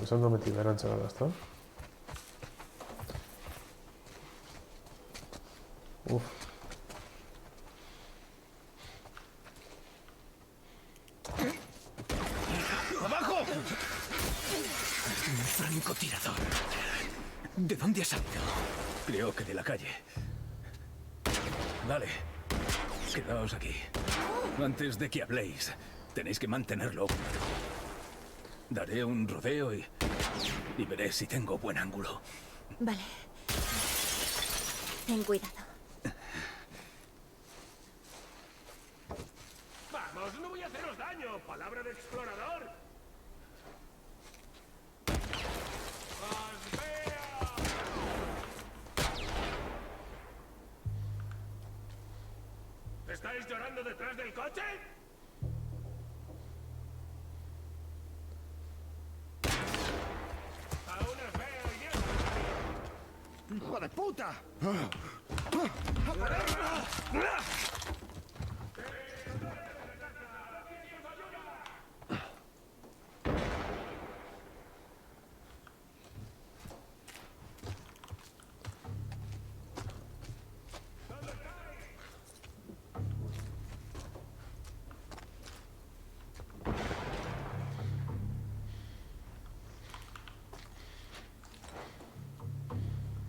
Esan da metik berantza gara, ezta? Uf. ¡Abajo! Un francotirador. ¿De dónde ha salido? Creo que de la calle. Vale. Quedaos aquí. Antes de que habléis, tenéis que mantenerlo ocupado. Daré un rodeo y Y veré si tengo buen ángulo. Vale. Ten cuidado. Vamos, no voy a haceros daño. Palabra de explorador. ¡Os veo! ¿Estáis llorando detrás del coche? Aún os veo, idiota. ¡Hijo de puta!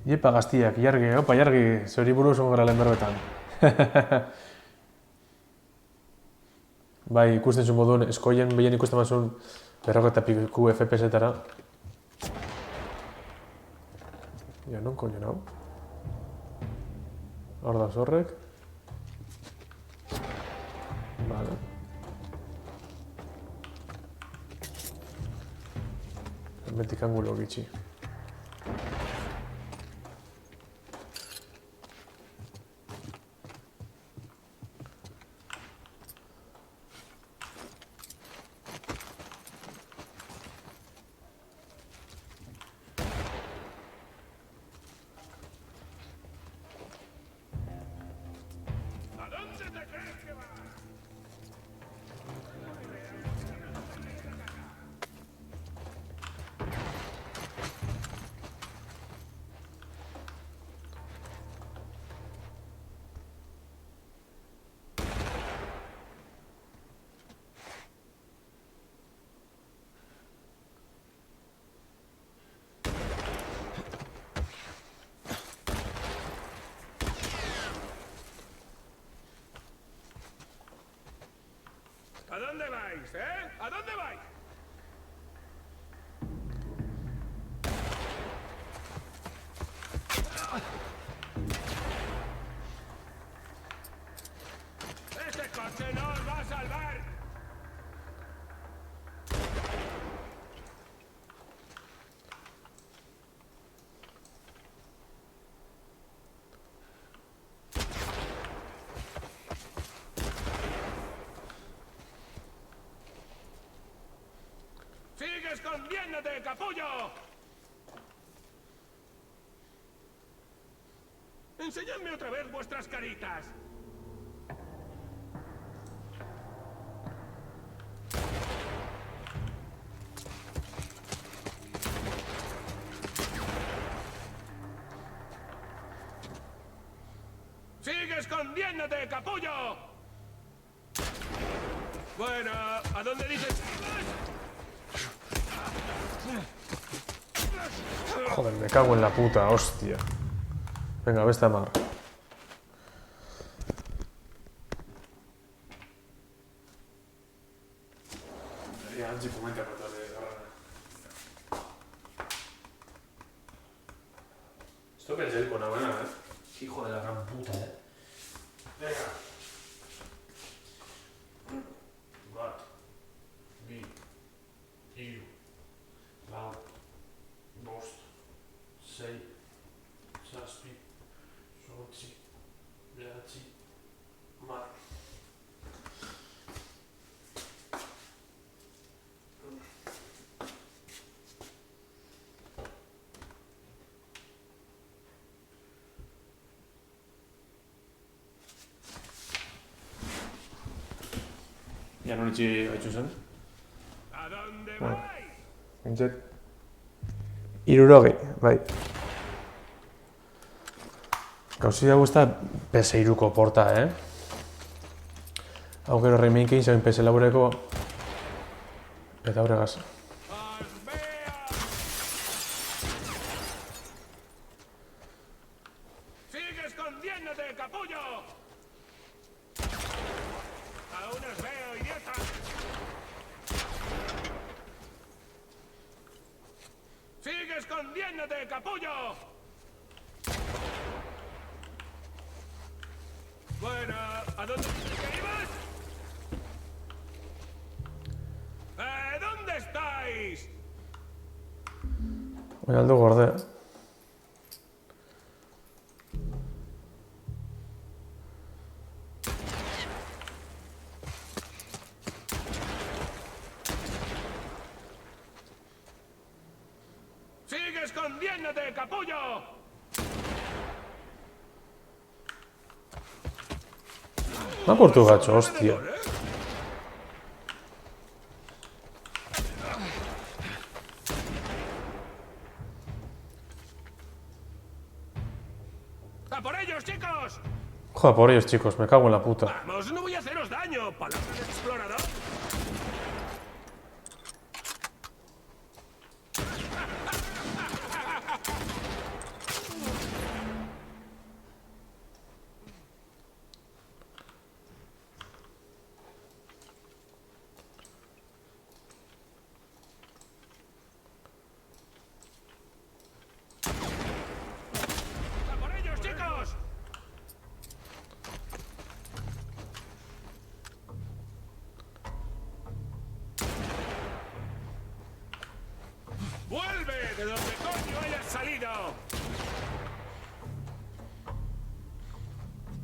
Iepa gaztiak, jargi, opa, jargi, zori buruz ongara lehen berbetan. Bai, ikusten zuen moduen, eskoien behien ikusten mazun berroketa piku FPS-etara. Ja, non koño nau? Hor da zorrek. Vale. Hemendik angulo gitxi. ¿A dónde te crees que vas? ¿A dónde vais, ¿A dónde vais? ¡Este coche no os va a salvar! ¡Sigue escondiéndote, capullo! Enseñadme otra vez vuestras caritas. ¡Sigue escondiéndote, capullo! Bueno, ¿a dónde dices? Joder, me cago en la puta, hostia. Venga, vete a mar. Esto que es el con la buena, Hijo de la gran puta, Venga. Bat. Bi. Hiru. Lau. Bost. Sei. Zazpi. Zortzi. Bederatzi. Mar. Ja, non itxi gaitxu zen. Bueno, bintzet. 60, bai. Gauzia guzta PS3ko porta, Hau gero remakein zain PS labureko. Eta horregaz. ¡Sigue escondiéndote, capullo! Aún os veo, idiota. ¡Sigue escondiéndote, capullo! Bueno, ¿a dónde ibas? ¿Dónde estáis? Oye, Aldo Gorde. ¡Sigue escondiéndote, capullo! Va por tu gacho, hostia. ¡A por ellos, chicos! Joder, por ellos, chicos, me cago en la puta. Vamos, no voy a haceros daño, palabra de explorador. ¡A por ellos, chicos! ¡Vuelve de donde coño hayas salido!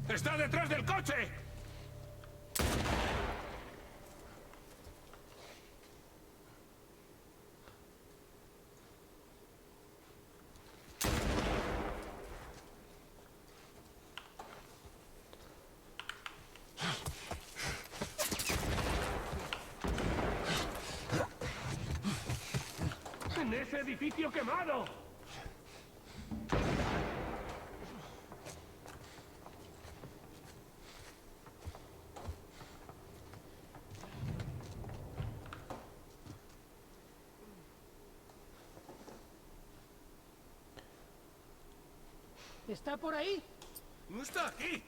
¡Está detrás del coche! ¡En ese edificio quemado! ¿Está por ahí? ¡No está aquí!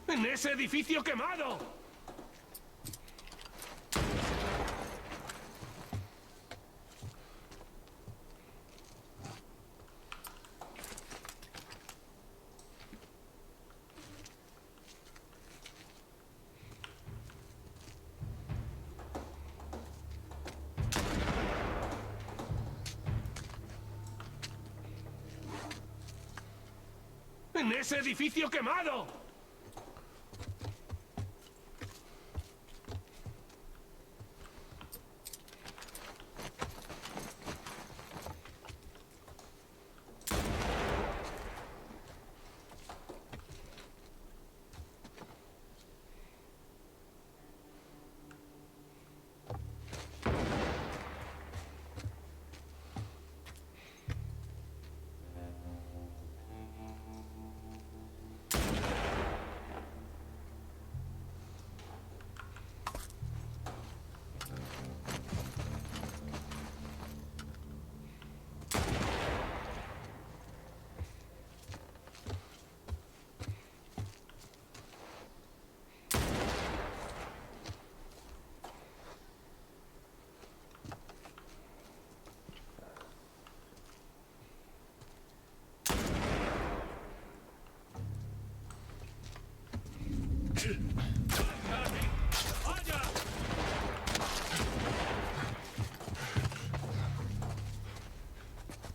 ¡En ese edificio quemado! ¡En ese edificio quemado!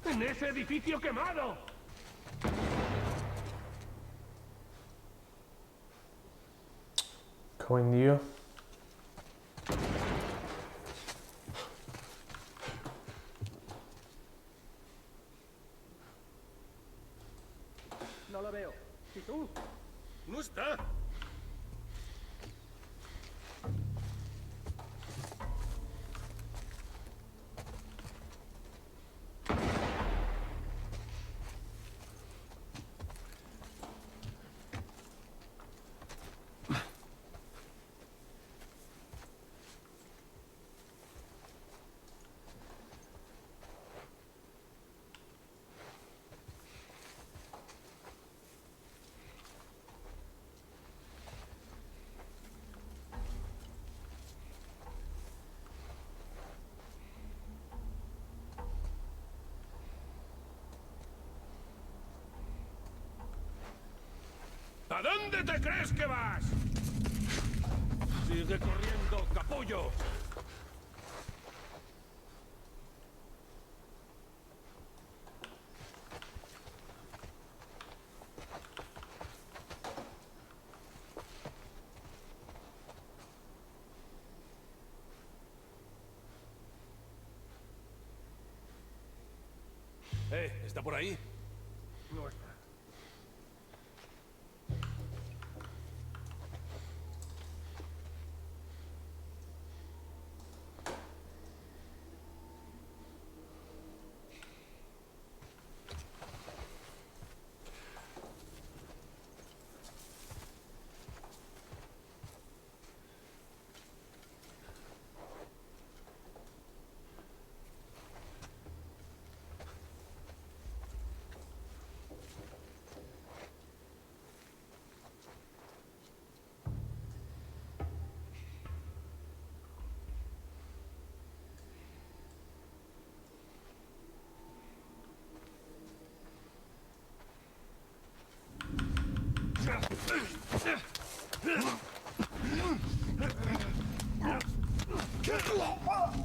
¡En ese edificio quemado! Cago en Dios. No lo veo. ¿Y tú? No está. ¿A dónde te crees que vas? Sigue corriendo, capullo. ¿Está por ahí? No está.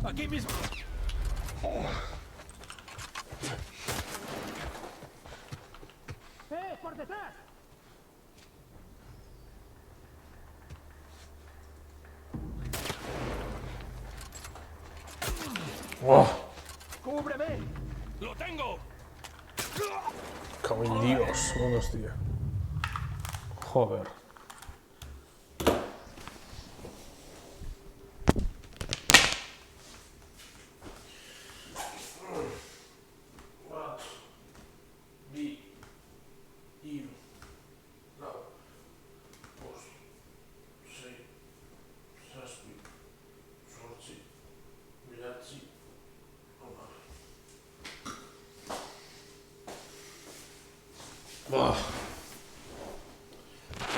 Aquí mismo. ¡Por detrás! ¡Oh! ¡Cúbreme! ¡Lo tengo! Cago en Dios. ¿Dónde hostia? Joder.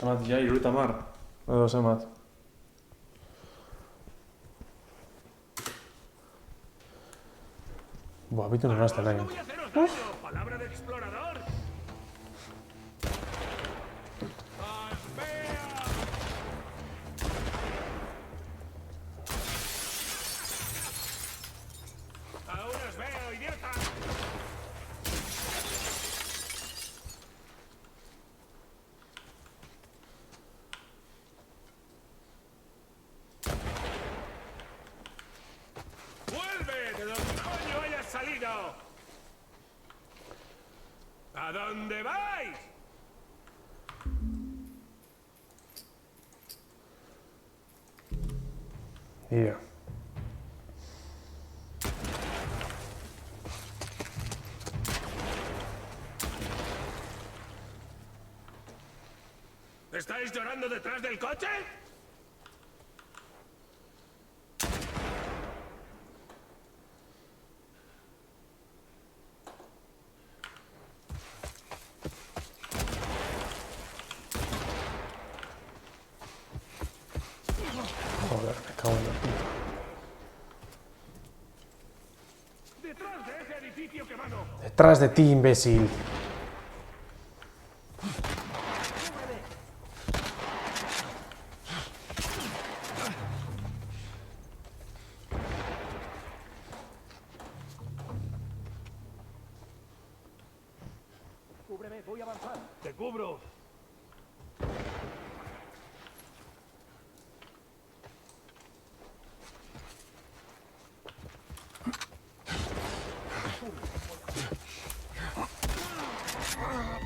Semat ja, 70. Edo semat. Buah, bitu no nazten nahi. Palabra de explorador. Ahora os veo, idiota. ¡Vuelve! ¡De donde coño hayas salido! ¿A dónde vais? Yeah. ¿Estáis llorando detrás del coche? Joder, me cago en la puta. Detrás de ese edificio quemado. Detrás de ti, imbécil. voy a avanzar. Te cubro.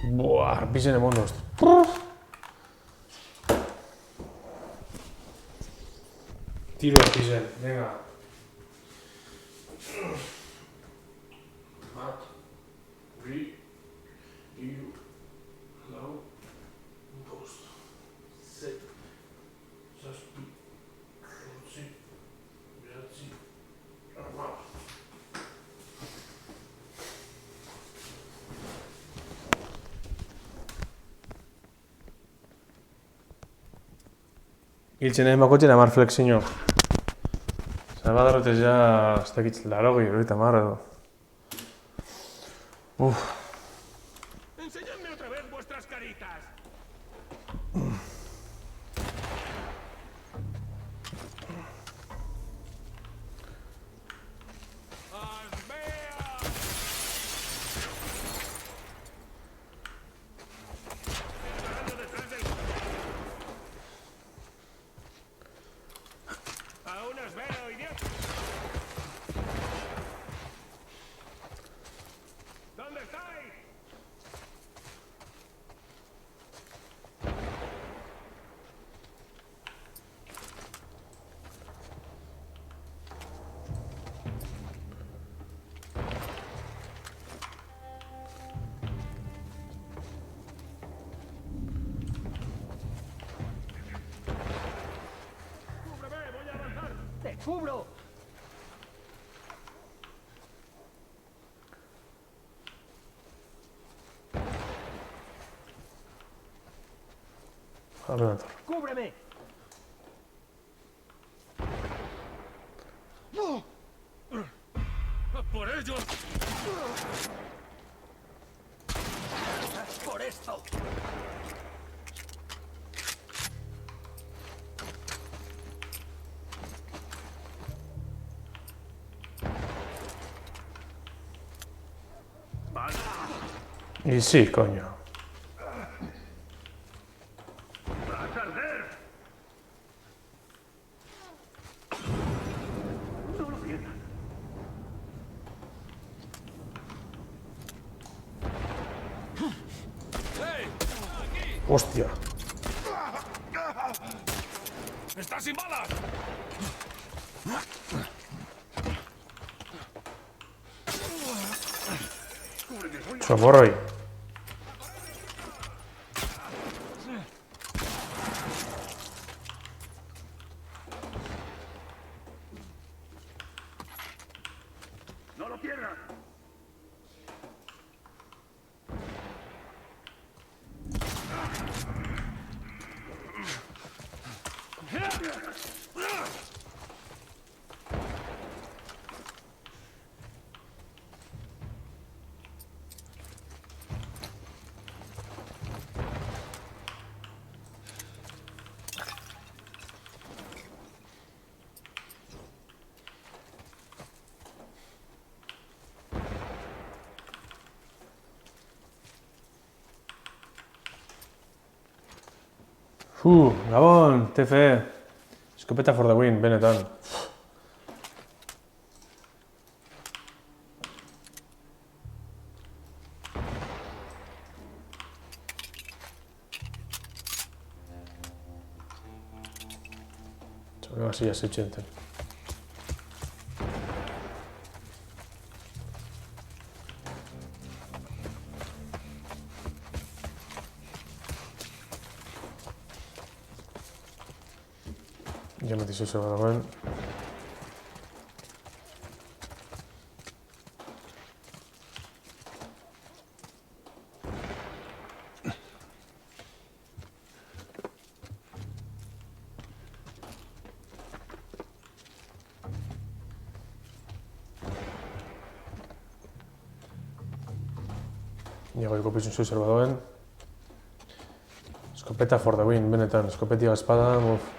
Buah, pisen de monos. Tiro a pisen, venga. Mat, ri, iru, lau, bost, zet, zazpi, zortzi, bederatzi, hamar. Hiltzen egin bakoitzen 10 flexio. Salvador ja, ez dakit, 80 edo. Enseñadme otra vez vuestras caritas. Aún os veo, idiota. ¿Dónde estáis? Cúbreme, voy a avanzar. ¡Te cubro! Abre la torre. ¡Cúbreme! ¡Por ellos! ¡Por esto! Y sí, coño. ¡Vas a arder! No lo pierdas. ¡Hey! ¡Aquí! Hostia. ¡Estás sin balas! Socorro ahí. ¡No lo pierdas! Gabon, TFE. Escopeta for the win, benetan. Venga, así ya se chenten. Ya metí eso dagoen. Iagoiko pizun zeu badoen. Escopeta for the win, benetan. Escopetia espada, uf.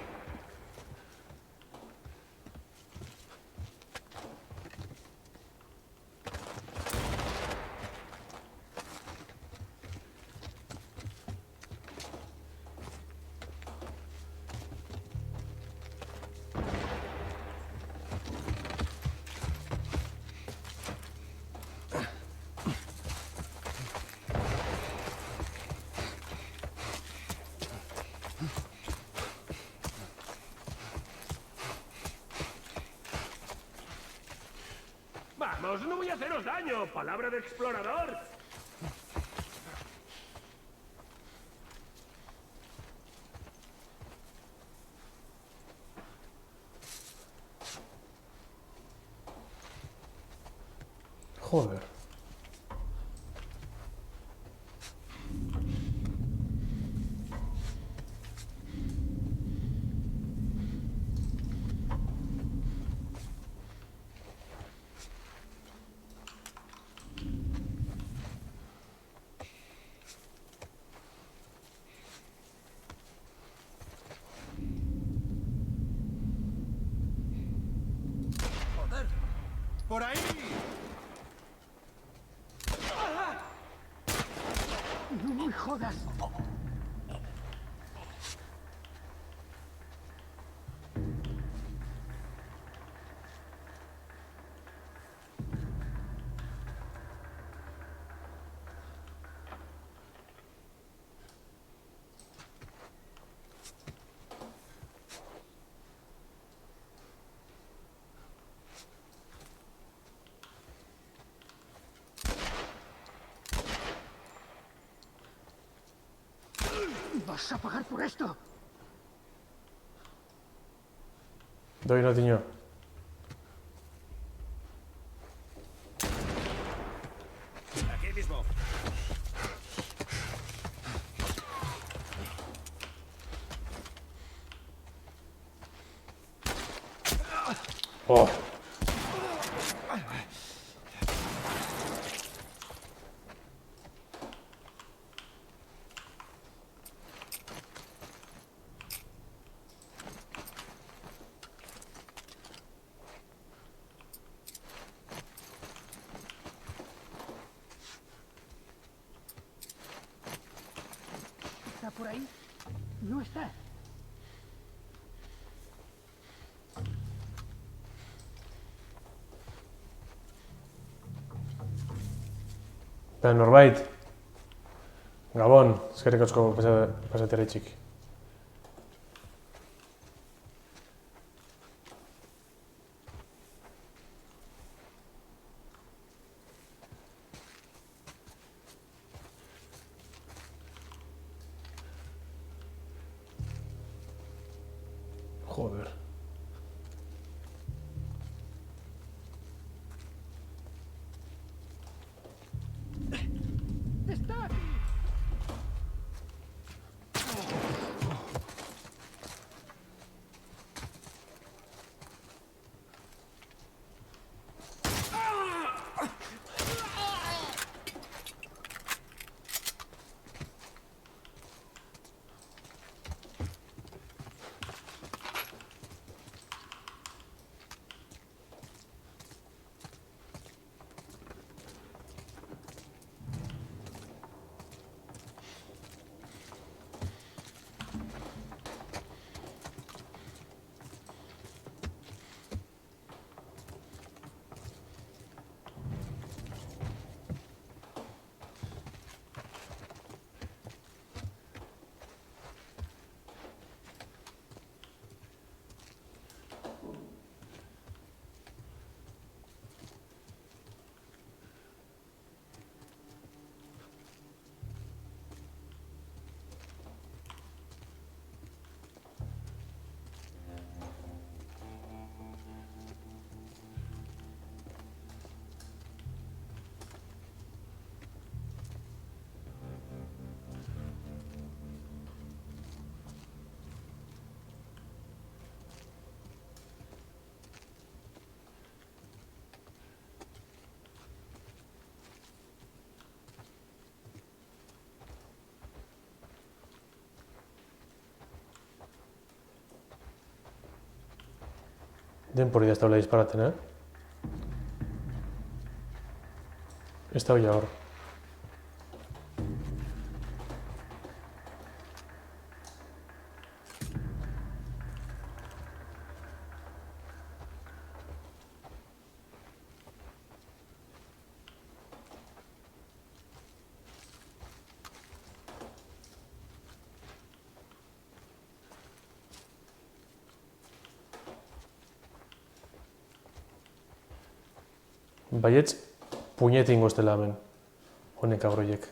Vamos, no voy a haceros daño. Palabra de explorador. Joder. ¡Joder! ¡Por ahí! No me jodas. Vas a pagar por esto. Doy no tiño. Aquí mismo. Oh. ¿Está por ahí? No está. Norbait. Gabon, eskerrik asko pasatere txiki. Joder. ¡Está aquí! Denpori da ez daula disparaten, Ez da hori hor. Baietz, puñet ingo ez dela hemen. Honek agroiek.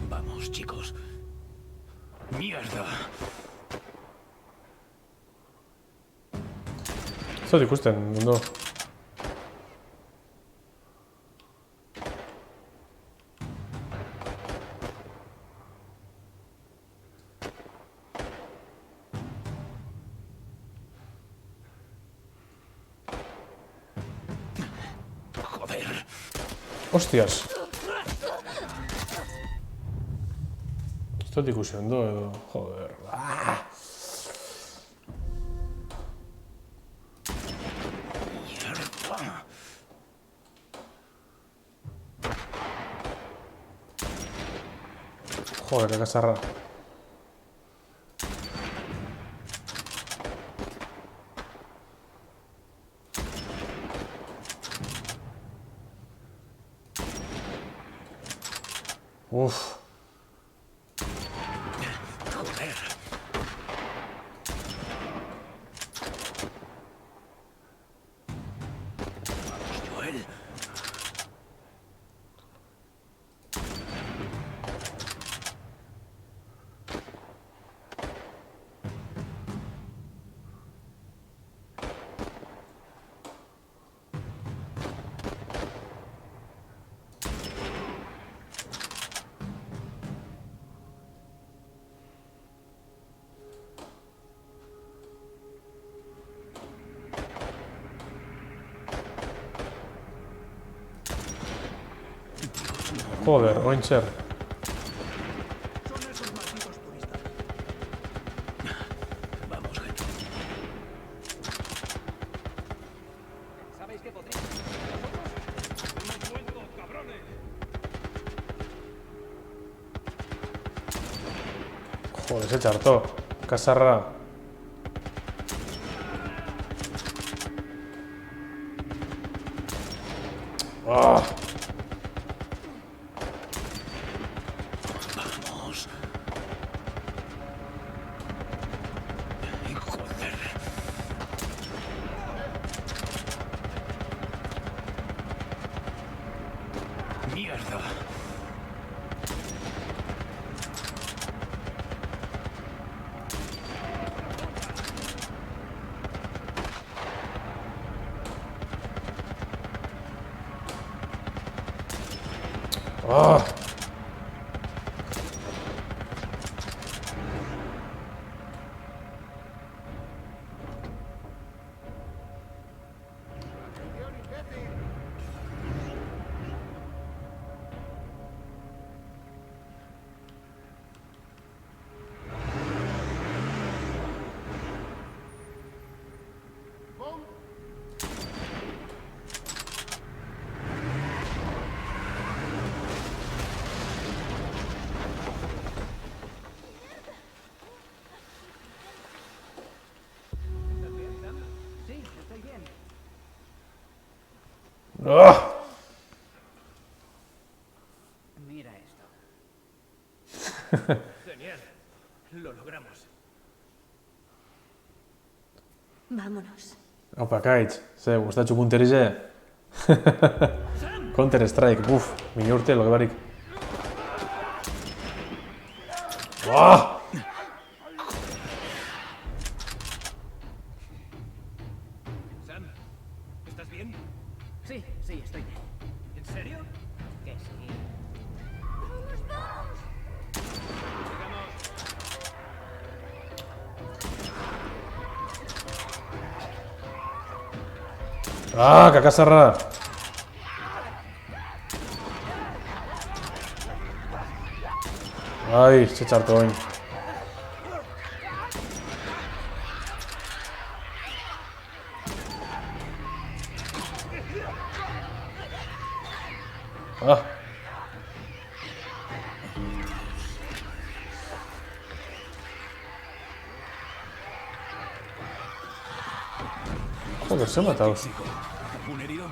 Vamos, chicos. ¡Mierda! Ez dut ikusten, ondo. Joder. Hostias. Ez dut ikusi ondo edo, joder. Ah! Joder, kasarra. Uf. Joder. Vamos, Joel. Joder, ointzer. Vamos, gente. ¿Sabéis qué podría? ¡Hemos vuelto, cabrones! Joder, se txarto. Kasarra. Ah! Vamos. Joder. Mierda. Ah! Sí, estoy bien. ¡Ah! Mira esto. Genial. Lo logramos. Vámonos. Opa, kaitz, ze, gustatxu punterize? Counter Strike, buf, mini urte, lo que barik. ¡Ah! Sam, ¿estás bien? Sí, sí, estoy bien. ¿En serio? Que sí. ¡Ah, cacasarra! Ai, ze txartoin. Ah. Joder, se ha matado. ¿Algún herido?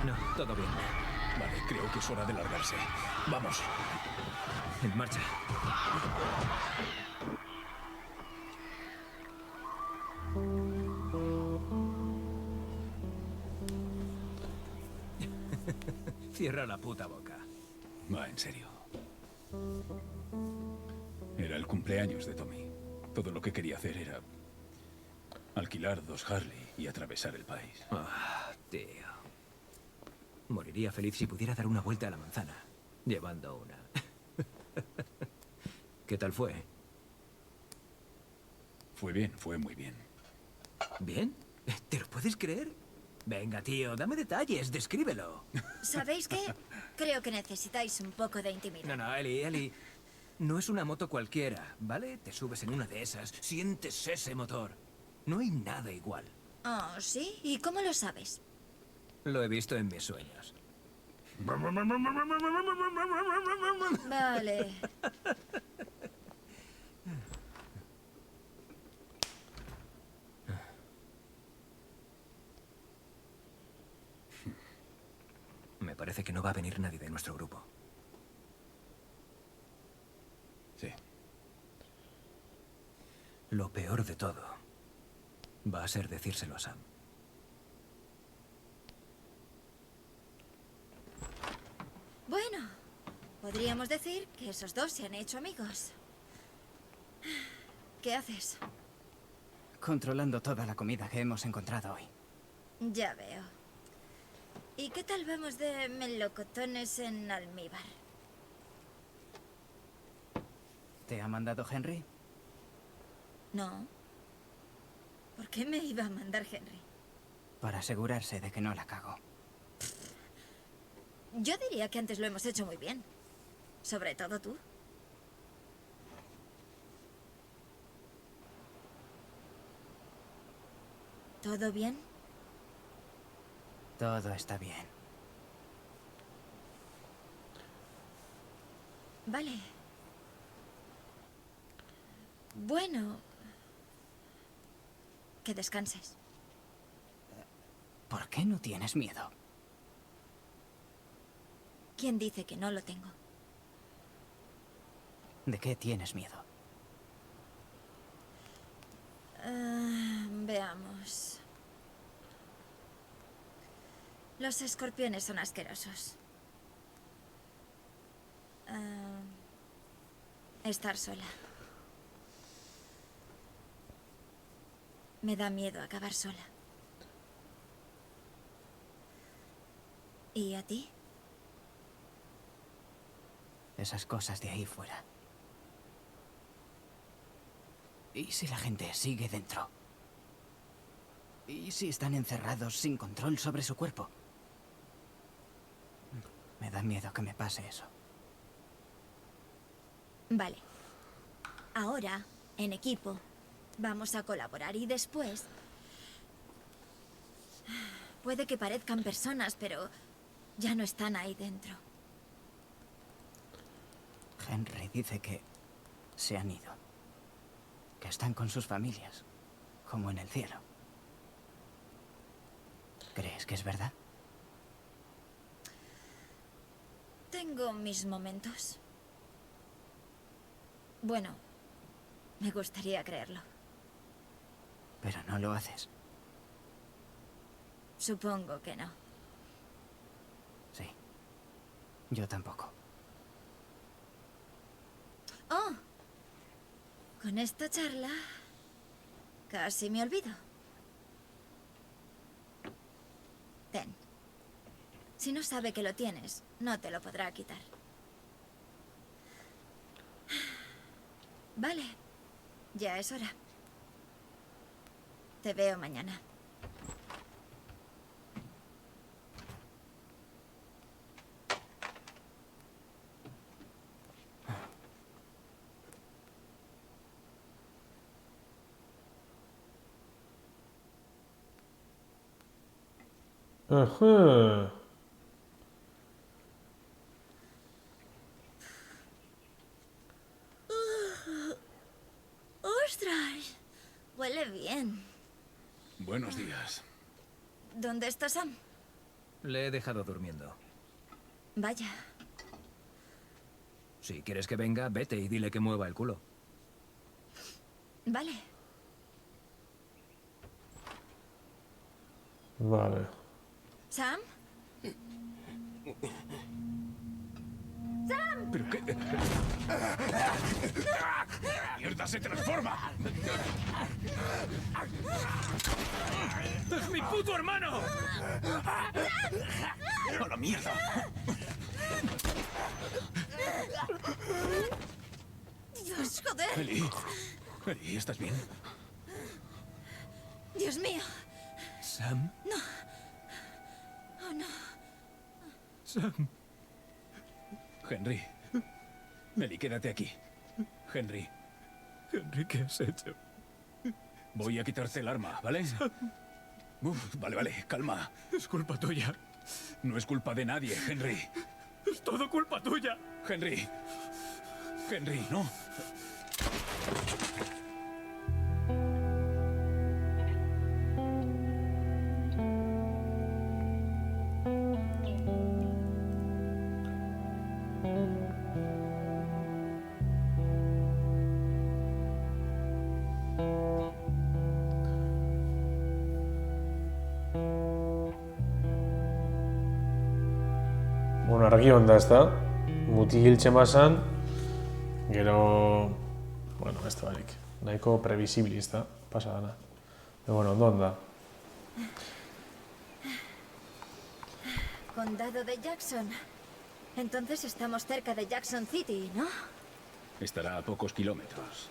No, todo bien. Vale, creo que es hora de largarse. Vamos. En marcha. Cierra la puta boca. Va, en serio. Era el cumpleaños de Tommy. Todo lo que quería hacer era alquilar 2 Harley y atravesar el país. Ah, tío. Moriría feliz si pudiera dar una vuelta a la manzana, llevando una. ¿Qué tal fue? Fue bien, fue muy bien. ¿Bien? ¿Te lo puedes creer? Venga, tío, dame detalles, descríbelo. ¿Sabéis qué? Creo que necesitáis un poco de intimidad. No, Eli. No es una moto cualquiera, ¿vale? Te subes en una de esas, sientes ese motor. No hay nada igual. Oh, ¿sí? ¿Y cómo lo sabes? Lo he visto en mis sueños. Vale. Me parece que no va a venir nadie de nuestro grupo. Sí. Lo peor de todo va a ser decírselo a Sam. Bueno, podríamos decir que esos dos se han hecho amigos. ¿Qué haces? Controlando toda la comida que hemos encontrado hoy. Ya veo. ¿Y qué tal vamos de melocotones en almíbar? ¿Te ha mandado Henry? No. ¿Por qué me iba a mandar Henry? Para asegurarse de que no la cago. Yo diría que antes lo hemos hecho muy bien. Sobre todo tú. ¿Todo bien? Todo está bien. Vale. Bueno. Que descanses. ¿Por qué no tienes miedo? ¿Quién dice que no lo tengo? ¿De qué tienes miedo? Veamos. Los escorpiones son asquerosos. Estar sola. Me da miedo acabar sola. ¿Y a ti? Esas cosas de ahí fuera. ¿Y si la gente sigue dentro? ¿Y si están encerrados sin control sobre su cuerpo? Me da miedo que me pase eso. Vale. Ahora, en equipo, vamos a colaborar y después... Puede que parezcan personas, pero ya no están ahí dentro. Henry dice que se han ido. Que están con sus familias, como en el cielo. ¿Crees que es verdad? Tengo mis momentos. Bueno, Me gustaría creerlo. Pero no lo haces. Supongo que no. Sí. Yo tampoco. Oh. Con esta charla... casi me olvido. Ten. Si no sabe que lo tienes, no te lo podrá quitar. Vale. Ya es hora. Te veo mañana. Ajá. ¡Ostras! Huele bien. Buenos días. ¿Dónde está Sam? Le he dejado durmiendo. Vaya. Si quieres que venga, vete y dile que mueva el culo. Vale. Vale. ¿Sam? ¡Sam! ¿Pero qué? ¡Mierda, se transforma! ¡Es mi puto hermano! ¡A la mierda! ¡Dios, joder! Eli, ¿estás bien? ¡Dios mío! ¿Sam? No. Oh, no. Sam. Henry. Eli, quédate aquí. Henry. Henry, ¿qué has hecho? Voy a quitarte el arma, ¿vale? Vale, calma. Es culpa tuya. No es culpa de nadie, Henry. Es todo culpa tuya. Henry, no. Bueno, argi onda, ezta? Mutil txemasan, gero... Bueno, ez da barik. Nahiko previsibili, ezta? Pasa dana. Pero bueno, ondo onda. Condado de Jackson. Entonces estamos cerca de Jackson City, ¿no? Estará a pocos kilómetros.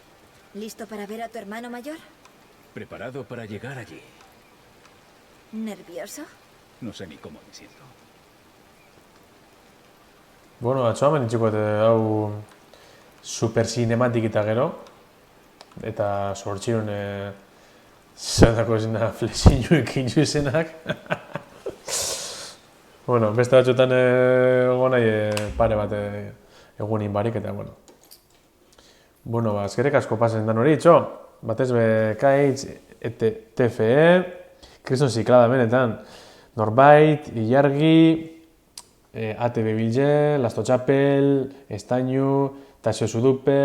¿Listo para ver a tu hermano mayor? Preparado para llegar allí. ¿Nervioso? No sé ni cómo me siento. Bueno, atzoa menitxiko hau super cinematik eta gero. Eta sortxiron zerako izena flexiñuekin juizenak. Bueno, beste batzuetan egon nahi pare bat egunin barik eta bueno. Bueno, eskerrik asko pasen dan hori, itxo. Batez be kaitz, TFE, kriston ziklada benetan. Norbait, Ilargi, ATB Bilge, Lasto Txapel, Estainu, Tasio Zudupe,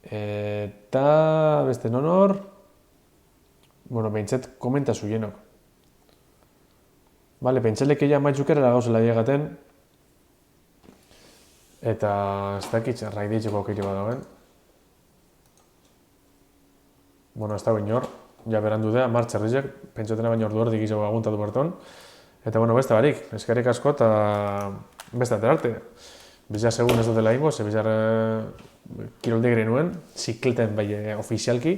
eta beste nonor. Bueno, behintzat komenta zuienok. Vale, pentsalek ella maitxukerera gauzela diegaten. Eta ez dakit raiditxeko aukeri bat dagoen. Bueno, ez dago inor. Ja berandu da, martxerrizek, pentsotena baino ordu erdik izango aguntatu berton. Eta bueno, beste barik, eskerrik asko eta beste aterarte. Bizar segun ez dutela ingo, ze bizar kiroldegre nuen, zikleten bai ofizialki.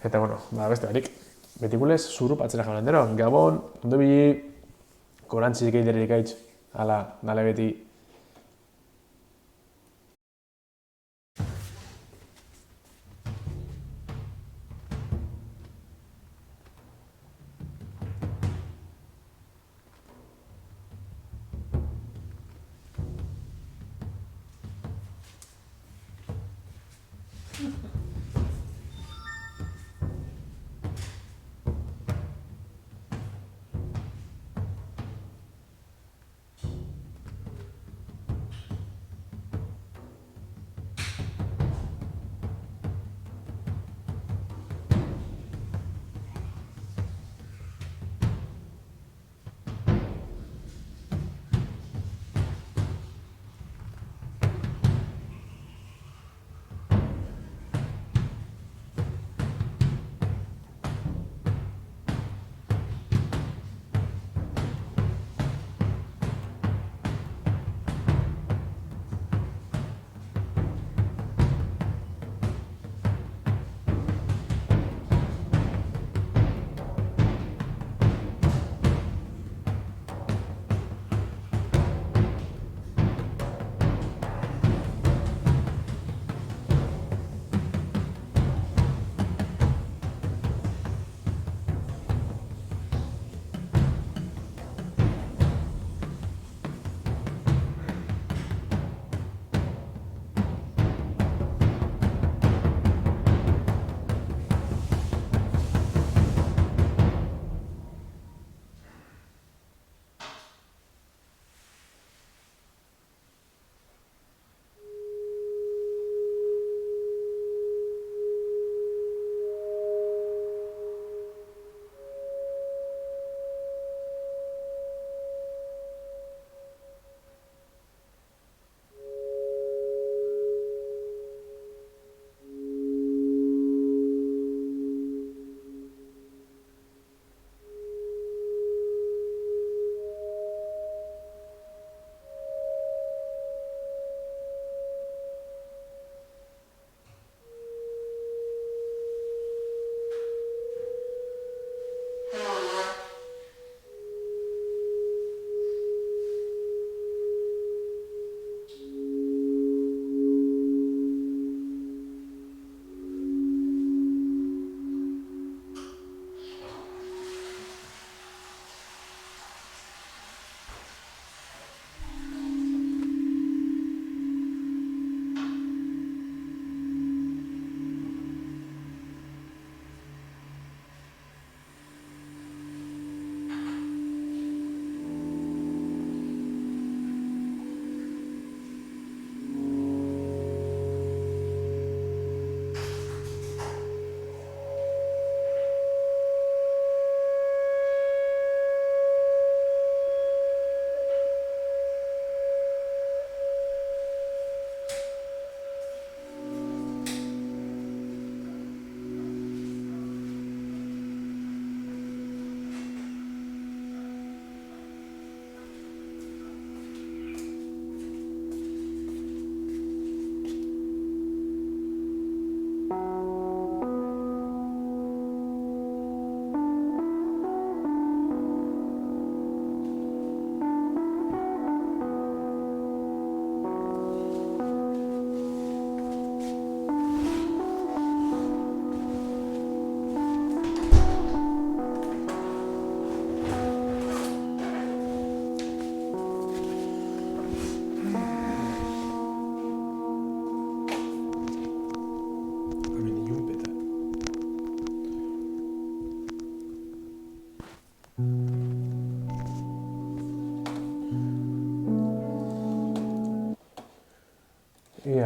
Eta bueno, beste barik. Betikulez, zurup atzera jaulandero. Gabon, ondo bili, korantzizik eiderik aitz. Hala, nale beti.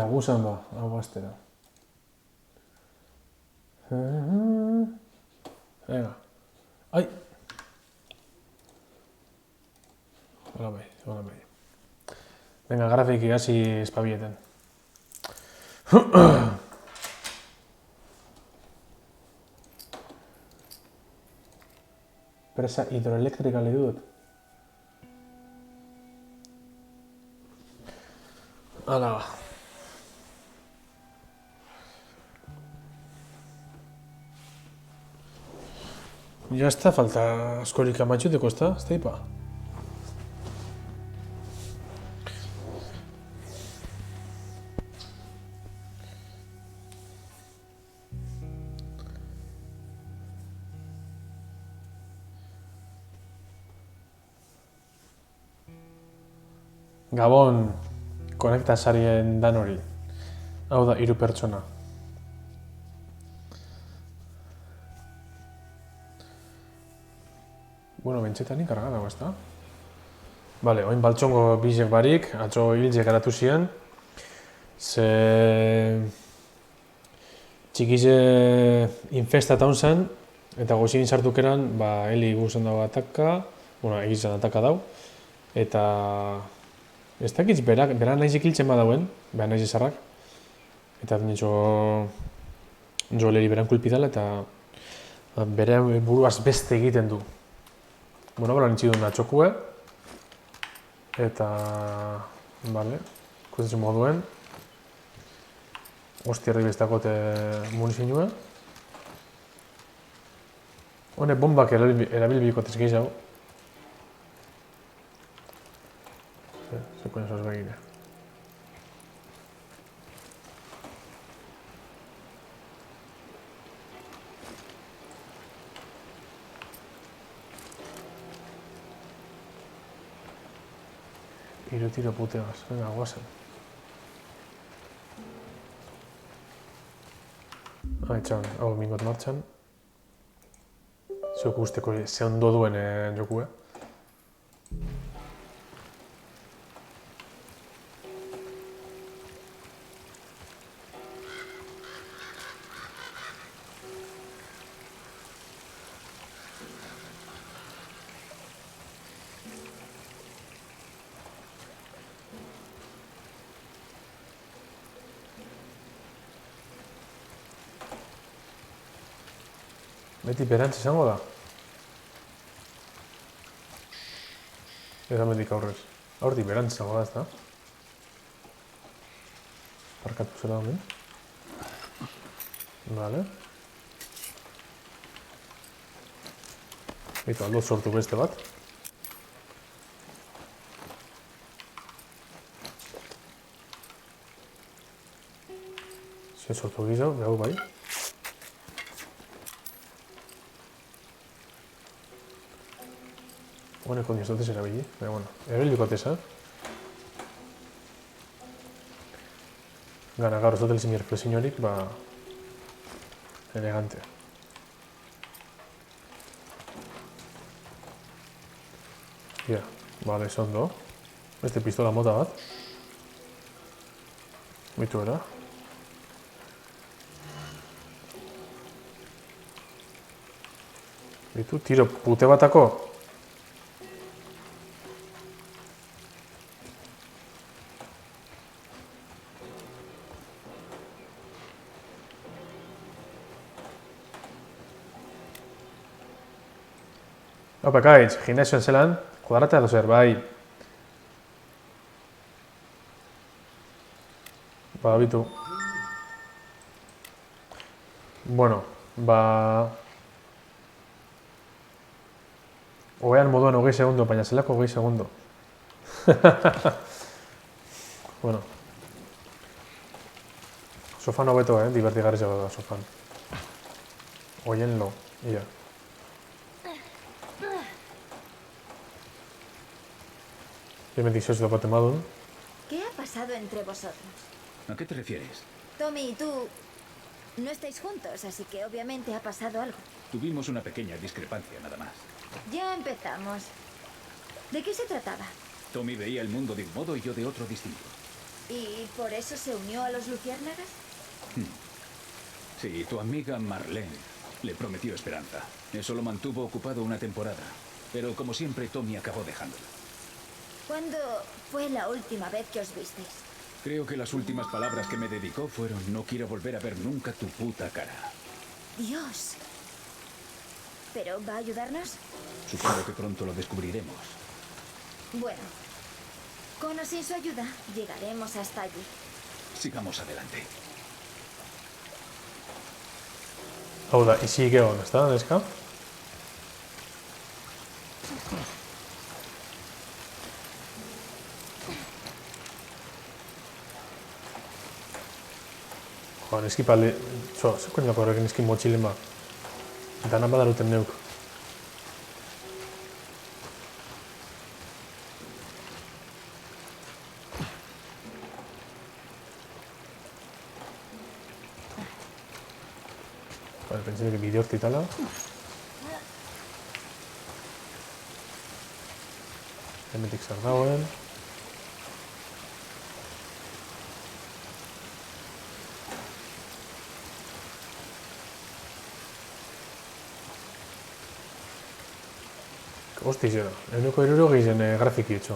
Venga, gusan ba, hau bastera. Venga. Ai! Hola bai, hola bai. Venga, grafiki hasi espabieten. Presa hidroelektrika lehi dut. Hala ba. Ya está, falta askorik amatxuteko, ez da? Ez da ipa? Gabon, konekta sarien dan hori. Hau da, 3 pertsona. Bueno, bentsetan inkarga dago, ez da? Bale, oin baltxongo bizek barik, atzo hiltzek garatu ziren. Ze... txikize infestataun zen, eta gozien sartukeran, ba, heli guzan dago ataka, bueno, egizan ataka dau. Eta... ez dakitz, bera nahizik hiltzen badauen, behar nahiz esarrak. Eta jo leri beran kulpidala eta bere buruaz beste egiten du. Bueno, bera nintzidun atxokue. Eta... bale, ikusten moduen. Hostia beztakote munizinua. Hone bombak erabilbikotez gehiago. Se coño sos begira. Tiro puteas, venga, guasen. Txan, hau mingot martxan. Zeuk usteko ze ondo duen jokue. Beti berantz izango da. Ezametik aurrez. Hortik berantz izango da, ez da? Parkatu zela honen. Vale. Bitu, aldo sortu beste bat. Zer sortu gizau, behau bai. Honeko nizotez erabili, baina, bueno, erabilbikotez, Gana gaur ez dut elizin flexionik, ba... elegante. Ja, bale, ondo. Beste pistola mota bat. Bitu era. Bitu, tiro pute batako. Opa, kaitz, gimnasioan zelan, kuadratea dozer, bai. Ba, bitu. Bueno, ba... Oean moduan 20 segundo, baina zelako 20 segundo. Bueno. Sofan hobeto, divertigarria da sofan. Oienlo, ia. Bendiciones de Patemadun. ¿Qué ha pasado entre vosotros? ¿A qué te refieres? Tommy y tú no estáis juntos, así que obviamente ha pasado algo. Tuvimos una pequeña discrepancia, nada más. Ya empezamos. ¿De qué se trataba? Tommy veía el mundo de un modo y yo de otro distinto. ¿Y por eso se unió a los luciérnagas? Sí, tu amiga Marlene le prometió esperanza. Eso lo mantuvo ocupado una temporada. Pero como siempre, Tommy acabó dejándolo. ¿Cuándo fue la última vez que os visteis? Creo que las últimas palabras que me dedicó fueron: no quiero volver a ver nunca tu puta cara. Dios. ¿Pero va a ayudarnos? Supongo que pronto lo descubriremos. Bueno, con o sin su ayuda, llegaremos hasta allí. Sigamos adelante. Hau da, izik egon, ez da, neska? Jo, neski pale... Zo, ze koinako horrekin neski motxilen ba. Dana badaruten neuk. Vale, pensé que bide horti tala. Hemetik zer dagoen. Hosti zera, eguneko 60 zen grafiki etxo.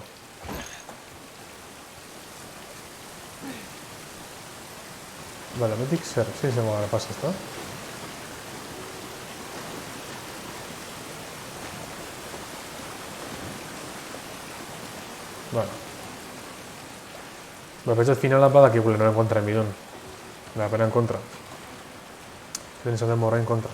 Vale, hemetik zer, zein zengo gara pasa, ezta? Bueno. Pentsat finala badakigule noren kontra enbidon. Pena en kontra. Zer izan den morrain kontra.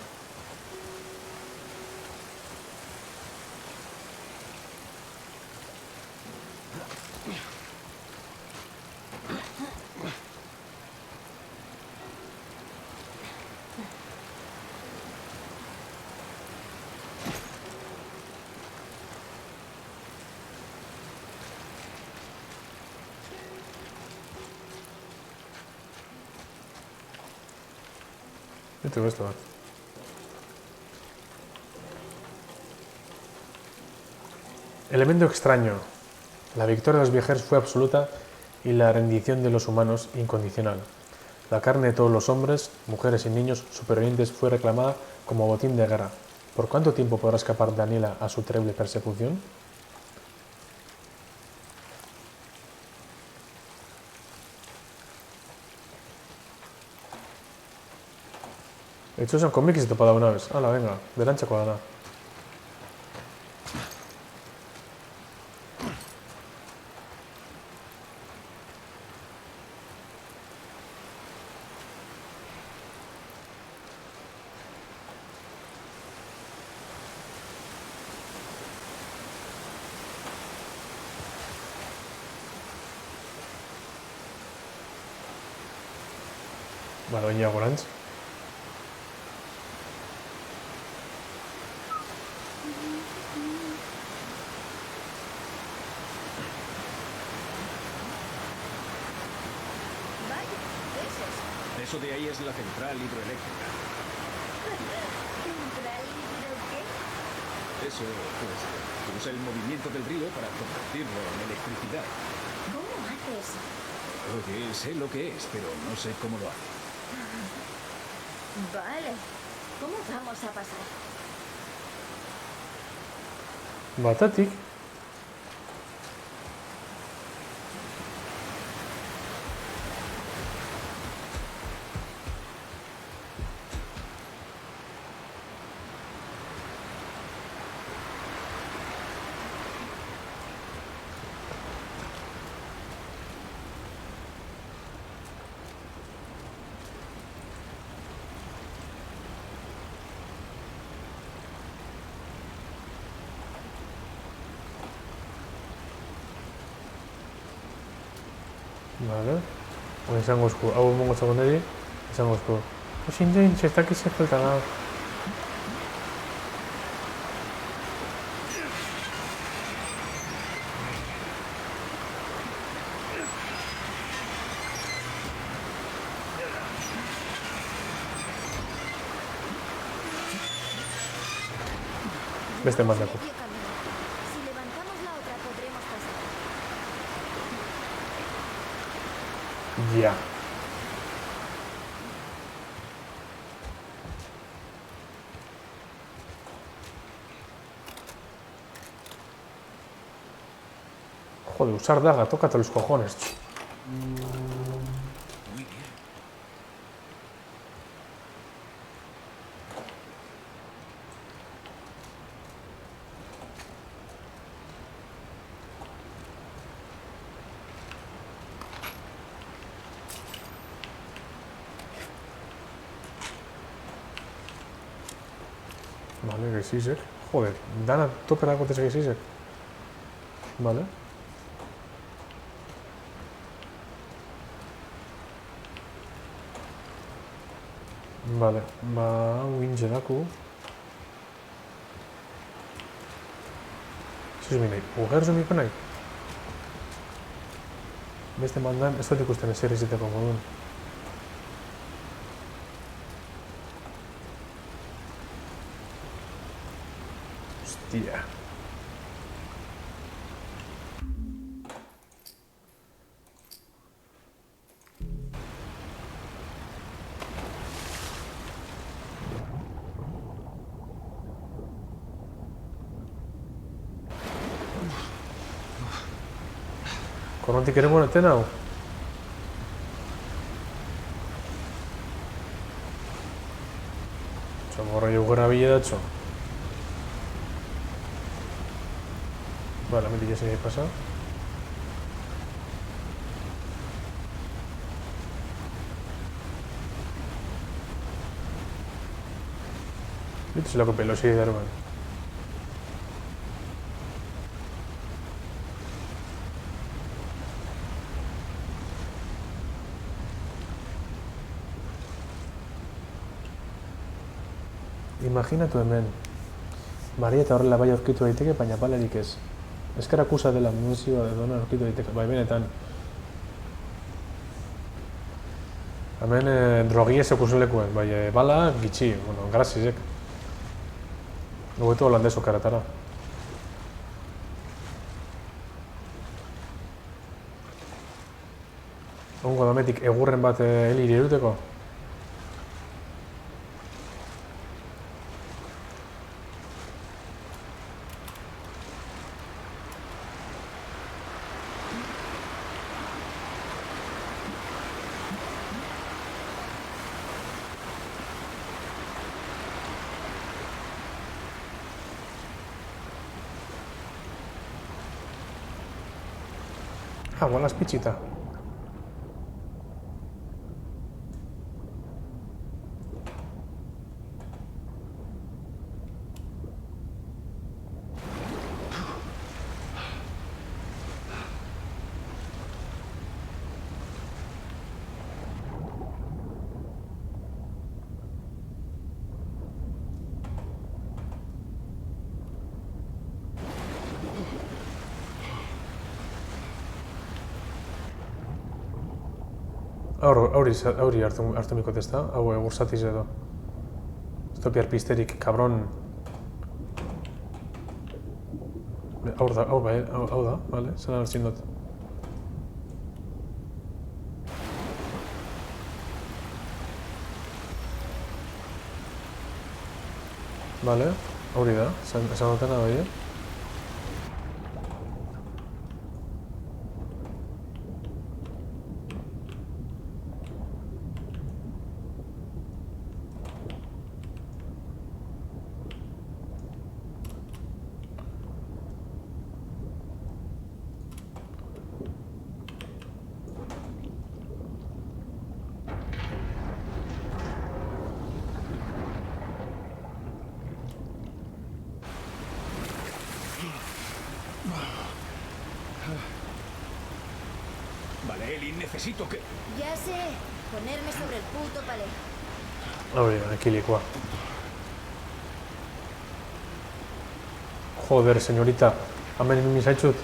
Ditu beste bat. Elemento extraño. La victoria de los viajeros fue absoluta y la rendición de los humanos incondicional. La carne de todos los hombres, mujeres y niños supervivientes fue reclamada como botín de guerra. ¿Por cuánto tiempo podrá escapar Daniela a su terrible persecución? Hecho, son cómics y topada una vez. Hala, venga, delantxako dana. Vale, baina gorantz. Eso de ahí es la central hidroeléctrica. ¿Central hidro qué? Eso, pues, usa el movimiento del río para convertirlo en electricidad. ¿Cómo hace eso? Oye, sé lo que es, pero no sé cómo lo hace. Vale. ¿Cómo vamos a pasar? Batatik. Vale. Hau izango esku, hau mongo txagonderi, izango esku. Osin join, ez dakiz ez falta da. Beste mandako. Si levantamos la otra, podremos pasar. Ya. Joder, usar daga, tócate los cojones. Vale, geizizek. Joder, dana topera gotez geizizek. Vale. Vale, ba, hau gintxe daku. Zuz nahi, uger zumiko nahi? Beste mandan, ez dut ikusten ezer iziteko modun. Hostia. Korrontik ere moneten hau? Txomorra jugera bile datxo. Vale, hemendik ezin pasa. Bitu zelako pelosi edaruan. Imaginatu hemen. Marieta horrela bai aurkitu daiteke, baina balerik ez. Ezker akusa dela munizioa edona aurkitu daiteke, bai benetan. Hemen drogiez ekusen lekuen, bai bala gitxi, bueno, grazizek. Nuetu holandeso karatara. Ongo dametik egurren bat heliri eruteko. Ah, gualas pichita. Auri hartu mikot ez da, hau egursatiz edo. Ez da piar pisterik, kabron. Hau da, bale, zena hartzin dut. Bale, hori da, esan dutena bai, Vale, Eli, necesito que... Ya sé, ponerme sobre el puto palé. Hori, ekilikoa. Joder, señorita, hemen imi zaitzut.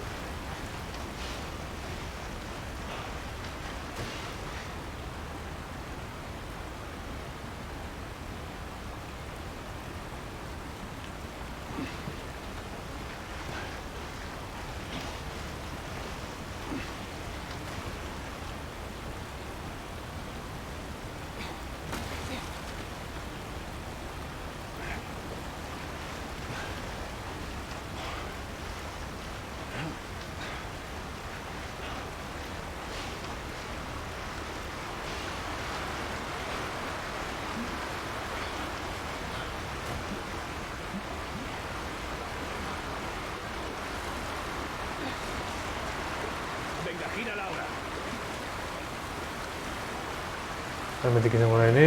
Hemetik izango nahi ni.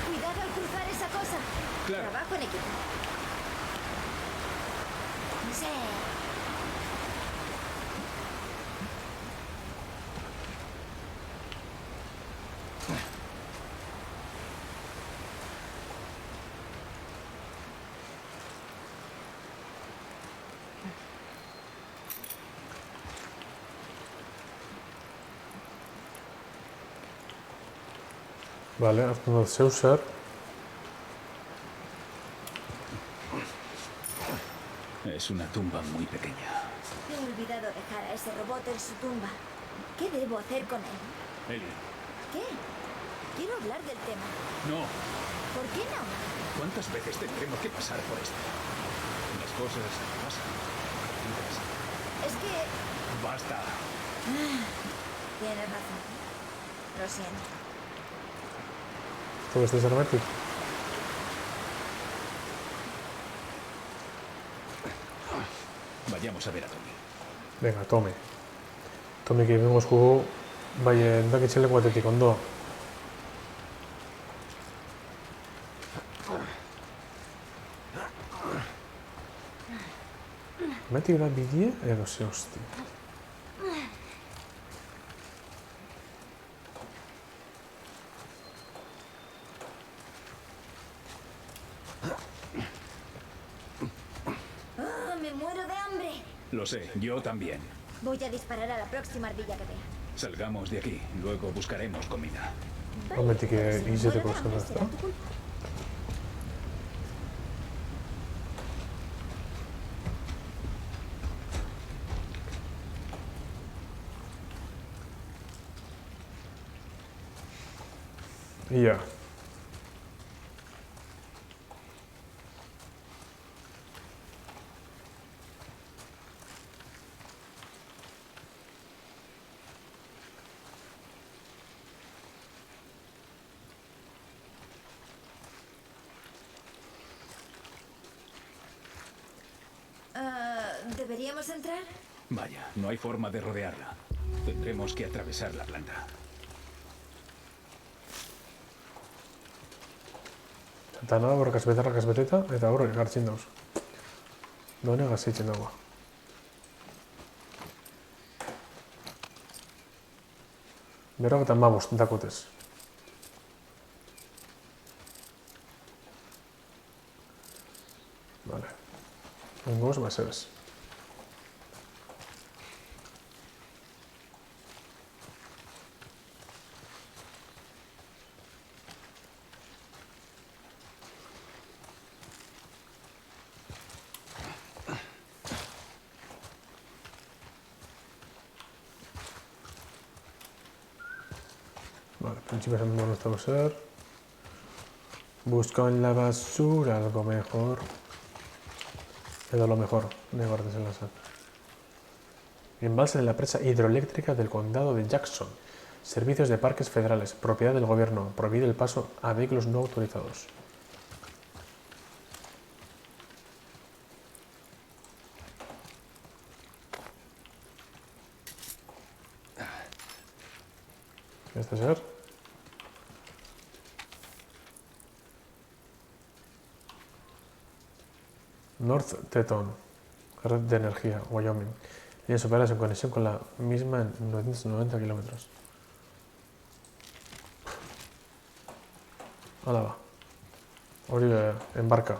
Cuidado al cruzar esa cosa. Claro. Trabajo en equipo. Sí. Vale, hazme Zeusar. Es una tumba muy pequeña. He olvidado dejar a ese robot en su tumba. ¿Qué debo hacer con él? Eli, ¿Qué? Quiero hablar del tema. no. ¿Por qué no? ¿Cuántas veces tendremos que pasar por esto? Las cosas pasan. Es que... Basta. Tienes razón. Lo siento. ¿Todo este es Hermetic? Vayamos a ver a Tommy. Venga, Tommy. Tommy, que vimos juego. Vaya, da que echarle guatetik ondo. Hermetic da bidie? Edo ze, hosti. ¡Ah, me muero de hambre! Lo sé, yo también. Voy a disparar a la próxima ardilla que vea. Salgamos de aquí, luego buscaremos comida. Hermetik izateko zer da, ezta? Ia. ¿Deberíamos entrar? Vaya, no hay forma de rodearla. Tendremos que atravesar la planta. Eta nada, borrakaz beteta, eta horrek gartzen dauz. Done gazitzen dagoa. Berok eta mabost dakotez. Vale. Ongoz, basebez. Vale, principios no estamos ser. Busco en la basura algo mejor. Edo lo mejor, de guardes en la sal. Embalse de la presa hidroeléctrica del condado de Jackson. Servicios de parques federales, propiedad del gobierno. Prohibir el paso a vehículos no autorizados. ¿Este ser? North Teton, red de energía, Wyoming. Líneas operadas en conexión con la misma en 990 kilómetros. Hala va. Hori embarka.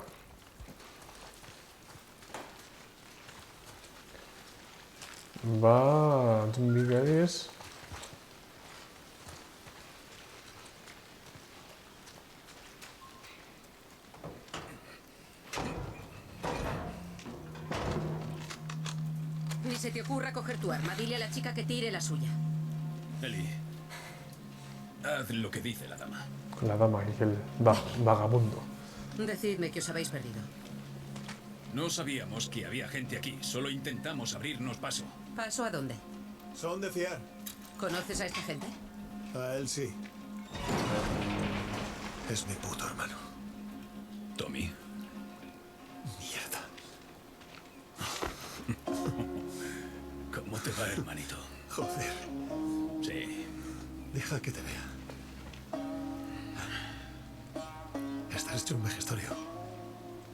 Ba, entzun bigadiz. Ni se te ocurra coger tu arma. Dile a la chica que tire la suya. Eli, haz lo que dice la dama. La dama y el vagabundo. Decidme que os habéis perdido. No sabíamos que había gente aquí. Solo intentamos abrirnos paso. ¿Paso a dónde? Son de fiar. ¿Conoces a esta gente? A él sí. Es mi puto hermano. Tommy. Mierda. Va, hermanito. Joder. Sí. Deja que te vea. Estás hecho un vejestorio.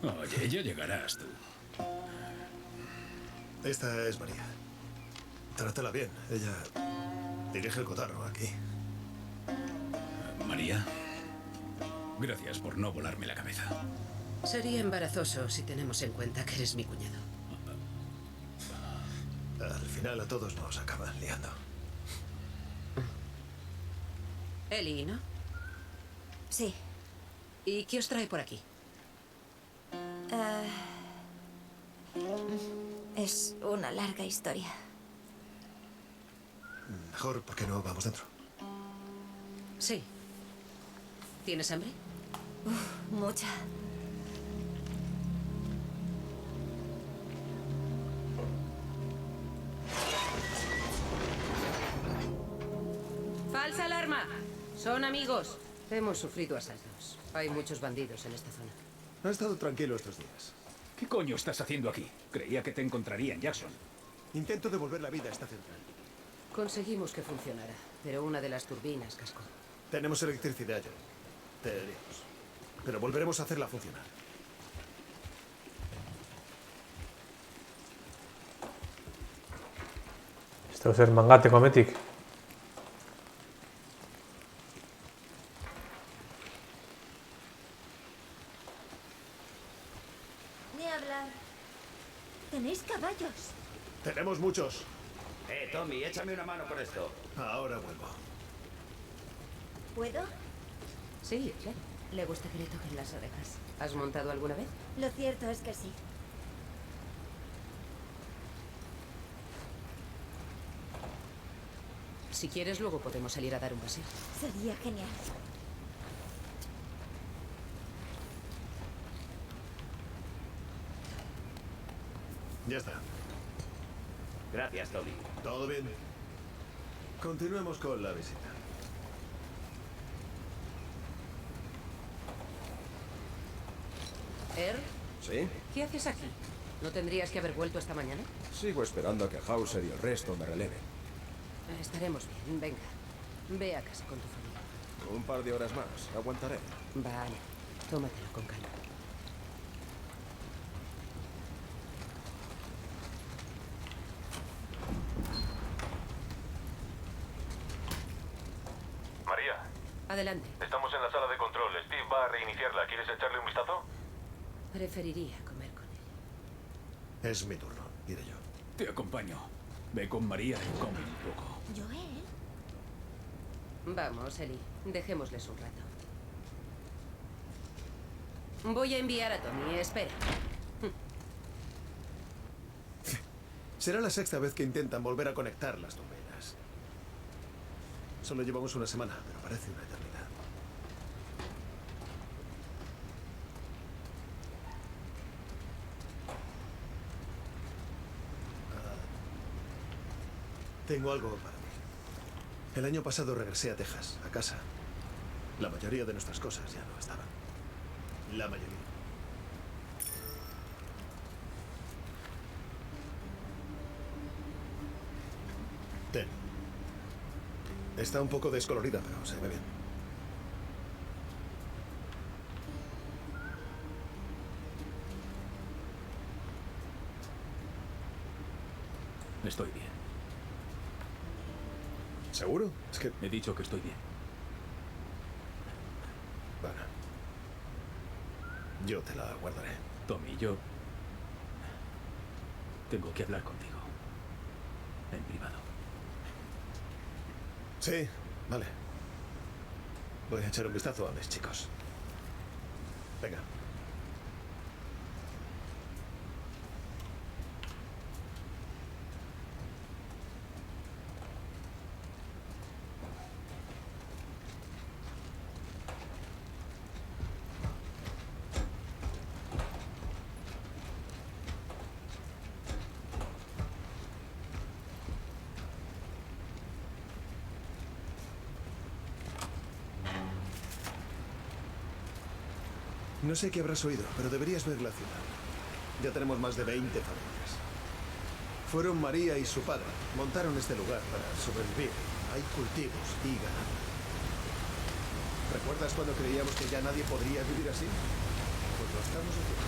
Oye, ya llegarás tú. Esta es María. Trátala bien. Ella dirige el cotarro aquí. María, gracias por no volarme la cabeza. Sería embarazoso si tenemos en cuenta que eres mi cuñado. Al final a todos nos acaban liando. Eli, ¿no? Sí. ¿Y qué os trae por aquí? Es una larga historia. Mejor, ¿por qué no vamos dentro? Sí. ¿Tienes hambre? Mucha. ¡Falsa alarma! Son amigos. Hemos sufrido asaltos. Hay muchos bandidos en esta zona. Ha estado tranquilo estos días. ¿Qué coño estás haciendo aquí? Creía que te encontraría en Jackson. Intento devolver la vida a esta central. Conseguimos que funcionara, pero una de las turbinas cascó. Tenemos electricidad ya. Deberíamos. Pero volveremos a hacerla funcionar. Este va a ser mangate cometic. Ni hablar. ¿Tenéis caballos? Tenemos muchos. Tommy, échame una mano con esto. Ahora vuelvo. ¿Puedo? Sí, claro. Le gusta que le toquen las orejas. ¿Has montado alguna vez? Lo cierto es que sí. Si quieres, luego podemos salir a dar un paseo. Sería genial. Ya está. Gracias, Tommy. ¿Todo bien? Continuemos con la visita. ¿Sí? ¿Qué haces aquí? ¿No tendrías que haber vuelto esta mañana? Sigo esperando a que Hauser y el resto me releven. Estaremos bien. Venga. Ve a casa con tu familia. Un par de horas más. Aguantaré. Vale. Tómatelo con calma. María, Adelante. estamos en la sala de control. Steve va a reiniciarla. ¿Quieres echarle un vistazo? Preferiría comer con él. Es mi turno, diré yo. Te acompaño. Ve con María y come un poco. ¿Joel? Vamos, Eli. Dejémosles un rato. Voy a enviar a Tommy. Espera. Será la sexta vez que intentan volver a conectar las turbinas. Solo llevamos una semana, pero parece una eternidad. Tengo algo para ti. El año pasado regresé a Texas, a casa. La mayoría de nuestras cosas ya no estaban. La mayoría. Ten. Está un poco descolorida, pero se ve bien. Estoy bien. ¿Seguro? Es que... He dicho que estoy bien. Bueno. Yo te la guardaré. Tommy, yo... tengo que hablar contigo. En privado. Sí, vale. Voy a echar un vistazo a mis chicos. Venga. No sé qué habrás oído, pero deberías ver la ciudad. Ya tenemos más de 20 familias. Fueron María y su padre. Montaron este lugar para sobrevivir. Hay cultivos y ganado. ¿Recuerdas cuando creíamos que ya nadie podría vivir así? Pues lo estamos haciendo.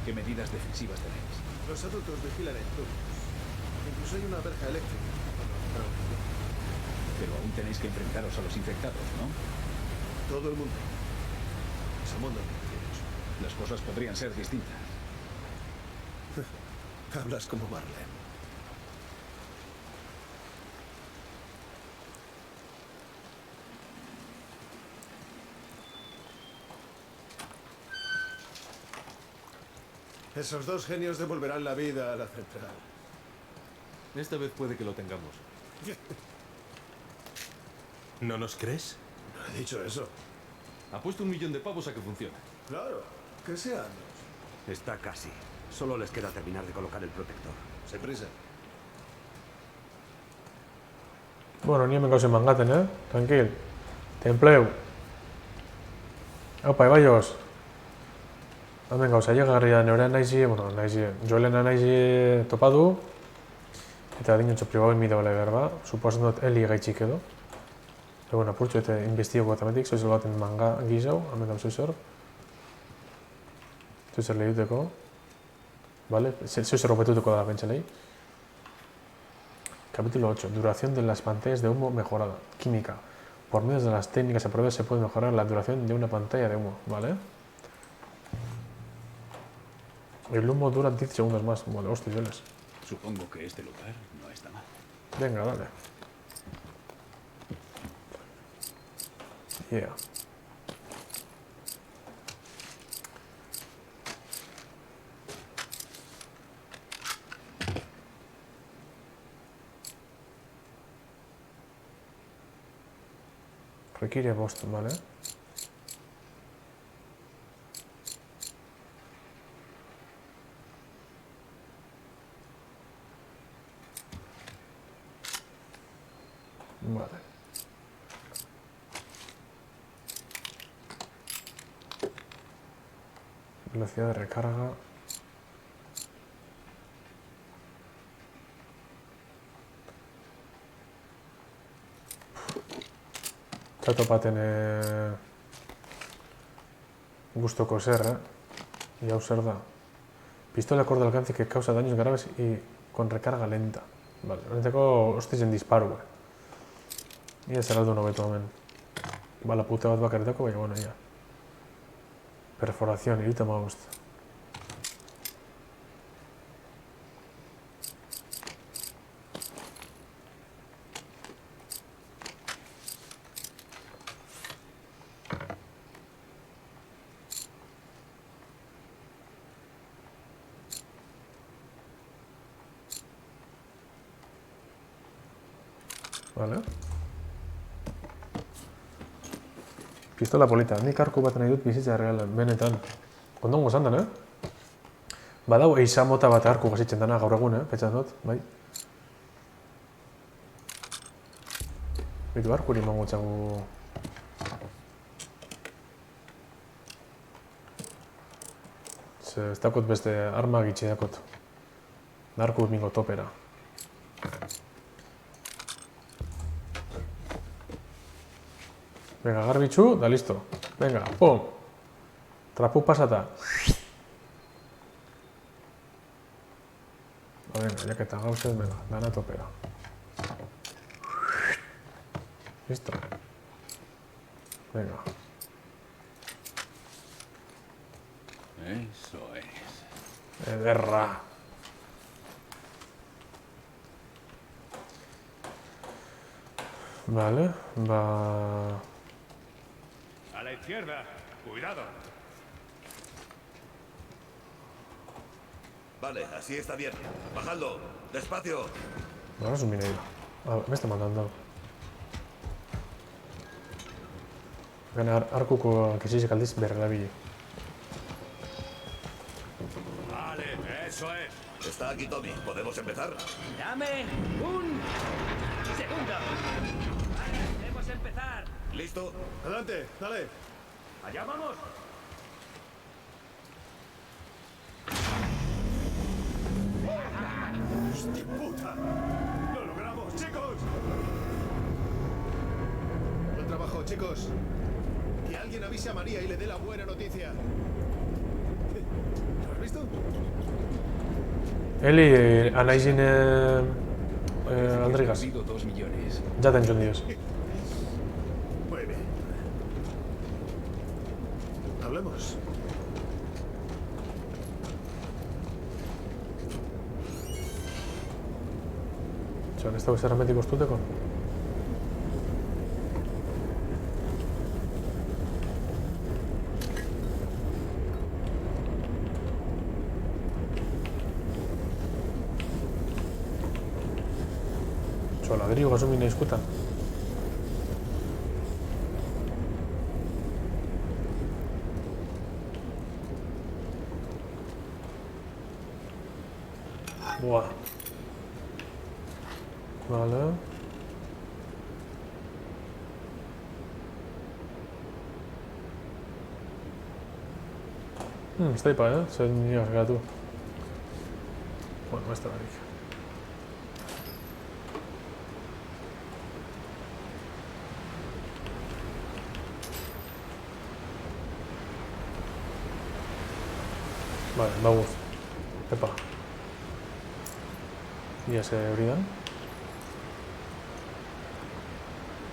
¿Qué medidas defensivas tenéis? Los adultos vigilan en turnos. Incluso hay una verja eléctrica. Pero aún tenéis que enfrentaros a los infectados, ¿no? Todo el mundo. Es el mundo en que vivimos. Las cosas podrían ser distintas. Hablas como Marlene. Esos dos genios devolverán la vida a la central. Esta vez puede que lo tengamos. ¿No nos crees? No he dicho eso. Apuesto 1 millón de pavos a que funcione. Claro, que sean. Está casi. Solo les queda terminar de colocar el protector. Sin prisa. Bueno, ni me causa mangaten, Tranquil. Templeu. Opa, ibaioz. Hemen gauza, garria neurean naizi, bueno, naizi, Joelena naizi topadu. Eta adinotxo pribauen midaule berba. Suposan dut Eli gaitxik edo. Egon apurtxo eta investigo atametik, zoizel baten manga gizau, hemen dauz zoizer. Zoizer lehiteko. Vale, zoizer ropetutuko da pentsalei. Capítulo 8. Duración de las pantallas de humo mejorada. Química. Por medio de las técnicas aprobadas se puede mejorar la duración de una pantalla de humo, ¿vale? El humo dura 10 segundos más. Vale, hostia, yoles. Supongo que este lugar no está mal. Venga, dale. Yeah. Requiere Boston, ¿vale? Vale. Velocidad de recarga. Txato baten gustoko zer, Y hau zer da. Pistola a corto alcance que causa daños graves y con recarga lenta. Vale, horretzeko hostizen disparu, Ia zer aldu nobetu hemen. Bala pute bat bakaretako, baina, bueno, ia. Perforación, 75. Vale. Pistola polita. Nik arku bat nahi dut bizitza errealan, benetan. Ondongo zandan, Badau eiza mota bat arku gazitzen dana gaur egun, petxan dut, bai. Bitu arkuri emango txagu... Ez dakot beste arma gitxe dakot. Arku mingo topera. Venga, garbitxu, da listo. Venga, pum. Trapu pasata. Venga, jaketa gauzez, venga, dana topera. Listo. Venga. Eso es. Ederra. Vale, va... A la izquierda. Cuidado. Vale, así está bien. Bajando. Despacio. Ahora es un mineiro. Ah, me está mandando. Ganar arkuko kesizek aldiz berrelabile. Vale, eso es. Está aquí Tommy. ¿Podemos empezar? Dame un segundo. Vale, podemos empezar. ¿Listo? Adelante, dale. ¡Allá vamos! ¡Hostia puta! ¡Lo logramos, chicos! Buen trabajo, chicos. Que alguien avise a María y le dé la buena noticia. ¿Lo has visto? Eli, anaizin aldrigaz. Ha 2 millones. Jaten joan dioz. Muy bien. Hablemos. Zuen, ez dago ez erremetik ustuteko? Ladrillo gasumina eskutan. Buah. Vale. Ez da ipa, zer nire gatu. Bueno, ez da barik. Vale, baguz. Epa. Ia ze hori da.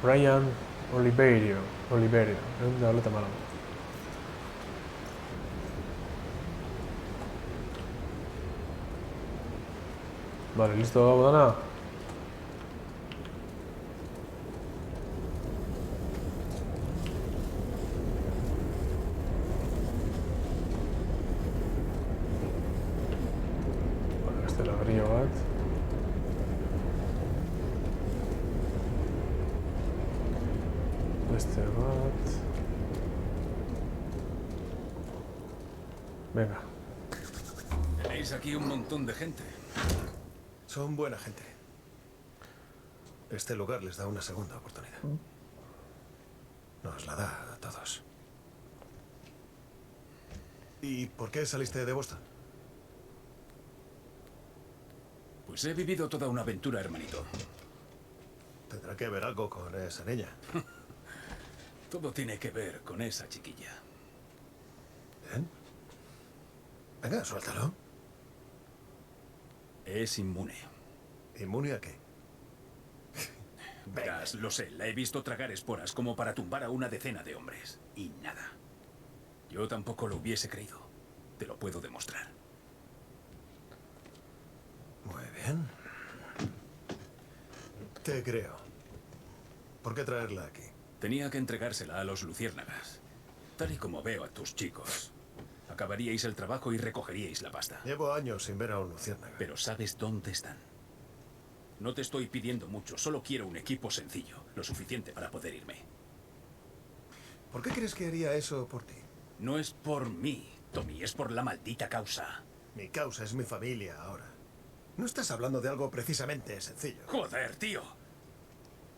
Ryan Oliverio. Egun da horretan malago. Vale, listo dago dana. Venga. Tenéis aquí un montón de gente. Son buena gente. Este lugar les da una segunda oportunidad. Nos la da a todos. ¿Y por qué saliste de Boston? Pues he vivido toda una aventura, hermanito. Tendrá que ver algo con esa niña. Todo tiene que ver con esa chiquilla. ¿Bien? Venga, suéltalo. Es inmune. ¿Inmune a qué? Verás, lo sé, la he visto tragar esporas como para tumbar a una decena de hombres. Y nada. Yo tampoco lo hubiese creído. Te lo puedo demostrar. Muy bien. Te creo. ¿Por qué traerla aquí? Tenía que entregársela a los luciérnagas. Tal y como veo a tus chicos. Acabaríais el trabajo y recogeríais la pasta. Llevo años sin ver a un luciérnaga. Pero ¿sabes dónde están? No te estoy pidiendo mucho, solo quiero un equipo sencillo, lo suficiente para poder irme. ¿Por qué crees que haría eso por ti? No es por mí, Tommy, es por la maldita causa. Mi causa es mi familia ahora. No estás hablando de algo precisamente sencillo. Joder, tío.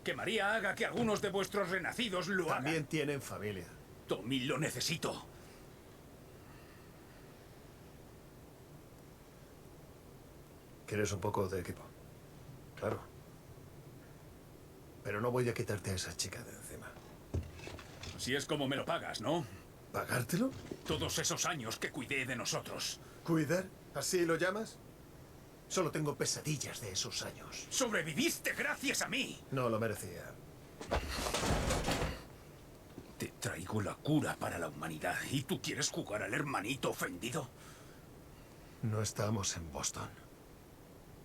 Que María haga que algunos de vuestros renacidos lo hagan. También tienen familia. Tommy, lo necesito. ¿Quieres un poco de equipo? Claro. Pero no voy a quitarte a esa chica de encima. Si es como me lo pagas, ¿no? ¿Pagártelo? Todos esos años que cuidé de nosotros. ¿Cuidar? ¿Así lo llamas? Solo tengo pesadillas de esos años. ¡Sobreviviste gracias a mí! No lo merecía. Te traigo la cura para la humanidad y tú quieres jugar al hermanito ofendido. No estamos en Boston.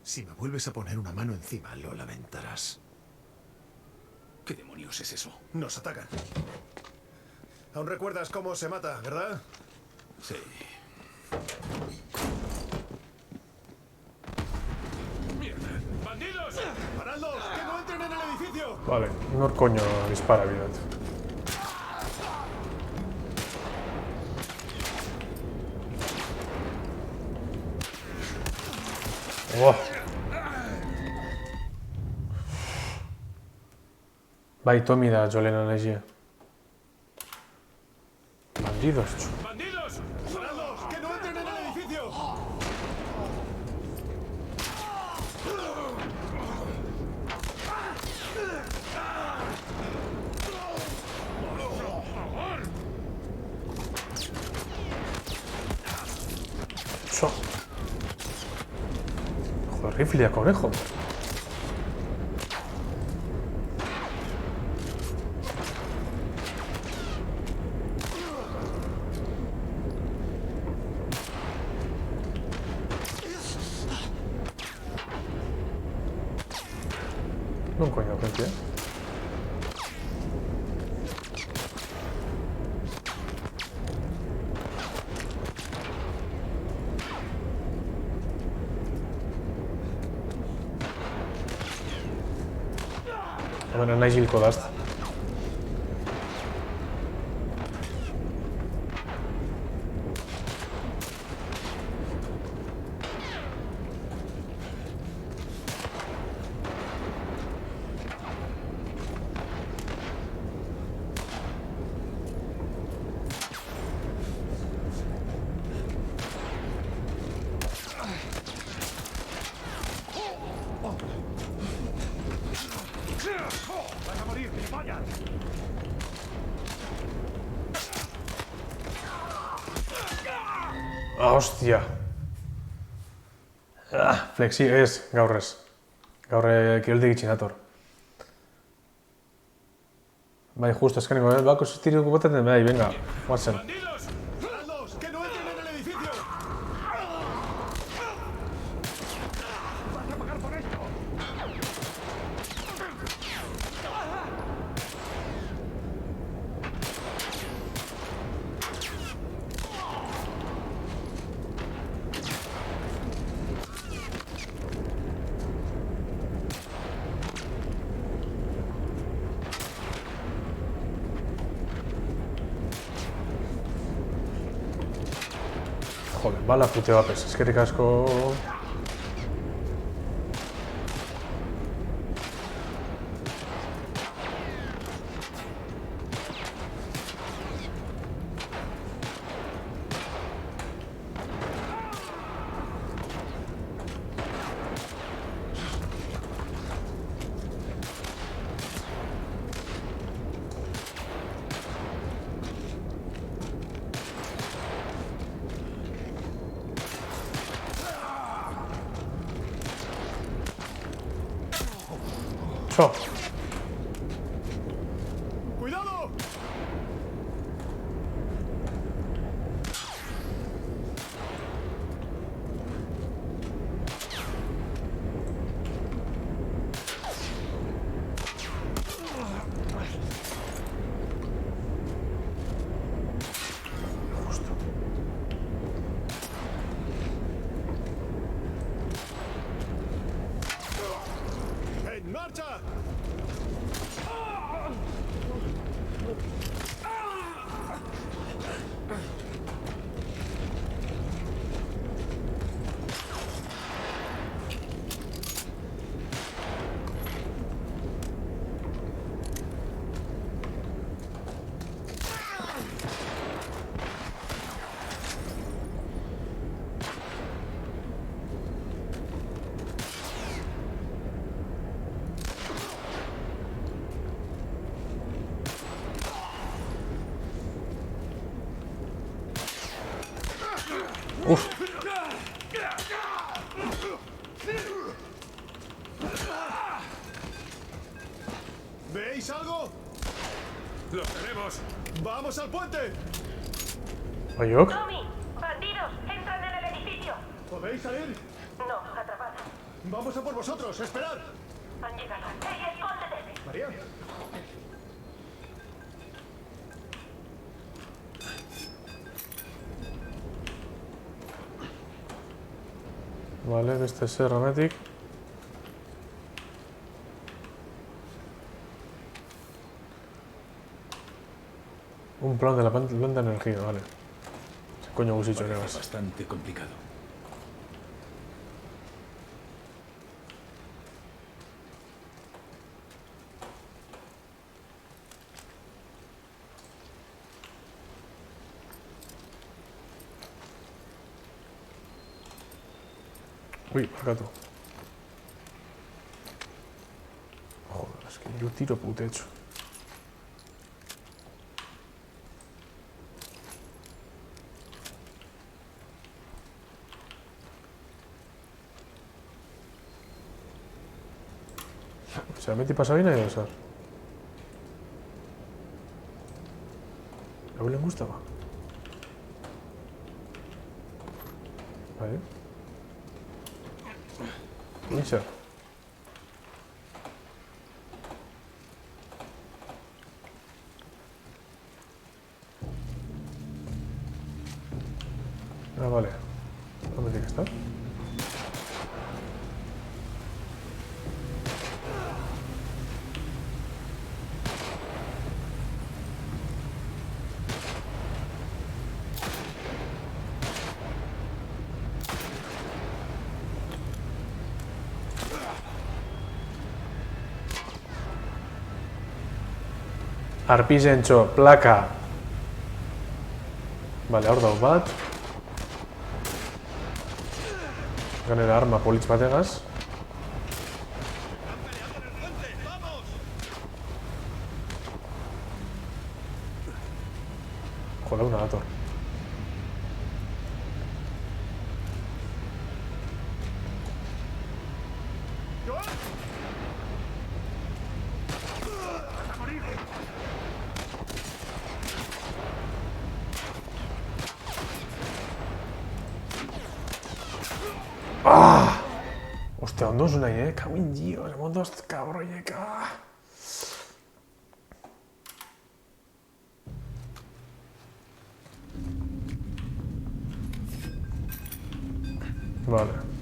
Si me vuelves a poner una mano encima, lo lamentarás. ¿Qué demonios es eso? Nos atacan. Aún recuerdas cómo se mata, ¿verdad? Sí. ¡Mierda! ¡Bandidos! ¡Paradlos! ¡Que no entren en el edificio! Vale, nor coño dispara, bidat. Oh. Bai, Tommy da Jolena naizia. bandidos. ¡Bandidos! ¡Paradlos! ¡Que no entren en el edificio! Eso. Joder, rifle a conejo. No, coño, gente. Bueno, naizilko da, ezta. ¡Vas a morir, gilipollas! Ah, hostia. Ah, flexi, ez, gaur ez. Gaur kiroldik itxinator. Bai, justo, eskaniko, bako sustiruko botaten, bai, venga, guatzen. ¡Paradlos! ¡Que no entren en el edificio! ¡Vas a pagar por esto! Joder, bala pute bapes, eskerrik asko... Cho. ¡Cuidado! ¡En marcha! Uf. ¿Veis algo? ¡Los tenemos! ¡Vamos al puente! Ayok. Tommy, bandidos, entran en el edificio. ¿Podéis salir? No, atrapados. ¡Vamos a por vosotros! ¡Esperad! Han llegado. ¡Ey, escóndete! María. Vale, este es Hermetic. Un plan de la planta de energía, vale. ¿Qué coño hemos dicho que Parece bastante complicado. Uy, gato. Joder, es que yo tiro putecho. Se meti pasado y nadie va a usar. ¿A él le gustaba? Vale. Misha. Ah, vale. ¿Dónde tiene que estar? Arpizentxo, plaka. Vale, hor dago bat. Ganera arma politz bategaz. Joder, una dator. ¡Ah! Hostia, ondo es nahi, cago en Dios, ondo cabroiek, Vale.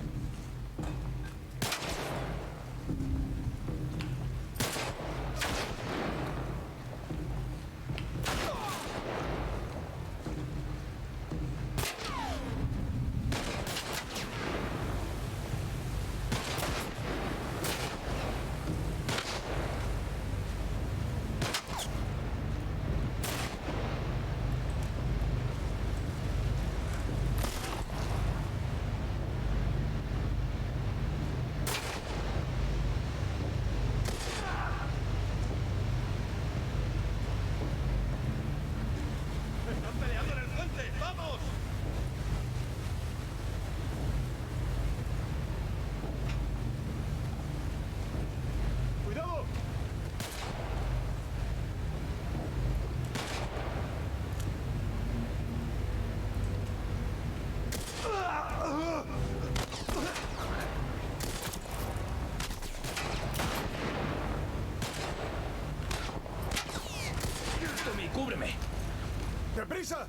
Tommy, cúbreme. ¡Deprisa!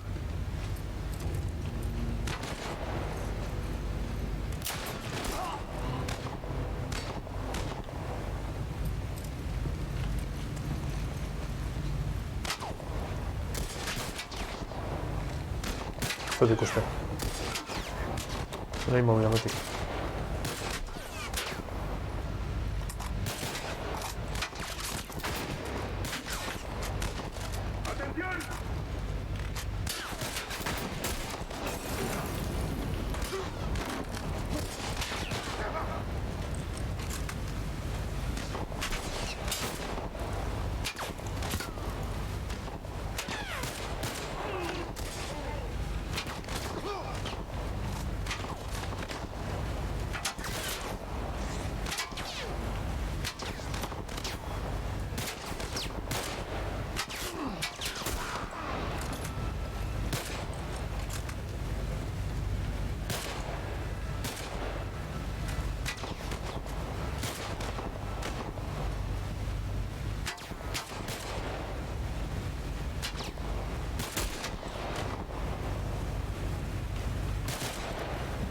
Esto te costó. No hay movida, Mati.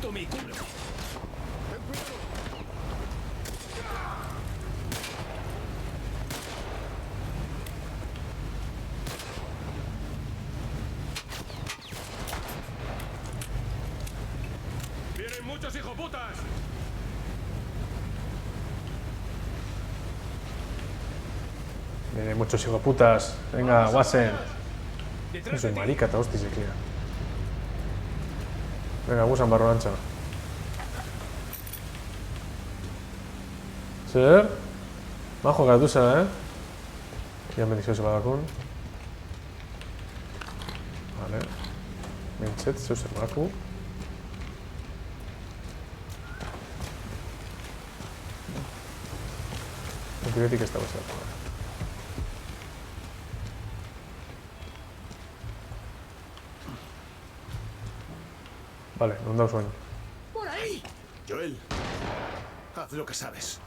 Tommy, cúbreme. ¡Vienen muchos hijoputas! Vienen muchos hijoputas. Venga, guasen. Soy marica, te hostia, se queda. Venga, gusan barro ancha. Zer? Majo garatu zara, Ja benizio badakun. Vale. Mintzet, zeu zer baku. Antibiótico ez dago zerako. Vale, non dauz bain. ¡Por ahí! Joel, haz lo que sabes.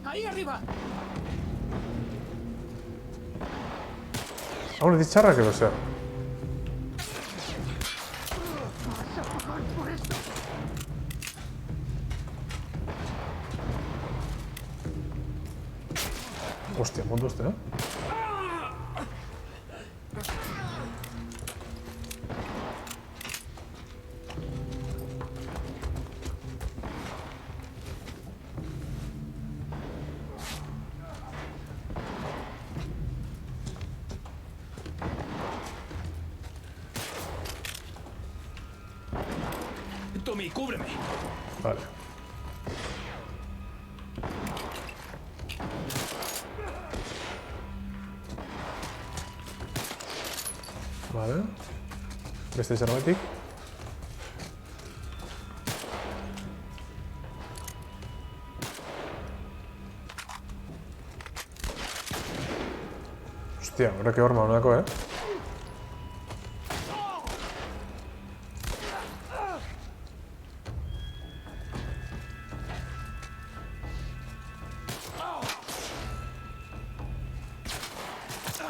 ¡Ahí arriba! Hau netiz txarrak edo zer? Hostia, mundu este, Tommy, cúbreme. Vale. Vale. Beste zerbaitik. Hostia, horrek horma honako,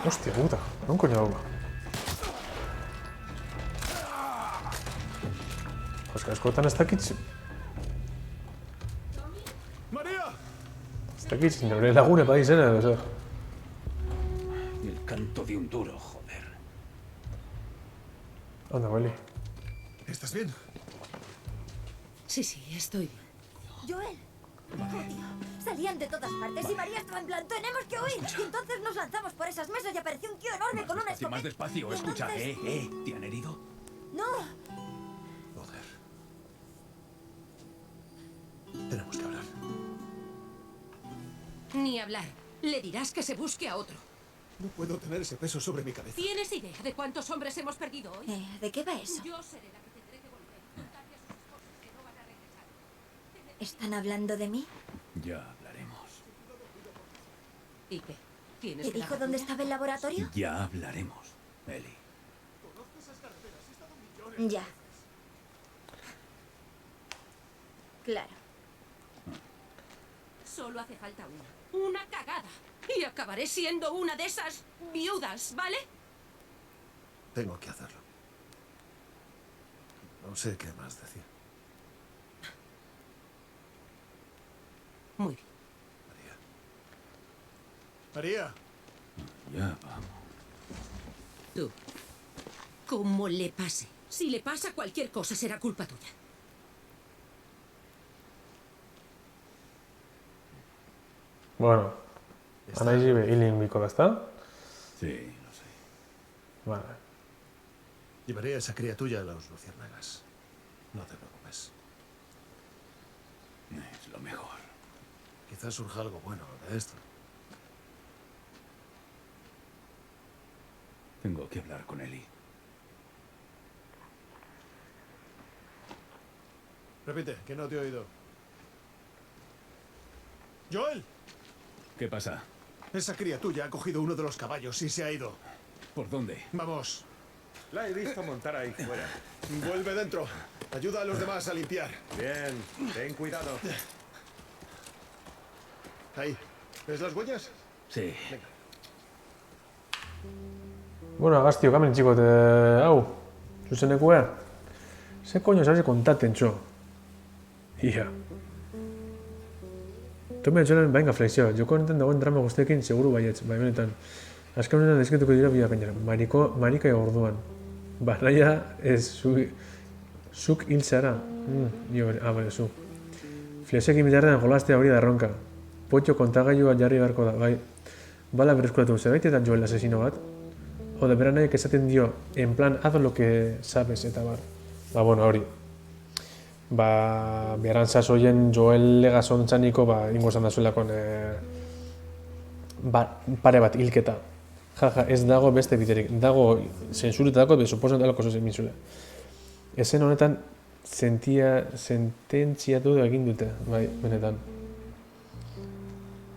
Hostia puta, non coño dauka. Oska, askotan ez dakitz... ¡María! Ez dakitz, nire lagune bai izena edo zer. El canto de un duro, joder. Anda, Willy. ¿Estás bien? Sí, estoy bien. Joel. Oh, tío. Salían de todas partes y María estaba en plan, tenemos que huir. Y entonces nos lanzamos por esas mesas y apareció un tío enorme con una escopeta. Más despacio, Y escucha, entonces- ¿te han herido? No. Joder. Tenemos que hablar. Ni hablar. Le dirás que se busque a otro. No puedo tener ese peso sobre mi cabeza. ¿Tienes idea de cuántos hombres hemos perdido hoy? ¿De qué va eso? Yo seré la que tendré que volver. Contarle a sus esposas que no van a regresar. ¿Están hablando de mí? Ya hablaremos. ¿Y qué? ¿Tienes ¿Te que dijo dar dónde la estaba el laboratorio? Ya hablaremos, Ellie. Ya. Claro. Solo hace falta una. Una cagada. Y acabaré siendo una de esas viudas, ¿vale? Tengo que hacerlo. No sé qué más decir. Muy bien. María. Ya vamos. Tú. Como le pase. Si le pasa cualquier cosa, será culpa tuya. Bueno. Anaizi be hilin biko da, ezta? Sí, lo sé. Vale. Llevaré a esa cría tuya a los luciérnagas. No te preocupes. Es lo mejor. Quizás surja algo bueno de esto. Tengo que hablar con Ellie. Repite, que no te he oído. ¡Joel! ¿Qué pasa? Esa cría tuya ha cogido uno de los caballos y se ha ido. ¿Por dónde? Vamos. La he visto montar ahí fuera. Vuelve dentro. Ayuda a los demás a limpiar. Bien, ten cuidado. Ahí. ¿Ves las huellas? Sí. Venga. Bueno, agaztiok, hemen txikot, hau, zuzenekua. Ze koño sabes kontaten txo? Ia. Tome etxoren bainga flexioa, joko honetan dagoen drama guztiekin seguru baietz, bai benetan. Azken honetan dizketuko dira biak gainera, marika orduan. Ba, naia ez zuk hil zara. Bale, zu. Flexekin bitarrean jolastea hori da erronka. Potxo kontagailua jarri beharko da, bai. Bala berreskuratu, zerbait eta Joel asesino bat. Ode beranaiek esaten dio, en plan, haz lo que sabes, eta bar. Ba, bueno, hori. Ba, berantzaz hoien Joel Legazontxaniko, ba, ingo esan da zuelakon, pare bat hilketa. Jaja, ez dago beste biderik. Dago, zensuretako, suposan dalako zozen mintzule. Ezen honetan, sententziatu egin dute, bai, benetan.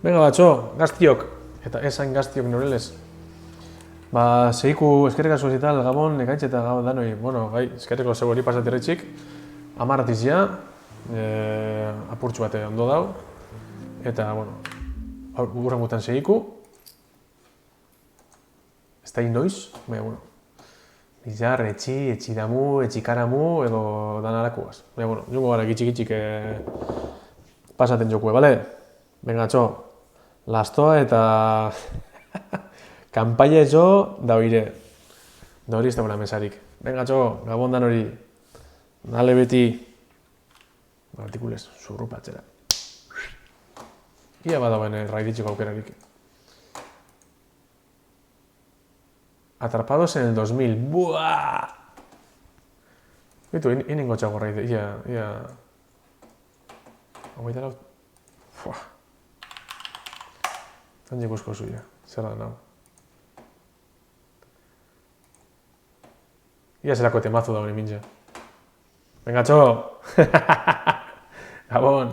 Venga, batxo, gaztiok. Eta esan gaztiok norelez. Ba, zeiku eskerrik asko zital, Gabon, ekaitxe eta Gabon danoi. Bueno, gai, eskerriko zeu hori pasatirretxik. Amarratiz ja, apurtxu bate ondo dau. Eta, bueno, urren gutan zeiku. Ez da inoiz, baina, bueno. Bizar, etxidamu, etxikaramu, edo danarakuaz. Baina, bueno, jungo gara gitxik pasaten jokue, bale? Venga, txo, lastoa eta... Kanpaia ezo, da oire. Da hori ez dagoela mesarik. Venga, txo, Gabon dan hori. Nale beti. Artikulez, zurrupatzera. Ia badagoen raiditxiko aukerarik. Atrapados en el 2000. Buah! Bitu, inengo txago raide. Ia... Hogeita lau... Fuah. Zantzik usko zuia. Zer da nago. Ia zelako temazo da hori mintza. Venga, txo! Gabon!